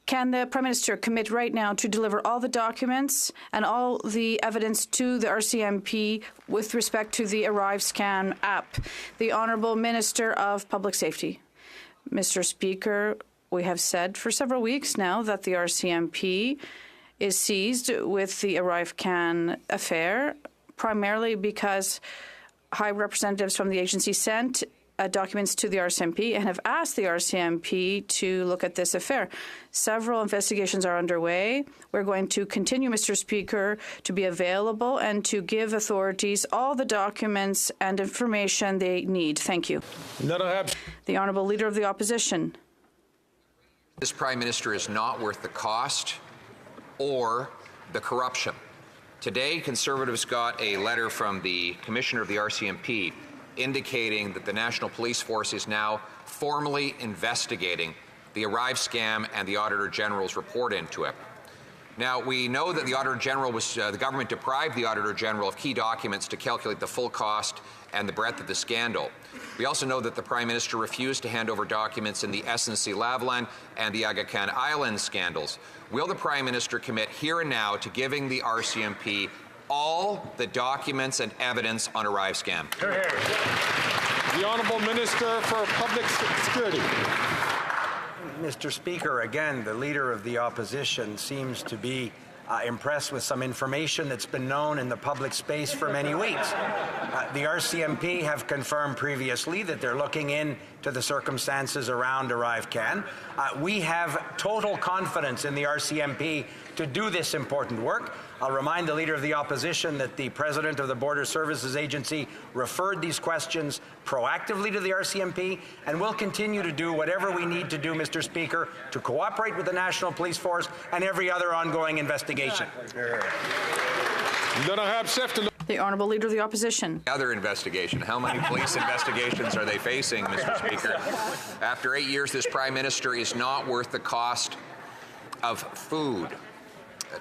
Speaker 22: Can the Prime Minister commit right now to deliver all the documents and all the evidence to the RCMP with respect to the ArriveScam app? The Honourable Minister of Public Safety. Mr. Speaker, we have said for several weeks now that the RCMP is seized with the ArriveCAN affair, primarily because high representatives from the agency sent documents to the RCMP and have asked the RCMP to look at this affair. Several investigations are underway. We're going to continue, Mr. Speaker, to be available and to give authorities all the documents and information they need. Thank you. The Honourable Leader of the Opposition.
Speaker 7: This Prime Minister is not worth the cost or the corruption. Today, Conservatives got a letter from the Commissioner of the RCMP indicating that the National Police Force is now formally investigating the ArriveScam and the Auditor General's report into it. Now, we know that the Auditor General the government deprived the Auditor General of key documents to calculate the full cost and the breadth of the scandal. We also know that the Prime Minister refused to hand over documents in the SNC-Lavalin and the ArriveCAN Island scandals. Will the Prime Minister commit here and now to giving the RCMP all the documents and evidence on ArriveScam?
Speaker 18: The Honourable Minister for Public Security.
Speaker 9: Mr. Speaker, again, the Leader of the Opposition seems to be impressed with some information that's been known in the public space for many weeks. The RCMP have confirmed previously that they're looking into the circumstances around ArriveCAN. We have total confidence in the RCMP to do this important work. I'll remind the Leader of the Opposition that the President of the Border Services Agency referred these questions proactively to the RCMP, and we'll continue to do whatever we need to do, Mr. Speaker, to cooperate with the National Police Force and every other ongoing investigation.
Speaker 22: The Honourable Leader of the Opposition.
Speaker 7: Other investigation. How many police investigations are they facing, Mr. Speaker? After 8 years, this Prime Minister is not worth the cost of food.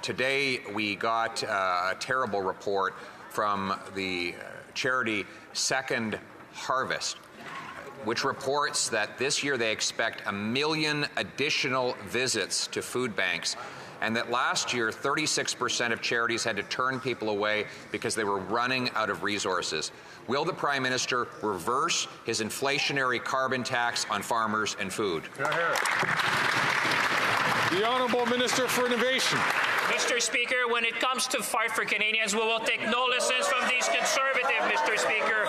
Speaker 7: Today, we got a terrible report from the charity Second Harvest, which reports that this year they expect 1 million additional visits to food banks, and that last year 36% of charities had to turn people away because they were running out of resources. Will the Prime Minister reverse his inflationary carbon tax on farmers and food?
Speaker 18: The Honourable Minister for Innovation.
Speaker 14: Mr. Speaker, when it comes to fight for Canadians, we will take no lessons from these conservatives, Mr. Speaker.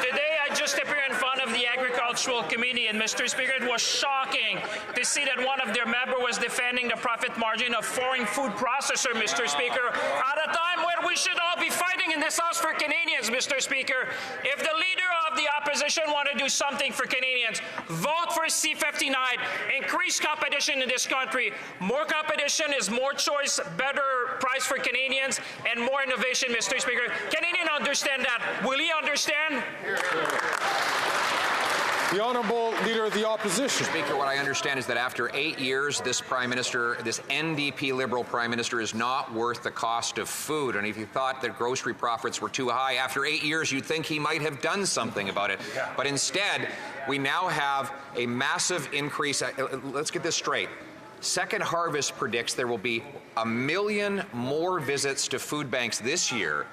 Speaker 14: Today, I just appeared in front of the Agricultural Committee, and Mr. Speaker, it was shocking to see that one of their members was defending the profit margin of foreign food processor, Mr. Speaker, at a time when we should all be fighting in this House for Canadians, Mr. Speaker. If the Leader of the Opposition want to do something for Canadians, vote for C-59, increase competition in this country. More competition is more choice, better price for Canadians, and more innovation, Mr. Speaker. Canadians understand that. Will he understand?
Speaker 18: The Honourable Leader of the Opposition.
Speaker 7: Speaker, what I understand is that after 8 years, this Prime Minister, this NDP Liberal Prime Minister, is not worth the cost of food. And if you thought that grocery profits were too high, after 8 years, you'd think he might have done something about it. But instead, we now have a massive increase. Let's get this straight. Second Harvest predicts there will be 1 million more visits to food banks this year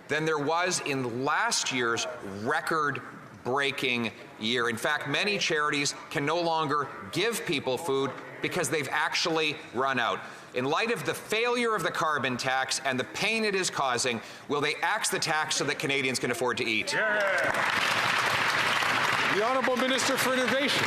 Speaker 7: than there was in last year's record-breaking year. In fact, many charities can no longer give people food because they've actually run out. In light of the failure of the carbon tax and the pain it is causing, will they axe the tax so that Canadians can afford to eat?
Speaker 18: The Honourable Minister for Innovation.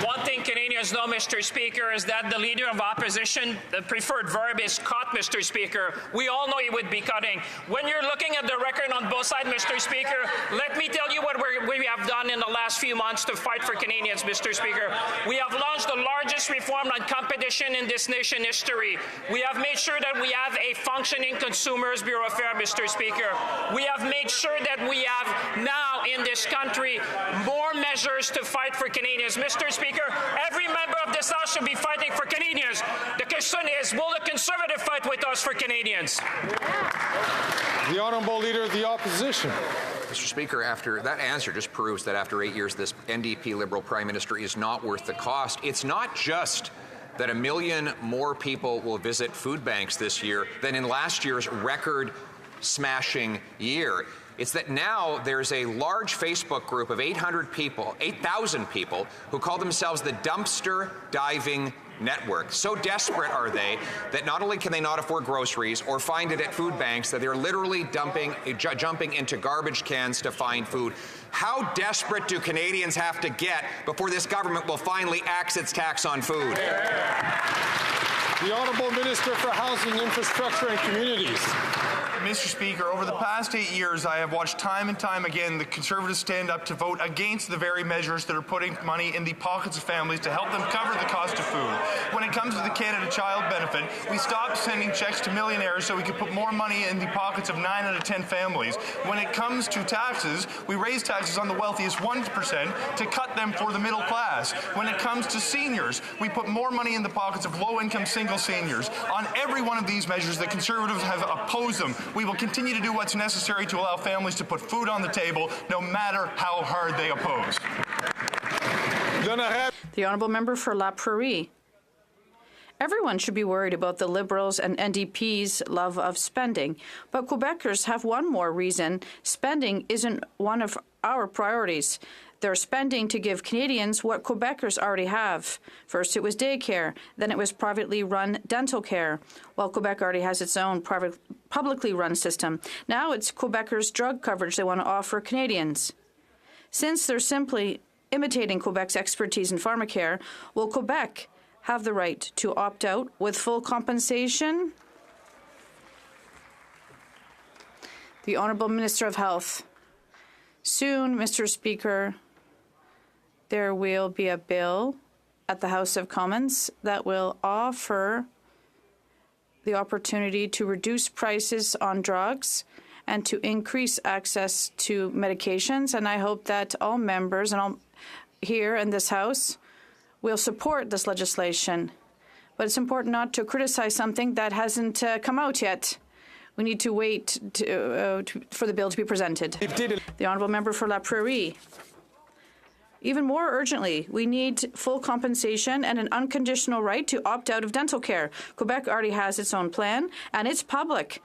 Speaker 14: One thing Canadians know, Mr. Speaker, is that the Leader of Opposition, the preferred verb is cut, Mr. Speaker. We all know he would be cutting. When you're looking at the record on both sides, Mr. Speaker, let me tell you what we have done in the last few months to fight for Canadians, Mr. Speaker. We have launched the largest reform on competition nation in this nation history. We have made sure that we have a functioning Consumers Bureau of Affairs, Mr. Speaker. We have made sure that we have now in this country more measures to fight for Canadians. Mr. Speaker, every member of this House should be fighting for Canadians. The question is, will the Conservative fight with us for Canadians?
Speaker 18: The Honourable Leader of the Opposition.
Speaker 7: Mr. Speaker, after that answer just proves that after 8 years, this NDP Liberal Prime Minister is not worth the cost. It's not just that 1 million more people will visit food banks this year than in last year's record-smashing year. It's that now there's a large Facebook group of 800 people, 8,000 people, who call themselves the Dumpster Diving Network. So desperate are they that not only can they not afford groceries or find it at food banks, that they're literally jumping into garbage cans to find food. How desperate do Canadians have to get before this government will finally axe its tax on food?
Speaker 18: The Honourable Minister for Housing, Infrastructure and Communities.
Speaker 3: Mr. Speaker, over the past 8 years, I have watched time and time again the Conservatives stand up to vote against the very measures that are putting money in the pockets of families to help them cover the cost of food. When it comes to the Canada Child Benefit, we stopped sending checks to millionaires so we could put more money in the pockets of 9 out of 10 families. When it comes to taxes, we raise taxes on the wealthiest 1% to cut them for the middle class. When it comes to seniors, we put more money in the pockets of low-income single seniors. On every one of these measures, the Conservatives have opposed them. We will continue to do what's necessary to allow families to put food on the table, no matter how hard they oppose.
Speaker 22: The Honourable Member for La Prairie. Everyone should be worried about the Liberals and NDP's love of spending, but Quebecers have one more reason. Spending isn't one of our priorities. They're spending to give Canadians what Quebecers already have. First it was daycare, then it was privately run dental care, while Quebec already has its own publicly run system. Now it's Quebecers' drug coverage they want to offer Canadians. Since they're simply imitating Quebec's expertise in pharmacare, will Quebec have the right to opt out with full compensation? The Honourable Minister of Health. Soon, Mr. Speaker, there will be a bill at the House of Commons that will offer the opportunity to reduce prices on drugs and to increase access to medications. And I hope that all members and all here in this House will support this legislation. But it's important not to criticize something that hasn't come out yet. We need to wait for the bill to be presented. The Honourable Member for La Prairie. Even more urgently, we need full compensation and an unconditional right to opt out of dental care. Quebec already has its own plan, and it's public.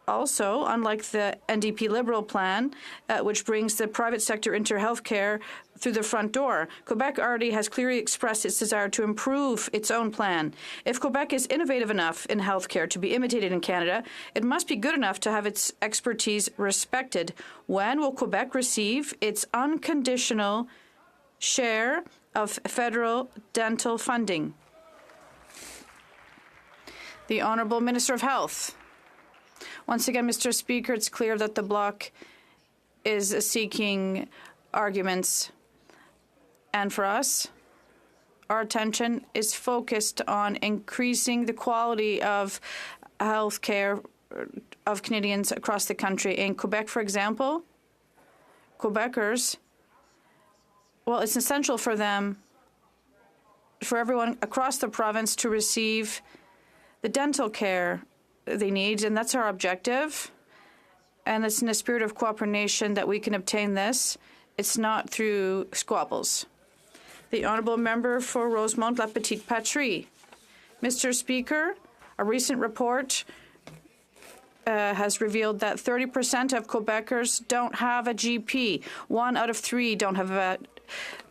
Speaker 22: Also, unlike the NDP Liberal plan, which brings the private sector into healthcare through the front door, Quebec already has clearly expressed its desire to improve its own plan. If Quebec is innovative enough in healthcare to be imitated in Canada, it must be good enough to have its expertise respected. When will Quebec receive its unconditional share of federal dental funding? The Honourable Minister of Health. Once again, Mr. Speaker, it's clear that the Bloc is seeking arguments. And for us, our attention is focused on increasing the quality of health care of Canadians across the country. In Quebec, for example, Quebecers, well, it's essential for them, for everyone across the province to receive the dental care they need, and that's our objective. And it's in a spirit of cooperation that we can obtain this. It's not through squabbles. The Honourable Member for Rosemont La Petite Patrie. Mr. Speaker, a recent report has revealed that 30% of Quebecers don't have a GP. 1 out of 3 don't have a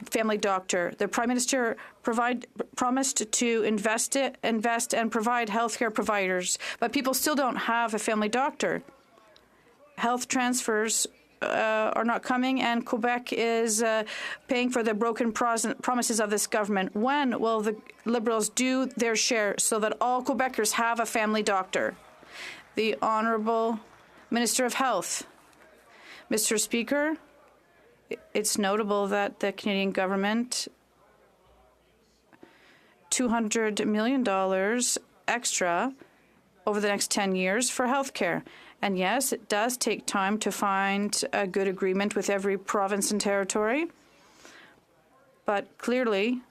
Speaker 22: family doctor. The Prime Minister promised to invest and provide healthcare providers, but people still don't have a family doctor. Health transfers are not coming, and Quebec is paying for the broken promises of this government. When will the Liberals do their share so that all Quebecers have a family doctor? The Honourable Minister of Health. Mr. Speaker, it's notable that the Canadian government $200 million extra over the next 10 years for healthcare. And yes, it does take time to find a good agreement with every province and territory. But clearly,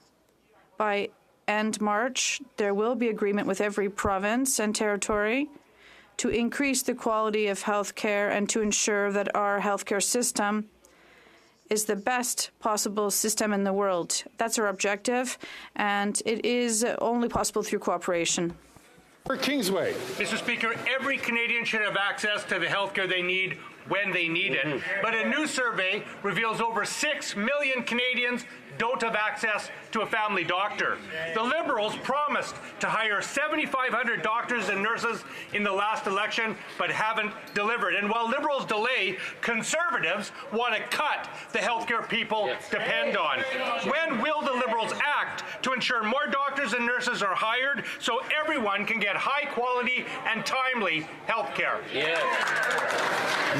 Speaker 22: by end March, there will be agreement with every province and territory to increase the quality of healthcare and to ensure that our healthcare system is the best possible system in the world. That's our objective, and it is only possible through cooperation.
Speaker 18: For Kingsway.
Speaker 5: Mr. Speaker, every Canadian should have access to the health care they need when they need it. But a new survey reveals over 6 million Canadians don't have access to a family doctor. The Liberals promised to hire 7,500 doctors and nurses in the last election, but haven't delivered. And while Liberals delay, Conservatives want to cut the healthcare people depend on. When will the Liberals act to ensure more doctors and nurses are hired so everyone can get high quality and timely health care?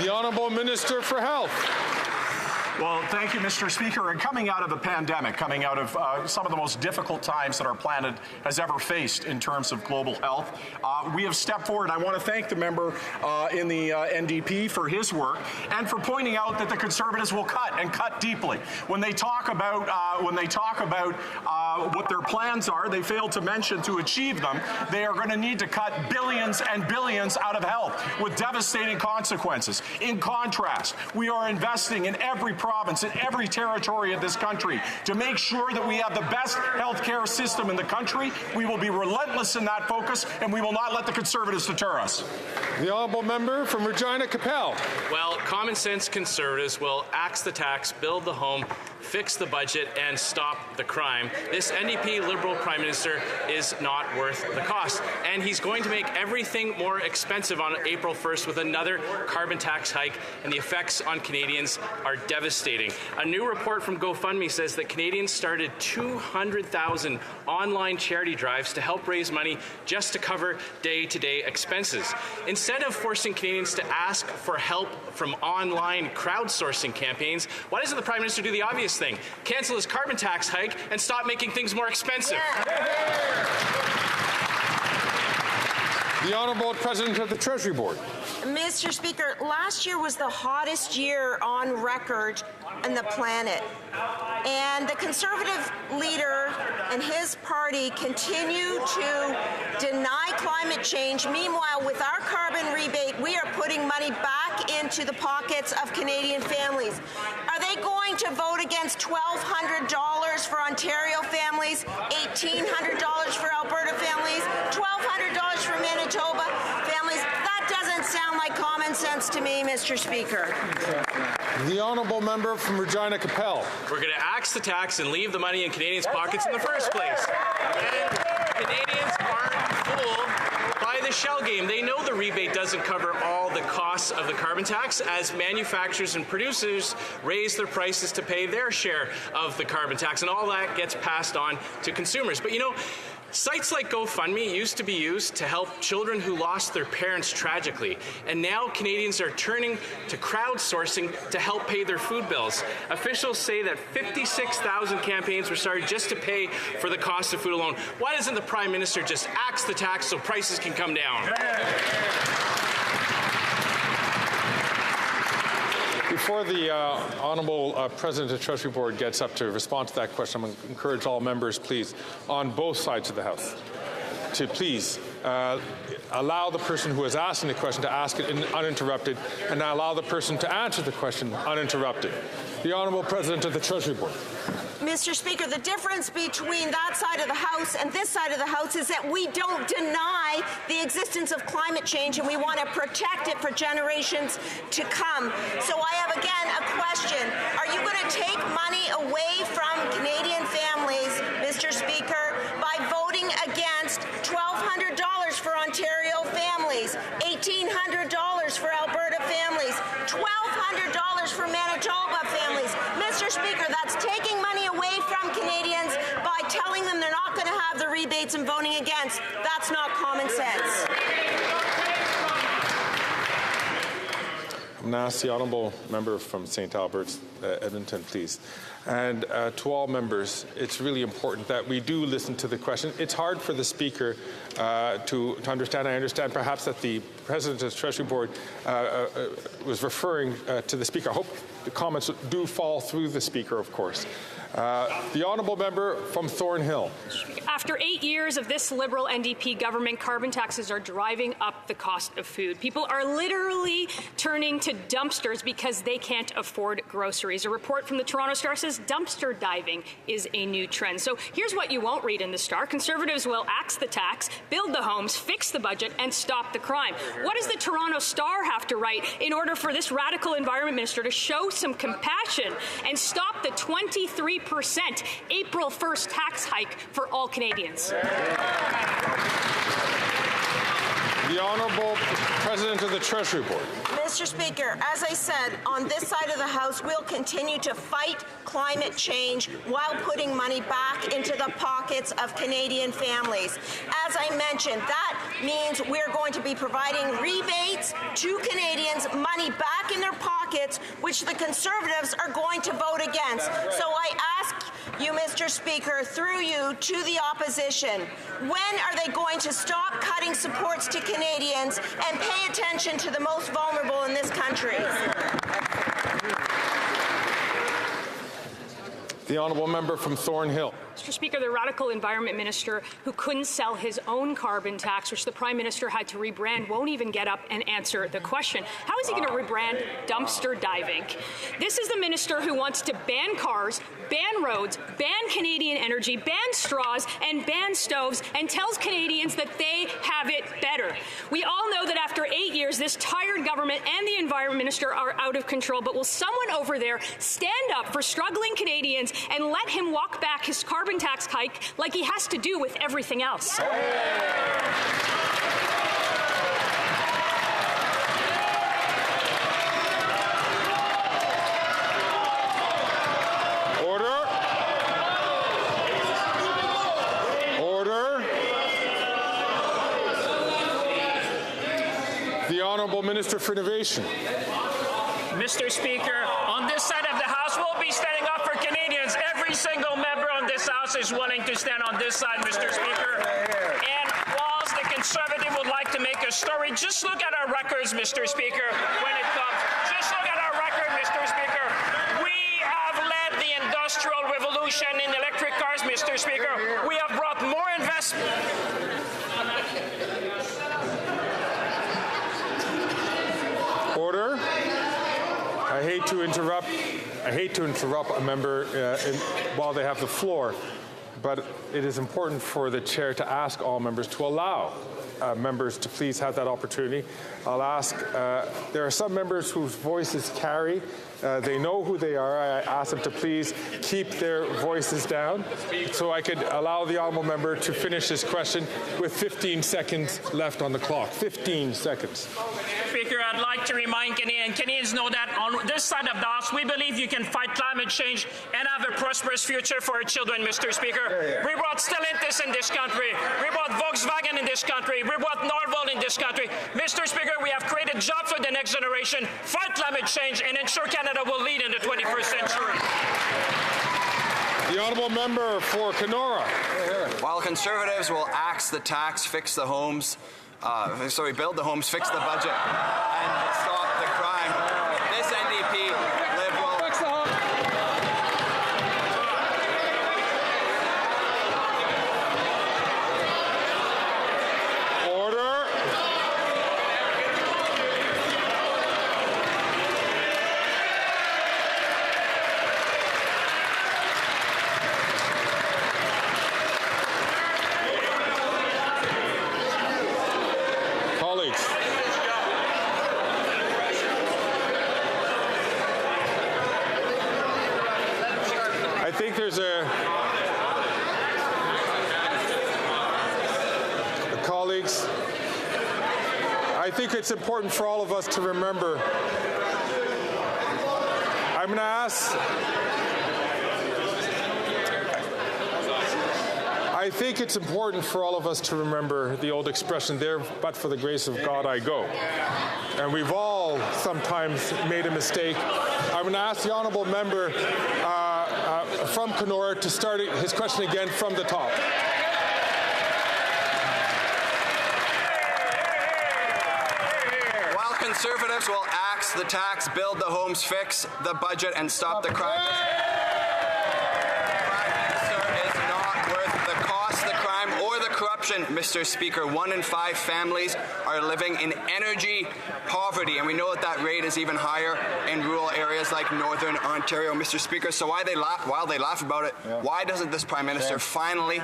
Speaker 18: The Honourable Minister for Health.
Speaker 8: Well, thank you, Mr. Speaker. And coming out of a pandemic, coming out of some of the most difficult times that our planet has ever faced in terms of global health, we have stepped forward. I want to thank the member in the NDP for his work and for pointing out that the Conservatives will cut and cut deeply. When they talk about what their plans are, they fail to mention to achieve them, they are going to need to cut billions and billions out of health with devastating consequences. In contrast, we are investing in every province, in every territory of this country to make sure that we have the best healthcare system in the country. We will be relentless in that focus, and we will not let the Conservatives deter us.
Speaker 18: The Honourable Member from Regina Capel.
Speaker 10: Well, common sense Conservatives will axe the tax, build the home, fix the budget, and stop the crime. This NDP Liberal Prime Minister is not worth the cost, and he's going to make everything more expensive on April 1st with another carbon tax hike, and the effects on Canadians are devastating. A new report from GoFundMe says that Canadians started 200,000 online charity drives to help raise money just to cover day-to-day expenses. Instead of forcing Canadians to ask for help from online crowdsourcing campaigns, why doesn't the Prime Minister do the obvious thing? Cancel his carbon tax hike and stop making things more expensive.
Speaker 18: The Honourable President of the Treasury Board.
Speaker 21: Mr. Speaker, last year was the hottest year on record on the planet. And the Conservative leader and his party continue to deny climate change. Meanwhile, with our carbon rebate, we are putting money back into the pockets of Canadian families. Are they going to vote against $1,200 for Ontario families, $1,800 for Alberta families, $1,200 for Manitoba families? That doesn't sound like common sense to me, Mr. Speaker.
Speaker 18: The Honourable Member from Regina Capel.
Speaker 10: We're going to axe the tax and leave the money in Canadians' pockets in the first place. And Canadians aren't fooled by the shell game. They know the rebate doesn't cover all the costs of the carbon tax as manufacturers and producers raise their prices to pay their share of the carbon tax, and all that gets passed on to consumers. But you know, sites like GoFundMe used to be used to help children who lost their parents tragically, and now Canadians are turning to crowdsourcing to help pay their food bills. Officials say that 56,000 campaigns were started just to pay for the cost of food alone. Why doesn't the Prime Minister just axe the tax so prices can come down?
Speaker 18: Before the Honourable President of the Treasury Board gets up to respond to that question, I'm going to encourage all members, please, on both sides of the House, to please allow the person who is asking the question to ask it uninterrupted, and allow the person to answer the question uninterrupted. The Honourable President of the Treasury Board.
Speaker 21: Mr. Speaker, the difference between that side of the House and this side of the House is that we don't deny the existence of climate change, and we want to protect it for generations to come. So I have, again, a question. Are you going to take money away from Canadian families, Mr. Speaker, by voting against $1,200 for Ontario families, $1,800 for Alberta families, $1,200 for Manitoba families? Mr. Speaker, that's taking money away from Canadians by telling them they're not going to have the rebates and voting against. That's not common sense.
Speaker 18: I'm going to ask the honourable member from St. Albert's, Edmonton, please. And to all members, it's really important that we do listen to the question. It's hard for the Speaker to understand. I understand perhaps that the President of the Treasury Board was referring to the Speaker. I hope the comments do fall through the Speaker, of course. The honourable member from Thornhill.
Speaker 11: After 8 years of this Liberal NDP government, carbon taxes are driving up the cost of food. People are literally turning to dumpsters because they can't afford groceries. A report from the Toronto Star says dumpster diving is a new trend. So here's what you won't read in the Star. Conservatives will axe the tax, build the homes, fix the budget, and stop the crime. What does the Toronto Star have to write in order for this radical environment minister to show some compassion and stop the 23% April 1st tax hike for all Canadians?
Speaker 18: The Honourable President of the Treasury Board.
Speaker 21: Mr. Speaker, as I said, on this side of the House, we'll continue to fight climate change while putting money back into the pockets of Canadian families. As I mentioned, that means we're going to be providing rebates to Canadians, money back in their pockets, which the Conservatives are going to vote against. So I ask you, Mr. Speaker, through you to the opposition, when are they going to stop cutting supports to Canadians and pay attention to the most vulnerable in this country?
Speaker 18: The honourable member from Thornhill.
Speaker 11: Mr. Speaker, the radical environment minister who couldn't sell his own carbon tax, which the Prime Minister had to rebrand, won't even get up and answer the question. How is he going to rebrand dumpster diving? This is the minister who wants to ban cars, ban roads, ban Canadian energy, ban straws, and ban stoves, and tells Canadians that they have it better. We all know that after 8 years, this tired government and the environment minister are out of control, but will someone over there stand up for struggling Canadians and let him walk back his carbon tax hike like he has to do with everything else?
Speaker 18: Order. Order. The Honourable Minister for Innovation.
Speaker 14: Mr. Speaker, on this side of the House, we'll be standing up for Canadians. Every single member on this House is willing to stand on this side, Mr. Speaker. And whilst the Conservative would like to make a story, just look at our records, Mr. Speaker, when it comes. Just look at our record, Mr. Speaker. We have led the industrial revolution in electric cars, Mr. Speaker. We have brought more investment.
Speaker 18: Order. I hate to interrupt a member while they have the floor, but it is important for the chair to ask all members to allow members to please have that opportunity. I'll ask, there are some members whose voices carry. They know who they are. I ask them to please keep their voices down so I could allow the honourable member to finish his question with 15 seconds left on the clock. 15 seconds.
Speaker 14: Speaker, I'd like to remind Canadians know that on this side of the House, we believe you can fight climate change and have a prosperous future for our children, Mr. Speaker. We brought Stellantis in this country. We brought Volkswagen in this country. We brought Norval in this country. Mr. Speaker, we have created jobs for the next generation, fight climate change, and ensure Canada will lead in the 21st century.
Speaker 18: The honourable member for Kenora.
Speaker 20: While Conservatives will axe the tax, fix the homes, build the homes, fix the budget, and stop the crime, this NDP Liberal...
Speaker 18: Order. Colleagues. I think there's colleagues, I think it's important for all of us to remember. I'm going to ask. I think it's important for all of us to remember the old expression, there, but for the grace of God I go. and we've all sometimes made a mistake. I'm going to ask the honourable member from Kenora to start his question again from the top.
Speaker 20: While Conservatives will axe the tax, build the homes, fix the budget, and stop the crime, Mr. Speaker, 1 in 5 families are living in energy poverty, and we know that rate is even higher in rural areas like Northern Ontario, Mr. Speaker. So while they laugh about it, why doesn't this Prime Minister finally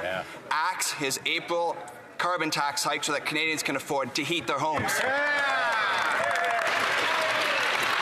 Speaker 20: axe his April carbon tax hike so that Canadians can afford to heat their homes?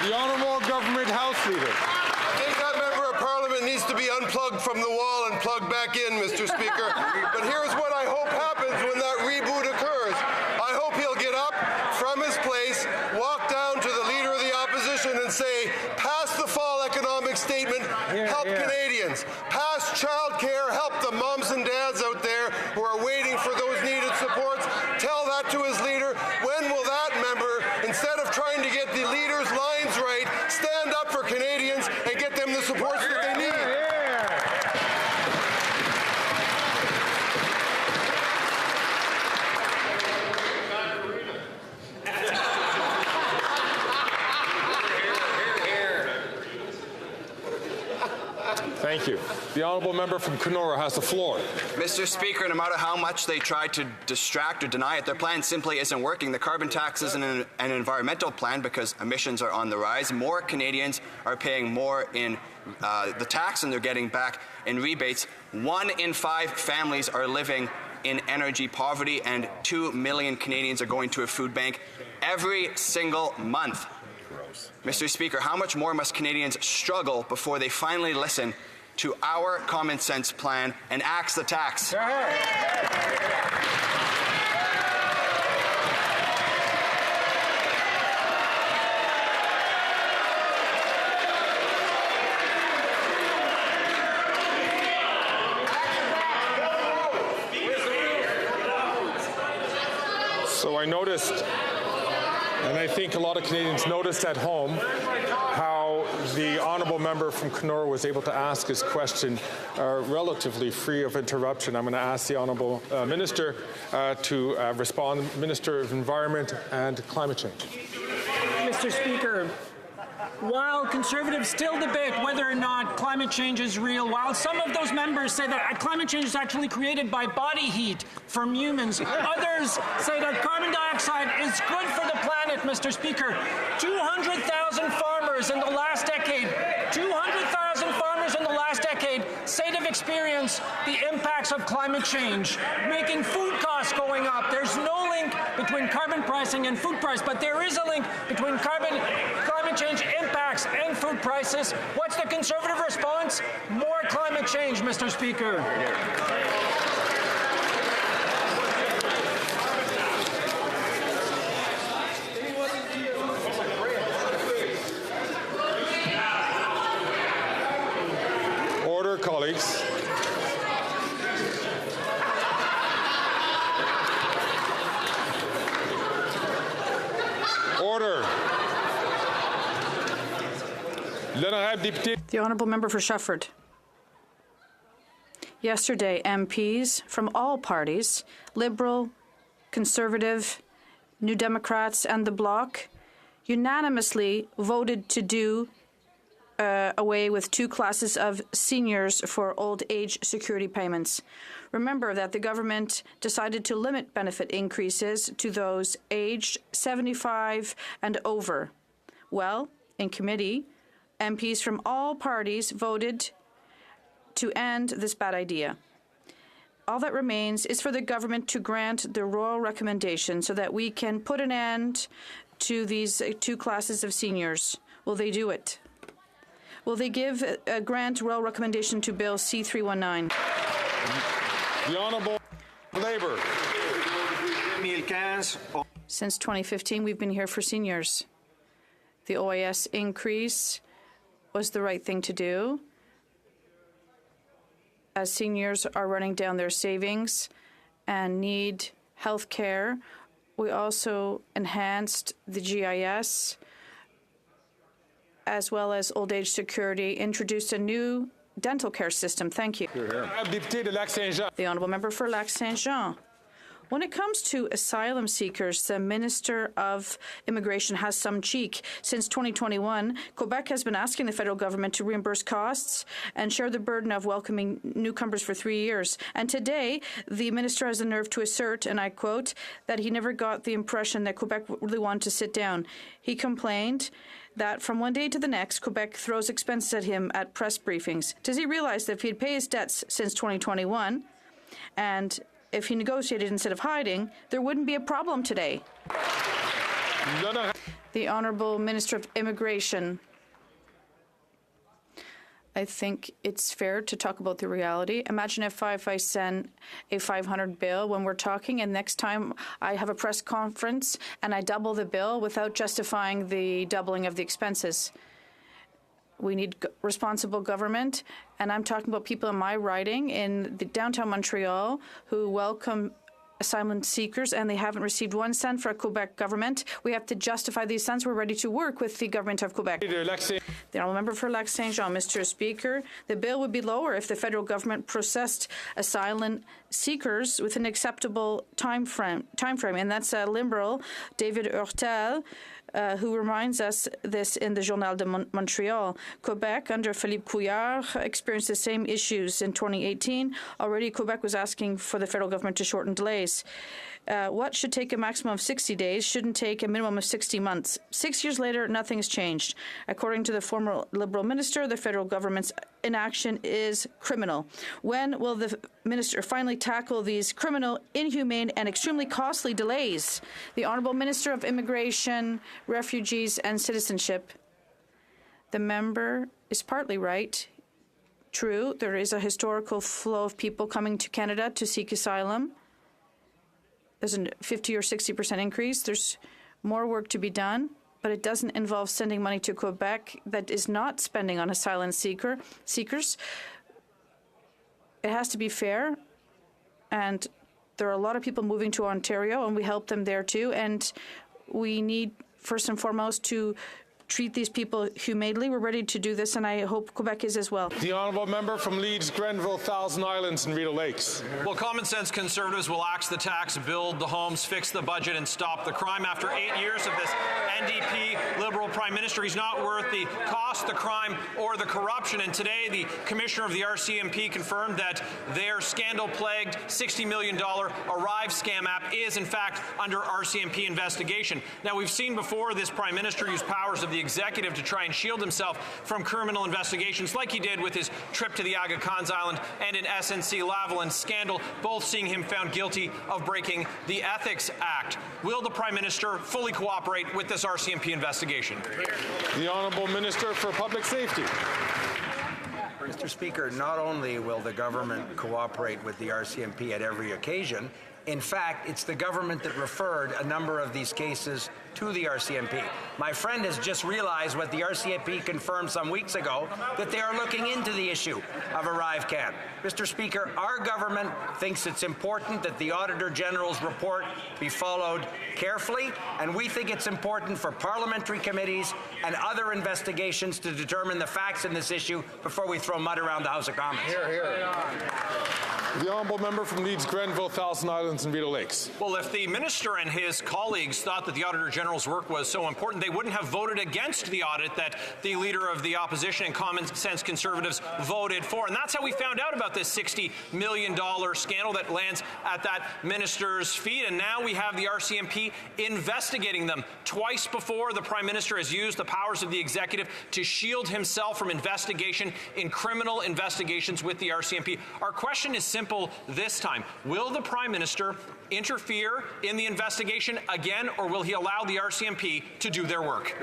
Speaker 18: The Honourable Government House Leader.
Speaker 4: I think that member of Parliament needs to be unplugged from the wall and plugged back in, Mr. Speaker. But here's what I hope happens when that reboot occurs. I hope he'll get up from his place, walk down to the Leader of the Opposition and say, pass the fall economic statement, help Canadians. Pass childcare, help the moms and dads out there who are waiting for those needed supports. Tell that to his leader. When will that member, instead of trying to get the leader's lines right, stand up for Canadians and get them the supports that they need?
Speaker 18: Thank you. The honourable member from Kenora has the floor.
Speaker 20: Mr. Speaker, no matter how much they try to distract or deny it, their plan simply isn't working. The carbon tax isn't an environmental plan because emissions are on the rise. More Canadians are paying more in the tax than they're getting back in rebates. 1 in 5 families are living in energy poverty, and 2 million Canadians are going to a food bank every single month. Mr. Speaker, how much more must Canadians struggle before they finally listen to our common sense plan and axe the tax?
Speaker 18: So I noticed, and I think a lot of Canadians noticed at home, how the honourable member from Kenora was able to ask his question relatively free of interruption. I'm going to ask the honourable minister to respond, Minister of Environment and Climate Change.
Speaker 12: Mr. Speaker, while Conservatives still debate whether or not climate change is real, while some of those members say that climate change is actually created by body heat from humans, others say that carbon dioxide is good for the planet, Mr. Speaker. 200,000 farmers in the last decade, 200,000 farmers in the last decade say they've experienced the impacts of climate change, making food costs going up. There's no link between carbon pricing and food price, but there is a link between climate change impacts and food prices. What's the Conservative response? More climate change, Mr. Speaker.
Speaker 18: Order, colleagues. Order.
Speaker 22: The Honourable Member for Shufford. Yesterday, MPs from all parties, Liberal, Conservative, New Democrats and the Bloc, unanimously voted to do away with 2 classes of seniors for old age security payments. Remember that the government decided to limit benefit increases to those aged 75 and over. Well, in committee, MPs from all parties voted to end this bad idea. All that remains is for the government to grant the royal recommendation so that we can put an end to these 2 classes of seniors. Will they do it? Will they give a grant royal recommendation to Bill C-319?
Speaker 18: The Honourable Labour.
Speaker 22: Since 2015, we've been here for seniors. The OAS increase was the right thing to do, as seniors are running down their savings and need health care We also enhanced the GIS, as well as old age security, introduced a new dental care system. Thank you. The Honourable Member for Lac-Saint-Jean. When it comes to asylum seekers, the Minister of Immigration has some cheek. Since 2021, Quebec has been asking the federal government to reimburse costs and share the burden of welcoming newcomers for 3 years. And today, the minister has the nerve to assert, and I quote, that he never got the impression that Quebec really wanted to sit down. He complained that from one day to the next, Quebec throws expenses at him at press briefings. Does he realize that if he'd paid his debts since 2021 and if he negotiated instead of hiding, there wouldn't be a problem today? The Honourable Minister of Immigration. I think it's fair to talk about the reality. Imagine if I send a 500 bill when we're talking, and next time I have a press conference and I double the bill without justifying the doubling of the expenses. We need responsible government, and I'm talking about people in my riding in the downtown Montreal who welcome asylum seekers, and they haven't received 1 cent for a Quebec government. We have to justify these cents. We're ready to work with the government of Quebec. The Honourable Member for Lac-Saint-Jean. Mr. Speaker, the bill would be lower if the federal government processed asylum seekers with an acceptable time frame, and that's a Liberal, David Hurtel, who reminds us this in the Journal de Montreal. Quebec, under Philippe Couillard, experienced the same issues in 2018. Already, Quebec was asking for the federal government to shorten delays. What should take a maximum of 60 days shouldn't take a minimum of 60 months. 6 years later, nothing's changed. According to the former Liberal minister, the federal government's inaction is criminal. When will the minister finally tackle these criminal, inhumane, and extremely costly delays? The Honourable Minister of Immigration, Refugees and Citizenship. The member is partly right. True, there is a historical flow of people coming to Canada to seek asylum. There's a 50 or 60% increase. There's more work to be done, but it doesn't involve sending money to Quebec that is not spending on asylum seekers. It has to be fair, and there are a lot of people moving to Ontario, and we help them there too, and we need, first and foremost, to treat these people humanely. We're ready to do this, and I hope Quebec is as well.
Speaker 18: The Honourable Member from Leeds, Grenville, Thousand Islands and Rideau Lakes.
Speaker 1: Well, common sense Conservatives will axe the tax, build the homes, fix the budget and stop the crime. After 8 years of this NDP Liberal Prime Minister, he's not worth the cost, the crime or the corruption. And today the Commissioner of the RCMP confirmed that their scandal-plagued $60 million ArriveScam app is in fact under RCMP investigation. Now, we've seen before this Prime Minister use powers of the executive to try and shield himself from criminal investigations, like he did with his trip to the ArriveCAN Island and in SNC-Lavalin scandal, both seeing him found guilty of breaking the Ethics Act. Will the Prime Minister fully cooperate with this RCMP investigation?
Speaker 18: The Honourable Minister for Public Safety.
Speaker 9: Mr. Speaker, not only will the government cooperate with the RCMP at every occasion, in fact, it's the government that referred a number of these cases to the RCMP. My friend has just realized what the RCMP confirmed some weeks ago, that they are looking into the issue of ArriveCAN. Mr. Speaker, our government thinks it's important that the Auditor General's report be followed carefully, and we think it's important for parliamentary committees and other investigations to determine the facts in this issue before we throw mud around the House of Commons.
Speaker 18: Hear, hear. The Honourable Member from Leeds, Grenville, Thousand Islands and Rideau Lakes.
Speaker 1: Well, if the Minister and his colleagues thought that the Auditor General's work was so important, they wouldn't have voted against the audit that the Leader of the Opposition and Common Sense Conservatives voted for. And that's how we found out about this $60 million scandal that lands at that Minister's feet. And now we have the RCMP investigating them. Twice before, the Prime Minister has used the powers of the executive to shield himself from investigation in criminal investigations with the RCMP. Our question is simple this time. Will the Prime Minister interfere in the investigation again, or will he allow the RCMP to do their work?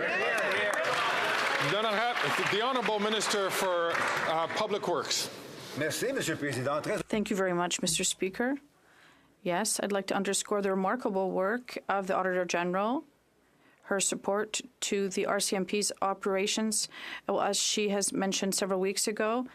Speaker 18: The Honourable Minister for Public Works.
Speaker 22: Thank you very much, Mr. Speaker. Yes, I'd like to underscore the remarkable work of the Auditor General, her support to the RCMP's operations. Well, as she has mentioned several weeks ago,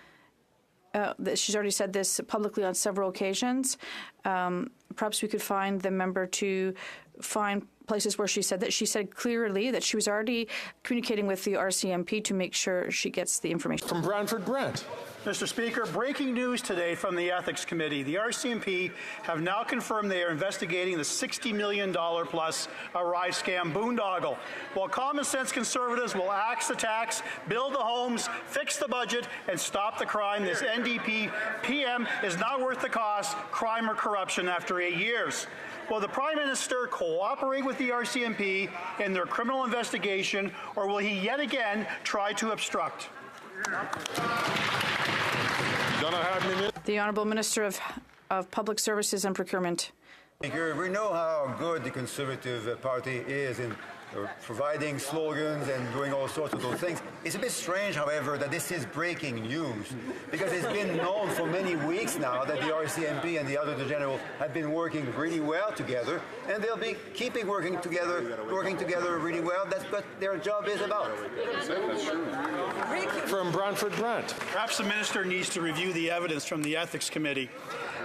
Speaker 22: she's already said this publicly on several occasions. Perhaps we could find the member to find places where she said that. She said clearly that she was already communicating with the RCMP to make sure she gets the information.
Speaker 18: From Brantford, Brent.
Speaker 2: Mr. Speaker, breaking news today from the Ethics Committee. The RCMP have now confirmed they are investigating the $60 million plus ArriveScam boondoggle. While common sense conservatives will axe the tax, build the homes, fix the budget, and stop the crime, this NDP PM is not worth the cost, crime or corruption after 8 years. Will the Prime Minister cooperate with the RCMP in their criminal investigation, or will he yet again try to obstruct?
Speaker 22: The Honourable Minister of Public Services and Procurement.
Speaker 19: Speaker, we know how good the Conservative Party is in providing slogans and doing all sorts of those things. It's a bit strange, however, that this is breaking news, because it's been known for many weeks now that the RCMP and the Auditor General have been working really well together, and they'll be keeping working together really well. That's what their job is about.
Speaker 18: From Brantford, Brent.
Speaker 2: Perhaps the Minister needs to review the evidence from the Ethics Committee.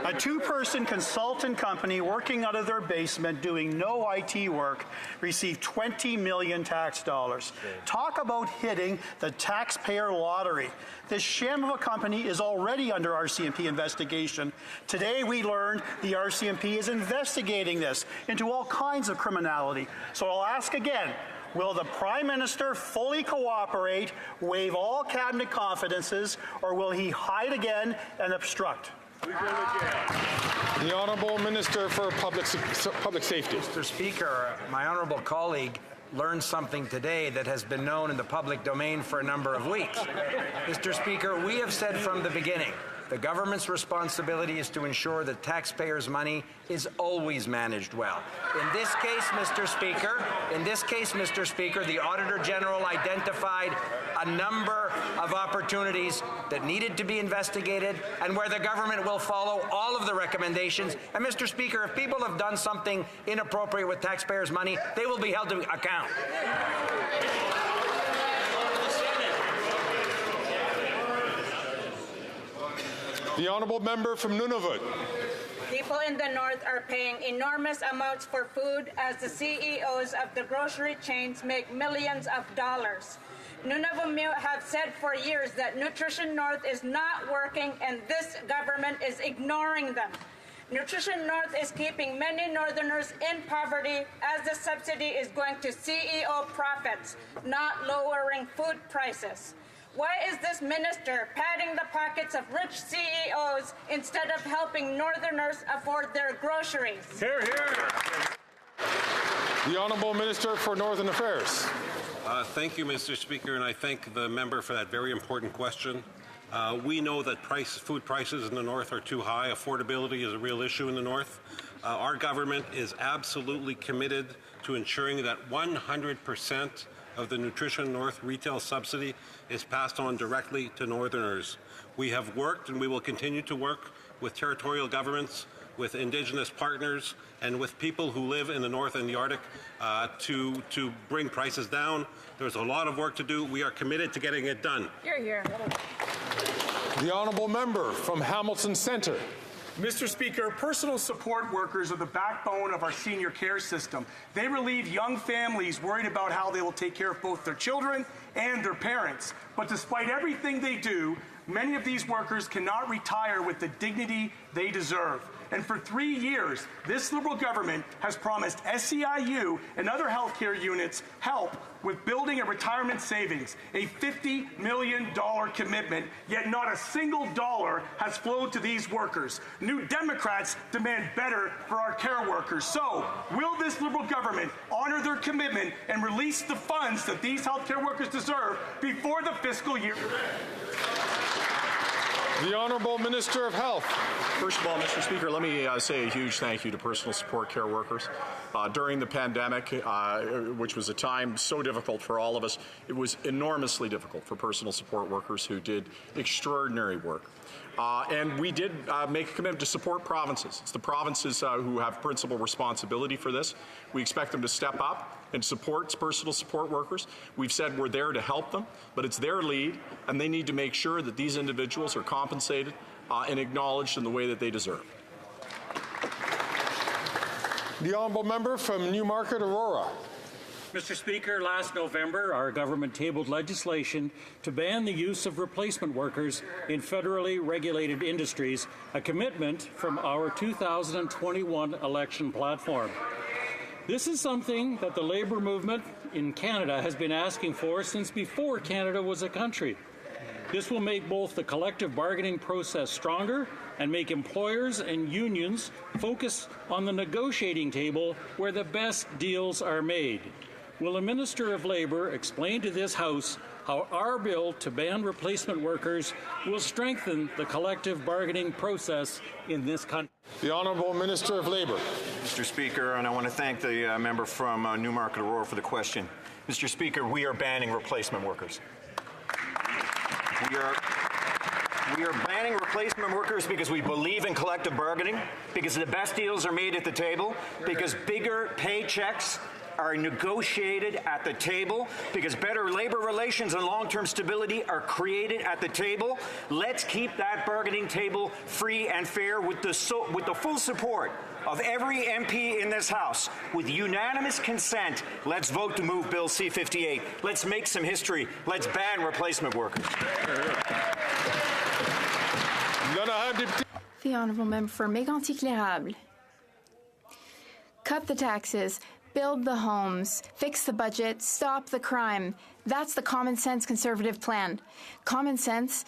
Speaker 2: A two-person consultant company working out of their basement doing no IT work received 20 million tax dollars. Talk about hitting the taxpayer lottery. This sham of a company is already under RCMP investigation. Today we learned the RCMP is investigating this into all kinds of criminality. So I'll ask again, will the Prime Minister fully cooperate, waive all cabinet confidences, or will he hide again and obstruct?
Speaker 18: The Honourable Minister for Public Safety.
Speaker 9: Mr. Speaker, my honourable colleague learned something today that has been known in the public domain for a number of weeks. Mr. Speaker, we have said from the beginning, the government's responsibility is to ensure that taxpayers' money is always managed well. In this case, Mr. Speaker, the Auditor General identified a number of opportunities that needed to be investigated and where the government will follow all of the recommendations. And Mr. Speaker, if people have done something inappropriate with taxpayers' money, they will be held to account.
Speaker 18: The Honourable Member from Nunavut.
Speaker 23: People in the North are paying enormous amounts for food as the CEOs of the grocery chains make millions of dollars. Nunavut have said for years that Nutrition North is not working and this government is ignoring them. Nutrition North is keeping many Northerners in poverty as the subsidy is going to CEO profits, not lowering food prices. Why is this minister padding the pockets of rich CEOs instead of helping Northerners afford their groceries?
Speaker 18: Hear, hear. The Honourable Minister for Northern Affairs.
Speaker 24: Thank you, Mr. Speaker, and I thank the member for that very important question. We know that food prices in the North are too high. Affordability is a real issue in the North. Our government is absolutely committed to ensuring that 100% of the Nutrition North retail subsidy is passed on directly to Northerners. We have worked and we will continue to work with territorial governments, with Indigenous partners, and with people who live in the North and the Arctic to bring prices down. There's a lot of work to do. We are committed to getting it done.
Speaker 23: Hear, hear.
Speaker 18: The Honourable Member from Hamilton Centre.
Speaker 25: Mr. Speaker, personal support workers are the backbone of our senior care system. They relieve young families worried about how they will take care of both their children and their parents. But despite everything they do, many of these workers cannot retire with the dignity they deserve. And for 3 years, this Liberal government has promised SEIU and other healthcare units help with building a retirement savings, a $50 million commitment, yet not a single dollar has flowed to these workers. New Democrats demand better for our care workers. So, will this Liberal government honor their commitment and release the funds that these healthcare workers deserve before the fiscal year?
Speaker 18: The Honourable Minister of Health.
Speaker 8: First of all, Mr. Speaker, let me say a huge thank you to personal support care workers. During the pandemic, which was a time so difficult for all of us, it was enormously difficult for personal support workers who did extraordinary work. And we did make a commitment to support provinces. It's the provinces who have principal responsibility for this. We expect them to step up and support personal support workers. We've said we're there to help them, but it's their lead, and they need to make sure that these individuals are compensated and acknowledged in the way that they deserve.
Speaker 18: The honourable member from Newmarket, Aurora.
Speaker 6: Mr. Speaker, last November, our government tabled legislation to ban the use of replacement workers in federally regulated industries, a commitment from our 2021 election platform. This is something that the labour movement in Canada has been asking for since before Canada was a country. This will make both the collective bargaining process stronger and make employers and unions focus on the negotiating table where the best deals are made. Will the Minister of Labour explain to this House how our bill to ban replacement workers will strengthen the collective bargaining process in this country?
Speaker 18: The Honourable Minister of Labour.
Speaker 13: Mr. Speaker, and I want to thank the member from Newmarket, Aurora for the question. Mr. Speaker, we are banning replacement workers. We are banning replacement workers because we believe in collective bargaining, because the best deals are made at the table, because bigger paychecks are negotiated at the table, because better labor relations and long-term stability are created at the table. Let's keep that bargaining table free and fair with the full support of every MP in this House. With unanimous consent, let's vote to move Bill C-58. Let's make some history. Let's ban replacement workers.
Speaker 15: The honourable member for Mégantic-L'Érable. Cut the taxes, build the homes, fix the budget, stop the crime. That's the common sense Conservative plan. Common sense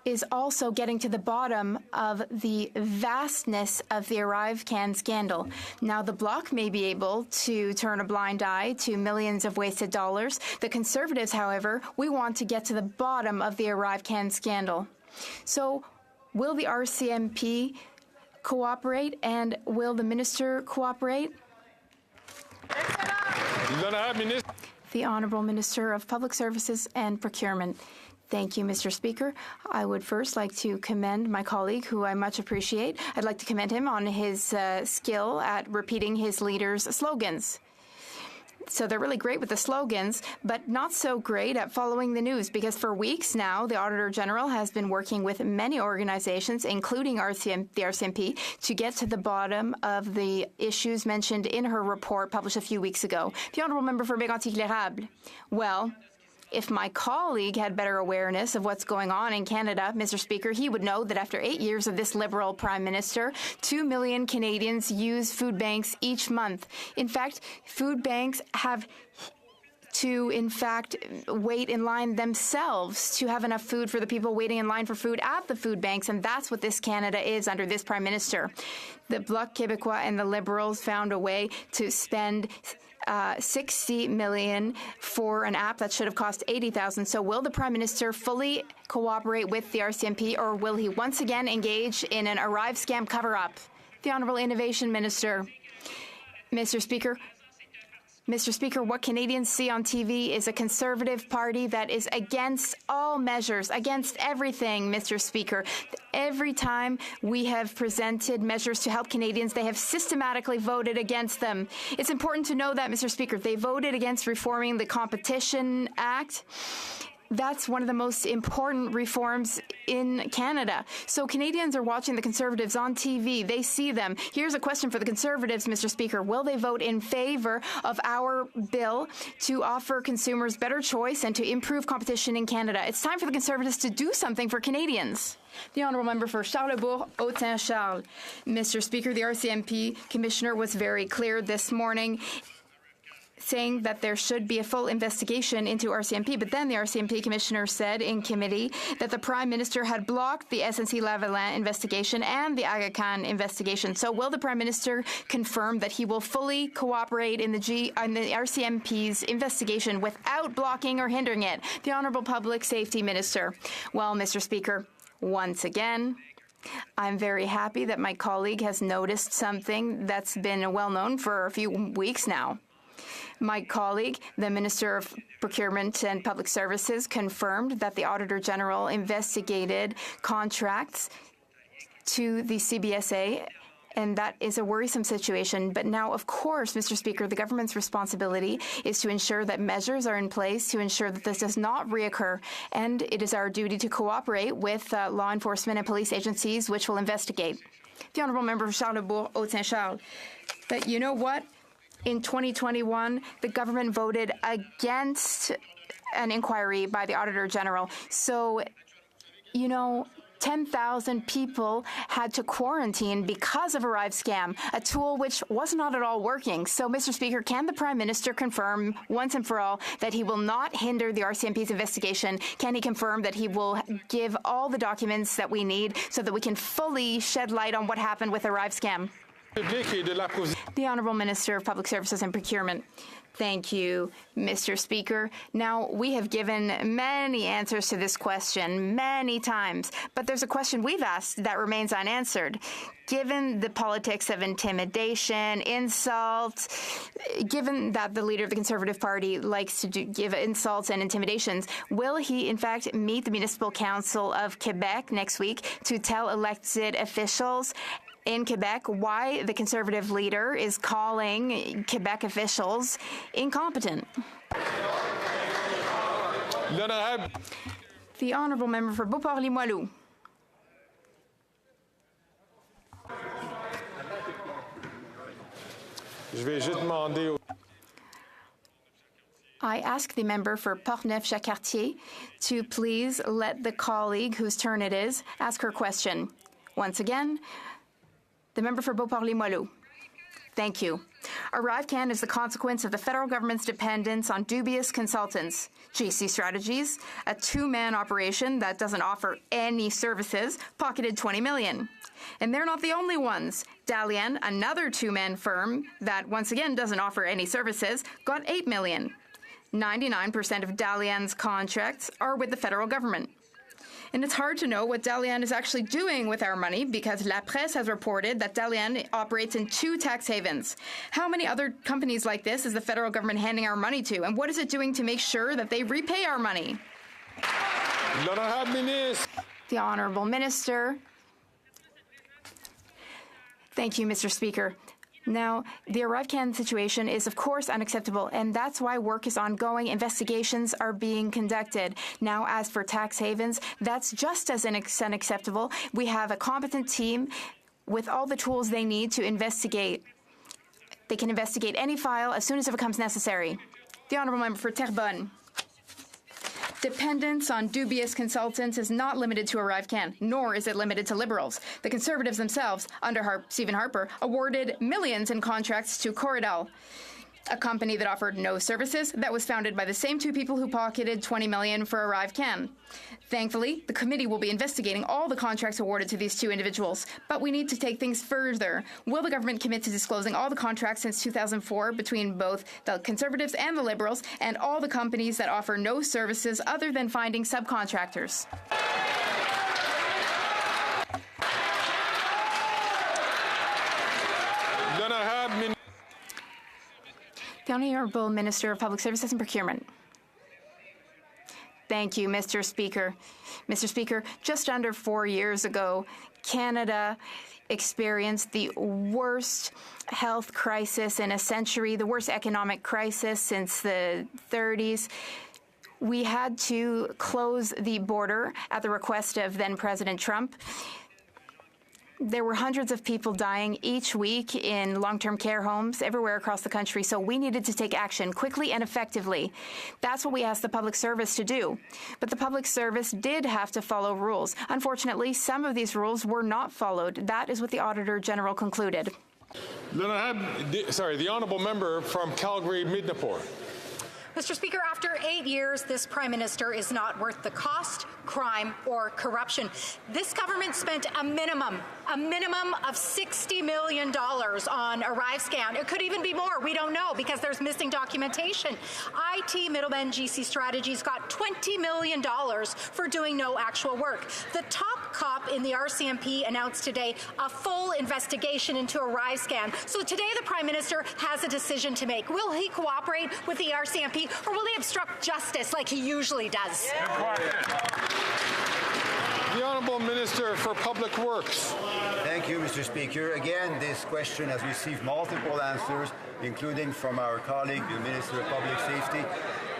Speaker 15: is also getting to the bottom of the vastness of the ArriveCAN scandal. Now, the Bloc may be able to turn a blind eye to millions of wasted dollars. The Conservatives, however, we want to get to the bottom of the ArriveCAN scandal. So, will the RCMP cooperate, and will the Minister cooperate? The Honourable Minister of Public Services and Procurement. Thank you, Mr. Speaker. I would first like to commend my colleague, who I much appreciate. I'd like to commend him on his skill at repeating his leader's slogans. So they're really great with the slogans, but not so great at following the news, because for weeks now, the Auditor General has been working with many organizations, including the RCMP, to get to the bottom of the issues mentioned in her report published a few weeks ago. The Honourable Member for Mégantic-L'Érable. Well, if my colleague had better awareness of what's going on in Canada, Mr. Speaker, he would know that after 8 years of this Liberal Prime Minister, 2 million Canadians use food banks each month. In fact, food banks have to, wait in line themselves to have enough food for the people waiting in line for food at the food banks, and that's what this Canada is under this Prime Minister. The Bloc Québécois and the Liberals found a way to spend $60 million for an app that should have cost $80,000. So will the Prime Minister fully cooperate with the RCMP, or will he once again engage in an ArriveScam cover-up? The Honourable Innovation Minister. Mr. Speaker, what Canadians see on TV is a Conservative Party that is against all measures, against everything, Mr. Speaker. Every time we have presented measures to help Canadians, they have systematically voted against them. It's important to know that, Mr. Speaker. They voted against reforming the Competition Act. That's one of the most important reforms in Canada. So Canadians are watching the Conservatives on TV. They see them. Here's a question for the Conservatives, Mr. Speaker. Will they vote in favor of our bill to offer consumers better choice and to improve competition in Canada? It's time for the Conservatives to do something for Canadians. The Honourable Member for Charlebourg, Haute-Saint-Charles. Mr. Speaker, the RCMP Commissioner was very clear this morning, saying that there should be a full investigation into RCMP. But then the RCMP Commissioner said in committee that the Prime Minister had blocked the SNC-Lavalin investigation and the ArriveCAN investigation. So will the Prime Minister confirm that he will fully cooperate in the RCMP's investigation without blocking or hindering it? The Honourable Public Safety Minister. Well, Mr. Speaker, once again, I'm very happy that my colleague has noticed something that's been well known for a few weeks now. My colleague, the Minister of Procurement and Public Services, confirmed that the Auditor General investigated contracts to the CBSA, and that is a worrisome situation. But now, of course, Mr. Speaker, the government's responsibility is to ensure that measures are in place to ensure that this does not reoccur, and it is our duty to cooperate with law enforcement and police agencies which will investigate. The Honourable Member for Charlesbourg, Haute-Saint-Charles. But you know what? In 2021, the government voted against an inquiry by the Auditor General. So, 10,000 people had to quarantine because of ArriveScam, a tool which was not at all working. So, Mr. Speaker, can the Prime Minister confirm once and for all that he will not hinder the RCMP's investigation? Can he confirm that he will give all the documents that we need so that we can fully shed light on what happened with ArriveScam? The Honourable Minister of Public Services and Procurement. Thank you, Mr. Speaker. Now, we have given many answers to this question many times, but there's a question we've asked that remains unanswered. Given the politics of intimidation, insult, given that the leader of the Conservative Party likes to give insults and intimidations, will he, in fact, meet the Municipal Council of Quebec next week to tell elected officials in Quebec why the Conservative leader is calling Quebec officials incompetent? The Honourable Member for Beauport-Limoilou. I ask the member for Portneuf-Jacques-Cartier to please let the colleague whose turn it is ask her question. Once again, the member for Beauport-Limoilou. Thank you. ArriveCAN is the consequence of the federal government's dependence on dubious consultants. GC Strategies, a two-man operation that doesn't offer any services, pocketed $20 million. And they're not the only ones. Dalian, another two-man firm that once again doesn't offer any services, got $8 million. 99% of Dalian's contracts are with the federal government. And it's hard to know what Dalian is actually doing with our money because La Presse has reported that Dalian operates in 2 tax havens. How many other companies like this is the federal government handing our money to? And what is it doing to make sure that they repay our money? The Honourable Minister. Thank you, Mr. Speaker. Now, the ArriveCAN situation is, of course, unacceptable, and that's why work is ongoing. Investigations are being conducted. Now, as for tax havens, that's just as unacceptable. We have a competent team with all the tools they need to investigate. They can investigate any file as soon as it becomes necessary. The Honourable Member for Terrebonne. Dependence on dubious consultants is not limited to ArriveCAN, nor is it limited to Liberals. The Conservatives themselves, under Stephen Harper, awarded millions in contracts to Corridel, a company that offered no services that was founded by the same 2 people who pocketed $20 million for ArriveCAN. Thankfully, the committee will be investigating all the contracts awarded to these 2 individuals, but we need to take things further. Will the government commit to disclosing all the contracts since 2004 between both the Conservatives and the Liberals and all the companies that offer no services other than finding subcontractors? The Honourable Minister of Public Services and Procurement. Thank you, Mr. Speaker. Mr. Speaker, just under 4 years ago, Canada experienced the worst health crisis in a century, the worst economic crisis since the 30s. We had to close the border at the request of then-President Trump. There were hundreds of people dying each week in long-term care homes everywhere across the country, so we needed to take action quickly and effectively. That's what we asked the public service to do. But the public service did have to follow rules. Unfortunately, some of these rules were not followed. That is what the Auditor General concluded.
Speaker 18: The Honourable Member from Calgary-Midnapore.
Speaker 3: Mr. Speaker, after 8 years, this Prime Minister is not worth the cost, crime, or corruption. This government spent a minimum of $60 million on ArriveScam. It could even be more. We don't know because there's missing documentation. IT middleman GC Strategies got $20 million for doing no actual work. The top cop in the RCMP announced today a full investigation into ArriveScam. So today the Prime Minister has a decision to make. Will he cooperate with the RCMP or will he obstruct justice like he usually does?
Speaker 18: The Honourable Minister for Public Works.
Speaker 19: Thank you, Mr. Speaker. Again, this question has received multiple answers, including from our colleague, the Minister of Public Safety.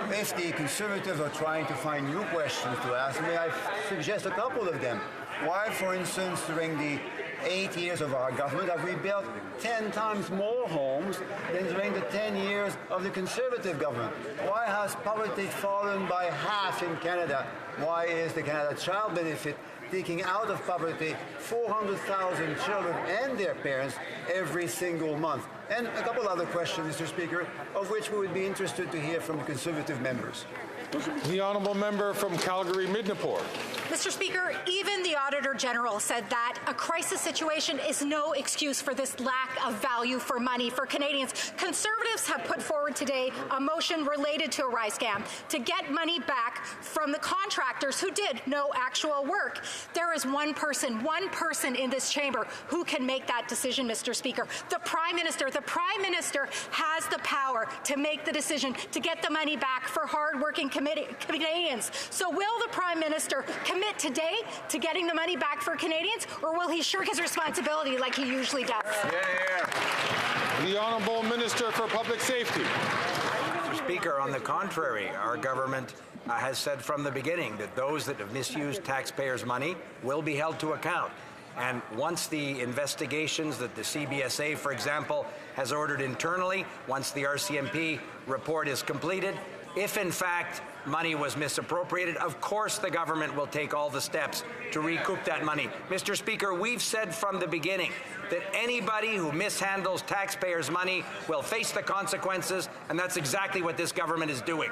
Speaker 19: If the Conservatives are trying to find new questions to ask, may I suggest a couple of them? Why, for instance, during the 8 years of our government have we built 10 times more homes than during the 10 years of the Conservative government. Why has poverty fallen by half in Canada? Why is the Canada Child Benefit taking out of poverty 400,000 children and their parents every single month? And a couple other questions, Mr. Speaker, of which we would be interested to hear from the Conservative members.
Speaker 18: The honourable member from Calgary-Midnapore.
Speaker 3: Mr. Speaker, even the Auditor General said that a crisis situation is no excuse for this lack of value for money for Canadians. Conservatives have put forward today a motion related to ArriveCAN to get money back from the contractors who did no actual work. There is one person in this chamber who can make that decision, Mr. Speaker. The Prime Minister. The Prime Minister has the power to make the decision to get the money back for hard-working Canadians. So will the Prime Minister commit today to getting the money back for Canadians, or will he shirk his responsibility like he usually does?
Speaker 18: The Honourable Minister for Public Safety.
Speaker 9: Mr. Speaker, on the contrary, our government has said from the beginning that those that have misused taxpayers' money will be held to account. And once the investigations that the CBSA, for example, has ordered internally, once the RCMP report is completed, if in fact money was misappropriated, of course the government will take all the steps to recoup that money. Mr. Speaker, we've said from the beginning that anybody who mishandles taxpayers' money will face the consequences, and that's exactly what this government is doing.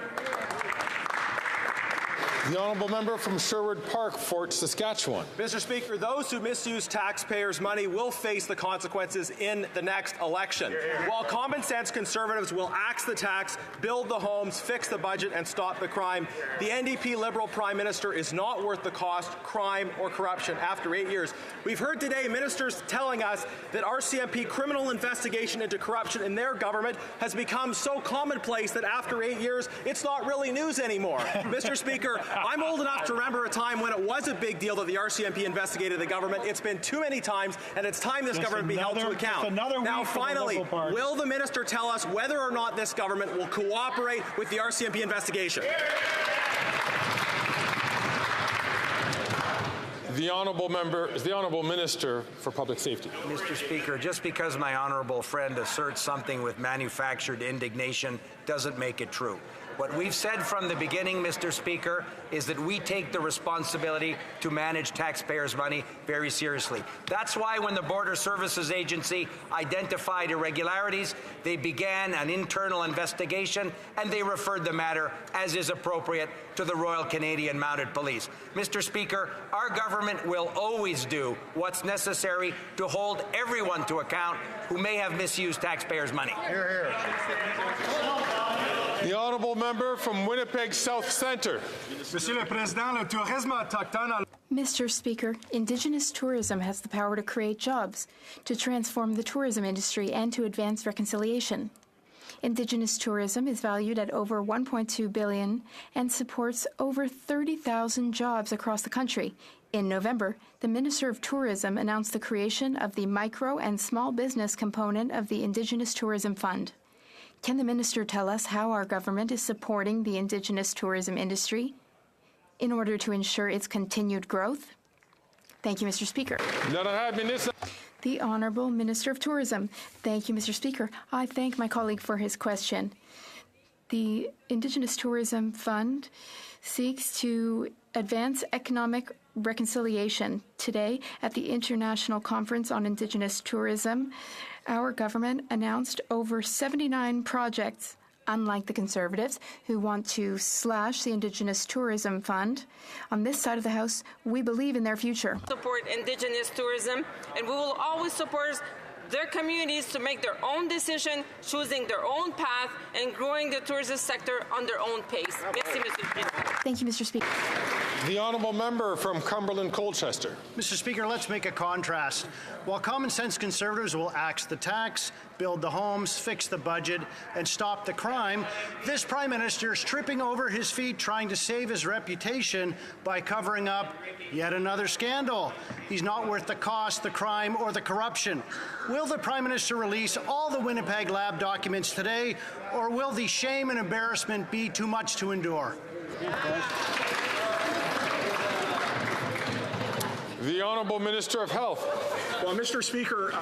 Speaker 18: The honourable member from Sherwood Park, Fort Saskatchewan.
Speaker 5: Mr. Speaker, those who misuse taxpayers' money will face the consequences in the next election. While common sense Conservatives will axe the tax, build the homes, fix the budget, and stop the crime, the NDP Liberal Prime Minister is not worth the cost, crime, or corruption after 8 years. We've heard today ministers telling us that RCMP criminal investigation into corruption in their government has become so commonplace that after 8 years, it's not really news anymore. Mr. Speaker, I'm old enough to remember a time when it was a big deal that the RCMP investigated the government. It's been too many times, and it's time this government be held to account. Now, finally, will the minister tell us whether or not this government will cooperate with the RCMP investigation?
Speaker 18: The honourable member is the honourable minister for public safety.
Speaker 9: Mr. Speaker, just because my honourable friend asserts something with manufactured indignation doesn't make it true. What we've said from the beginning, Mr. Speaker, is that we take the responsibility to manage taxpayers' money very seriously. That's why when the Border Services Agency identified irregularities, they began an internal investigation and they referred the matter, as is appropriate, to the Royal Canadian Mounted Police. Mr. Speaker, our government will always do what's necessary to hold everyone to account who may have misused taxpayers' money.
Speaker 19: Hear, hear.
Speaker 18: The honourable member from Winnipeg South Centre.
Speaker 15: Mr. Speaker, Indigenous tourism has the power to create jobs, to transform the tourism industry, and to advance reconciliation. Indigenous tourism is valued at over $1.2 billion and supports over 30,000 jobs across the country. In November, the Minister of Tourism announced the creation of the micro and small business component of the Indigenous Tourism Fund. Can the minister tell us how our government is supporting the Indigenous tourism industry in order to ensure its continued growth? Thank you, Mr. Speaker. The Honourable Minister of Tourism. Thank you, Mr. Speaker. I thank my colleague for his question. The Indigenous Tourism Fund seeks to advance economic reconciliation. Today, at the International Conference on Indigenous Tourism, our government announced over 79 projects, unlike the Conservatives, who want to slash the Indigenous Tourism Fund. On this side of the House, we believe in their future.
Speaker 7: Support Indigenous tourism, and we will always support their communities to make their own decision, choosing their own path, and growing the tourism sector on their own pace. Merci, Mr. Speaker.
Speaker 15: Thank you, Mr. Speaker.
Speaker 18: The honourable member from Cumberland-Colchester.
Speaker 10: Mr. Speaker, let's make a contrast. While common sense Conservatives will axe the tax, build the homes, fix the budget, and stop the crime, this Prime Minister is tripping over his feet trying to save his reputation by covering up yet another scandal. He's not worth the cost, the crime, or the corruption. Will the Prime Minister release all the Winnipeg lab documents today, or will the shame and embarrassment be too much to endure?
Speaker 18: The Honourable Minister of Health.
Speaker 8: Well, Mr. Speaker,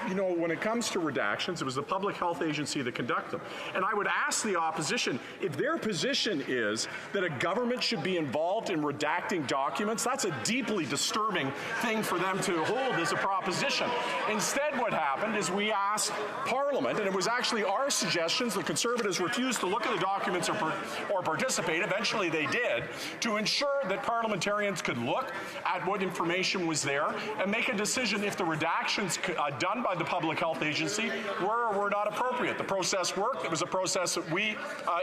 Speaker 8: you know, when it comes to redactions, it was the Public Health Agency that conducted them. And I would ask the opposition, if their position is that a government should be involved in redacting documents, that's a deeply disturbing thing for them to hold as a proposition. Instead, what happened is we asked Parliament, and it was actually our suggestions, the Conservatives refused to look at the documents or participate, eventually they did, to ensure that parliamentarians could look at what information was there and make a decision if the redactions done by the Public Health Agency were or were not appropriate. The process worked. It was a process that we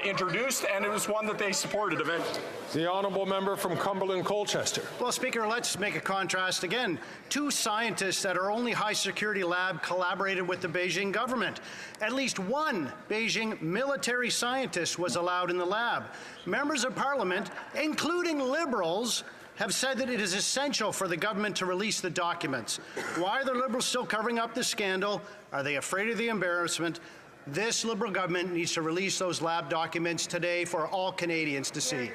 Speaker 8: introduced, and it was one that they supported eventually.
Speaker 18: The honourable member from Cumberland Colchester.
Speaker 10: Well, Speaker, let's make a contrast again. Two scientists at our only high-security lab collaborated with the Beijing government. At least one Beijing military scientist was allowed in the lab. Members of Parliament, including Liberals, have said that it is essential for the government to release the documents. Why are the Liberals still covering up the scandal? Are they afraid of the embarrassment? This Liberal government needs to release those lab documents today for all Canadians to see.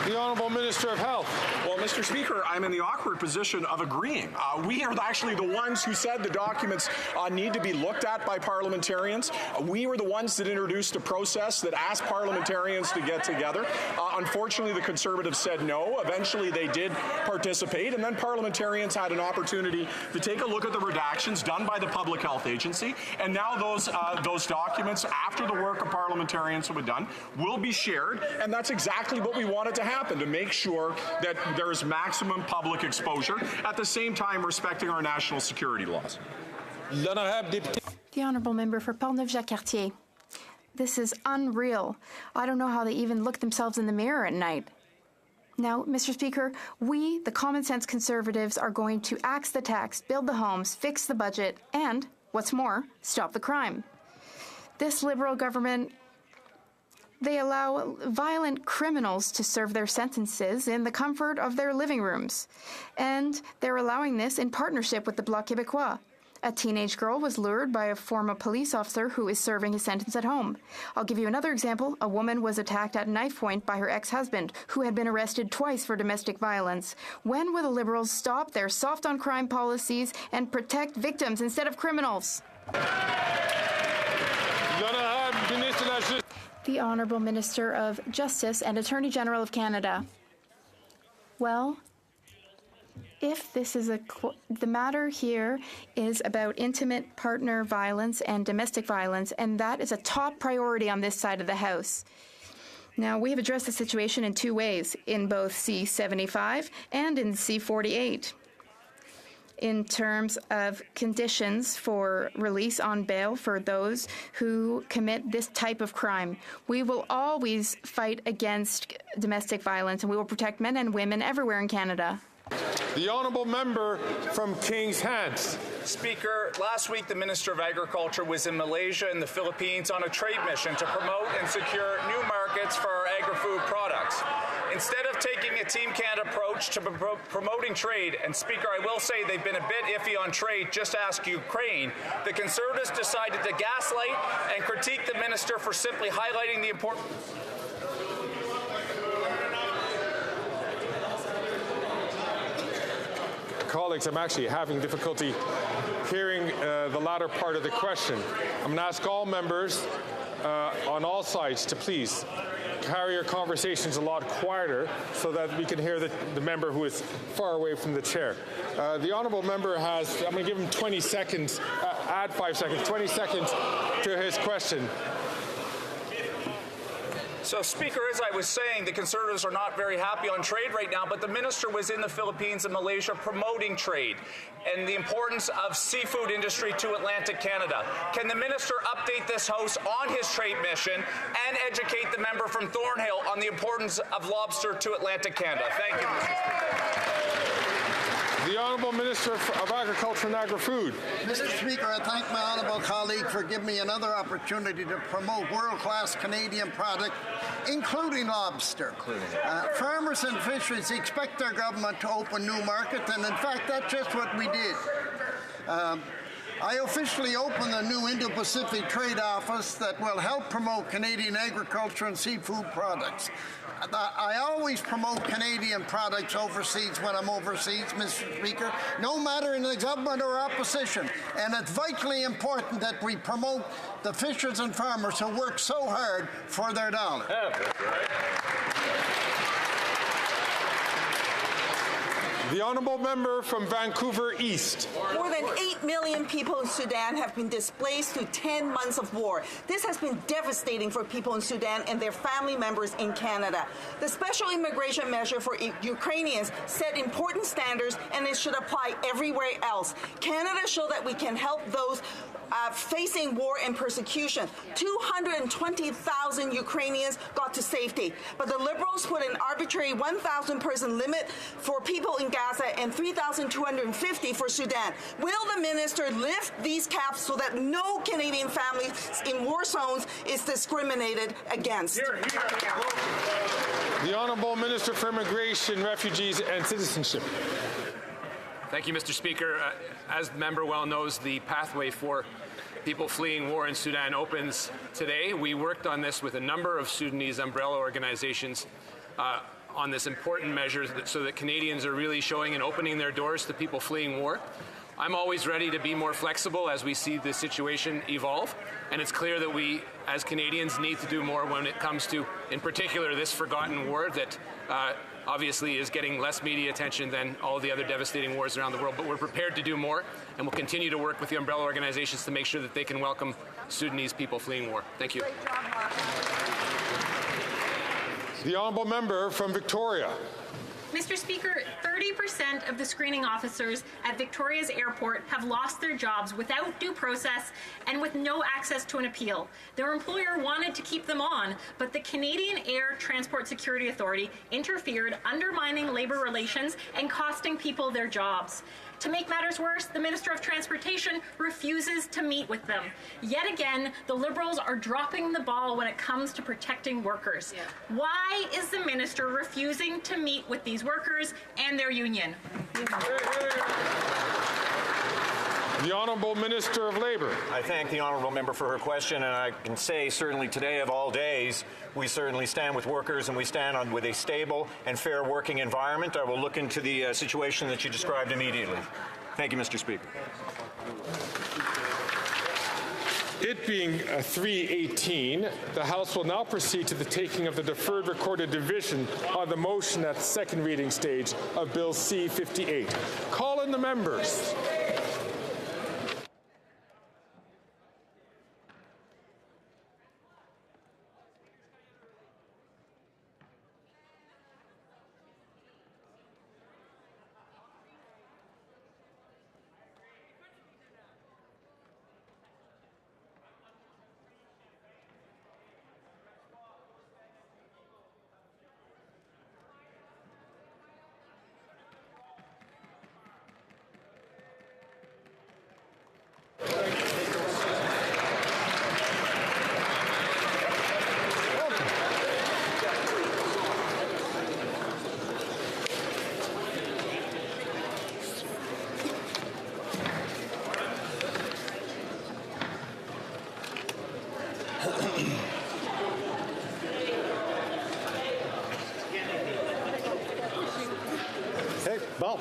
Speaker 18: The Honourable Minister of Health.
Speaker 8: Well, Mr. Speaker, I'm in the awkward position of agreeing. We are actually the ones who said the documents need to be looked at by parliamentarians. We were the ones that introduced a process that asked parliamentarians to get together. Unfortunately, the Conservatives said no. Eventually, they did participate, and then parliamentarians had an opportunity to take a look at the redactions done by the Public Health Agency, and now those documents, after the work of parliamentarians have been done, will be shared, and that's exactly what we wanted to happen, to make sure that there is maximum public exposure, at the same time respecting our national security laws.
Speaker 15: The honourable member for Portneuf-Jacques-Cartier. This is unreal. I don't know how they even look themselves in the mirror at night. Now, Mr. Speaker, we, the common sense Conservatives, are going to axe the tax, build the homes, fix the budget, and, what's more, stop the crime. This Liberal government, they allow violent criminals to serve their sentences in the comfort of their living rooms. And they're allowing this in partnership with the Bloc Québécois. A teenage girl was lured by a former police officer who is serving his sentence at home. I'll give you another example. A woman was attacked at knife point by her ex-husband, who had been arrested twice for domestic violence. When will the Liberals stop their soft-on-crime policies and protect victims instead of criminals? The Honourable Minister of Justice and Attorney General of Canada. Well, if this is the matter here is about intimate partner violence and domestic violence, and that is a top priority on this side of the House. Now, we have addressed the situation in two ways, in both C-75 and in C-48. In terms of conditions for release on bail for those who commit this type of crime. We will always fight against domestic violence, and we will protect men and women everywhere in Canada.
Speaker 18: The honourable member from King's Hands.
Speaker 11: Speaker, last week the Minister of Agriculture was in Malaysia and the Philippines on a trade mission to promote and secure new markets for our agri-food products. Instead of taking a Team Canada approach to promoting trade, and Speaker, I will say they've been a bit iffy on trade, just ask Ukraine, the Conservatives decided to gaslight and critique the minister for simply highlighting the important...
Speaker 18: Colleagues, I'm actually having difficulty hearing the latter part of the question. I'm going to ask all members on all sides to please carry your conversations a lot quieter so that we can hear the member who is far away from the chair. The honourable member has, I'm going to give him 20 seconds, add 5 seconds, 20 seconds to his question.
Speaker 11: So, Speaker, as I was saying, the Conservatives are not very happy on trade right now, but the minister was in the Philippines and Malaysia promoting trade and the importance of seafood industry to Atlantic Canada. Can the minister update this House on his trade mission and educate the member from Thornhill on the importance of lobster to Atlantic Canada? Thank you, Mr. Speaker.
Speaker 18: The Honourable Minister of Agriculture and Agri-Food.
Speaker 14: Mr. Speaker, I thank my honourable colleague for giving me another opportunity to promote world-class Canadian product, including lobster. Farmers and fisheries expect their government to open new markets, and in fact, that's just what we did. I officially open the new Indo-Pacific Trade Office that will help promote Canadian agriculture and seafood products. I always promote Canadian products overseas when I'm overseas, Mr. Speaker, no matter in the government or opposition. And it's vitally important that we promote the fishers and farmers who work so hard for their dollar.
Speaker 18: The honourable member from Vancouver East.
Speaker 4: More than 8 million people in Sudan have been displaced through 10 months of war. This has been devastating for people in Sudan and their family members in Canada. The special immigration measure for Ukrainians set important standards, and it should apply everywhere else. Canada showed that we can help those facing war and persecution. 220,000 Ukrainians got to safety, but the Liberals put an arbitrary 1,000 person limit for people in Gaza and 3,250 for Sudan. Will the minister lift these caps so that no Canadian family in war zones is discriminated against?
Speaker 18: The Honourable Minister for Immigration, Refugees and Citizenship.
Speaker 16: Thank you, Mr. Speaker. As the member well knows, the pathway for people fleeing war in Sudan opens today. We worked on this with a number of Sudanese umbrella organizations on this important measure so that Canadians are really showing and opening their doors to people fleeing war. I'm always ready to be more flexible as we see the situation evolve, and it's clear that we, as Canadians, need to do more when it comes to, in particular, this forgotten war that obviously is getting less media attention than all the other devastating wars around the world. But we're prepared to do more, and we'll continue to work with the umbrella organizations to make sure that they can welcome Sudanese people fleeing war. Thank you.
Speaker 18: The honourable member from Victoria.
Speaker 17: Mr. Speaker, 30% of the screening officers at Victoria's airport have lost their jobs without due process and with no access to an appeal. Their employer wanted to keep them on, but the Canadian Air Transport Security Authority interfered, undermining labour relations and costing people their jobs. To make matters worse, the Minister of Transportation refuses to meet with them. Yet again, the Liberals are dropping the ball when it comes to protecting workers. Why is the Minister refusing to meet with these workers and their union?
Speaker 18: The Honourable Minister of Labour.
Speaker 13: I thank the honourable member for her question, and I can say certainly today of all days, we certainly stand with workers and we stand with a stable and fair working environment. I will look into the situation that you described immediately. Thank you, Mr. Speaker.
Speaker 18: It being 3:18, the House will now proceed to the taking of the deferred recorded division on the motion at the second reading stage of Bill C-58. Call in the members.
Speaker 20: Well,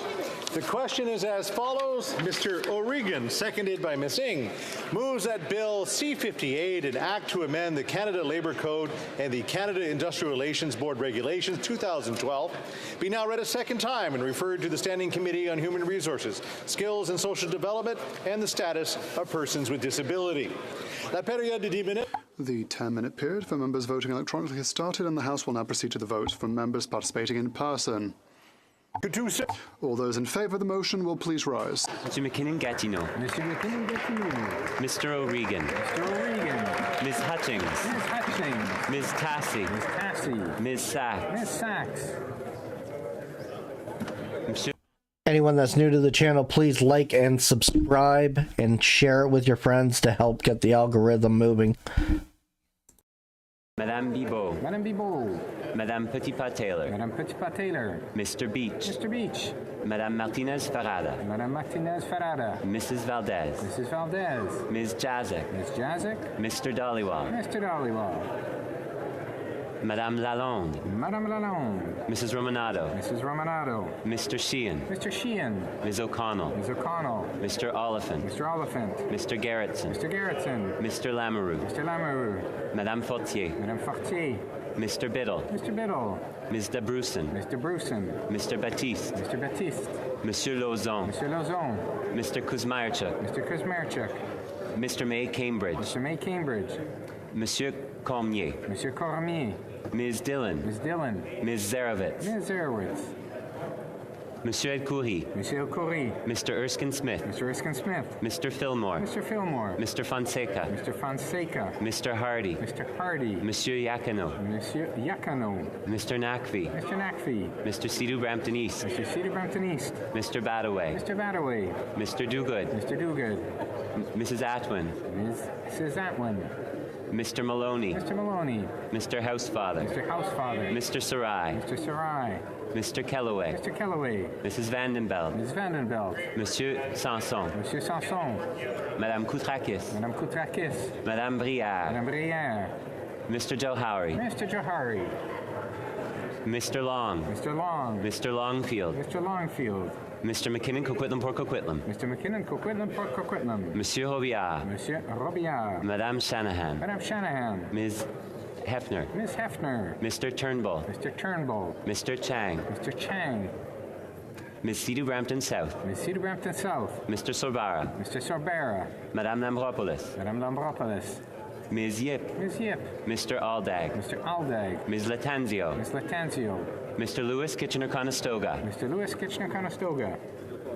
Speaker 20: the question is as follows. Mr. O'Regan, seconded by Ms. Ng, moves that Bill C-58, an act to amend the Canada Labour Code and the Canada Industrial Relations Board Regulations 2012, be now read a second time and referred to the Standing Committee on Human Resources, Skills and Social Development and the Status of Persons with Disability. La période de 10 minutes.
Speaker 21: The 10-minute period for members voting electronically has started, and the House will now proceed to the vote for members participating in person. All those in favour of the motion will please rise.
Speaker 26: Mr. McKinnon-Gatineau. Mr. McKinnon-Gatineau. Mr. O'Regan. Mr. O'Regan. Ms. Hutchings. Ms. Hutchings. Ms. Tassie. Ms. Tassie. Ms. Sachs. Ms. Sachs.
Speaker 27: Anyone that's new to the channel, please like and subscribe and share it with your friends to help get the algorithm moving.
Speaker 26: Madame Bibeau.
Speaker 1: Madame Bibeau.
Speaker 26: Madame Petitpas-Taylor.
Speaker 1: Madame Petitpas-Taylor.
Speaker 26: Mr. Beach.
Speaker 1: Mr. Beach.
Speaker 26: Madame Martinez-Farada.
Speaker 1: Madame Martinez-Farada.
Speaker 26: Mrs. Valdez.
Speaker 1: Mrs. Valdez.
Speaker 26: Ms. Jazik.
Speaker 1: Ms. Jazik.
Speaker 26: Mr. Dhaliwal.
Speaker 1: Mr. Dhaliwal.
Speaker 26: Madame Lalonde.
Speaker 1: Madame Lalonde.
Speaker 26: Mrs. Romanado.
Speaker 1: Mrs. Romanado.
Speaker 26: Mr. Sheehan.
Speaker 1: Mr. Sheehan.
Speaker 26: Ms. O'Connell.
Speaker 1: Ms. O'Connell.
Speaker 26: Mr. Oliphant.
Speaker 1: Mr. Oliphant.
Speaker 26: Mr. Gerritsen.
Speaker 1: Mr. Gerritsen.
Speaker 26: Mr. Lamoureux.
Speaker 1: Mr. Lamoureux.
Speaker 26: Madame Fortier.
Speaker 1: Madame Fortier.
Speaker 26: Mr. Biddle.
Speaker 1: Mr. Biddle.
Speaker 26: Ms. Dabrusin.
Speaker 1: Mr. Bruson.
Speaker 26: Mr. Baptiste.
Speaker 1: Mr. Baptiste.
Speaker 26: Monsieur Lauzon.
Speaker 1: Mr. Lauzon.
Speaker 26: Mr. Kuzmierczuk.
Speaker 1: Mr. Kuzmierczuk.
Speaker 26: Mr. May Cambridge.
Speaker 1: Mr. May Cambridge.
Speaker 26: Monsieur Cormier.
Speaker 1: Monsieur Cormier.
Speaker 26: Ms. Dillon.
Speaker 1: Ms. Dillon.
Speaker 26: Ms. Zarowitz.
Speaker 1: Ms. Zarowitz.
Speaker 26: Monsieur El Khoury.
Speaker 1: Monsieur El Khoury.
Speaker 26: Mr. Erskine Smith.
Speaker 1: Mr. Erskine Smith.
Speaker 26: Mr. Fillmore.
Speaker 1: Mr. Fillmore.
Speaker 26: Mr. Fonseca.
Speaker 1: Mr. Fonseca.
Speaker 26: Mr. Hardy.
Speaker 1: Mr. Hardy.
Speaker 26: Monsieur Yakano.
Speaker 1: Monsieur Yakano.
Speaker 26: Mr. Nakvi.
Speaker 1: Mr. Nakvi.
Speaker 26: Mr. Sidhu Brampton East.
Speaker 1: Mr. Cedar Brampton East.
Speaker 26: Mr. Badaway.
Speaker 1: Mr. Badaway.
Speaker 26: Mr. Dogood.
Speaker 1: Mr. Dogood.
Speaker 26: Mrs. Atwin.
Speaker 1: Mrs. Atwin.
Speaker 26: Mr. Maloney.
Speaker 1: Mr. Maloney.
Speaker 26: Mr. Housefather.
Speaker 1: Mr. Housefather.
Speaker 26: Mr. Sarai.
Speaker 1: Mr. Sarai.
Speaker 26: Mr. Kellaway.
Speaker 1: Mr. Kellaway.
Speaker 26: Mrs. Vandenbelt.
Speaker 1: Ms. Vandenbelt.
Speaker 26: Monsieur Sanson.
Speaker 1: Monsieur Sanson.
Speaker 26: Madame Koutrakis.
Speaker 1: Madame Koutrakis.
Speaker 26: Madame Brière.
Speaker 1: Madame Brière.
Speaker 26: Mr. Johari.
Speaker 1: Mr. Johari.
Speaker 26: Mr. Long.
Speaker 1: Mr. Long.
Speaker 26: Mr. Longfield.
Speaker 1: Mr. Longfield.
Speaker 26: Mr. McKinnon, Coquitlam, Port Coquitlam.
Speaker 1: Mr. McKinnon, Coquitlam, Port Coquitlam.
Speaker 26: Monsieur Robillard.
Speaker 1: Monsieur Robillard.
Speaker 26: Madame Shanahan.
Speaker 1: Madame Shanahan.
Speaker 26: Ms. Hefner.
Speaker 1: Miss Hefner.
Speaker 26: Mr. Turnbull.
Speaker 1: Mr. Turnbull.
Speaker 26: Mr. Chang.
Speaker 1: Mr. Chang.
Speaker 26: Ms. Sidhu Brampton South.
Speaker 1: Ms. Cedar Brampton South.
Speaker 26: Mr. Sorbara.
Speaker 1: Mr. Sorbara.
Speaker 26: Madame Lambropoulos.
Speaker 1: Madame Lambropoulos.
Speaker 26: Ms. Yip.
Speaker 1: Ms. Yip.
Speaker 26: Mr. Aldag.
Speaker 1: Mr. Aldag.
Speaker 26: Ms. Latanzio.
Speaker 1: Ms. Latanzio.
Speaker 26: Mr. Lewis Kitchener-Conestoga.
Speaker 1: Mr. Lewis Kitchener-Conestoga.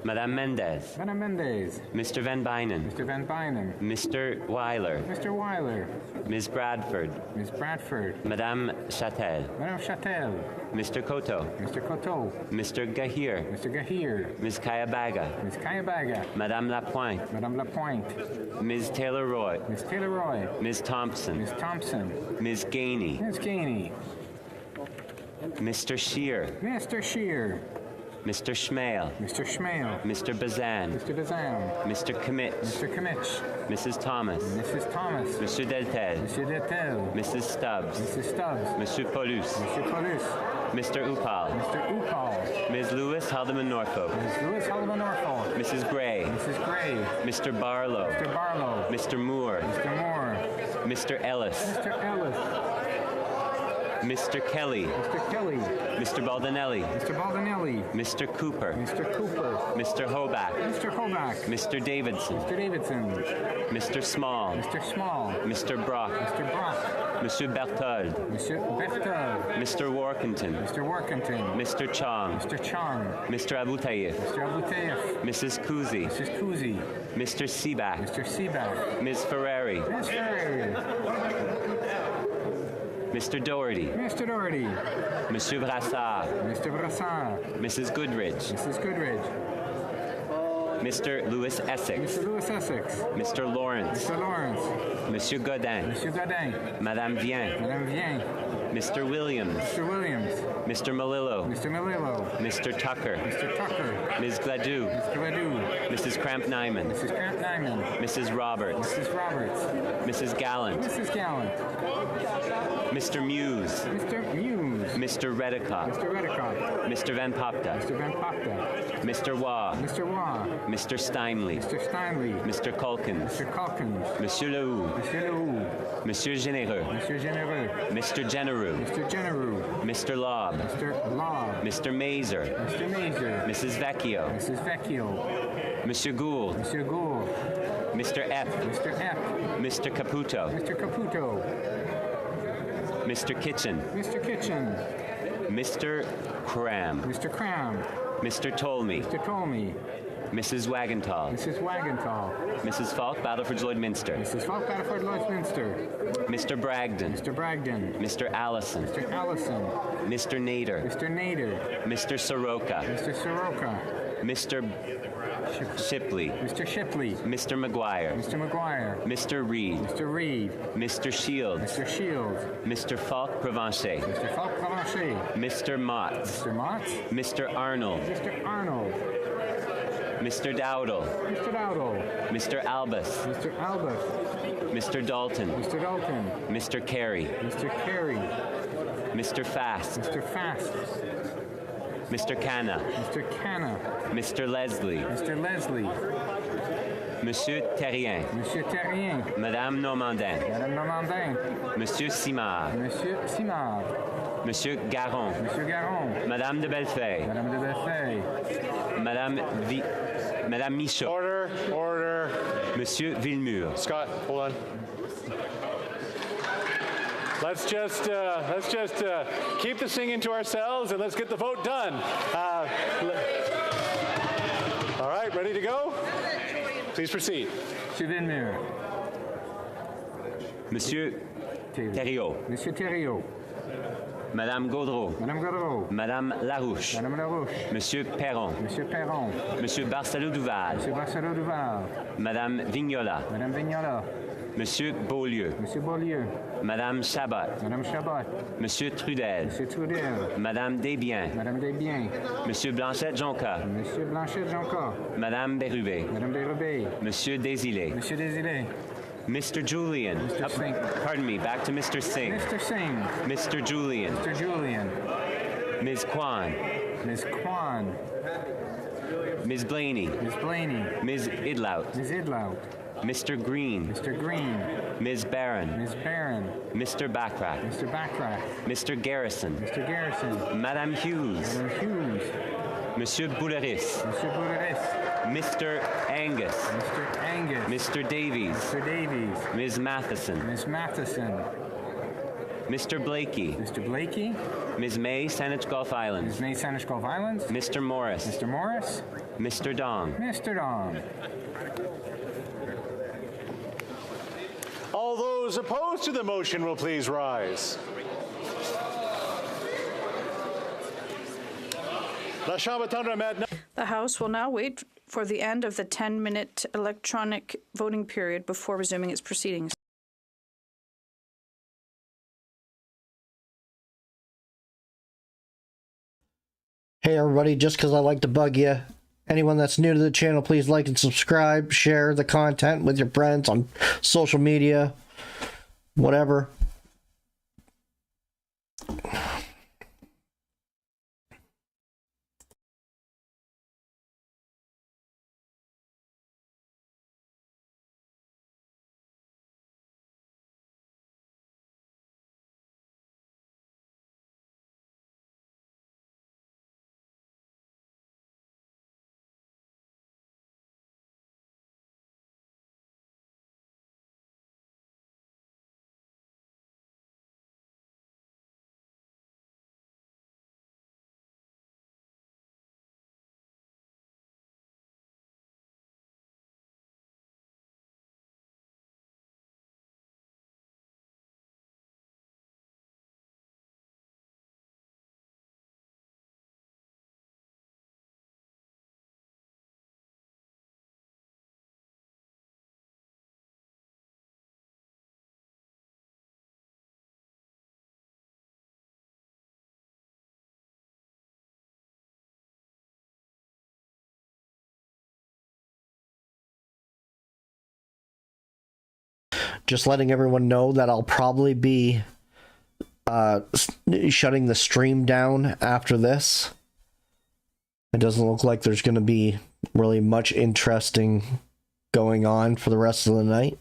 Speaker 26: Madame Mendez.
Speaker 1: Madame Mendez.
Speaker 26: Mr. Van Bynen.
Speaker 1: Mr. Van Bynen.
Speaker 26: Mr. Weiler.
Speaker 1: Mr. Weiler.
Speaker 26: Ms. Bradford.
Speaker 1: Ms. Bradford.
Speaker 26: Madame Chatel.
Speaker 1: Madame Chatel.
Speaker 26: Mr. Koto.
Speaker 1: Mr. Koto.
Speaker 26: Mr. Gahir.
Speaker 1: Mr. Gahir.
Speaker 26: Ms. Kayabaga.
Speaker 1: Ms. Kayabaga.
Speaker 26: Madame Lapointe.
Speaker 1: Madame Lapointe.
Speaker 26: Ms. Taylor-Roy.
Speaker 1: Ms. Taylor-Roy.
Speaker 26: Ms. Thompson.
Speaker 1: Ms. Thompson.
Speaker 26: Ms. Gainey.
Speaker 1: Ms. Gainey.
Speaker 26: Mr. Shear.
Speaker 1: Mr. Shear.
Speaker 26: Mr. Schmale.
Speaker 1: Mr. Schmale.
Speaker 26: Mr. Bazan.
Speaker 1: Mr. Bazan.
Speaker 26: Mr. Kimmich.
Speaker 1: Mr. Kimmich.
Speaker 26: Mrs. Thomas.
Speaker 1: Mrs. Thomas.
Speaker 26: Monsieur Deltel.
Speaker 1: Monsieur Deltel.
Speaker 26: Mrs. Stubbs.
Speaker 1: Mrs. Stubbs.
Speaker 26: Monsieur Paulus.
Speaker 1: Monsieur Paulus.
Speaker 26: Mr. Upal.
Speaker 1: Mr. Upal.
Speaker 26: Ms. Lewis Haldeman Norfolk.
Speaker 1: Ms. Lewis Haldeman Norfolk.
Speaker 26: Mrs. Gray.
Speaker 1: Mrs. Gray.
Speaker 26: Mr. Barlow.
Speaker 1: Mr. Barlow.
Speaker 26: Mr. Moore.
Speaker 1: Mr. Moore.
Speaker 26: Mr. Ellis.
Speaker 1: Mr. Ellis.
Speaker 26: Mr. Kelly.
Speaker 1: Mr. Kelly.
Speaker 26: Mr. Baldinelli.
Speaker 1: Mr. Baldinelli.
Speaker 26: Mr. Cooper.
Speaker 1: Mr. Cooper.
Speaker 26: Mr. Hoback.
Speaker 1: Mr. Hoback.
Speaker 26: Mr. Davidson.
Speaker 1: Mr. Davidson.
Speaker 26: Mr. Small.
Speaker 1: Mr. Small.
Speaker 26: Mr. Brock.
Speaker 1: Mr. Brock.
Speaker 26: Monsieur Berthold.
Speaker 1: Monsieur Berthold.
Speaker 26: Mr. Workington.
Speaker 1: Mr. Workington.
Speaker 26: Mr. Chong.
Speaker 1: Mr. Chong.
Speaker 26: Mr. Abutayev.
Speaker 1: Mr. Abutayev.
Speaker 26: Mrs. Kuzi.
Speaker 1: Mrs. Kuzi.
Speaker 26: Mr. Seaback.
Speaker 1: Mr. Seaback.
Speaker 26: Ms. Ferrari.
Speaker 1: Ms. Ferrari.
Speaker 26: Mr. Doherty.
Speaker 1: Mr. Doherty.
Speaker 26: Monsieur Brassard.
Speaker 1: Mr. Brassard.
Speaker 26: Mrs. Goodridge.
Speaker 1: Mrs. Goodridge.
Speaker 26: Mr. Lewis Essex.
Speaker 1: Mr. Lewis Essex.
Speaker 26: Mr. Lawrence.
Speaker 1: Mr. Lawrence.
Speaker 26: Monsieur Godin.
Speaker 1: Monsieur Godin.
Speaker 26: Madame Vien.
Speaker 1: Madame Vien.
Speaker 26: Mr. Williams.
Speaker 1: Mr. Williams.
Speaker 26: Mr. Malillo.
Speaker 1: Mr. Malillo.
Speaker 26: Mr. Tucker.
Speaker 1: Mr. Tucker.
Speaker 26: Ms. Gladue.
Speaker 1: Ms. Gladue.
Speaker 26: Mrs. Cramp-Nyman.
Speaker 1: Mrs. Cramp-Nyman.
Speaker 26: Mrs. Roberts.
Speaker 1: Mrs. Roberts.
Speaker 26: Mrs. Gallant.
Speaker 1: Mrs. Gallant.
Speaker 26: Mr. Muse.
Speaker 1: Mr. Muse.
Speaker 26: Mr. Redicott.
Speaker 1: Mr. Redicott.
Speaker 26: Mr. Van Popta.
Speaker 1: Mr. Van Popta.
Speaker 26: Mr. Waugh.
Speaker 1: Mr. Waugh.
Speaker 26: Mr. Steinley.
Speaker 1: Mr. Steinley.
Speaker 26: Mr. Culkins.
Speaker 1: Mr. Calkins.
Speaker 26: Monsieur Lehoux.
Speaker 1: Monsieur Lehoux.
Speaker 26: Monsieur Généreux.
Speaker 1: Monsieur Généreux.
Speaker 26: Mr. Genereux.
Speaker 1: Mr. Genereux.
Speaker 26: Mr. Lobb.
Speaker 1: Mr. Lobb.
Speaker 26: Mr. Mazer.
Speaker 1: Mr. Mazer.
Speaker 26: Mrs. Vecchio.
Speaker 1: Mrs. Vecchio.
Speaker 26: Monsieur Gould.
Speaker 1: Monsieur Gould.
Speaker 26: Mr. Epp.
Speaker 1: Mr. Epp.
Speaker 26: Mr. Caputo.
Speaker 1: Mr. Caputo.
Speaker 26: Mr. Kitchen.
Speaker 1: Mr. Kitchen.
Speaker 26: Mr. Cram.
Speaker 1: Mr. Cram.
Speaker 26: Mr. Tolmie.
Speaker 1: Mr. Tolmie.
Speaker 26: Mrs. Wagenthal.
Speaker 1: Mrs. Wagenthal.
Speaker 26: Mrs. Falk, Battleford Lloydminster.
Speaker 1: Mrs. Falk, Battleford Lloydminster.
Speaker 26: Mr. Bragdon.
Speaker 1: Mr. Bragdon.
Speaker 26: Mr. Allison.
Speaker 1: Mr. Allison.
Speaker 26: Mr. Nader.
Speaker 1: Mr. Nader.
Speaker 26: Mr. Soroka.
Speaker 1: Mr. Soroka.
Speaker 26: Mr. Shipley.
Speaker 1: Mr. Shipley.
Speaker 26: Mr. McGuire.
Speaker 1: Mr. McGuire.
Speaker 26: Mr. Reed.
Speaker 1: Mr. Reed.
Speaker 26: Mr. Shields.
Speaker 1: Mr. Shields.
Speaker 26: Mr. Falk Provencher.
Speaker 1: Mr. Falk Provencher.
Speaker 26: Mr. Motts.
Speaker 1: Mr. Motts.
Speaker 26: Mr. Arnold.
Speaker 1: Mr. Arnold.
Speaker 26: Mr. Dowdle.
Speaker 1: Mr. Dowdle.
Speaker 26: Mr. Albus.
Speaker 1: Mr. Albus.
Speaker 26: Mr. Dalton.
Speaker 1: Mr. Dalton.
Speaker 26: Mr. Carey.
Speaker 1: Mr. Carey.
Speaker 26: Mr. Fast.
Speaker 1: Mr. Fast.
Speaker 26: Mr. Canna.
Speaker 1: Mr. Canna.
Speaker 26: Mr. Leslie.
Speaker 1: Mr. Leslie.
Speaker 26: Monsieur Terrien.
Speaker 1: Monsieur Terrien.
Speaker 26: Madame Normandin.
Speaker 1: Madame Normandin.
Speaker 26: Monsieur Simard.
Speaker 1: Monsieur Simard.
Speaker 26: Monsieur Garon.
Speaker 1: Monsieur Garon.
Speaker 26: Madame de Bellefeuille.
Speaker 1: Madame de Bellefeuille.
Speaker 26: Madame Michaud.
Speaker 20: Order.
Speaker 26: Monsieur Villemur.
Speaker 20: Scott, hold on. Let's just keep the singing to ourselves and let's get the vote done. All right, ready to go? Please proceed.
Speaker 1: Monsieur Villemur.
Speaker 26: Monsieur Thériault.
Speaker 1: Monsieur Thériault.
Speaker 26: Madame Gaudreau.
Speaker 1: Madame Gaudreau.
Speaker 26: Madame Larouche.
Speaker 1: Madame Larouche.
Speaker 26: Monsieur Perron.
Speaker 1: Monsieur Perron.
Speaker 26: Monsieur Barcelot-Duval.
Speaker 1: Monsieur Barcelot-Duval.
Speaker 26: Madame Vignola.
Speaker 1: Madame Vignola.
Speaker 26: Monsieur Beaulieu.
Speaker 1: Monsieur Beaulieu.
Speaker 26: Madame Chabot.
Speaker 1: Madame Chabot.
Speaker 26: Monsieur Trudel.
Speaker 1: Monsieur Trudel.
Speaker 26: Madame Desbiens.
Speaker 1: Madame Desbiens.
Speaker 26: Monsieur Blanchette-Jonca.
Speaker 1: Monsieur Blanchette-Jonca.
Speaker 26: Madame Bérubé.
Speaker 1: Madame Bérubé.
Speaker 26: Monsieur Désilé.
Speaker 1: Monsieur Désilé.
Speaker 26: Mr. Julian.
Speaker 1: Mr. Singh.
Speaker 26: Pardon me, back to Mr. Singh.
Speaker 1: Mr. Singh.
Speaker 26: Mr. Julian.
Speaker 1: Mr. Julian.
Speaker 26: Ms. Kwan.
Speaker 1: Ms. Kwan.
Speaker 26: Ms. Blaney.
Speaker 1: Ms. Blaney.
Speaker 26: Ms. Idlout.
Speaker 1: Ms. Idlout.
Speaker 26: Mr. Green.
Speaker 1: Mr. Green.
Speaker 26: Ms. Barron.
Speaker 1: Ms. Barron.
Speaker 26: Mr. Backrack.
Speaker 1: Mr. Backrack.
Speaker 26: Mr. Garrison.
Speaker 1: Mr. Garrison.
Speaker 26: Madame Hughes.
Speaker 1: Madame Hughes.
Speaker 26: Monsieur Bouleris.
Speaker 1: Monsieur Bouleris.
Speaker 26: Mr. Angus.
Speaker 1: Mr. Angus.
Speaker 26: Mr. Davies.
Speaker 1: Mr. Davies.
Speaker 26: Ms. Matheson.
Speaker 1: Ms. Matheson.
Speaker 26: Mr. Blakey.
Speaker 1: Mr. Blakey.
Speaker 26: Ms. May, Saanich Gulf Islands.
Speaker 1: Ms. May, Saanich Gulf Islands.
Speaker 26: Mr. Morris.
Speaker 1: Mr. Morris.
Speaker 26: Mr. Dong.
Speaker 1: Mr. Dong.
Speaker 20: All those opposed to the motion will please rise.
Speaker 2: The House will now wait for the end of the 10-minute electronic voting period before resuming its proceedings.
Speaker 27: Hey everybody, just because I like to bug you, anyone that's new to the channel, please like and subscribe, share the content with your friends on social media, whatever. Just letting everyone know that I'll probably be shutting the stream down after this. It doesn't look like there's going to be really much interesting going on for the rest of the night.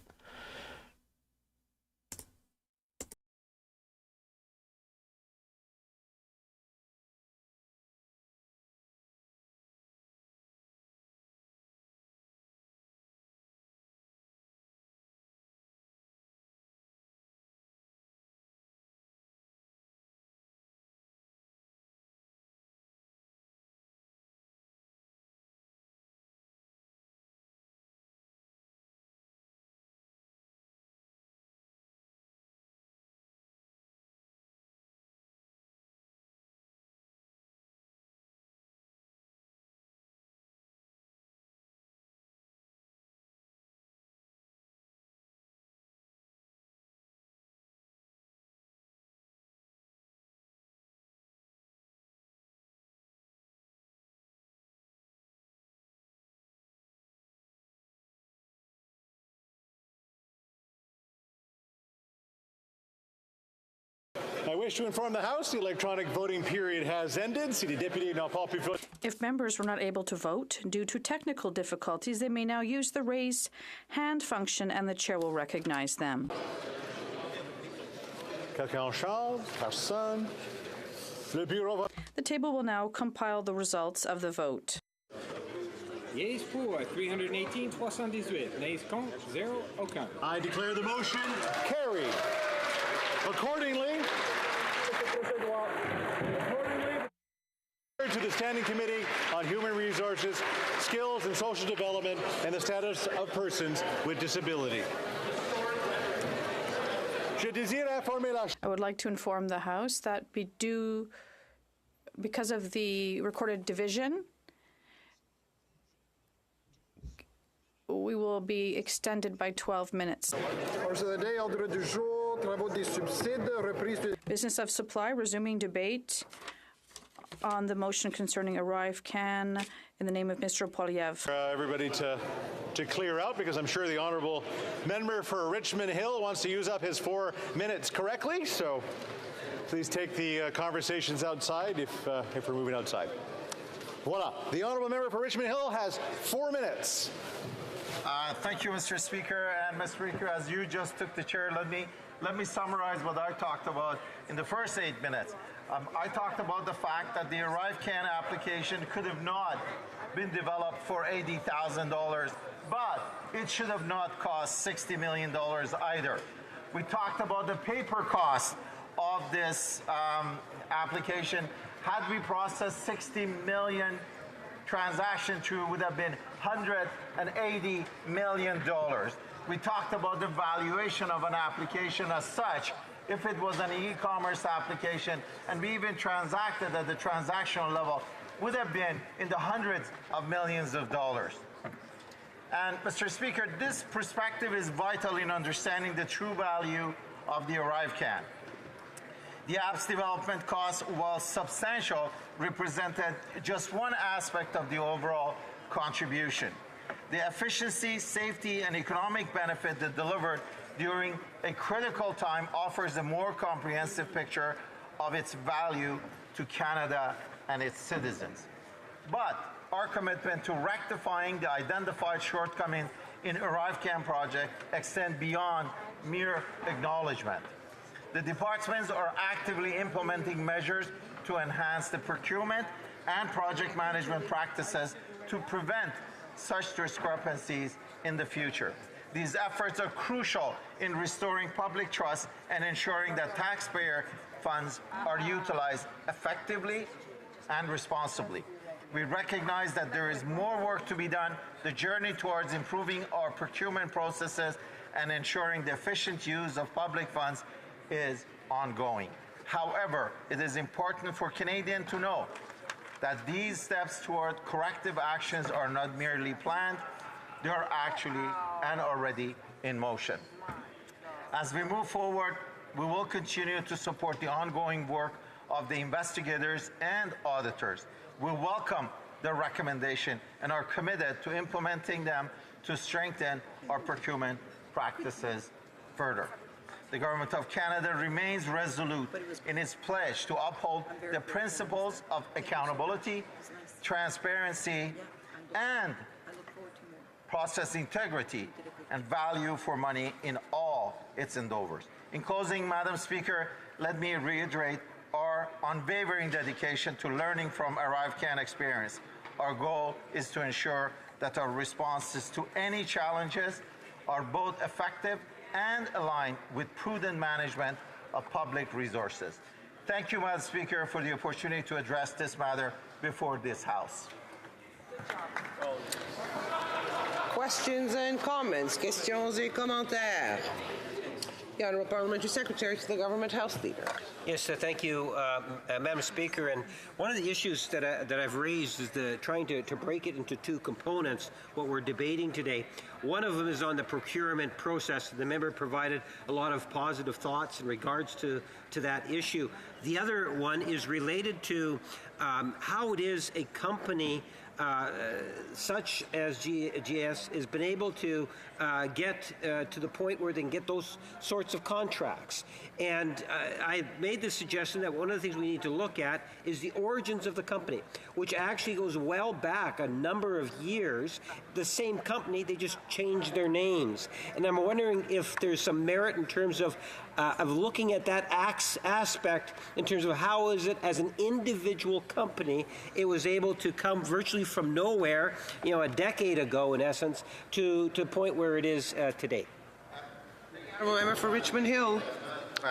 Speaker 20: I wish to inform the House the electronic voting period has ended. Si les députés n'ont pas pu voter.
Speaker 2: If members were not able to vote due to technical difficulties, they may now use the raise hand function and the chair will recognize them.
Speaker 20: Quelqu'un en charge? Personne. Le bureau.
Speaker 2: The table will now compile the results of the vote.
Speaker 1: Yeas pour 318, 318. Nays contre, 0, aucun.
Speaker 20: I declare the motion carried. Accordingly, to the Standing Committee on Human Resources, Skills and Social Development and the Status of Persons with Disability.
Speaker 2: I would like to inform the House that because of the recorded division, we will be extended by 12 minutes. Business of supply, resuming debate on the motion concerning ArriveCAN in the name of Mr. Polyev.
Speaker 20: Everybody to clear out, because I'm sure the honourable member for Richmond Hill wants to use up his 4 minutes correctly. So please take the conversations outside if we're moving outside. Voila. The honourable member for Richmond Hill has 4 minutes.
Speaker 3: Thank you, Mr. Speaker. And Mr. Speaker, as you just took the chair, let me summarize what I talked about in the first 8 minutes. I talked about the fact that the ArriveCAN application could have not been developed for $80,000, but it should have not cost $60 million either. We talked about the paper cost of this application. Had we processed 60 million transactions through, it would have been $180 million. We talked about the valuation of an application as such. If it was an e-commerce application, and we even transacted at the transactional level, would have been in the hundreds of millions of dollars. And Mr. Speaker, this perspective is vital in understanding the true value of the ArriveCAN. The app's development costs, while substantial, represented just one aspect of the overall contribution. The efficiency, safety, and economic benefit that delivered during a critical time offers a more comprehensive picture of its value to Canada and its citizens. But our commitment to rectifying the identified shortcomings in ArriveCAN project extend beyond mere acknowledgement. The departments are actively implementing measures to enhance the procurement and project management practices to prevent such discrepancies in the future. These efforts are crucial in restoring public trust and ensuring that taxpayer funds are utilized effectively and responsibly. We recognize that there is more work to be done. The journey towards improving our procurement processes and ensuring the efficient use of public funds is ongoing. However, it is important for Canadians to know that these steps toward corrective actions are not merely planned, they are actually and already in motion. As we move forward, we will continue to support the ongoing work of the investigators and auditors. We welcome their recommendation and are committed to implementing them to strengthen our procurement practices further. The Government of Canada remains resolute in its pledge to uphold the principles of accountability, transparency, and process integrity and value for money in all its endeavors. In closing, Madam Speaker, let me reiterate our unwavering dedication to learning from ArriveCAN experience. Our goal is to ensure that our responses to any challenges are both effective and aligned with prudent management of public resources. Thank you, Madam Speaker, for the opportunity to address this matter before this House.
Speaker 6: Questions and comments? Questions et commentaires? The Honourable Parliamentary Secretary to the Government House Leader.
Speaker 12: Yes, thank you, Madam Speaker. And one of the issues that I've raised is trying to break it into two components, what we're debating today. One of them is on the procurement process. The member provided a lot of positive thoughts in regards to that issue. The other one is related to how it is a company such as GS has been able to get to the point where they can get those sorts of contracts. And I made the suggestion that one of the things we need to look at is the origins of the company, which actually goes well back a number of years. The same company, they just changed their names. And I'm wondering if there's some merit in terms of looking at that aspect in terms of how is it as an individual company it was able to come virtually from nowhere, a decade ago in essence, to the point where it is today.
Speaker 6: Honourable Member for Richmond Hill.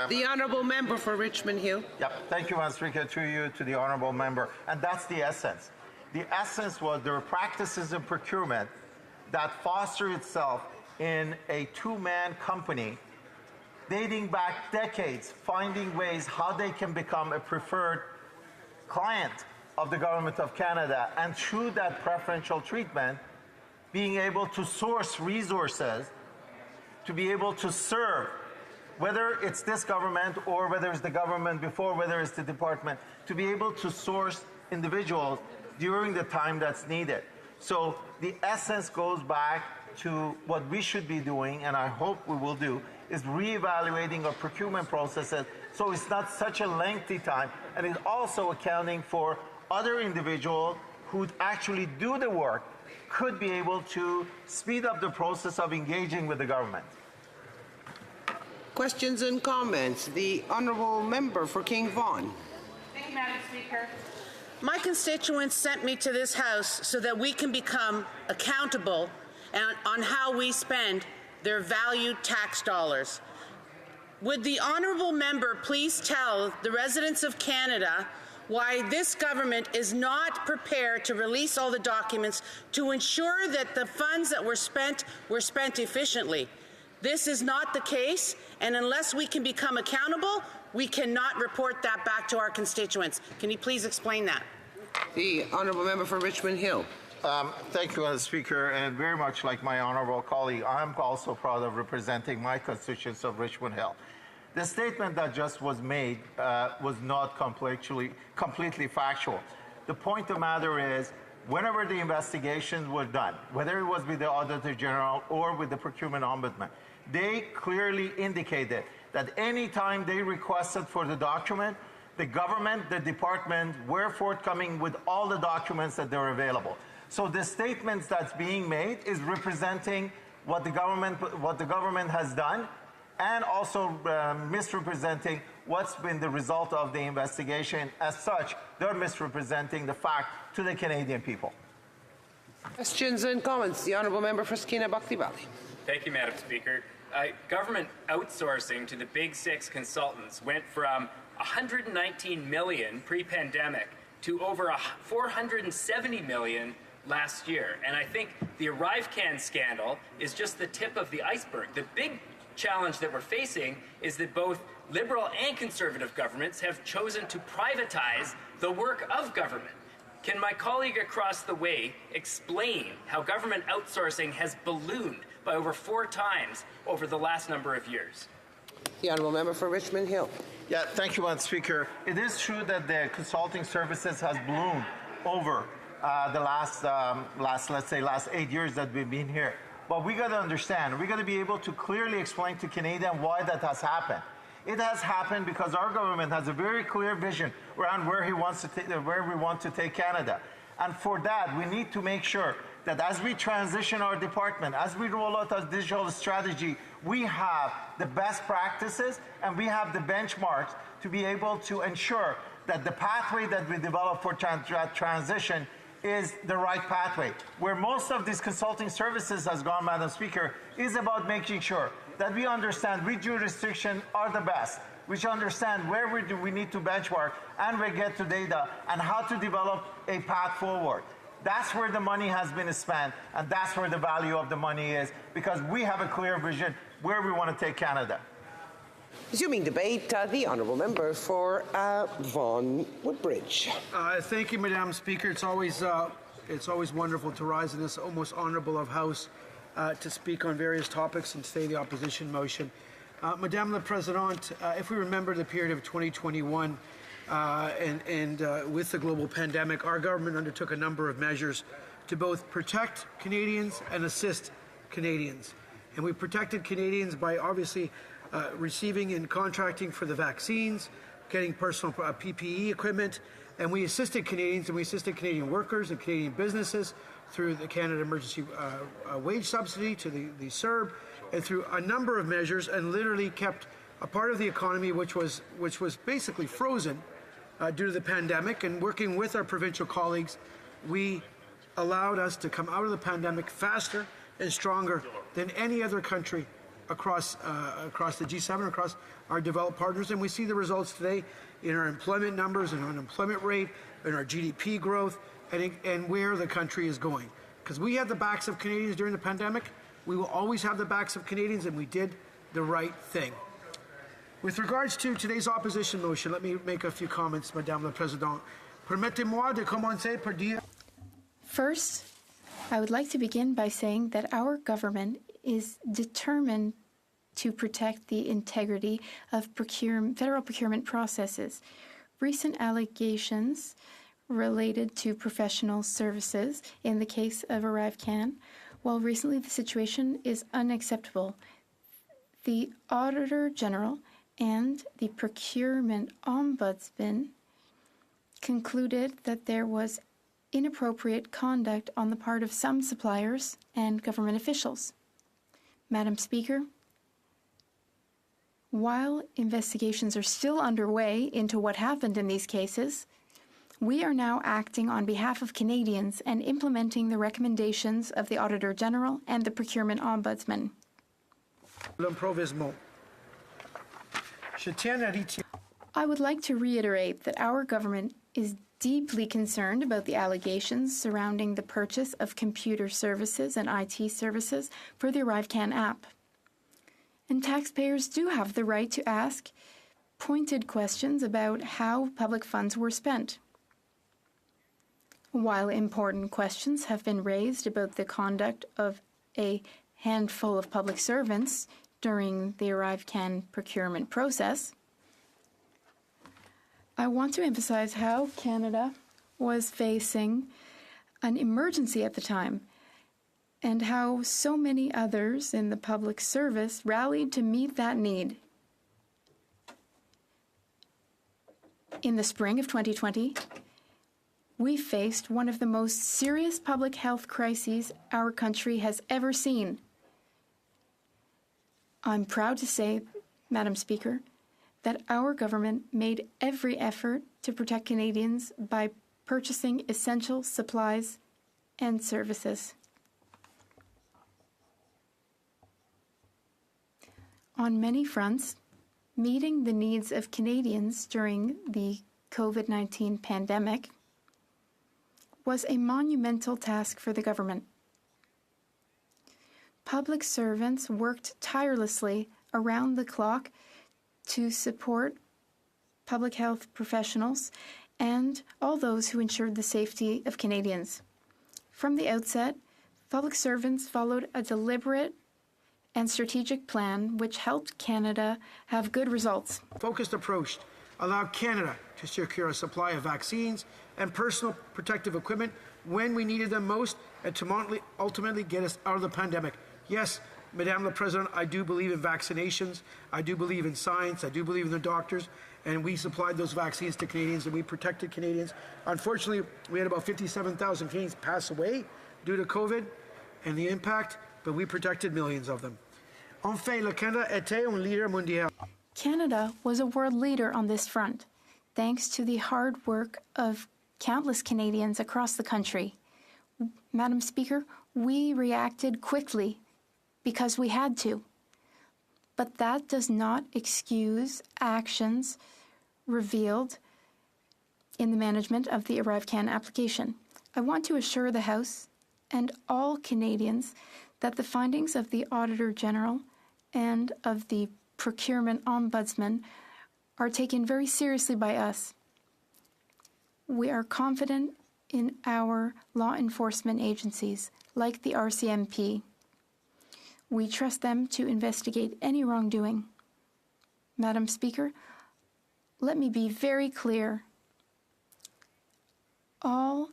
Speaker 6: The Honourable Member for Richmond Hill.
Speaker 3: Yep. Thank you, Madam Speaker, through you to the Honourable Member. And that's the essence. The essence was there were practices in procurement that fostered itself in a two-man company dating back decades, finding ways how they can become a preferred client of the Government of Canada, and through that preferential treatment, being able to source resources to be able to serve, whether it's this government or whether it's the government before, whether it's the department, to be able to source individuals during the time that's needed. So the essence goes back to what we should be doing, and I hope we will do, is reevaluating our procurement processes so it's not such a lengthy time, and it's also accounting for other individuals who actually do the work could be able to speed up the process of engaging with the government.
Speaker 6: Questions and comments. The Honourable Member for King Vaughan.
Speaker 5: Thank you, Madam Speaker.
Speaker 9: My constituents sent me to this House so that we can become accountable on how we spend their valued tax dollars. Would the Honourable Member please tell the residents of Canada why this government is not prepared to release all the documents to ensure that the funds that were spent efficiently? This is not the case, and unless we can become accountable, we cannot report that back to our constituents. Can you please explain that?
Speaker 6: The Honourable Member for Richmond Hill.
Speaker 3: Thank you, Madam Speaker, and very much like my honourable colleague, I'm also proud of representing my constituents of Richmond Hill. The statement that just was made was not completely factual. The point of the matter is, whenever the investigations were done, whether it was with the Auditor General or with the Procurement Ombudsman, they clearly indicated that any time they requested for the document, the government, the department were forthcoming with all the documents that were available. So the statements that's being made is representing what the government has done, and also misrepresenting what's been the result of the investigation. As such, they're misrepresenting the fact to the Canadian people.
Speaker 6: Questions and comments. The Honourable Member for Skinner-Buckley Valley.
Speaker 19: Thank you, Madam Speaker. Government outsourcing to the Big Six consultants went from $119 million pre-pandemic to over $470 million last year. And I think the ArriveCAN scandal is just the tip of the iceberg. The big challenge that we're facing is that both Liberal and Conservative governments have chosen to privatize the work of government. Can my colleague across the way explain how government outsourcing has ballooned by over 4 times over the last number of years?
Speaker 6: The Honourable Member for Richmond Hill.
Speaker 3: Yeah, thank you, Madam Speaker. It is true that the consulting services has ballooned over the last 8 years that we've been here. But we got to understand, we got to be able to clearly explain to Canadians why that has happened. It has happened because our government has a very clear vision around where we want to take Canada. And for that, we need to make sure that as we transition our department, as we roll out our digital strategy, we have the best practices and we have the benchmarks to be able to ensure that the pathway that we develop for transition is the right pathway. Where most of these consulting services has gone, Madam Speaker, is about making sure that we understand which jurisdictions are the best, which understand where we need to benchmark and we get to data and how to develop a path forward. That's where the money has been spent, and that's where the value of the money is, because we have a clear vision where we want to take Canada.
Speaker 6: Resuming debate, the Honourable Member for Vaughan Woodbridge.
Speaker 22: Thank you, Madam Speaker. It's always wonderful to rise in this almost honourable of House to speak on various topics and say the opposition motion. Madame la Présidente, if we remember the period of 2021, with the global pandemic, our government undertook a number of measures to both protect Canadians and assist Canadians. And we protected Canadians by obviously receiving and contracting for the vaccines, getting personal PPE equipment, and we assisted Canadians and we assisted Canadian workers and Canadian businesses through the Canada Emergency Wage Subsidy, to the CERB, and through a number of measures, and literally kept a part of the economy which was basically frozen due to the pandemic. And working with our provincial colleagues, we allowed us to come out of the pandemic faster and stronger than any other country across the G7, across our developed partners. And we see the results today in our employment numbers, in our unemployment rate, in our GDP growth, and where the country is going. Because we had the backs of Canadians during the pandemic, we will always have the backs of Canadians, and we did the right thing. With regards to today's opposition motion, let me make a few comments, Madame la Présidente. Permettez-moi de commencer par dire...
Speaker 7: First, I would like to begin by saying that our government is determined to protect the integrity of federal procurement processes. Recent allegations related to professional services in the case of ArriveCAN, while recently the situation is unacceptable. The Auditor General and the Procurement Ombudsman concluded that there was inappropriate conduct on the part of some suppliers and government officials. Madam Speaker, while investigations are still underway into what happened in these cases, we are now acting on behalf of Canadians and implementing the recommendations of the Auditor General and the Procurement Ombudsman. I would like to reiterate that our government is deeply concerned about the allegations surrounding the purchase of computer services and IT services for the ArriveCAN app. And taxpayers do have the right to ask pointed questions about how public funds were spent. While important questions have been raised about the conduct of a handful of public servants during the ArriveCAN procurement process, I want to emphasize how Canada was facing an emergency at the time, and how so many others in the public service rallied to meet that need. In the spring of 2020, we faced one of the most serious public health crises our country has ever seen. I'm proud to say, Madam Speaker, that our government made every effort to protect Canadians by purchasing essential supplies and services. On many fronts, meeting the needs of Canadians during the COVID-19 pandemic was a monumental task for the government. Public servants worked tirelessly around the clock to support public health professionals and all those who ensured the safety of Canadians. From the outset, public servants followed a deliberate and strategic plan which helped Canada have good results.
Speaker 22: Focused approach allowed Canada to secure a supply of vaccines and personal protective equipment when we needed them most, and to ultimately get us out of the pandemic. Yes, Madame la President, I do believe in vaccinations, I do believe in science, I do believe in the doctors, and we supplied those vaccines to Canadians and we protected Canadians. Unfortunately, we had about 57,000 Canadians pass away due to COVID and the impact, but we protected millions of them. Enfin, le Canada était un leader mondial.
Speaker 7: Canada was a world leader on this front, thanks to the hard work of countless Canadians across the country. Madam Speaker, we reacted quickly because we had to. But that does not excuse actions revealed in the management of the ArriveCAN application. I want to assure the House and all Canadians that the findings of the Auditor General and of the Procurement Ombudsman are taken very seriously by us. We are confident in our law enforcement agencies, like the RCMP. We trust them to investigate any wrongdoing. Madam Speaker, let me be very clear. All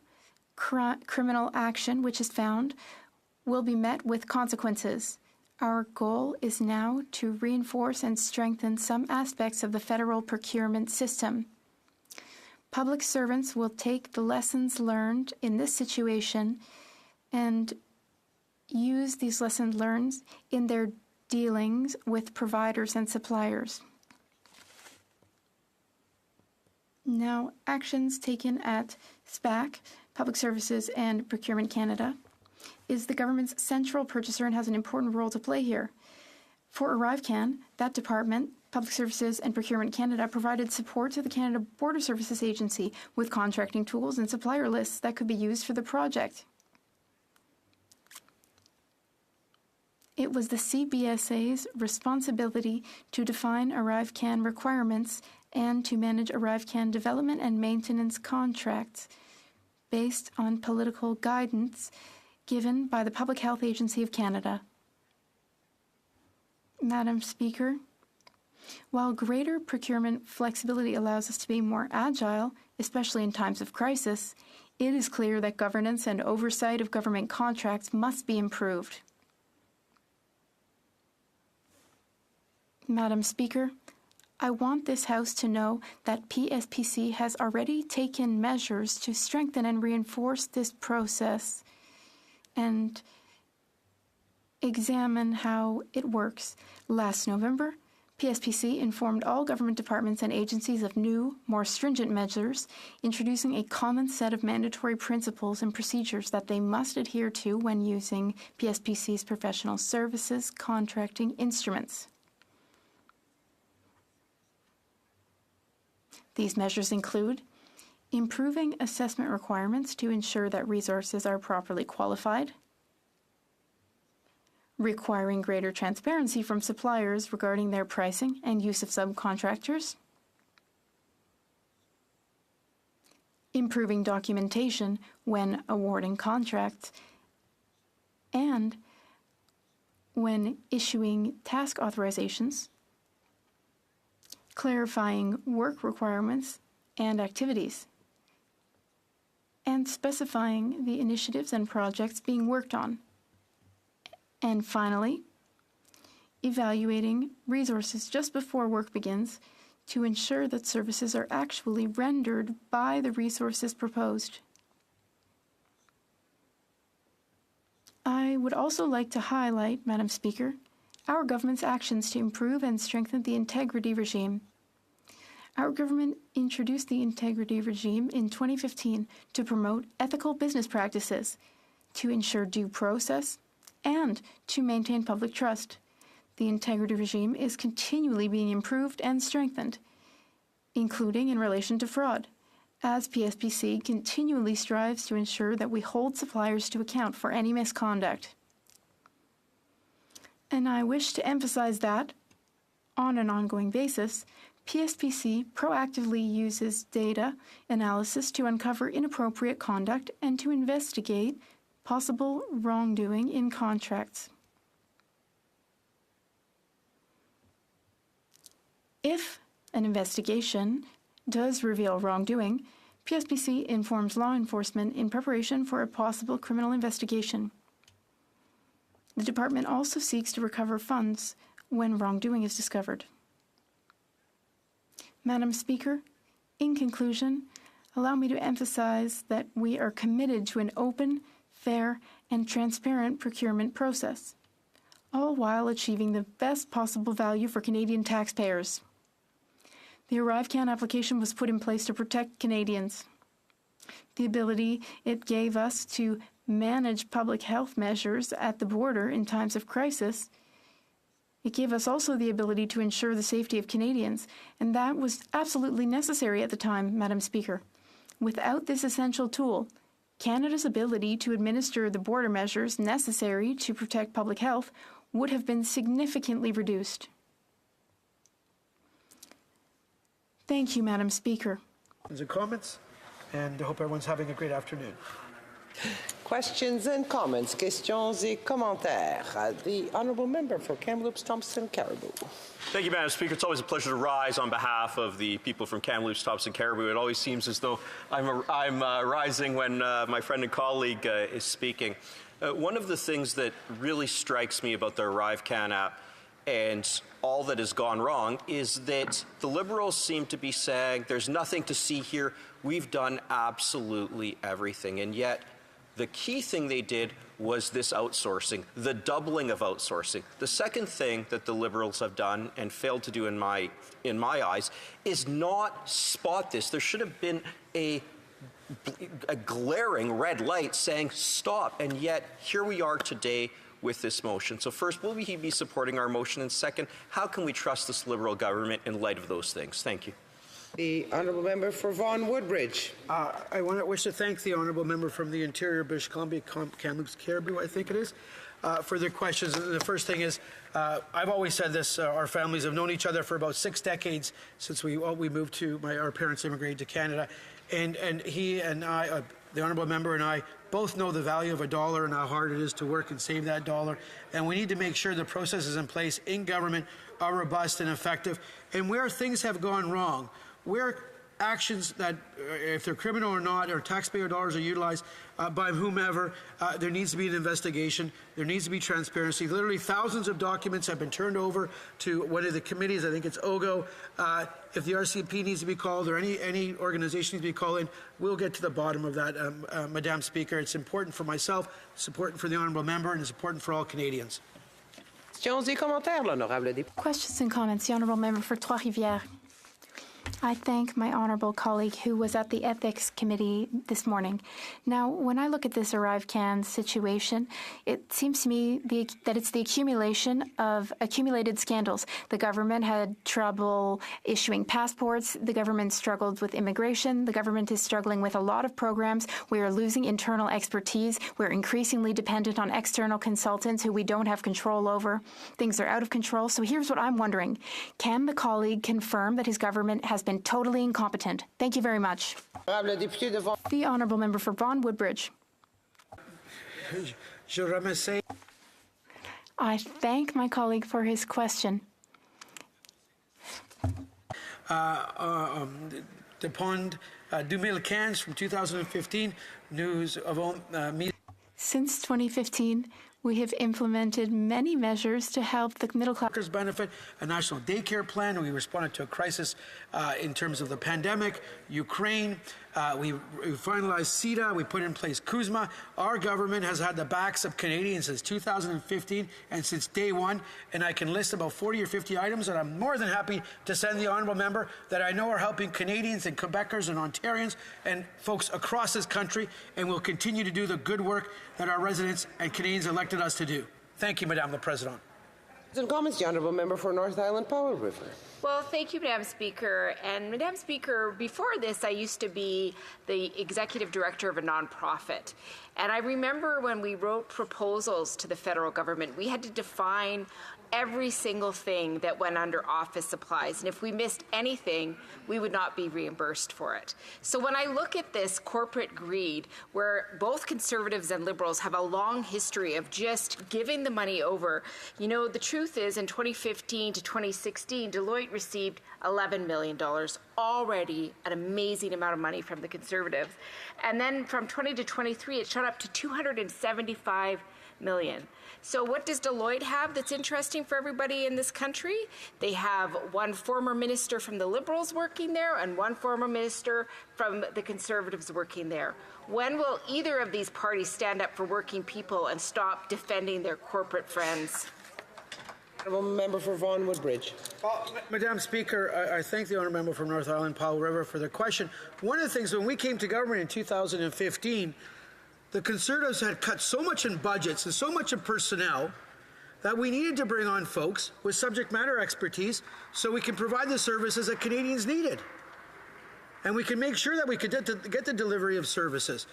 Speaker 7: criminal action which is found will be met with consequences. Our goal is now to reinforce and strengthen some aspects of the federal procurement system. Public servants will take the lessons learned in this situation and use these lessons learned in their dealings with providers and suppliers. Now, actions taken at SPAC, Public Services and Procurement Canada, is the government's central purchaser and has an important role to play here. For ArriveCAN, that department, Public Services and Procurement Canada, provided support to the Canada Border Services Agency with contracting tools and supplier lists that could be used for the project. It was the CBSA's responsibility to define ArriveCAN requirements and to manage ArriveCAN development and maintenance contracts based on political guidance given by the Public Health Agency of Canada. Madam Speaker, while greater procurement flexibility allows us to be more agile, especially in times of crisis, it is clear that governance and oversight of government contracts must be improved. Madam Speaker, I want this House to know that PSPC has already taken measures to strengthen and reinforce this process and examine how it works. Last November, PSPC informed all government departments and agencies of new, more stringent measures, introducing a common set of mandatory principles and procedures that they must adhere to when using PSPC's professional services contracting instruments. These measures include improving assessment requirements to ensure that resources are properly qualified, requiring greater transparency from suppliers regarding their pricing and use of subcontractors, improving documentation when awarding contracts, and when issuing task authorizations, clarifying work requirements and activities, and specifying the initiatives and projects being worked on. And finally, evaluating resources just before work begins to ensure that services are actually rendered by the resources proposed. I would also like to highlight, Madam Speaker, our government's actions to improve and strengthen the integrity regime. Our government introduced the integrity regime in 2015 to promote ethical business practices, to ensure due process, and to maintain public trust. The integrity regime is continually being improved and strengthened, including in relation to fraud, as PSPC continually strives to ensure that we hold suppliers to account for any misconduct. And I wish to emphasize that, on an ongoing basis, PSPC proactively uses data analysis to uncover inappropriate conduct and to investigate possible wrongdoing in contracts. If an investigation does reveal wrongdoing, PSPC informs law enforcement in preparation for a possible criminal investigation. The department also seeks to recover funds when wrongdoing is discovered. Madam Speaker, in conclusion, allow me to emphasize that we are committed to an open, fair, and transparent procurement process, all while achieving the best possible value for Canadian taxpayers. The ArriveCAN application was put in place to protect Canadians. The ability it gave us to manage public health measures at the border in times of crisis, it gave us also the ability to ensure the safety of Canadians, and that was absolutely necessary at the time, Madam Speaker. Without this essential tool, Canada's ability to administer the border measures necessary to protect public health would have been significantly reduced. Thank you, Madam Speaker.
Speaker 22: Questions and comments, and I hope everyone's having a great afternoon.
Speaker 6: Questions and comments, questions et commentaires. The Honourable Member for Kamloops, Thompson, Caribou.
Speaker 8: Thank you, Madam Speaker. It's always a pleasure to rise on behalf of the people from Kamloops, Thompson, Caribou. It always seems as though I'm rising when my friend and colleague is speaking. One of the things that really strikes me about the ArriveCAN app and all that has gone wrong is that the Liberals seem to be saying there's nothing to see here. We've done absolutely everything. And yet, the key thing they did was this outsourcing, the doubling of outsourcing. The second thing that the Liberals have done and failed to do in my eyes is not spot this. There should have been a glaring red light saying stop, and yet here we are today with this motion. So first, will he be supporting our motion? And second, how can we trust this Liberal government in light of those things? Thank you.
Speaker 6: The Honourable Member for Vaughan Woodbridge.
Speaker 22: I wish to thank the Honourable Member from the Interior, British Columbia, Kamloops, Caribou, I think it is, for their questions. The first thing is, I've always said this, our families have known each other for about 6 decades since we moved to, our parents immigrated to Canada. And he and I, the Honourable Member and I, both know the value of a dollar and how hard it is to work and save that dollar. And we need to make sure the processes in place in government are robust and effective. And where things have gone wrong, where actions that, if they're criminal or not, or taxpayer dollars are utilized by whomever, there needs to be an investigation. There needs to be transparency. Literally thousands of documents have been turned over to one of the committees. I think it's OGO. If the RCP needs to be called or any organization needs to be called in, we'll get to the bottom of that, Madam Speaker. It's important for myself, it's important for the Honourable Member, and it's important for all Canadians.
Speaker 6: Questions et commentaires, l'Honourable député.
Speaker 7: Questions and comments. The Honourable Member for Trois-Rivières. I thank my honourable colleague who was at the Ethics Committee this morning. Now, when I look at this ArriveCAN situation, it seems to me that it's the accumulation of accumulated scandals. The government had trouble issuing passports. The government struggled with immigration. The government is struggling with a lot of programs. We are losing internal expertise. We're increasingly dependent on external consultants who we don't have control over. Things are out of control. So here's what I'm wondering. Can the colleague confirm that his government has been totally incompetent? Thank you very much. The Honourable Member for Vaughan Woodbridge. I thank my colleague for his question.
Speaker 22: Depuis 2015 from 2015, news of
Speaker 7: Since 2015, we have implemented many measures to help the middle class.
Speaker 22: Workers benefit, a national daycare plan. We responded to a crisis in terms of the pandemic, Ukraine. We finalized CETA. We put in place CUSMA. Our government has had the backs of Canadians since 2015 and since day one. And I can list about 40 or 50 items that I'm more than happy to send the Honourable Member that I know are helping Canadians and Quebecers and Ontarians and folks across this country, and will continue to do the good work that our residents and Canadians elected us to do. Thank you, Madame the President.
Speaker 6: And comments, the Honourable Member for North Island Powell River.
Speaker 10: Well, thank you, Madam Speaker. And Madam Speaker, before this, I used to be the executive director of a nonprofit. And I remember when we wrote proposals to the federal government, we had to define every single thing that went under office supplies. And if we missed anything, we would not be reimbursed for it. So when I look at this corporate greed, where both Conservatives and Liberals have a long history of just giving the money over, you know, the truth is in 2015 to 2016, Deloitte received $11 million, already an amazing amount of money from the Conservatives. And then from 20 to 23, it shot up to $275 million. So what does Deloitte have that's interesting for everybody in this country? They have one former minister from the Liberals working there and one former minister from the Conservatives working there. When will either of these parties stand up for working people and stop defending their corporate friends?
Speaker 6: Member for Vaughan Woodbridge.
Speaker 22: Madam Speaker, I thank the Honourable Member from North Island Powell River for the question. One of the things, when we came to government in 2015, the Conservatives had cut so much in budgets and so much in personnel that we needed to bring on folks with subject matter expertise so we can provide the services that Canadians needed. And we can make sure that we could get the delivery of services.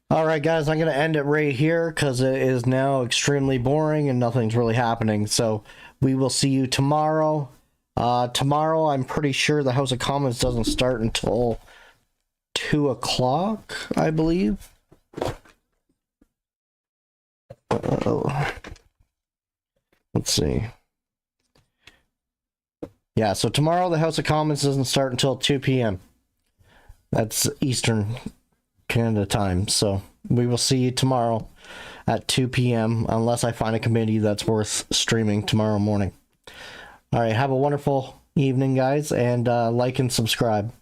Speaker 27: All right, guys, I'm going to end it right here because it is now extremely boring and nothing's really happening. So we will see you tomorrow. Tomorrow, I'm pretty sure the House of Commons doesn't start until 2 o'clock, I believe. Let's see. Yeah, so tomorrow the House of Commons doesn't start until 2 p.m. That's Eastern Canada time. So we will see you tomorrow at 2 p.m. unless I find a committee that's worth streaming tomorrow morning. All right, have a wonderful evening, guys, and like and subscribe.